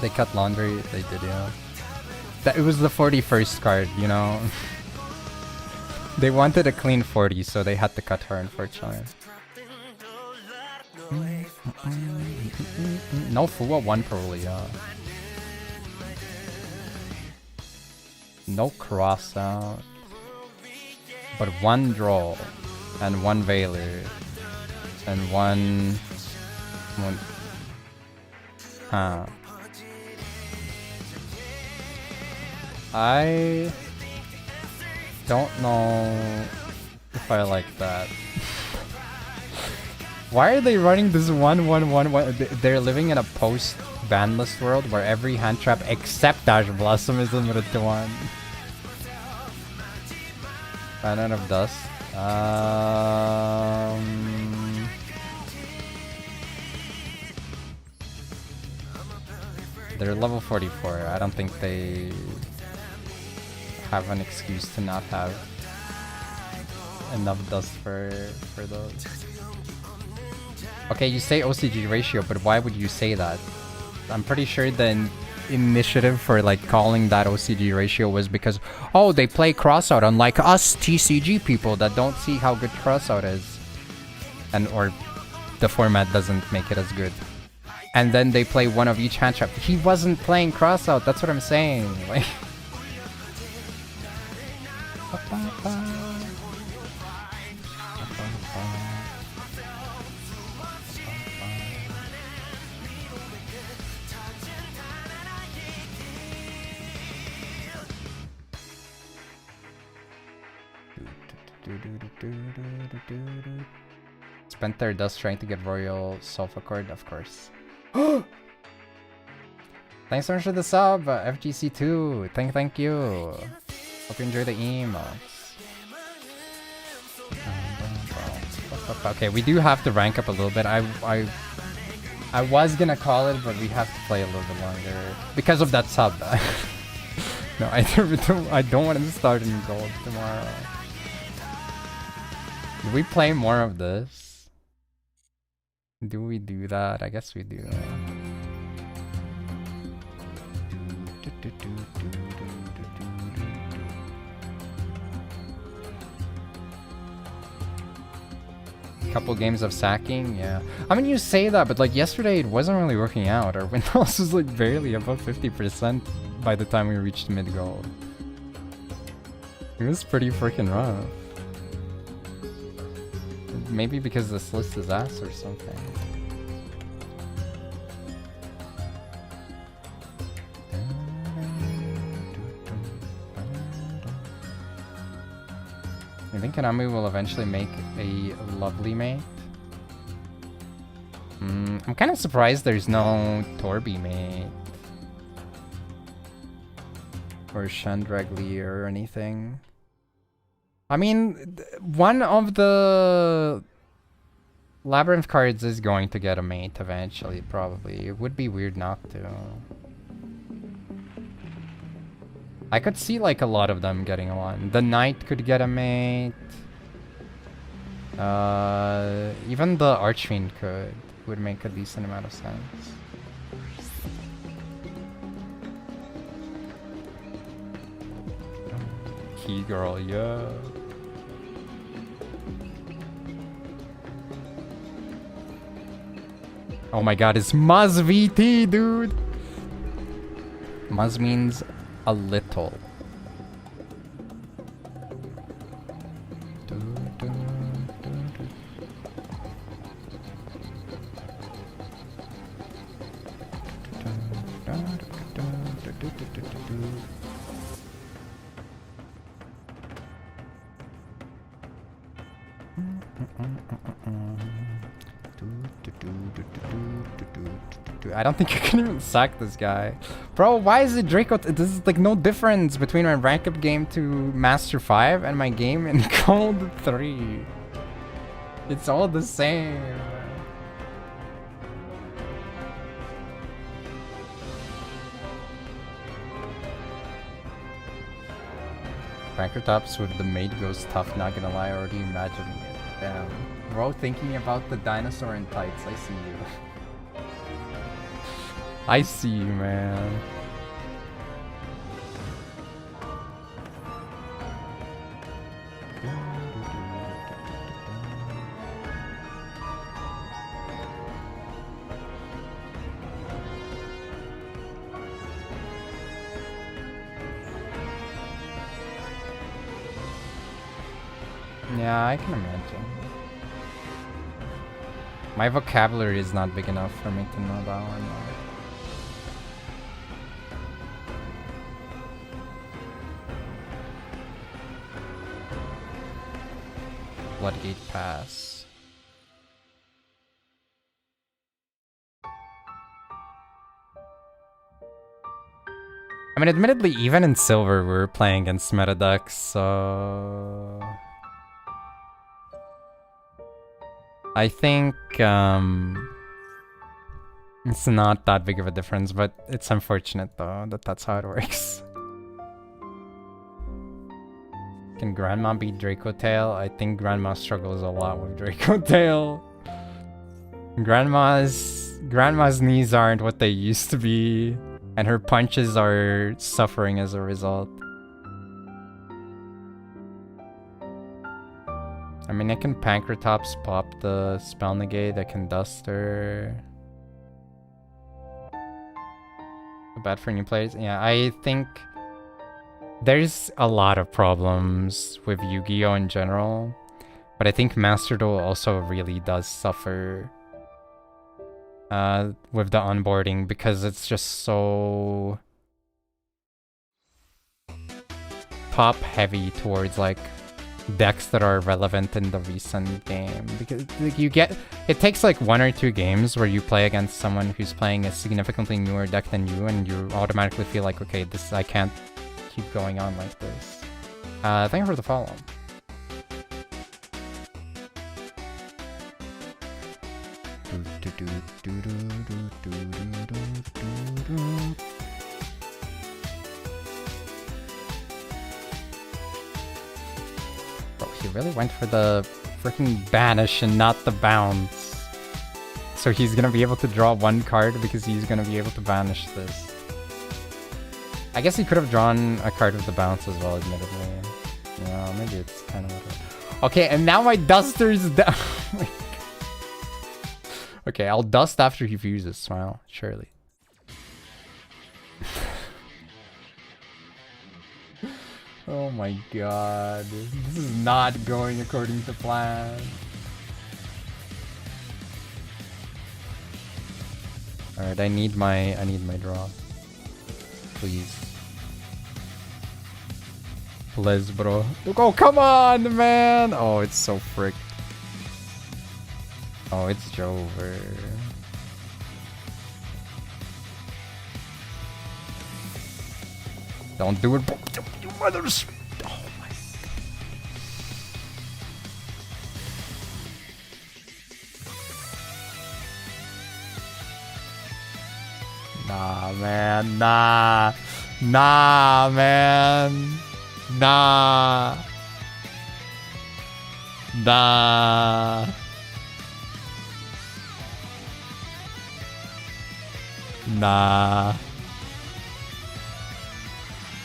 They cut laundry, they did, yeah. It was the 41st card, you know. They wanted a clean 40, so they had to cut her, unfortunately. No Fuwa 1 probably, yeah. No cross out. But 1 draw. And 1 Veiler. And 1... Huh. I don't know if I like that. Why are they running this 1-1-1-1? They're living in a post-ban list world where every hand trap except Dash Blossom is limited to 1. Pattern of Dust. They're level 44. I don't think they have an excuse to not have enough dust for those. Okay, you say OCG ratio, but why would you say that? I'm pretty sure the initiative for like calling that OCG ratio was because, oh, they play crossout, unlike us TCG people that don't see how good crossout is, and or the format doesn't make it as good. and then they play one of each hand trap. He wasn't playing crossout, that's what I'm saying. Like Spent their dust trying to get Royal Sofa Chord, of course. Thanks so much for the sub, FGC2. Thank you. Hope you enjoy the emotes. Okay, we do have to rank up a little bit. I was gonna call it, but we have to play a little bit longer because of that sub. No, I don't want to start in gold tomorrow. Do we play more of this? Do we do that? I guess we do. Couple games of sacking, yeah. I mean, you say that, but like yesterday it wasn't really working out. Our win loss was like barely above 50% by the time we reached mid gold. It was pretty freaking rough. Maybe because this list is ass or something. I think Konami will eventually make a lovely mate. I'm kind of surprised there's no Torby mate. Or Chandragli or anything. I mean, one of the Labyrinth cards is going to get a mate eventually, probably. It would be weird not to. I could see like a lot of them getting one. The Knight could get a mate. Even the Archfiend could. Would make a decent amount of sense. Key girl, yeah. Oh my god, it's Muzz VT, dude! Muzz means a little. I don't think you can even sack this guy. Bro, why is it Draco? This is like no difference between my rank up game to Master 5 and my game in Gold 3. It's all the same. Ranker tops with the maid goes tough, not gonna lie, already imagining it. Damn. Bro, thinking about the dinosaur in tights, I see you. I see you, man. Yeah, I can imagine. My vocabulary is not big enough for me to know that one. Floodgate Pass. I mean, admittedly, even in Silver, we're playing against meta decks, so... I think, it's not that big of a difference, but it's unfortunate, though, that that's how it works. Can Grandma beat Draco Tail? I think Grandma struggles a lot with Draco Tail. Grandma's knees aren't what they used to be, and her punches are suffering as a result. I mean, I can Pancratops pop the spell negate, I can Duster. Bad for new players. Yeah, I think there's a lot of problems with Yu-Gi-Oh in general, but I think Master Duel also really does suffer with the onboarding because it's just so top heavy towards like decks that are relevant in the recent game, because like, it takes like 1 or 2 games where you play against someone who's playing a significantly newer deck than you, and you automatically feel like, okay, this, I can't keep going on like this. Thank you for the follow. Bro, he really went for the freaking banish and not the bounce. So he's gonna be able to draw 1 card because he's gonna be able to banish this. I guess he could have drawn a card with the bounce as well, admittedly. Yeah, maybe it's kind of whatever. Okay, and now my duster's down. Okay, I'll dust after he fuses, smile, surely. Oh my god. This is not going according to plan. Alright, I need my draw. Please. Please, bro. Oh, come on, man! Oh, it's so fricked. Oh, it's Jover. Don't do it, bro. You mothers! Oh my god. Nah, man. Nah. Nah, man. Nah. Nah. Nah.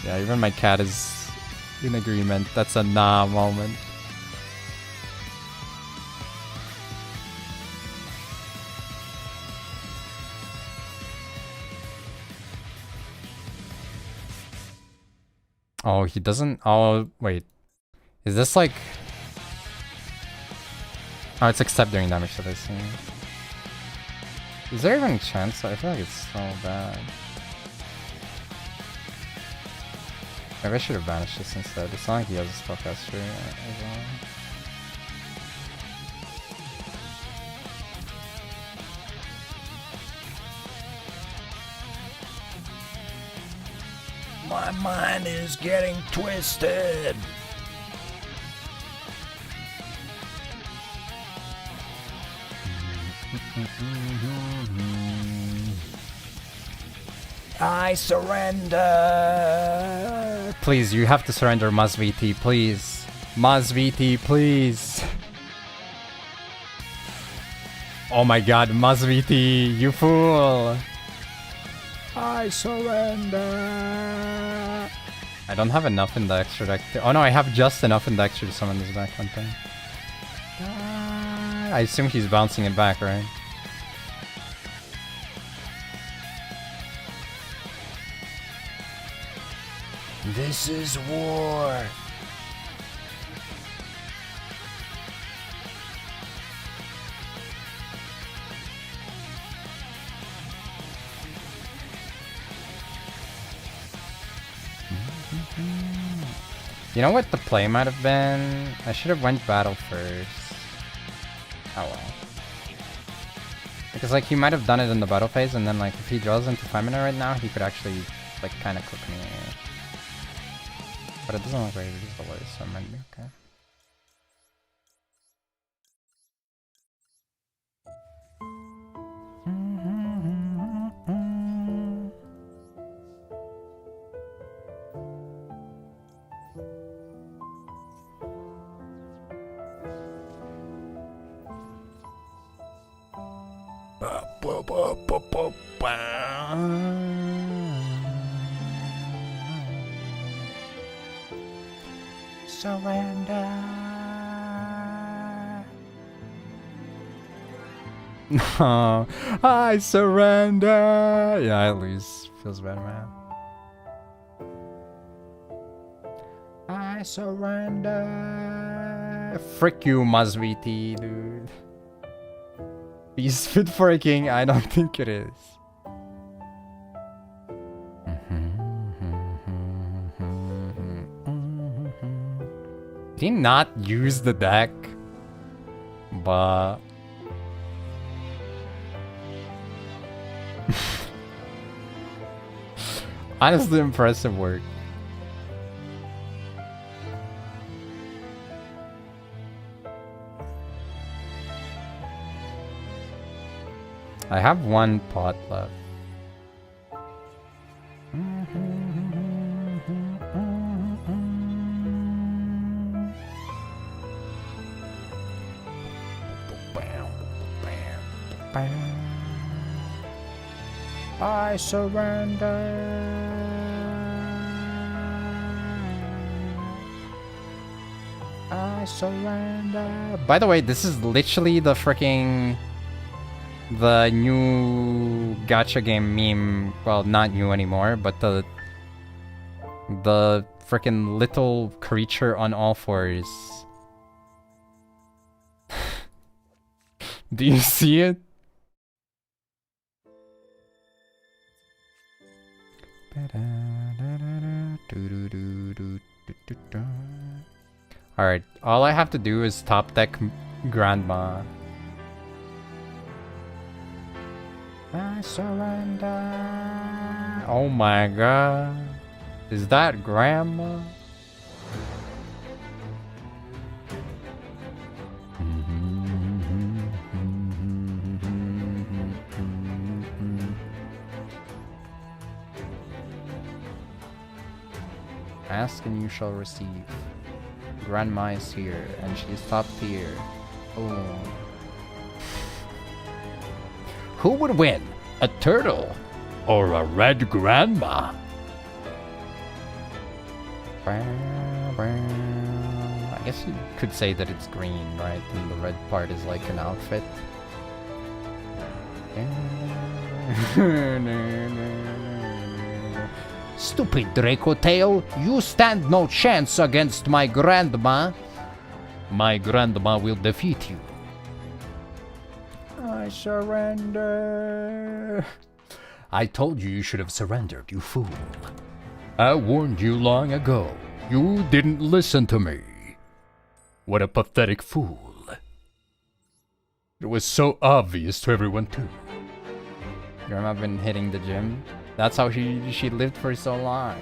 Yeah, even my cat is in agreement. That's a nah moment. Oh, he doesn't. Oh, wait. Is this like. Oh, it's except during damage that I see. Is there even a chance? I feel like it's so bad. Maybe I should have banished this instead. It's not like he has a spellcaster as well. My mind is getting twisted. I surrender. Please, you have to surrender, Maz VT, please. Maz VT, please. Oh my god, Maz VT, you fool. I surrender. I don't have enough in the extra deck. Oh no, I have just enough in the extra to summon this back one thing. I assume he's bouncing it back, right? This is war. You know what the play might have been? I should have went battle first. Oh well. Because like he might have done it in the battle phase, and then like if he draws into Femina right now, he could actually like kind of cook me. But it doesn't look like it is the worst, so it might be okay. Surrender. No, I surrender. Yeah, I lose. Feels bad, man. I surrender. Frick you, Masviti, dude. Is fit for a king? I don't think it is. Did he not use the deck? But honestly, impressive work. I have one pot left. I surrender. I surrender. By the way, this is literally the freaking the new gacha game meme. Well, not new anymore, but the freaking little creature on all fours. Do you see it? Alright, all I have to do is top deck Grandma. I surrender. Oh my god. Is that Grandma? Ask and you shall receive. Grandma is here, and she's top tier. Oh. Who would win? A turtle or a red grandma? I guess you could say that it's green, right? And the red part is like an outfit. Stupid Draco Tail, you stand no chance against my grandma. My grandma will defeat you. I surrender. I told you should have surrendered, you fool. I warned you long ago. You didn't listen to me. What a pathetic fool. It was so obvious to everyone too. Grandma been hitting the gym. That's how she lived for so long.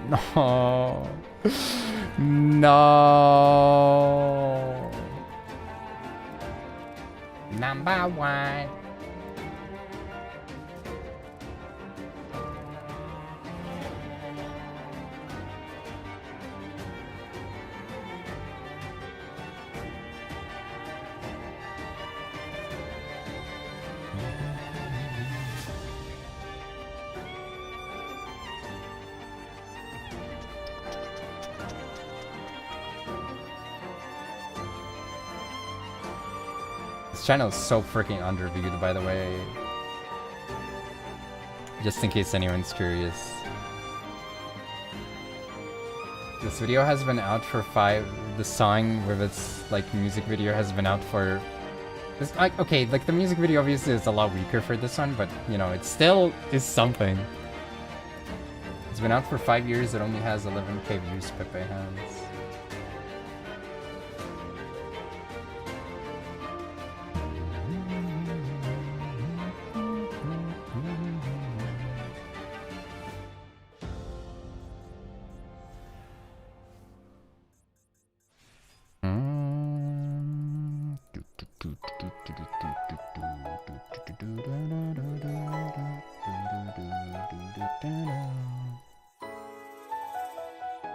No. No. Number one. This channel is so freaking underviewed, by the way. Just in case anyone's curious. This video has been out for 5... The song with its, like, music video has been out for... This, like, okay, like, the music video obviously is a lot weaker for this one, but, you know, it still is something. It's been out for 5 years, it only has 11k views, Pepe Hands.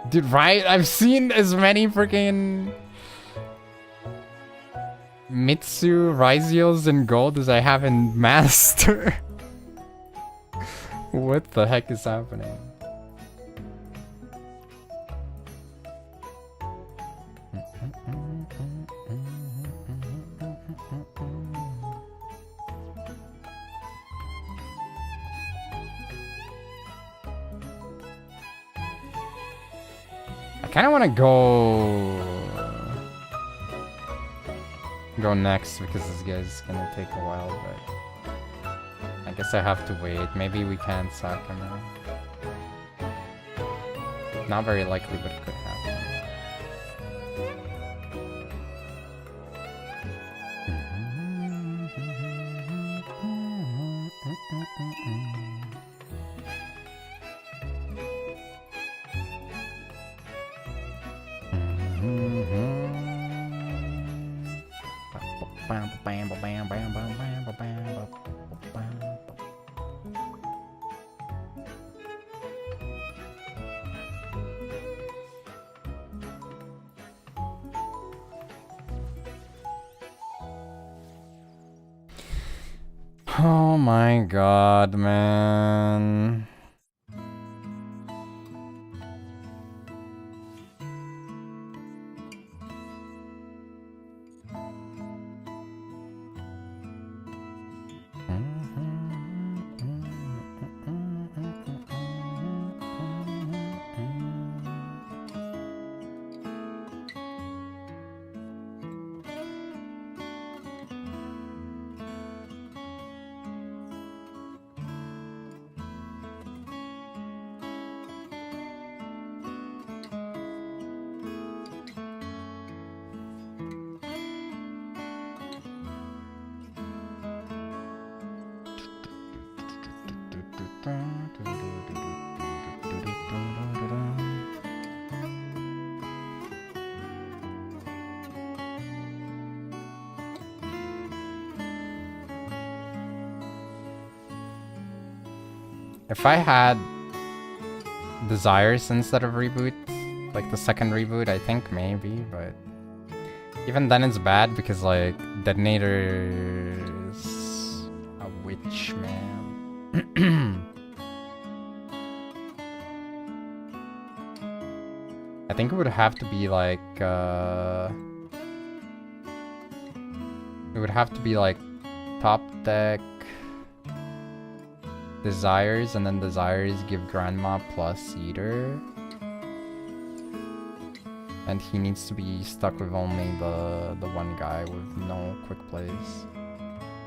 Dude, right? I've seen as many freaking Mitsu Raizios in gold as I have in master. What the heck is happening? I kind of want to go next because this guy's gonna take a while, but I guess I have to wait. Maybe we can sack him now. Not very likely, but it could happen. Oh my god, man. If I had desires instead of reboot, like the second reboot, I think maybe, but even then it's bad because like Detonator's a witch, man. I think it would have to be like top deck desires, and then desires give grandma plus eater, and he needs to be stuck with only the one guy with no quick plays,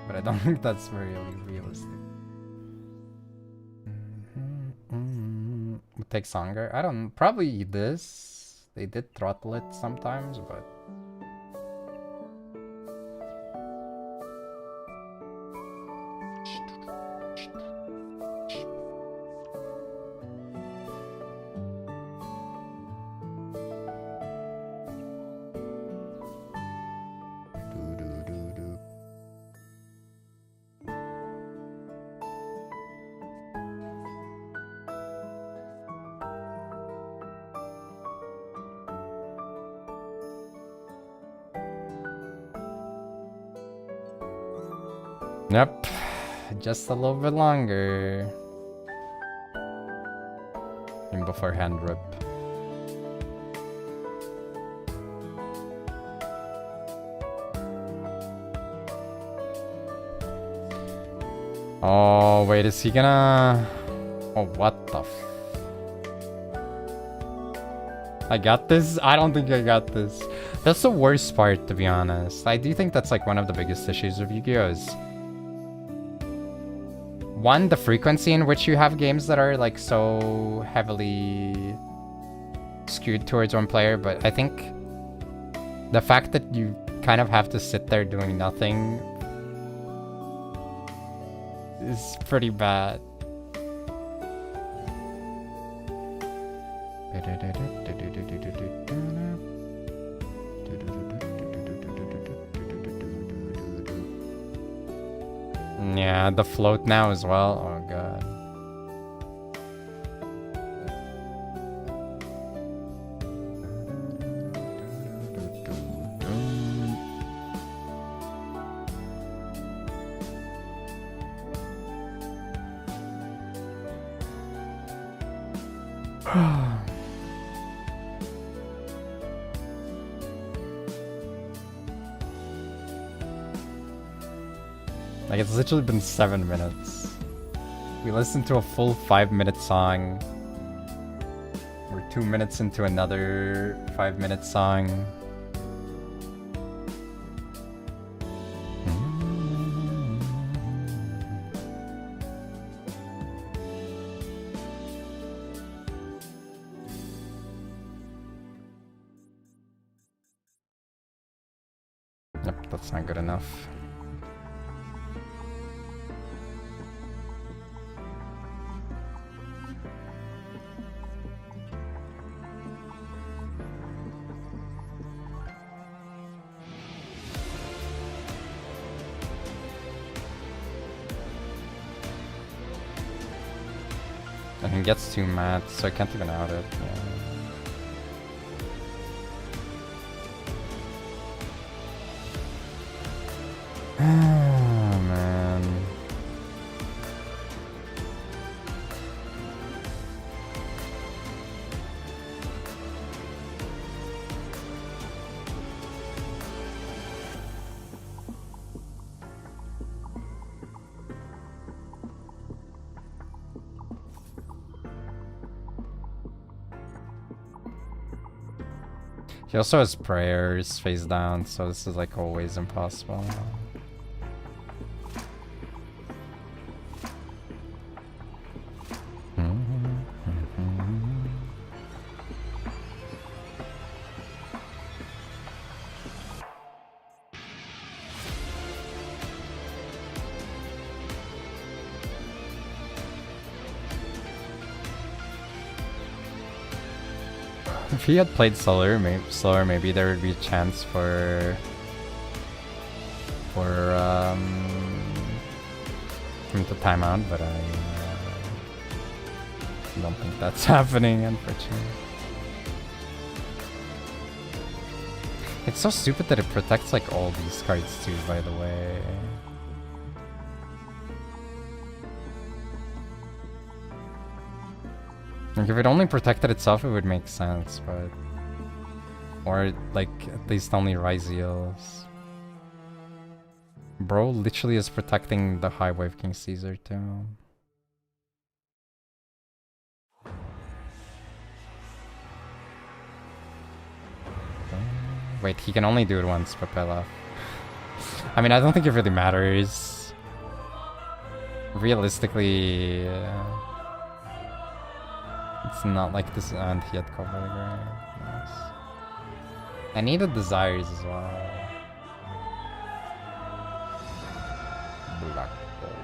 but I don't think that's really realistic. Would take Songer. I don't, probably this. They did throttle it sometimes, but yep, just a little bit longer. And before hand rip. Oh, wait, is he gonna... Oh, what the f... I got this? I don't think I got this. That's the worst part, to be honest. I do think that's like one of the biggest issues of Yu-Gi-Oh! Is one, the frequency in which you have games that are like so heavily skewed towards one player, but I think the fact that you kind of have to sit there doing nothing is pretty bad. Yeah, the float now as well. Oh god. Like, it's literally been 7 minutes. We listened to a full 5-minute song. We're 2 minutes into another 5-minute song. Yep, that's not good enough. And he gets too mad, so I can't even out it. Yeah. Oh, man. He also has prayers face down, so this is like always impossible. If he had played slower, maybe there would be a chance for him to time out, but I don't think that's happening, unfortunately. It's so stupid that it protects like all these cards too, by the way. Like, if it only protected itself, it would make sense, but... Or, like, at least only Ryziel's. Bro literally is protecting the High Wave King Caesar, too. Wait, he can only do it once, Papella. I mean, I don't think it really matters. Realistically... it's not like this, and he had covered, right? Nice. I needed desires as well. Black hole.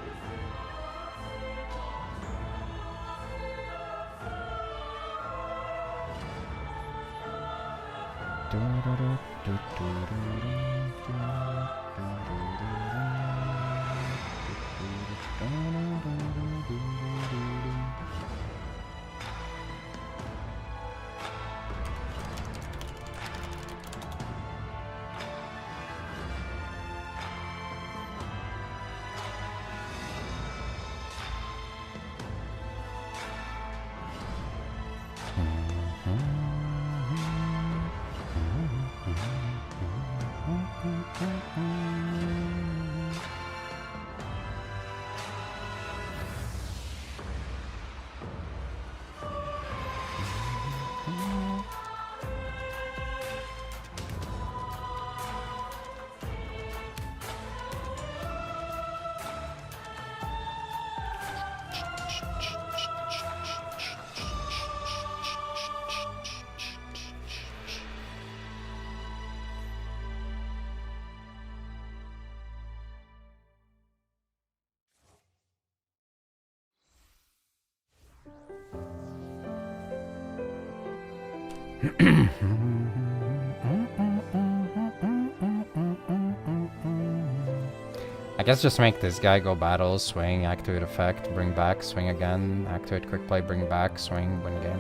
I guess just make this guy go battle, swing, activate effect, bring back, swing again, activate quick play, bring back, swing, win game.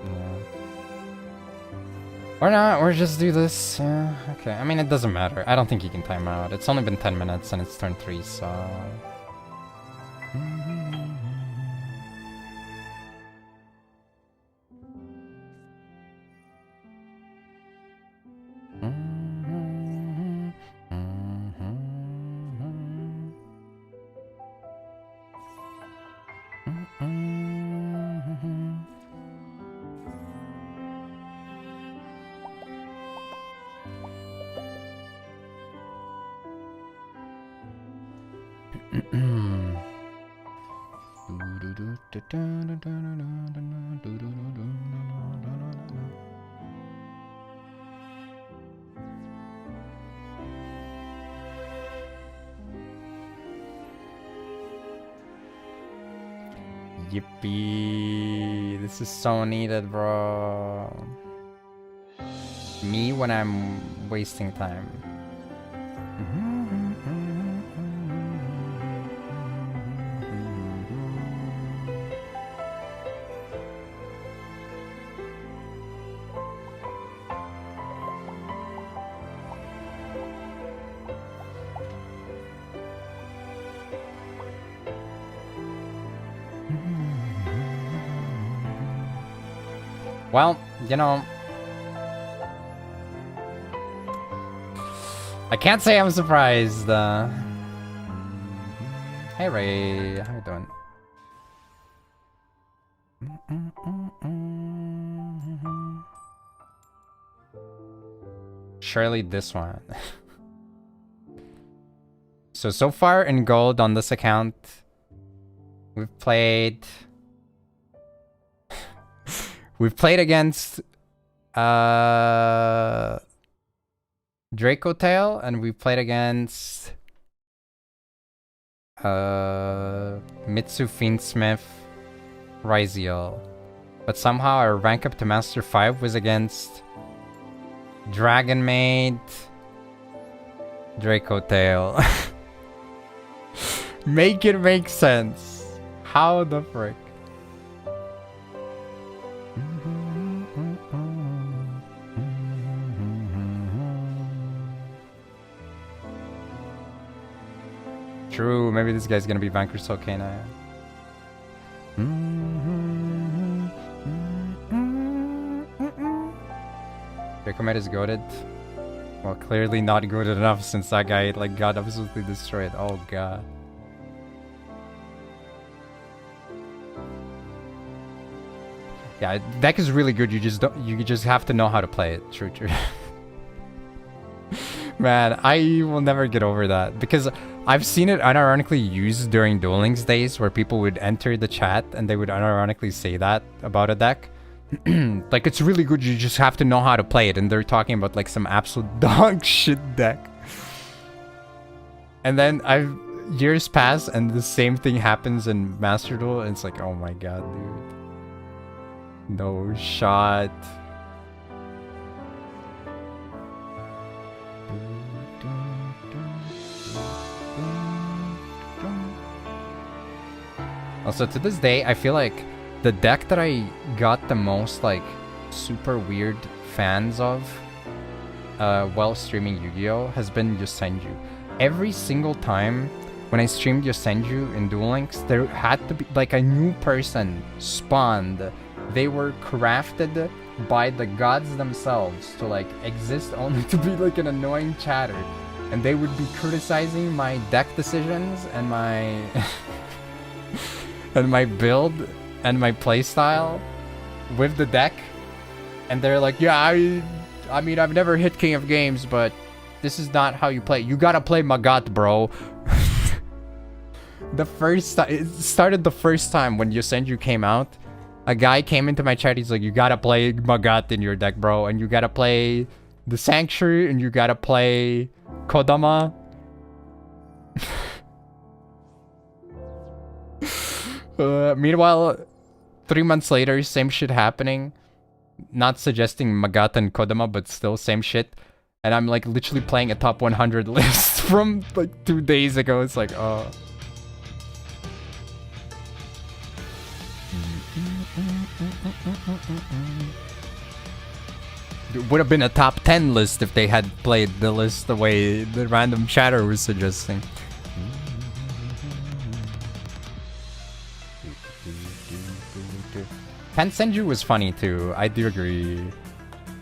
Yeah. Or not, or just do this. Yeah, okay. I mean, it doesn't matter. I don't think he can time out. It's only been 10 minutes and it's turn 3, so... Yippee! This is so needed, bro. Me when I'm wasting time. Well, you know, I can't say I'm surprised. Hey Ray, how you doing? Surely this one. So far in gold on this account, we've played against Draco Tail, and we played against Mitsu Fiendsmith Ryziel. But somehow our rank up to Master 5 was against Dragon Maid Draco Tail. Make it make sense. How the frick? True, maybe this guy's gonna be vanquished so canine. Dracomed is goated. Well, clearly not goated enough since that guy like got absolutely destroyed. Oh god. Yeah, deck is really good. You just have to know how to play it. True. Man, I will never get over that because I've seen it unironically used during Duel Links days where people would enter the chat and they would unironically say that about a deck. Like, it's really good, you just have to know how to play it, and they're talking about like some absolute dog shit deck. And then years pass and the same thing happens in Master Duel and it's like, oh my god, dude. No shot. Also, to this day, I feel like the deck that I got the most, like, super weird fans of while streaming Yu-Gi-Oh! Has been Yosenju. Every single time when I streamed Yosenju in Duel Links, there had to be, like, a new person spawned. They were crafted by the gods themselves to, like, exist only to be, like, an annoying chatter. And they would be criticizing my deck decisions and my... and my build and my playstyle with the deck, and they're like, yeah, I mean, I've never hit King of Games, but this is not how you play. You gotta play Magat, bro. It started the first time when Yosenju came out. A guy came into my chat, he's like, you gotta play Magat in your deck, bro, and you gotta play the Sanctuary, and you gotta play Kodama. Meanwhile, 3 months later, same shit happening. Not suggesting Magat and Kodama, but still same shit. And I'm like literally playing a top 100 list from like 2 days ago. It's like, oh. It would have been a top 10 list if they had played the list the way the random chatter was suggesting. Tensenju was funny too, I do agree.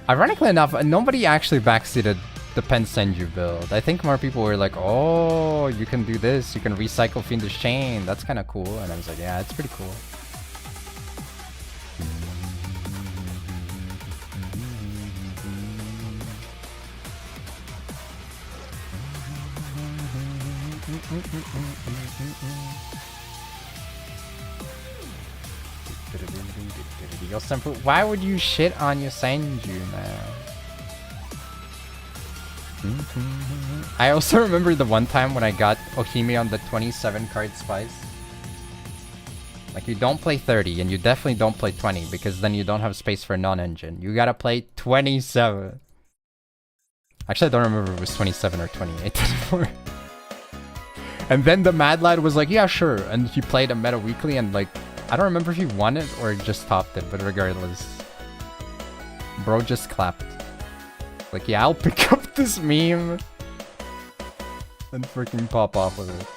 Ironically enough, nobody actually backseated the pen Senju build. I think more people were like, oh, you can do this. You can recycle Fiendish Chain. That's kind of cool. And I was like, yeah, it's pretty cool. Why would you shit on your Senju, man? I also remember the one time when I got Ohime on the 27 card spice. Like, you don't play 30 and you definitely don't play 20 because then you don't have space for non-engine. You gotta play 27. Actually, I don't remember if it was 27 or 28 anymore. And then the Mad Lad was like, yeah, sure. And he played a meta weekly and like, I don't remember if he won it or just topped it, but regardless. Bro just clapped. Like, yeah, I'll pick up this meme. And freaking pop off with it.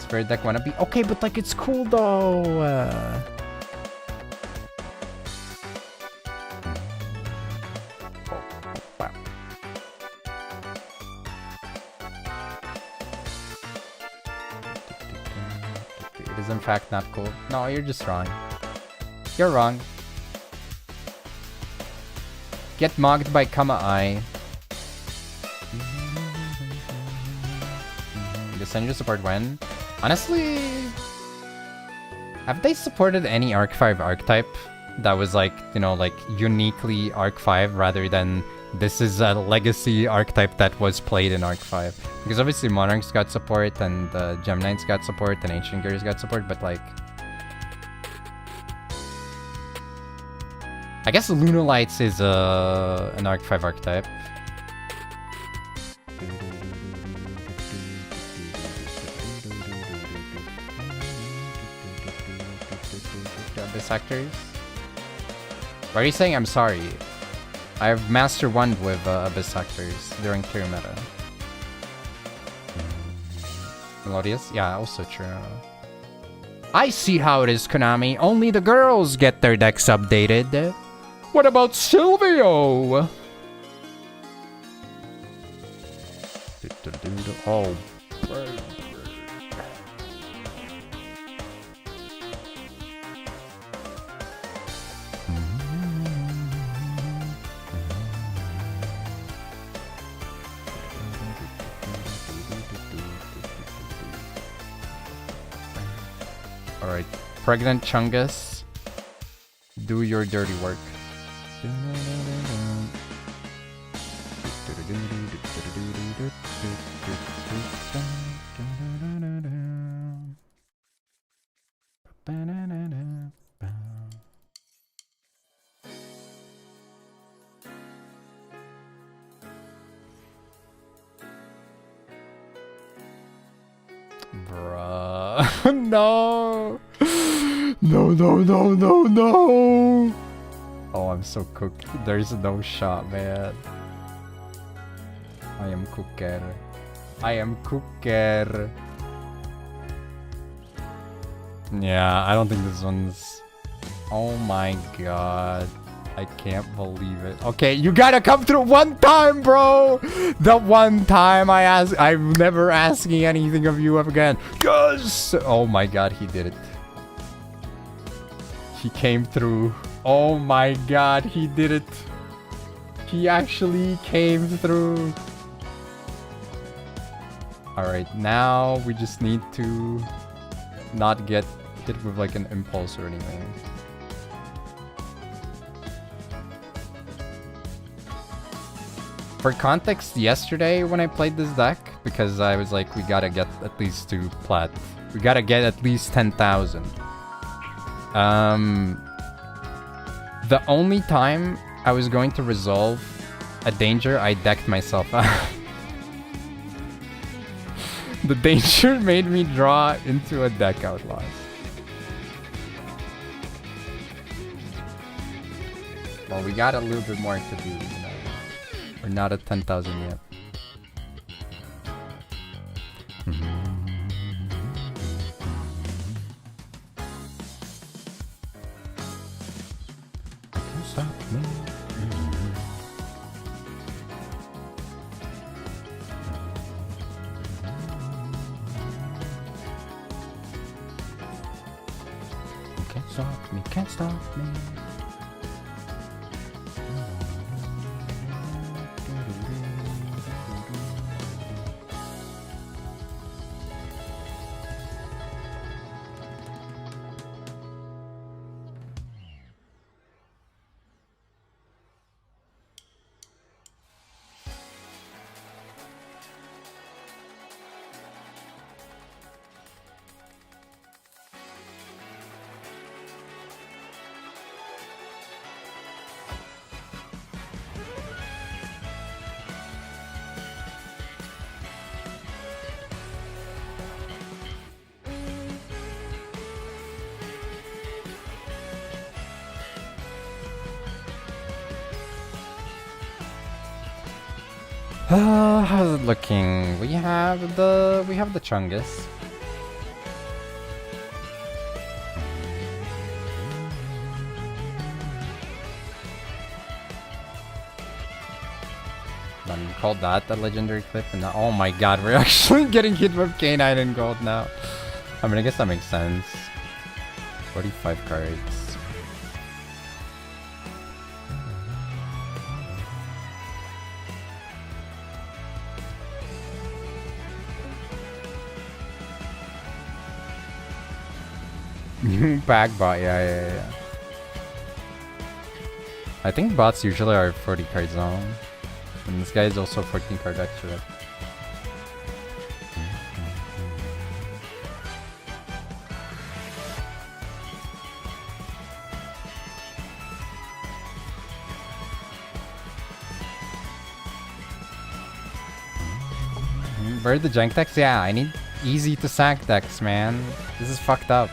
Spirit deck wanna be okay, but like, it's cool though. Wow. It is in fact not cool. No, you're just wrong. You're wrong. Get mocked by Kama-ai. Does Senju support when? Honestly, have they supported any Arc 5 archetype that was like, you know, like uniquely Arc 5 rather than this is a legacy archetype that was played in Arc 5? Because obviously Monarchs got support and Gem Knights got support and Ancient Gears got support, but like, I guess Lunalights is an Arc 5 archetype. Abyss Actors? Why are you saying I'm sorry? I've Master 1'd with Abyss Actors during clear meta. Melodious? Yeah, also true. I see how it is, Konami. Only the girls get their decks updated. What about Silvio? Oh. Alright, Pregnant Chungus, do your dirty work. Bruh. No. No. Oh, I'm so cooked. There's no shot, man. I am cooker. Yeah, I don't think this one's... Oh my god. I can't believe it. Okay, you gotta come through one time, bro! The one time I ask... I'm never asking anything of you again. Yes! Oh my god, he did it. He came through. Oh my god, he did it. He actually came through. Alright, now we just need to not get hit with like an impulse or anything. For context, yesterday when I played this deck, because I was like, we gotta get at least 2 plat. We gotta get at least 10,000. The only time I was going to resolve a danger, I decked myself out. The danger made me draw into a deck outlaws. Well, we got a little bit more to do, you know. We're not at 10,000 yet. stop me, can't stop me. How's it looking? We have the Chungus. Then called that the legendary clip, and now, oh my god, we're actually getting hit with K9 and gold now. I mean, I guess that makes sense. 45 cards. Back bot, yeah. I think bots usually are 40 card zone. And this guy is also 14 card extra. Where are the jank decks? Yeah, I need easy to sack decks, man. This is fucked up.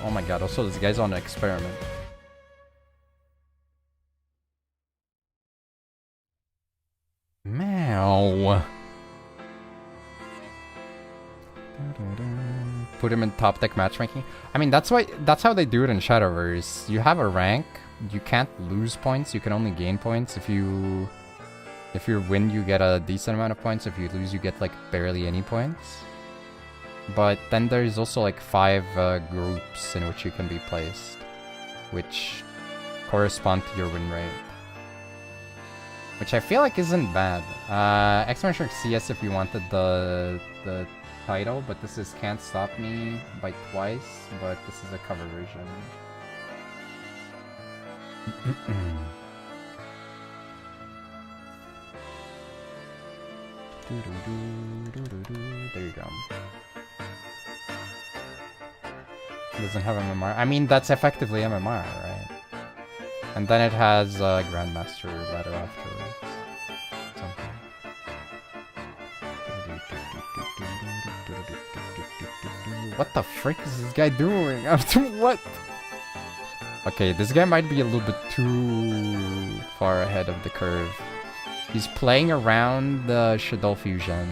Oh my god, also this guy's on an experiment. Meow. Put him in top deck matchmaking. I mean, that's how they do it in Shadowverse. You have a rank, you can't lose points, you can only gain points. If you win, you get a decent amount of points. If you lose, you get like barely any points. But then there's also like 5 groups in which you can be placed, which correspond to your win rate. Which I feel like isn't bad. Exclamation CS if you wanted the title, but this is Can't Stop Me by Twice, but this is a cover version. There you go. Doesn't have MMR. I mean, that's effectively MMR, right? And then it has Grandmaster ladder afterwards. Something. What the frick is this guy doing? What? Okay, this guy might be a little bit too far ahead of the curve. He's playing around the Shadow Fusion.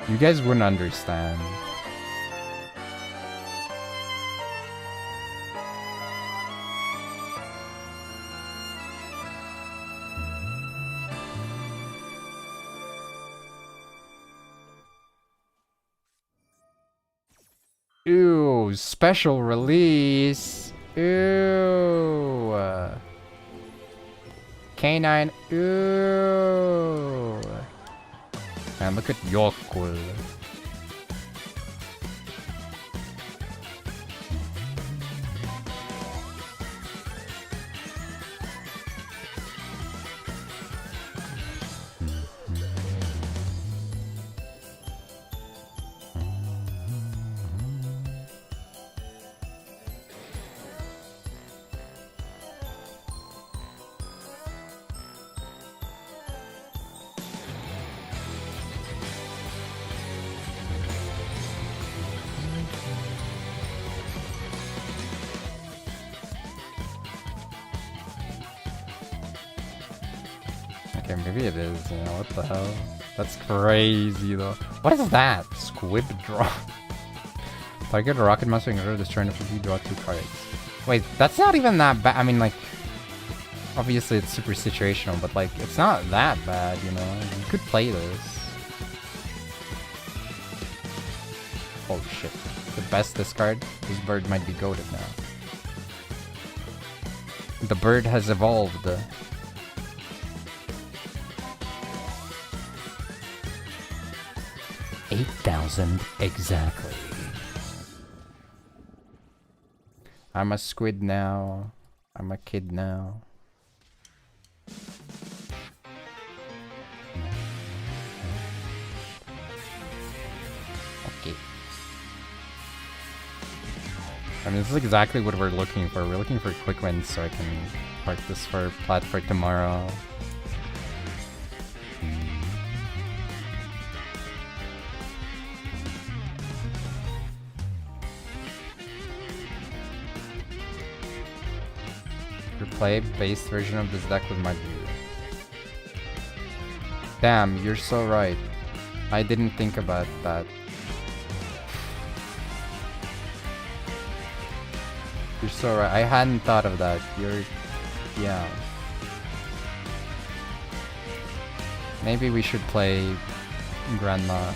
You guys wouldn't understand. Ew, special release. Ew. K9. Ew. Man, look at Yugioh. Okay, maybe it is, you know, what the hell? That's crazy, though. What is that? Squib draw. Target a rocket monster and destroy it if you draw 2 cards. Wait, that's not even that bad. I mean, like, obviously it's super situational, but like, it's not that bad, you know? You could play this. Holy shit. The best discard? This bird might be goated now. The bird has evolved. 8,000 exactly. I'm a squid now. I'm a kid now. Okay. I mean, this is exactly what we're looking for. We're looking for quick wins so I can park this for plat for tomorrow. Play base version of this deck with my view. Damn, you're so right. I didn't think about that. You're so right. I hadn't thought of that. Yeah. Maybe we should play Grandma.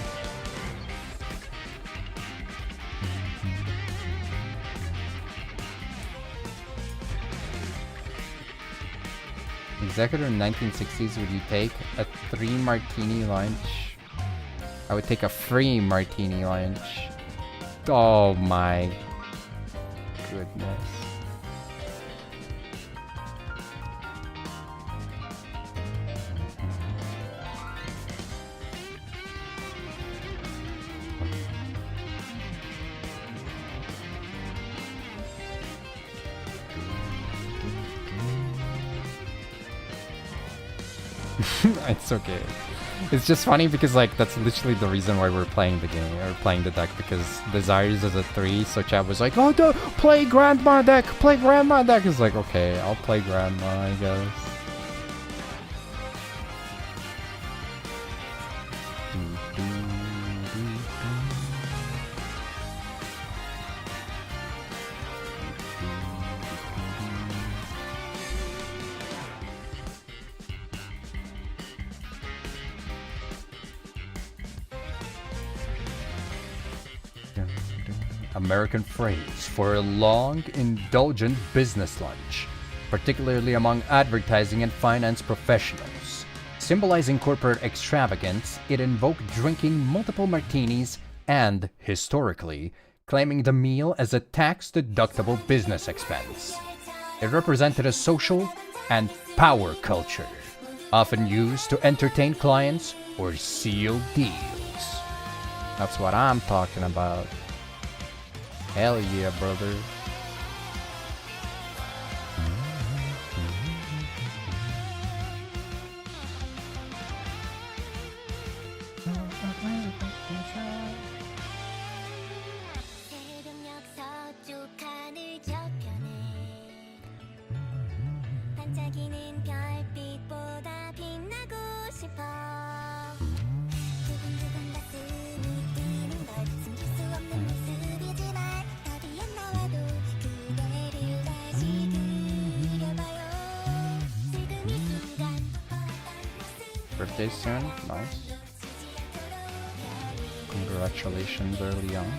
Executor in 1960s, would you take a 3 martini lunch? I would take a free martini lunch. Oh my goodness. It's okay. It's just funny because like that's literally the reason why we're playing the game or playing the deck, because Desires is a 3, so Chad was like, oh, play Grandma deck, play Grandma deck. It's like, okay, I'll play Grandma, I guess. American phrase for a long, indulgent business lunch, particularly among advertising and finance professionals. Symbolizing corporate extravagance, it invoked drinking multiple martinis and, historically, claiming the meal as a tax-deductible business expense. It represented a social and power culture, often used to entertain clients or seal deals. That's what I'm talking about. Hell yeah, brother. Birthday soon? Nice. Congratulations early on.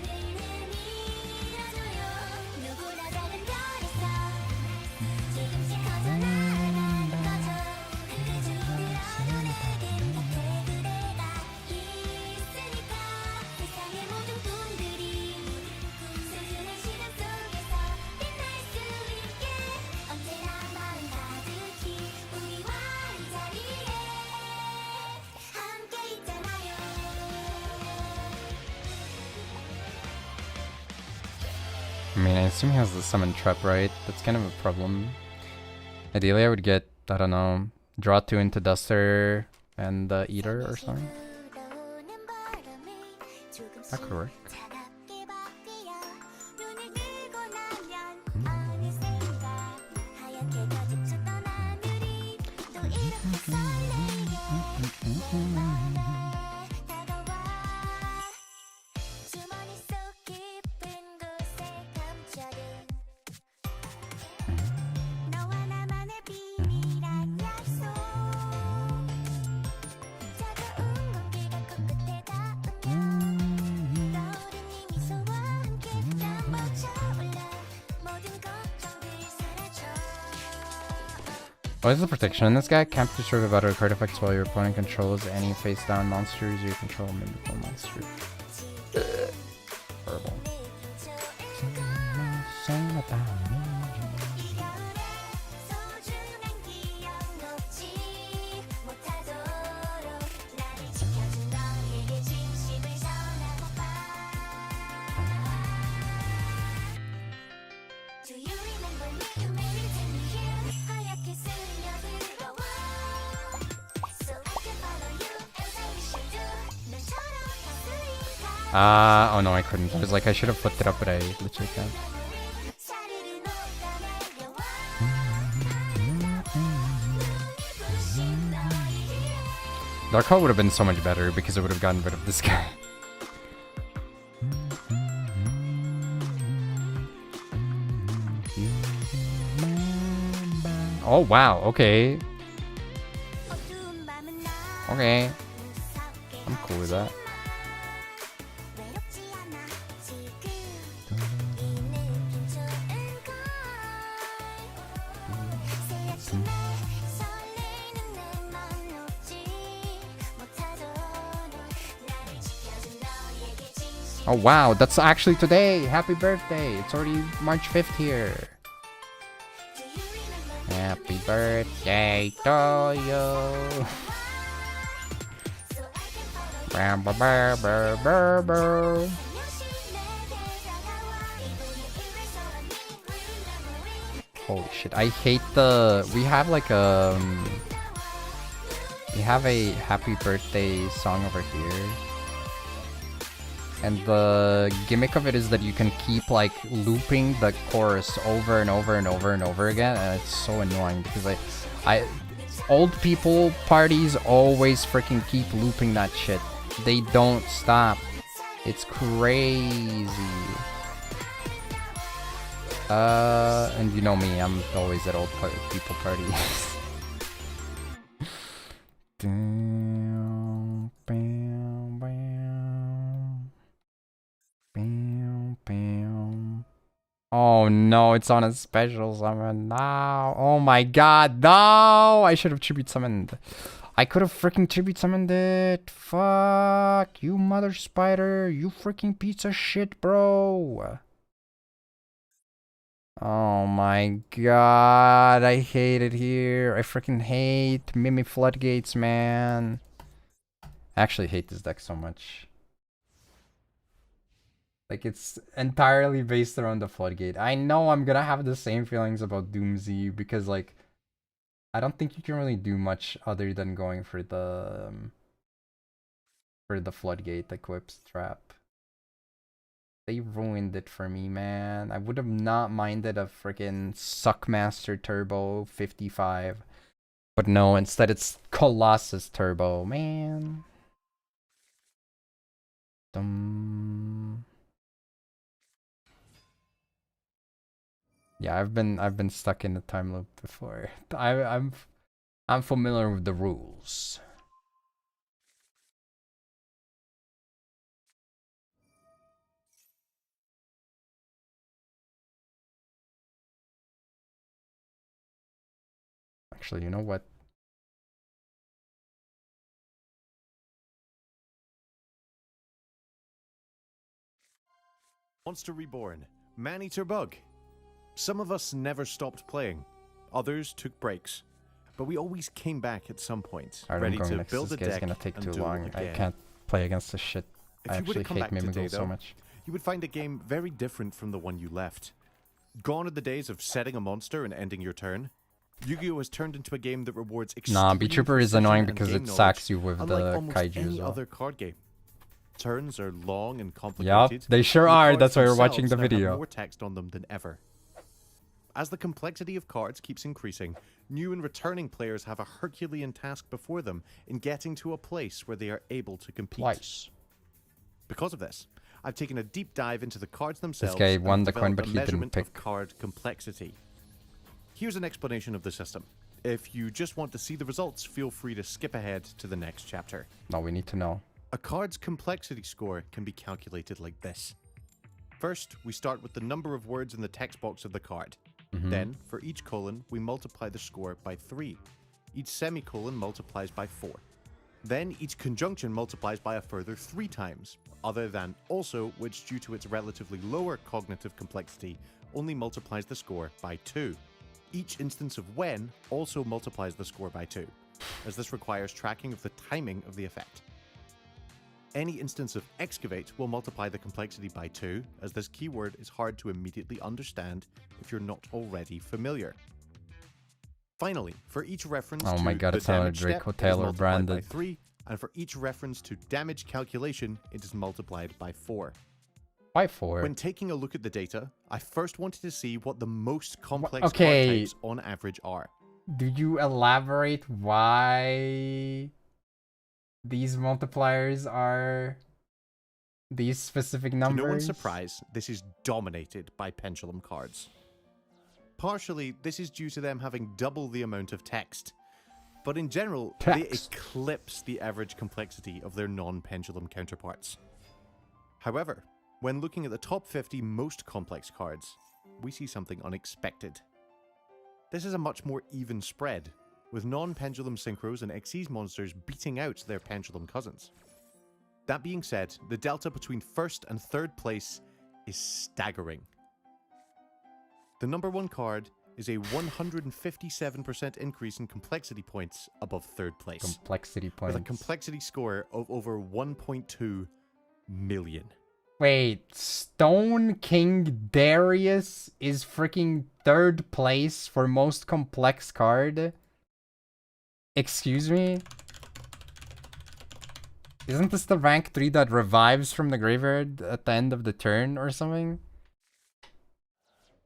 I mean, I assume he has the summon trap, right? That's kind of a problem. Ideally, I would get, I don't know, draw 2 into Duster and Eater or something. That could work. What is the protection in this guy? Can't destroy the battle card effects while your opponent controls any face down monsters you control mimical monster. Horrible. Oh no, I couldn't. I was like, I should have flipped it up, but I literally can't. Dark Hole would have been so much better because it would have gotten rid of this guy. Oh wow, okay. Okay. I'm cool with that. Oh wow, that's actually today! Happy birthday! It's already March 5th here. Happy birthday to you! Holy shit, I hate the... We have like a... We have a happy birthday song over here. And the gimmick of it is that you can keep like looping the chorus over and over and over and over again, and it's so annoying because old people parties always freaking keep looping that shit. They don't stop. It's crazy. And you know me, I'm always at old people parties. Damn, bam, bam. Bam, bam. Oh no, it's on a special summon now. Oh my god, no! I should have tribute summoned. I could have freaking tribute summoned it. Fuck you, mother spider. You freaking piece of shit, bro. Oh my god, I hate it here. I freaking hate Mimi Floodgates, man. I actually hate this deck so much. Like, it's entirely based around the Floodgate. I know I'm gonna have the same feelings about Doomsday because, like, I don't think you can really do much other than going for the Floodgate equips trap. They ruined it for me, man. I would have not minded a freaking Suckmaster Turbo 55. But no, instead it's Colossus Turbo, man. Yeah, I've been stuck in a time loop before. I'm familiar with the rules. Actually, you know what? Monster Reborn, Maneater Bug. Some of us never stopped playing. Others took breaks. But we always came back at some point, ready to build a deck. This guy's gonna take too long. I can't play against this shit. I actually hate Mimigal so much. You would find a game very different from the one you left. Gone are the days of setting a monster and ending your turn. Yu-Gi-Oh has turned into a game that rewards Nah, Beat Trooper is annoying because it sacks you with the kaiju as well. Other card game. Turns are long and complicated. Yup, they sure are. That's why we're watching the video. More text on them than ever. As the complexity of cards keeps increasing, new and returning players have a Herculean task before them in getting to a place where they are able to compete. Twice. Because of this, I've taken a deep dive into the cards themselves. This guy won the coin, but he didn't pick. Card complexity. Here's an explanation of the system. If you just want to see the results, feel free to skip ahead to the next chapter. No, we need to know. A card's complexity score can be calculated like this. First, we start with the number of words in the text box of the card. Then, for each colon, we multiply the score by 3. Each semicolon multiplies by 4. Then, each conjunction multiplies by a further 3 times, other than also, which due to its relatively lower cognitive complexity, only multiplies the score by 2. Each instance of when also multiplies the score by 2, as this requires tracking of the timing of the effect. Any instance of excavate will multiply the complexity by 2, as this keyword is hard to immediately understand if you're not already familiar. Finally, for each reference oh to my god, the it's not a damage step, Draco it is Taylor multiplied by branded. 3, and for each reference to damage calculation, it is multiplied by 4. By 4? When taking a look at the data, I first wanted to see what the most complex card types on average are. Do you elaborate why these multipliers are these specific numbers? To no one's surprise, this is dominated by pendulum cards. Partially, this is due to them having double the amount of text. But in general, they eclipse the average complexity of their non-pendulum counterparts. However, when looking at the top 50 most complex cards, we see something unexpected. This is a much more even spread, with non-pendulum synchros and Xyz monsters beating out their pendulum cousins. That being said, the delta between first and third place is staggering. The number 1 card is a 157% increase in complexity points above third place. Complexity points. With a complexity score of over 1.2 million. Wait, Stone King Darius is freaking third place for most complex card? Excuse me? Isn't this the rank 3 that revives from the graveyard at the end of the turn or something?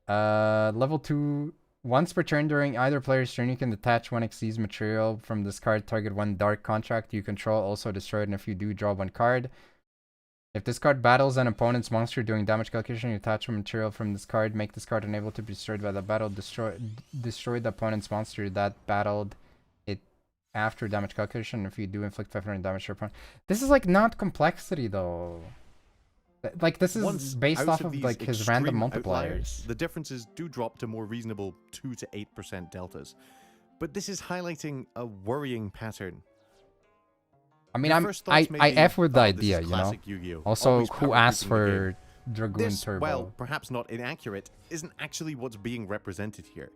Level 2. Once per turn during either player's turn, you can detach 1 Xyz material from this card, target 1 dark contract you control, also destroy it, and if you do, draw 1 card. If this card battles an opponent's monster during damage calculation, you attach a material from this card, make this card unable to be destroyed by the battle, destroy the opponent's monster that battled it after damage calculation. If you do, inflict 500 damage to your opponent. This is like not complexity though. Like this is based off of like his random multipliers. The differences do drop to more reasonable 2 to 8% deltas. But this is highlighting a worrying pattern. I mean, I F with the idea, you know. Yu-Gi-Oh! Also, who asked for Dragoon Turbo? Well, perhaps not inaccurate, isn't actually what's being represented here.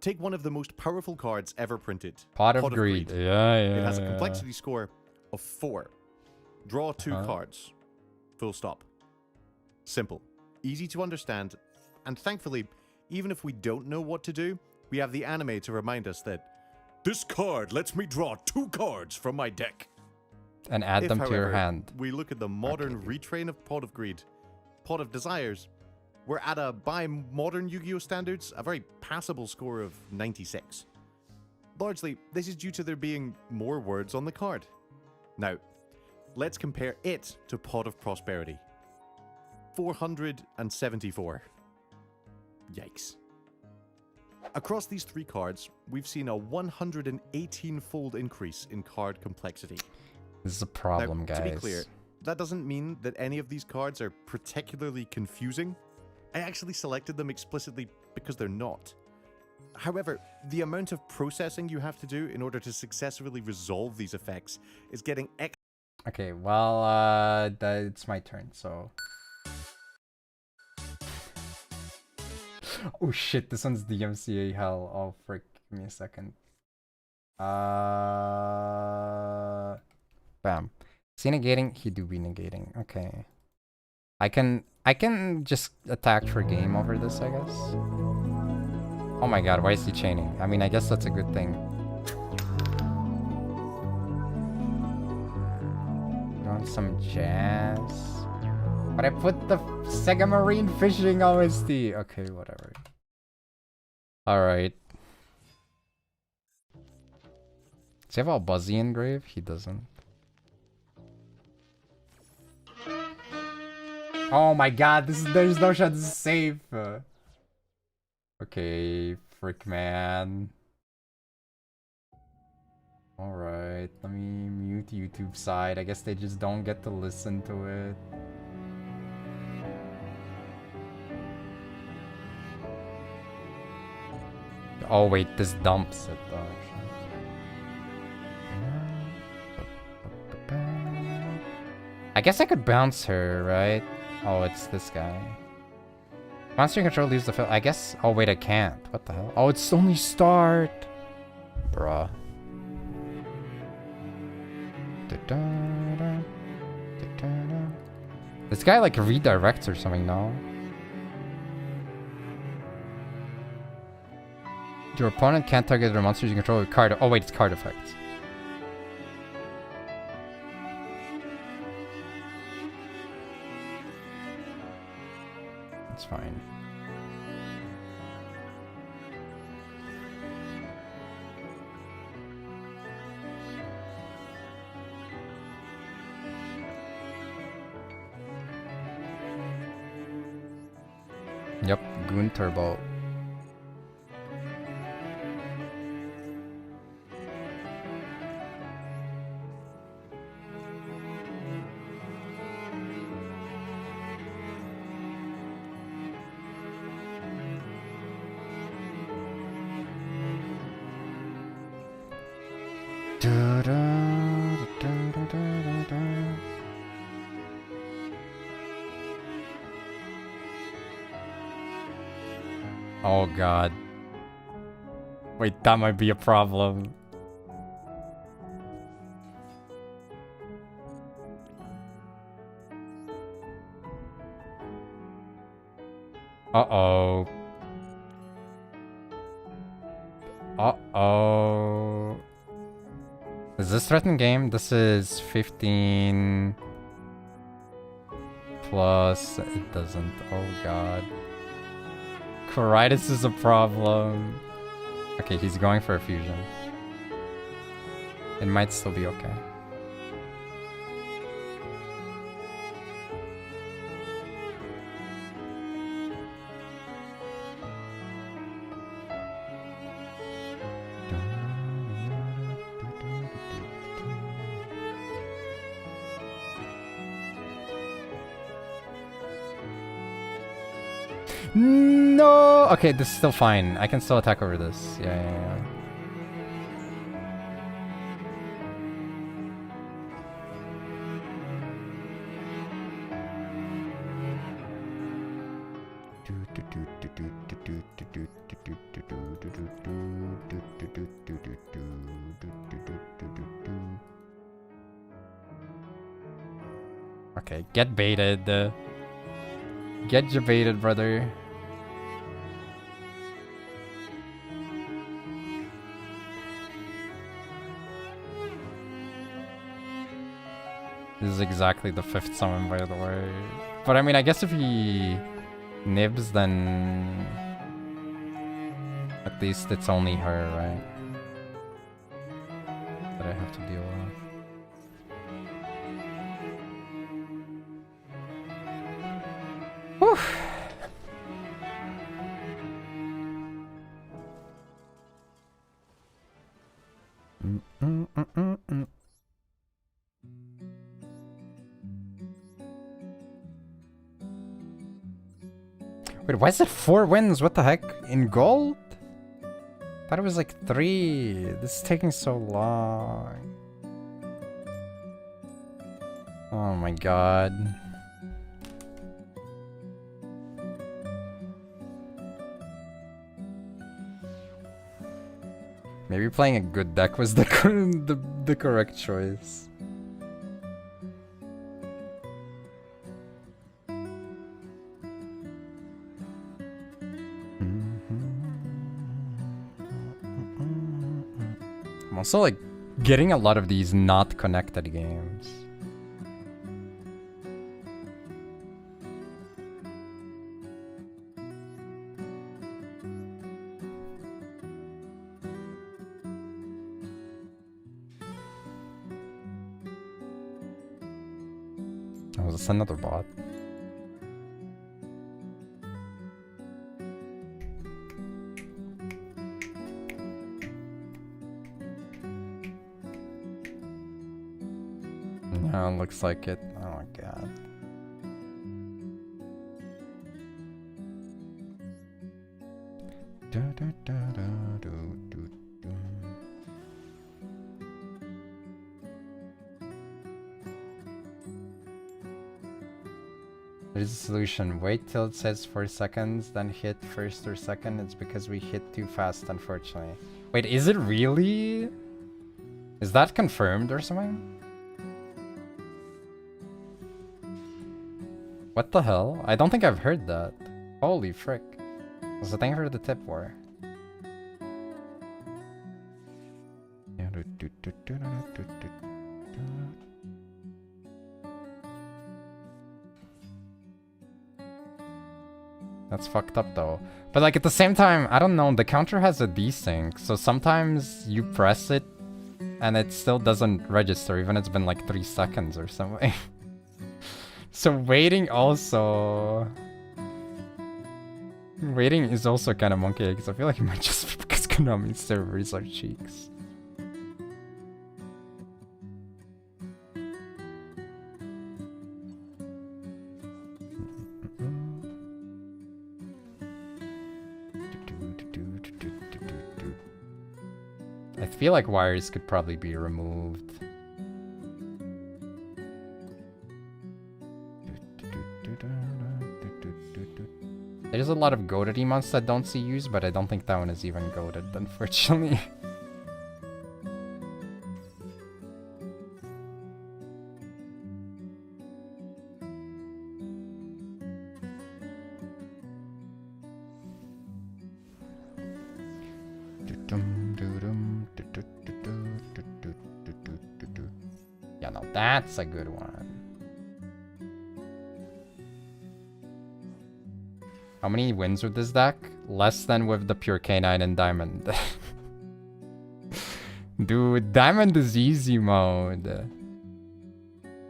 Take one of the most powerful cards ever printed. Pot of Greed. Yeah. It has a complexity score of 4. Draw 2 cards. Full stop. Simple. Easy to understand. And thankfully, even if we don't know what to do, we have the anime to remind us that this card lets me draw 2 cards from my deck. And add them to your hand. We look at the modern retrain of Pot of Greed, Pot of Desires. We're at a, by modern Yu-Gi-Oh standards, a very passable score of 96. Largely, this is due to there being more words on the card. Now, let's compare it to Pot of Prosperity. 474. Yikes. Across these 3 cards, we've seen a 118-fold increase in card complexity. This is a problem, now, guys. To be clear, that doesn't mean that any of these cards are particularly confusing. I actually selected them explicitly because they're not. However, the amount of processing you have to do in order to successfully resolve these effects is getting Okay, well, it's my turn, so... Oh shit, this one's DMCA hell. Oh frick, give me a second. Bam. Is he negating? He do be negating. Okay. I can just attack for game over this, I guess. Oh my god, why is he chaining? I mean, I guess that's a good thing. Want some jazz? But I put the Sega Marine Fishing OST. Okay, whatever. Alright. Does he have a Buzzy engrave? He doesn't. Oh my god, there's no shot this is safe. Okay, frick man. Alright, let me mute YouTube side. I guess they just don't get to listen to it. Oh wait, this dumps it though. I guess I could bounce her, right? Oh, it's this guy. Monster you control leaves the field. I guess. Oh wait, I can't. What the hell? Oh, it's only start. Bruh. This guy like redirects or something, no? Your opponent can't target the monsters you control with card. Oh wait, it's card effects. It's fine. Yep, Goon Turbo. Oh god. Wait, that might be a problem. Uh-oh. Uh-oh. Is this threatened game? This is 15 plus. It doesn't. Oh god. Coritis is a problem. Okay, he's going for a fusion. It might still be okay. No! Okay, this is still fine. I can still attack over this. Yeah. Okay, get baited. Get you baited, brother. This is exactly the 5th summon, by the way. But I mean, I guess if he nibs, then at least it's only her, right? That I have to deal with. Whew. Wait, why is it 4 wins? What the heck? In gold? Thought it was like 3. This is taking so long. Oh my god. Maybe playing a good deck was the correct choice. I'm also like getting a lot of these not connected games. Oh, is this another bot? Yeah, looks like it. Oh my god. There's a solution. Wait till it says 4 seconds, then hit first or second. It's because we hit too fast, unfortunately. Wait, is it really? Is that confirmed or something? What the hell? I don't think I've heard that. Holy frick. So thank you for the tip, War. That's fucked up though. But like at the same time, I don't know, the counter has a desync, so sometimes you press it and it still doesn't register, even it's been like 3 seconds or something. So waiting also... Waiting is also kind of monkey because I feel like it might just be because Konami servers are cheeks. I feel like wires could probably be removed. There's a lot of goated emotes that don't see use, but I don't think that one is even goated, unfortunately. Yeah, no, that's a good one. How many wins with this deck? Less than with the pure K9 and Diamond. Dude, Diamond is easy mode.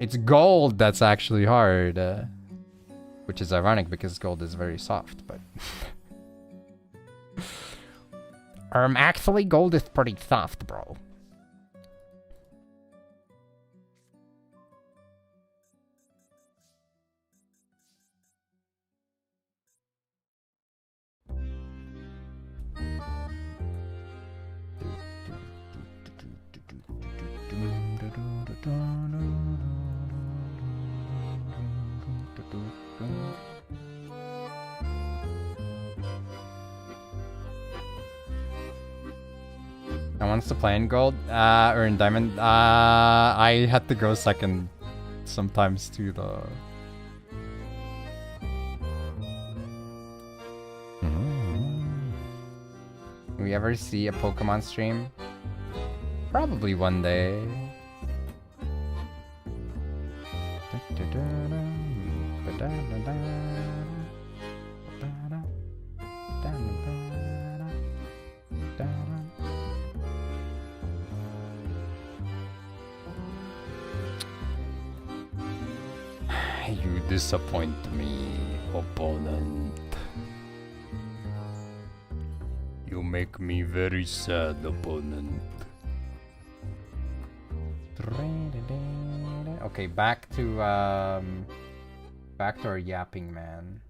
It's gold that's actually hard. Which is ironic because gold is very soft, but... actually gold is pretty soft, bro. I wants to play in gold, or in diamond. I had to go second sometimes too, though. Will we ever see a Pokemon stream? Probably one day. You disappoint me, opponent. You make me very sad, opponent. Okay, back to our yapping man.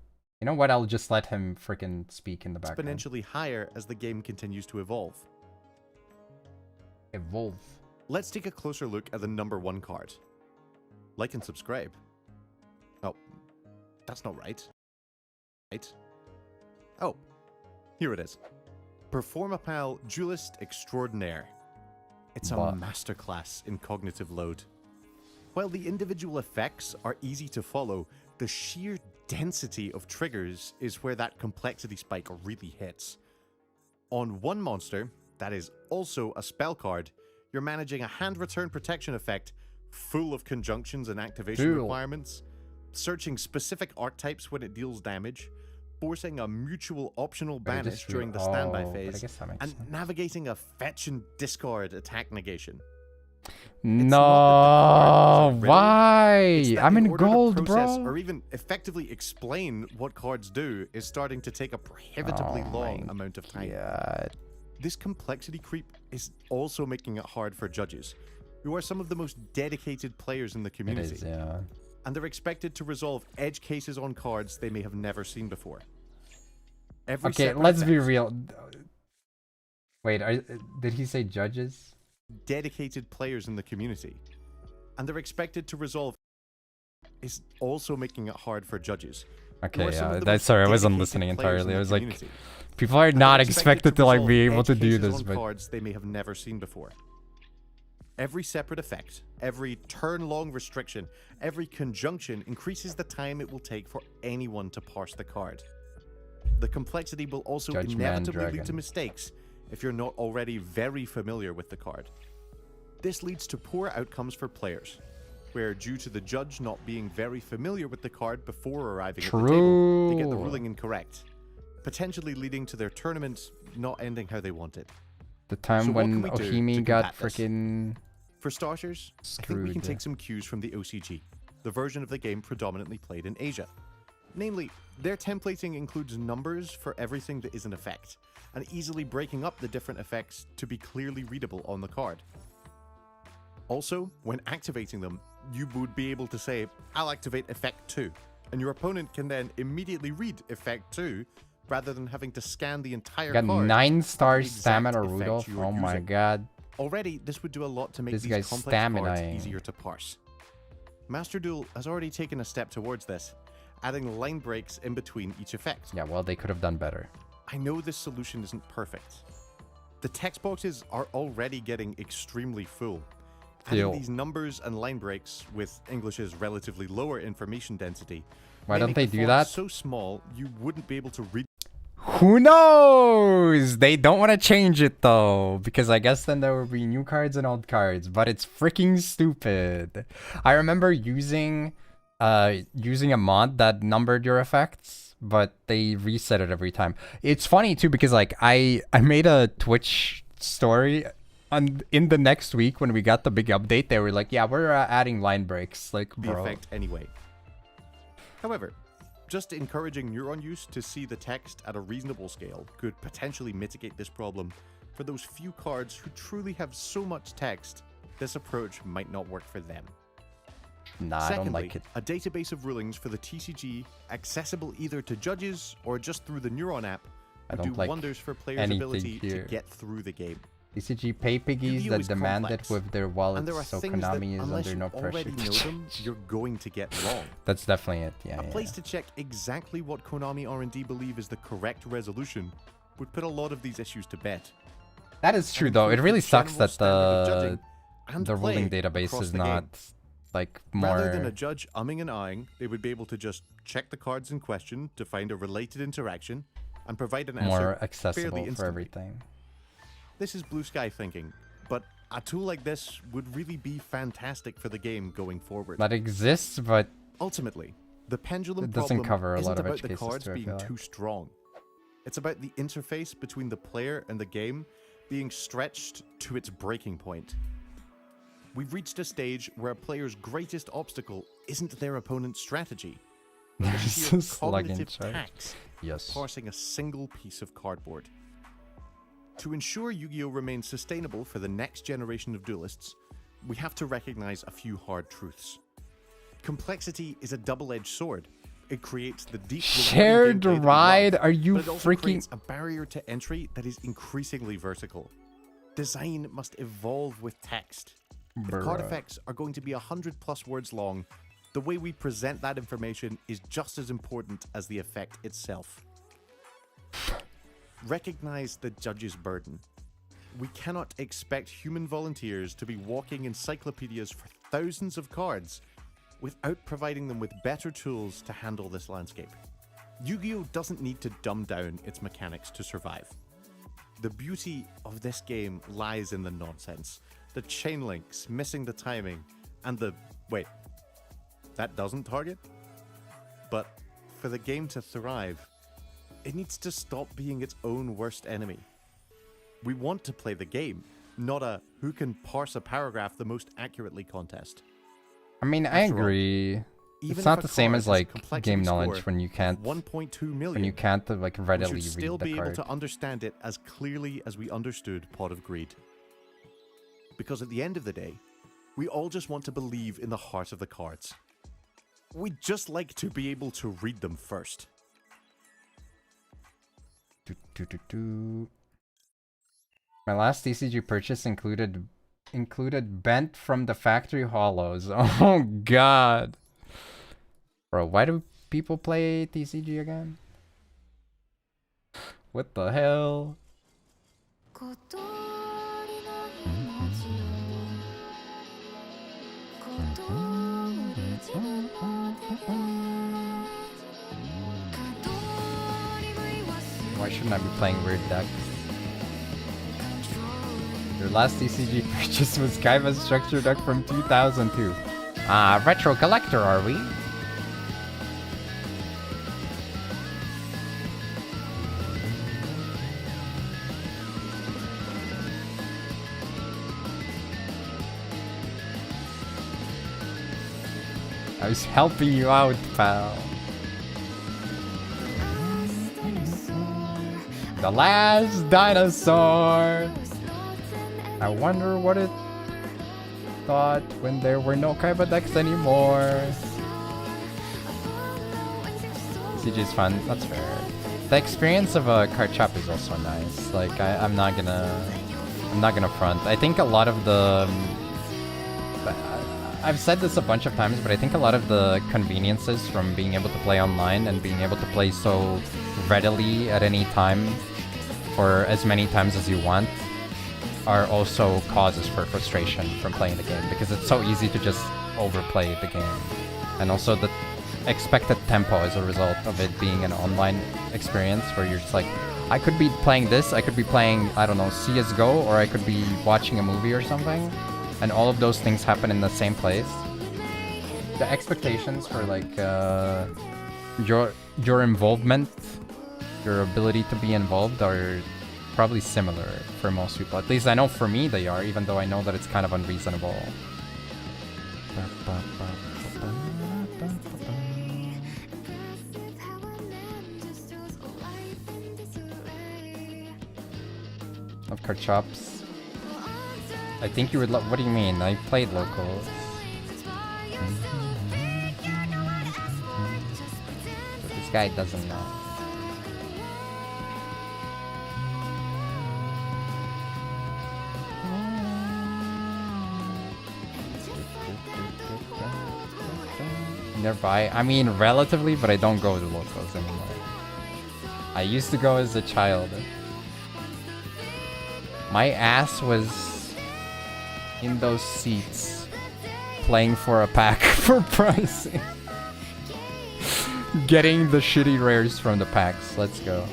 You know what? I'll just let him freaking speak in the background. Exponentially higher as the game continues to evolve. Evolve. Let's take a closer look at the #1 card. Like and subscribe. Oh, that's not right. Right? Oh, here it is. Performapal Duelist Extraordinaire. It's a masterclass in cognitive load. While the individual effects are easy to follow, the sheer density of triggers is where that complexity spike really hits. On one monster, that is also a spell card, you're managing a hand return protection effect full of conjunctions and activation requirements, searching specific archetypes when it deals damage, forcing a mutual optional banish during the standby phase, and navigating a fetch and discard attack negation. No, why? I'm in gold, bro. Or even effectively explain what cards do is starting to take a prohibitively long amount of time. This complexity creep is also making it hard for judges, who are some of the most dedicated players in the community. It is, yeah. And they're expected to resolve edge cases on cards they may have never seen before. Okay, let's be real. Wait, did he say judges? Dedicated players in the community, and they're expected to resolve. Is also making it hard for judges. Okay, yeah, sorry, I wasn't listening entirely. I was like, people are not expected to like be able to do this, but cards they may have never seen before. Every separate effect, every turn-long restriction, every conjunction increases the time it will take for anyone to parse the card. The complexity will also inevitably lead to mistakes if you're not already very familiar with the card. This leads to poor outcomes for players, where due to the judge not being very familiar with the card before arriving at the table, they get the ruling incorrect, potentially leading to their tournament not ending how they wanted. The time when Ohimi got freaking... For starters, I think we can take some cues from the OCG, the version of the game predominantly played in Asia. Namely, their templating includes numbers for everything that is an effect, and easily breaking up the different effects to be clearly readable on the card. Also, when activating them, you would be able to say, I'll activate effect 2, and your opponent can then immediately read effect 2, rather than having to scan the entire card. Got 9-star stamina Rudolph, oh my god. Already, this would do a lot to make these complex cards easier to parse. Master Duel has already taken a step towards this, adding line breaks in between each effect. Yeah, well, they could have done better. I know this solution isn't perfect. The text boxes are already getting extremely full. Adding these numbers and line breaks with English's relatively lower information density. Why don't they do that? So small, you wouldn't be able to read. Who knows? They don't want to change it though, because I guess then there will be new cards and old cards, but it's freaking stupid. I remember using a mod that numbered your effects, but they reset it every time. It's funny too, because like I made a Twitch story, and in the next week when we got the big update, they were like, yeah, we're adding line breaks. Like, bro. The effect anyway. However, just encouraging neuron use to see the text at a reasonable scale could potentially mitigate this problem. For those few cards who truly have so much text, this approach might not work for them. Nah, Secondly, I don't like it. A database of rulings for the TCG, accessible either to judges or just through the Neuron app, would do wonders for players' ability to get through the game. TCG pay piggies that demand it with their wallets, so Konami is under no pressure to change. Them, you're going to get wrong. That's definitely it, yeah. A place to check exactly what Konami R&D believe is the correct resolution would put a lot of these issues to bed. That is true, though. It really sucks that the ruling database is not like more. Rather than a judge umming and ahhing, they would be able to just check the cards in question to find a related interaction and provide an answer more accessible for everything. This is blue sky thinking, but a tool like this would really be fantastic for the game going forward. That exists, but ultimately, the pendulum it doesn't cover a lot of edge cases. Isn't about the cards being too strong. It's about the interface between the player and the game being stretched to its breaking point. We've reached a stage where a player's greatest obstacle isn't their opponent's strategy, but sheer cognitive tax, parsing a single piece of cardboard. To ensure Yu-Gi-Oh! Remains sustainable for the next generation of duelists, we have to recognize a few hard truths. Complexity is a double-edged sword. It creates the deep shared ride. Are you but it also freaking creates a barrier to entry that is increasingly vertical. Design must evolve with text. If card effects are going to be 100+ words long, the way we present that information is just as important as the effect itself. Recognize the judge's burden. We cannot expect human volunteers to be walking encyclopedias for thousands of cards without providing them with better tools to handle this landscape. Yu-Gi-Oh! Doesn't need to dumb down its mechanics to survive. The beauty of this game lies in the nonsense, the chain links, missing the timing, and the... wait, that doesn't target? But for the game to thrive, it needs to stop being its own worst enemy. We want to play the game, not a who can parse a paragraph the most accurately contest. I mean, I agree. It's not the same as like game knowledge when you can't 1.2 million. When you can't like readily read the card. We should still be able to understand it as clearly as we understood Pot of Greed. Because at the end of the day, we all just want to believe in the heart of the cards. We'd just like to be able to read them first. My last TCG purchase included bent from the factory hollows. Oh god. Bro, why do people play TCG again? What the hell? Why shouldn't I be playing weird decks? Your last TCG purchase was Kaiba's structure deck from 2002. Ah, retro collector are we? I was helping you out, pal. The last dinosaur. I wonder what it thought when there were no Kaiba decks anymore. CG is fun. That's fair. The experience of a card shop is also nice. Like I'm not gonna front. I think a lot of the I've said this a bunch of times, but I think a lot of the conveniences from being able to play online and being able to play so readily at any time for as many times as you want are also causes for frustration from playing the game, because it's so easy to just overplay the game. And also the expected tempo as a result of it being an online experience where you're just like, I could be playing this, I could be playing, I don't know, CSGO, or I could be watching a movie or something. And all of those things happen in the same place. The expectations for like your involvement, your ability to be involved are probably similar for most people. At least I know for me they are, even though I know that it's kind of unreasonable. Love card shops. I think you would love. What do you mean? I played locals. But this guy doesn't know. Nearby. I mean, relatively, but I don't go to locals anymore. I used to go as a child. My ass was in those seats, playing for a pack for pricing. Getting the shitty rares from the packs. Let's go.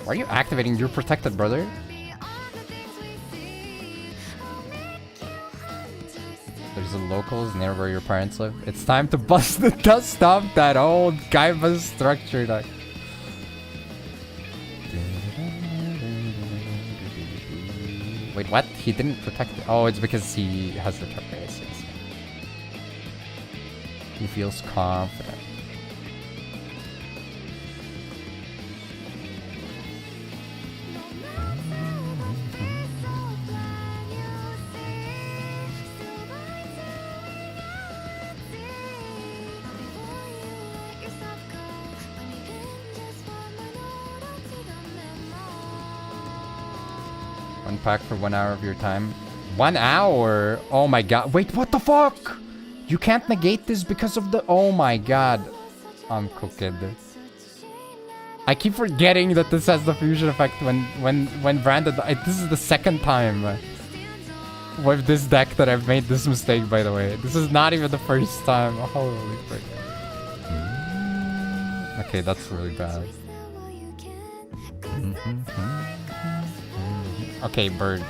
Why are you activating? You're protected, brother. There's a locals near where your parents live. It's time to bust the dust off that old Kaiba structure deck. Wait, what? He didn't protect it. Oh, it's because he has the truck race. He feels confident. One pack for 1 hour of your time. 1 hour? Oh my god. Wait, what the fuck? You can't negate this because of the... Oh my god. I'm cooked. I keep forgetting that this has the fusion effect when branded. This is the second time with this deck that I've made this mistake, by the way. This is not even the first time. Holy frick. Okay, that's really bad. Okay, Bird.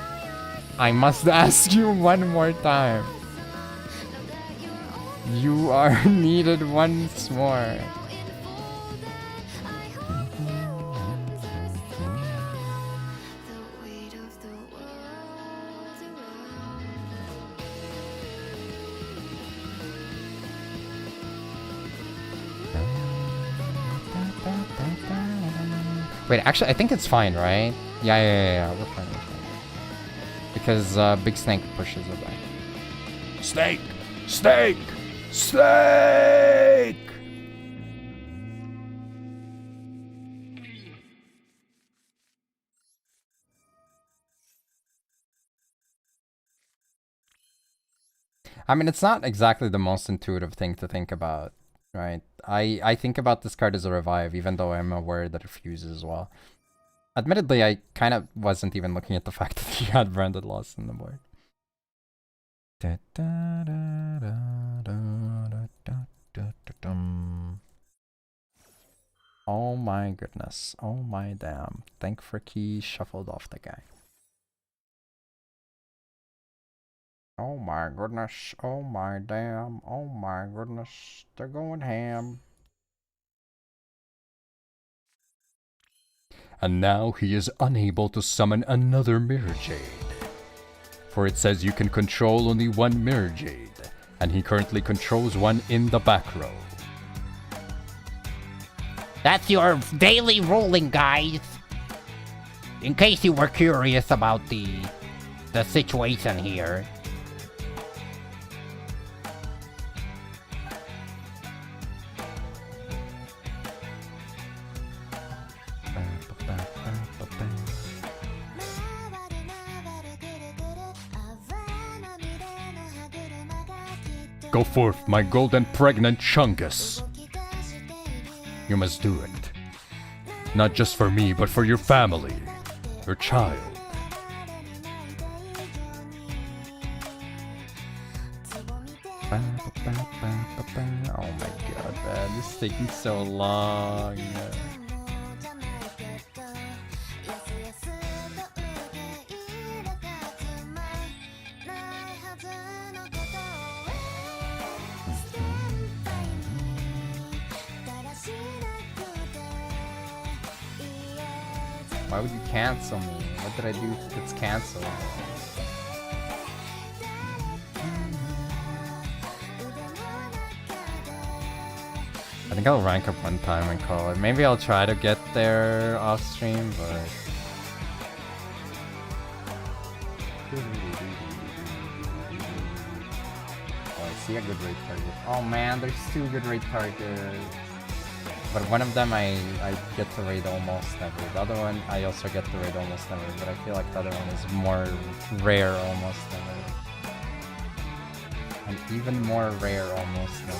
I must ask you one more time. You are needed once more. Wait, actually, I think it's fine, right? Yeah. We're fine. Because Big Snake pushes it back. Snake! Snake! Snake! I mean, it's not exactly the most intuitive thing to think about, right? I think about this card as a revive, even though I'm aware that it fuses as well. Admittedly, I kind of wasn't even looking at the fact that he had Branded Loss in the board. Oh my goodness. Oh my damn. Thank fricky shuffled off the guy. Oh my goodness. Oh my damn. Oh my goodness. They're going ham. And now he is unable to summon another Mirror Jade. For it says you can control only one Mirror Jade, and he currently controls one in the back row. That's your daily ruling, guys. In case you were curious about the situation here. Go forth, my golden pregnant Chungus. You must do it. Not just for me, but for your family, your child. Oh my god, man, this is taking so long. Why would you cancel me? What did I do that's canceled? I think I'll rank up one time and call it. Maybe I'll try to get there off stream, but... Oh, I see a good rate target. Oh man, there's two good rate targets. But one of them I get to raid almost never. The other one I also get to raid almost never, but I feel like the other one is more rare almost never. And even more rare almost never.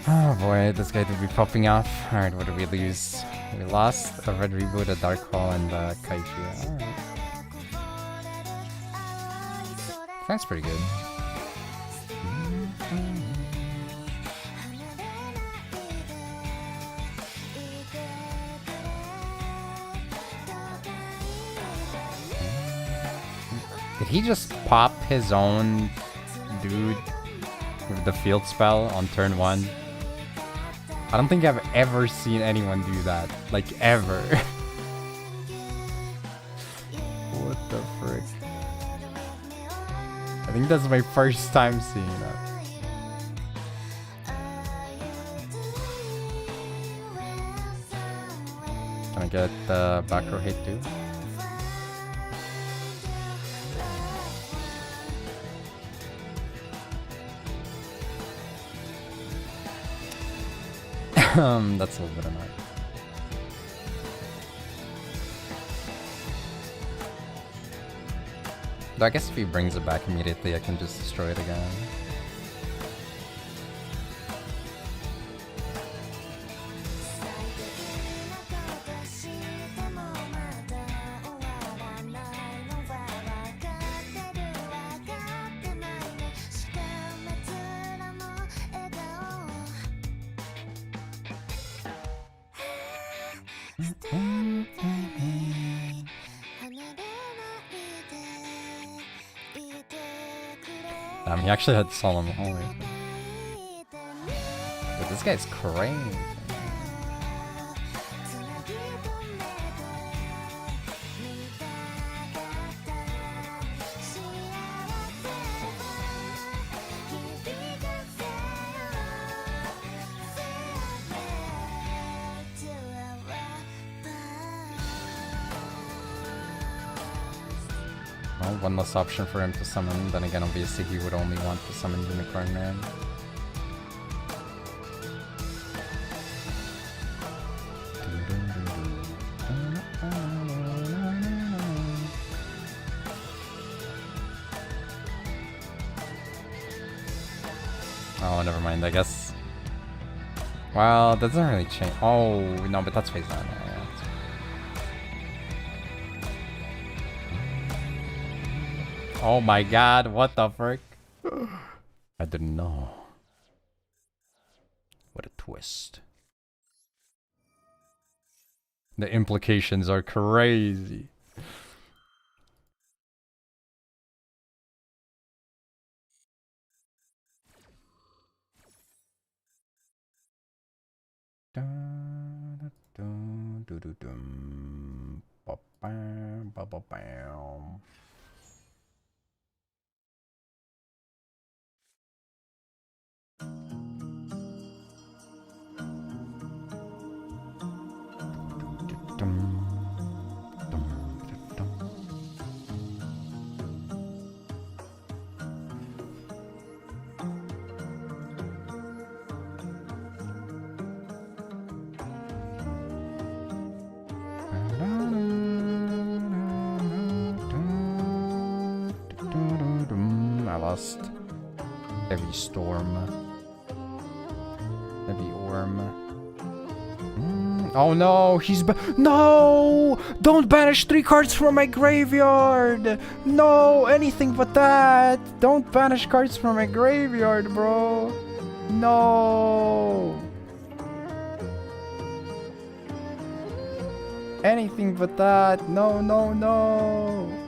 Oh boy, this guy will be popping off. Alright, what did we lose? We lost a Red Reboot, a Dark Hole, and a Kaiju. Alright. That's pretty good. Did he just pop his own dude with the field spell on turn 1? I don't think I've ever seen anyone do that. Like, ever. What the frick? I think that's my first time seeing that. Can I get the back row hit too? That's a little bit annoying. Though I guess if he brings it back immediately, I can just destroy it again. He actually had solemn. Holy. But this guy's crazy. Well, one less option for him to summon. Then again, obviously he would only want to summon Unicorn Man. Oh, never mind, I guess. Well, that doesn't really change. Oh, no, but that's phase 9. Yeah. Oh my god, what the frick? I didn't know. What a twist. The implications are crazy. I lost Heavy Storm. Heavy Orm. Oh no, he's no! Don't banish 3 cards from my graveyard! No, anything but that! Don't banish cards from my graveyard, bro! No! Anything but that! No, no, no!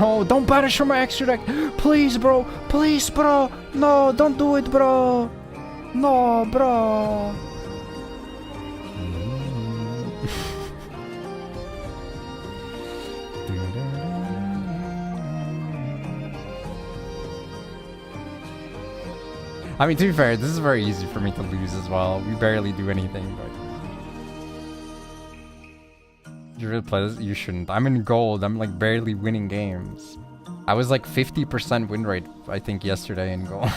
No, don't banish from my extra deck. Please, bro. Please, bro. No, don't do it, bro. No, bro. I mean, to be fair, this is very easy for me to lose as well. We barely do anything, but... You really play this? You shouldn't. I'm in gold. I'm like barely winning games. I was like 50% win rate, I think, yesterday in gold.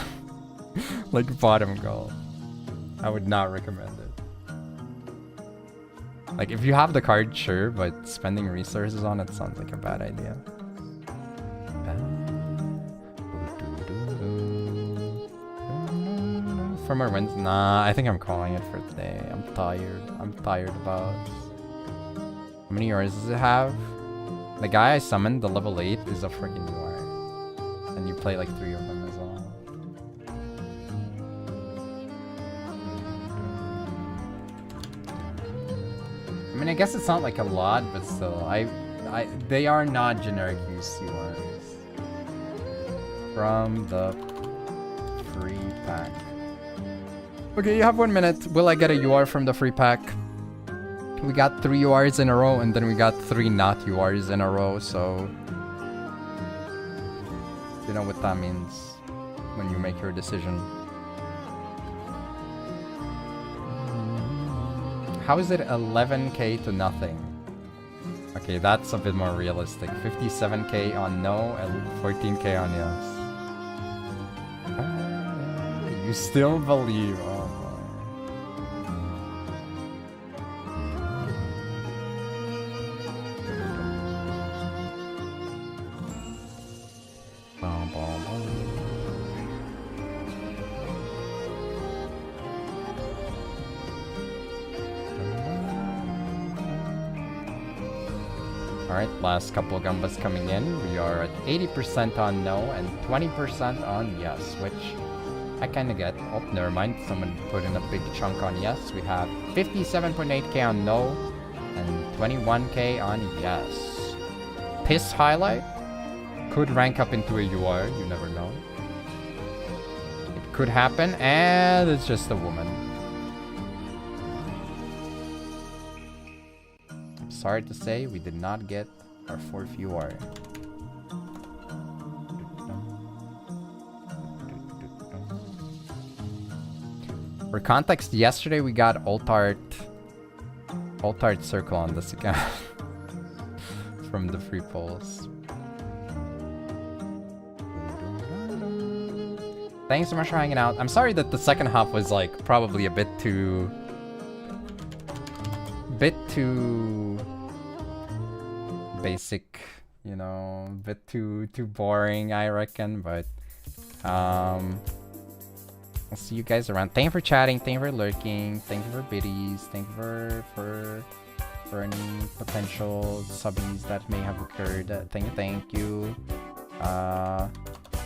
Like bottom gold. I would not recommend it. Like if you have the card, sure, but spending resources on it sounds like a bad idea. For more wins? Nah, I think I'm calling it for today. I'm tired. I'm tired about... How many URs does it have? The guy I summoned, the level 8, is a freaking UR. And you play like 3 of them as well. I mean, I guess it's not like a lot, but still, they are not generic use URs. From the free pack. Okay, you have 1 minute. Will I get a UR from the free pack? We got 3 URs in a row, and then we got 3 not URs in a row, so... You know what that means when you make your decision. How is it 11k to nothing? Okay, that's a bit more realistic. 57k on no and 14k on yes. You still believe? Oh Alright, last couple of gambas coming in. We are at 80% on no and 20% on yes, which I kinda get. Oh, never mind. Someone put in a big chunk on yes. We have 57.8k on no and 21k on yes. Piss highlight could rank up into a UR, you never know. It could happen, and it's just a woman. Sorry to say, we did not get our 4th UR. For context, yesterday we got alt art circle on this account from the free polls. Thanks so much for hanging out. I'm sorry that the second half was like probably a bit too basic, you know, a bit too boring, I reckon, but I'll see you guys around. Thank you for chatting, thank you for lurking, thank you for biddies, thank you for any potential subbies that may have occurred. Thank you.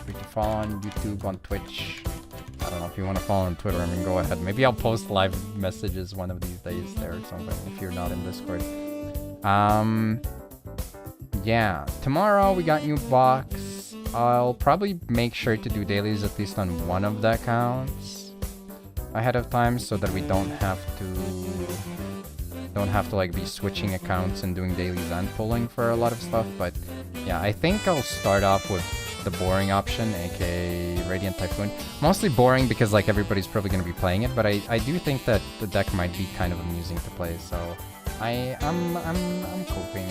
Free to follow on YouTube, on Twitch. I don't know if you want to follow on Twitter, I mean, go ahead. Maybe I'll post live messages one of these days there or something if you're not in Discord. Yeah, tomorrow we got new box. I'll probably make sure to do dailies at least on one of the accounts ahead of time so that we don't have to like be switching accounts and doing dailies and pulling for a lot of stuff. But yeah, I think I'll start off with the boring option, aka Radiant Typhoon. Mostly boring because like everybody's probably going to be playing it, but I do think that the deck might be kind of amusing to play, so I'm coping.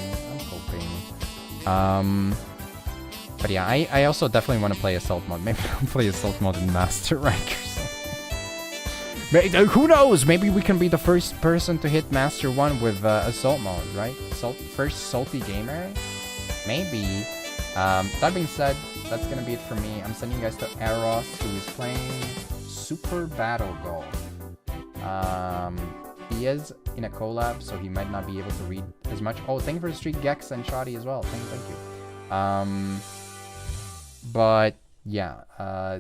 But yeah, I also definitely want to play Assault Mode. Maybe I'll play Assault Mode in Master Rank or something. Who knows? Maybe we can be the first person to hit Master 1 with Assault Mode, right? First Salty Gamer? Maybe. That being said, that's gonna be it for me. I'm sending you guys to Eros, who is playing Super Battle Golf. He is in a collab, so he might not be able to read as much. Oh, thank you for the street, Gex and Shoddy as well. Thank you. But yeah,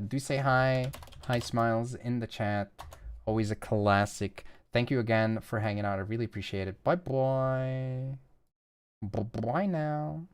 do say hi. Hi smiles in the chat. Always a classic. Thank you again for hanging out. I really appreciate it. Bye bye. Bye bye now.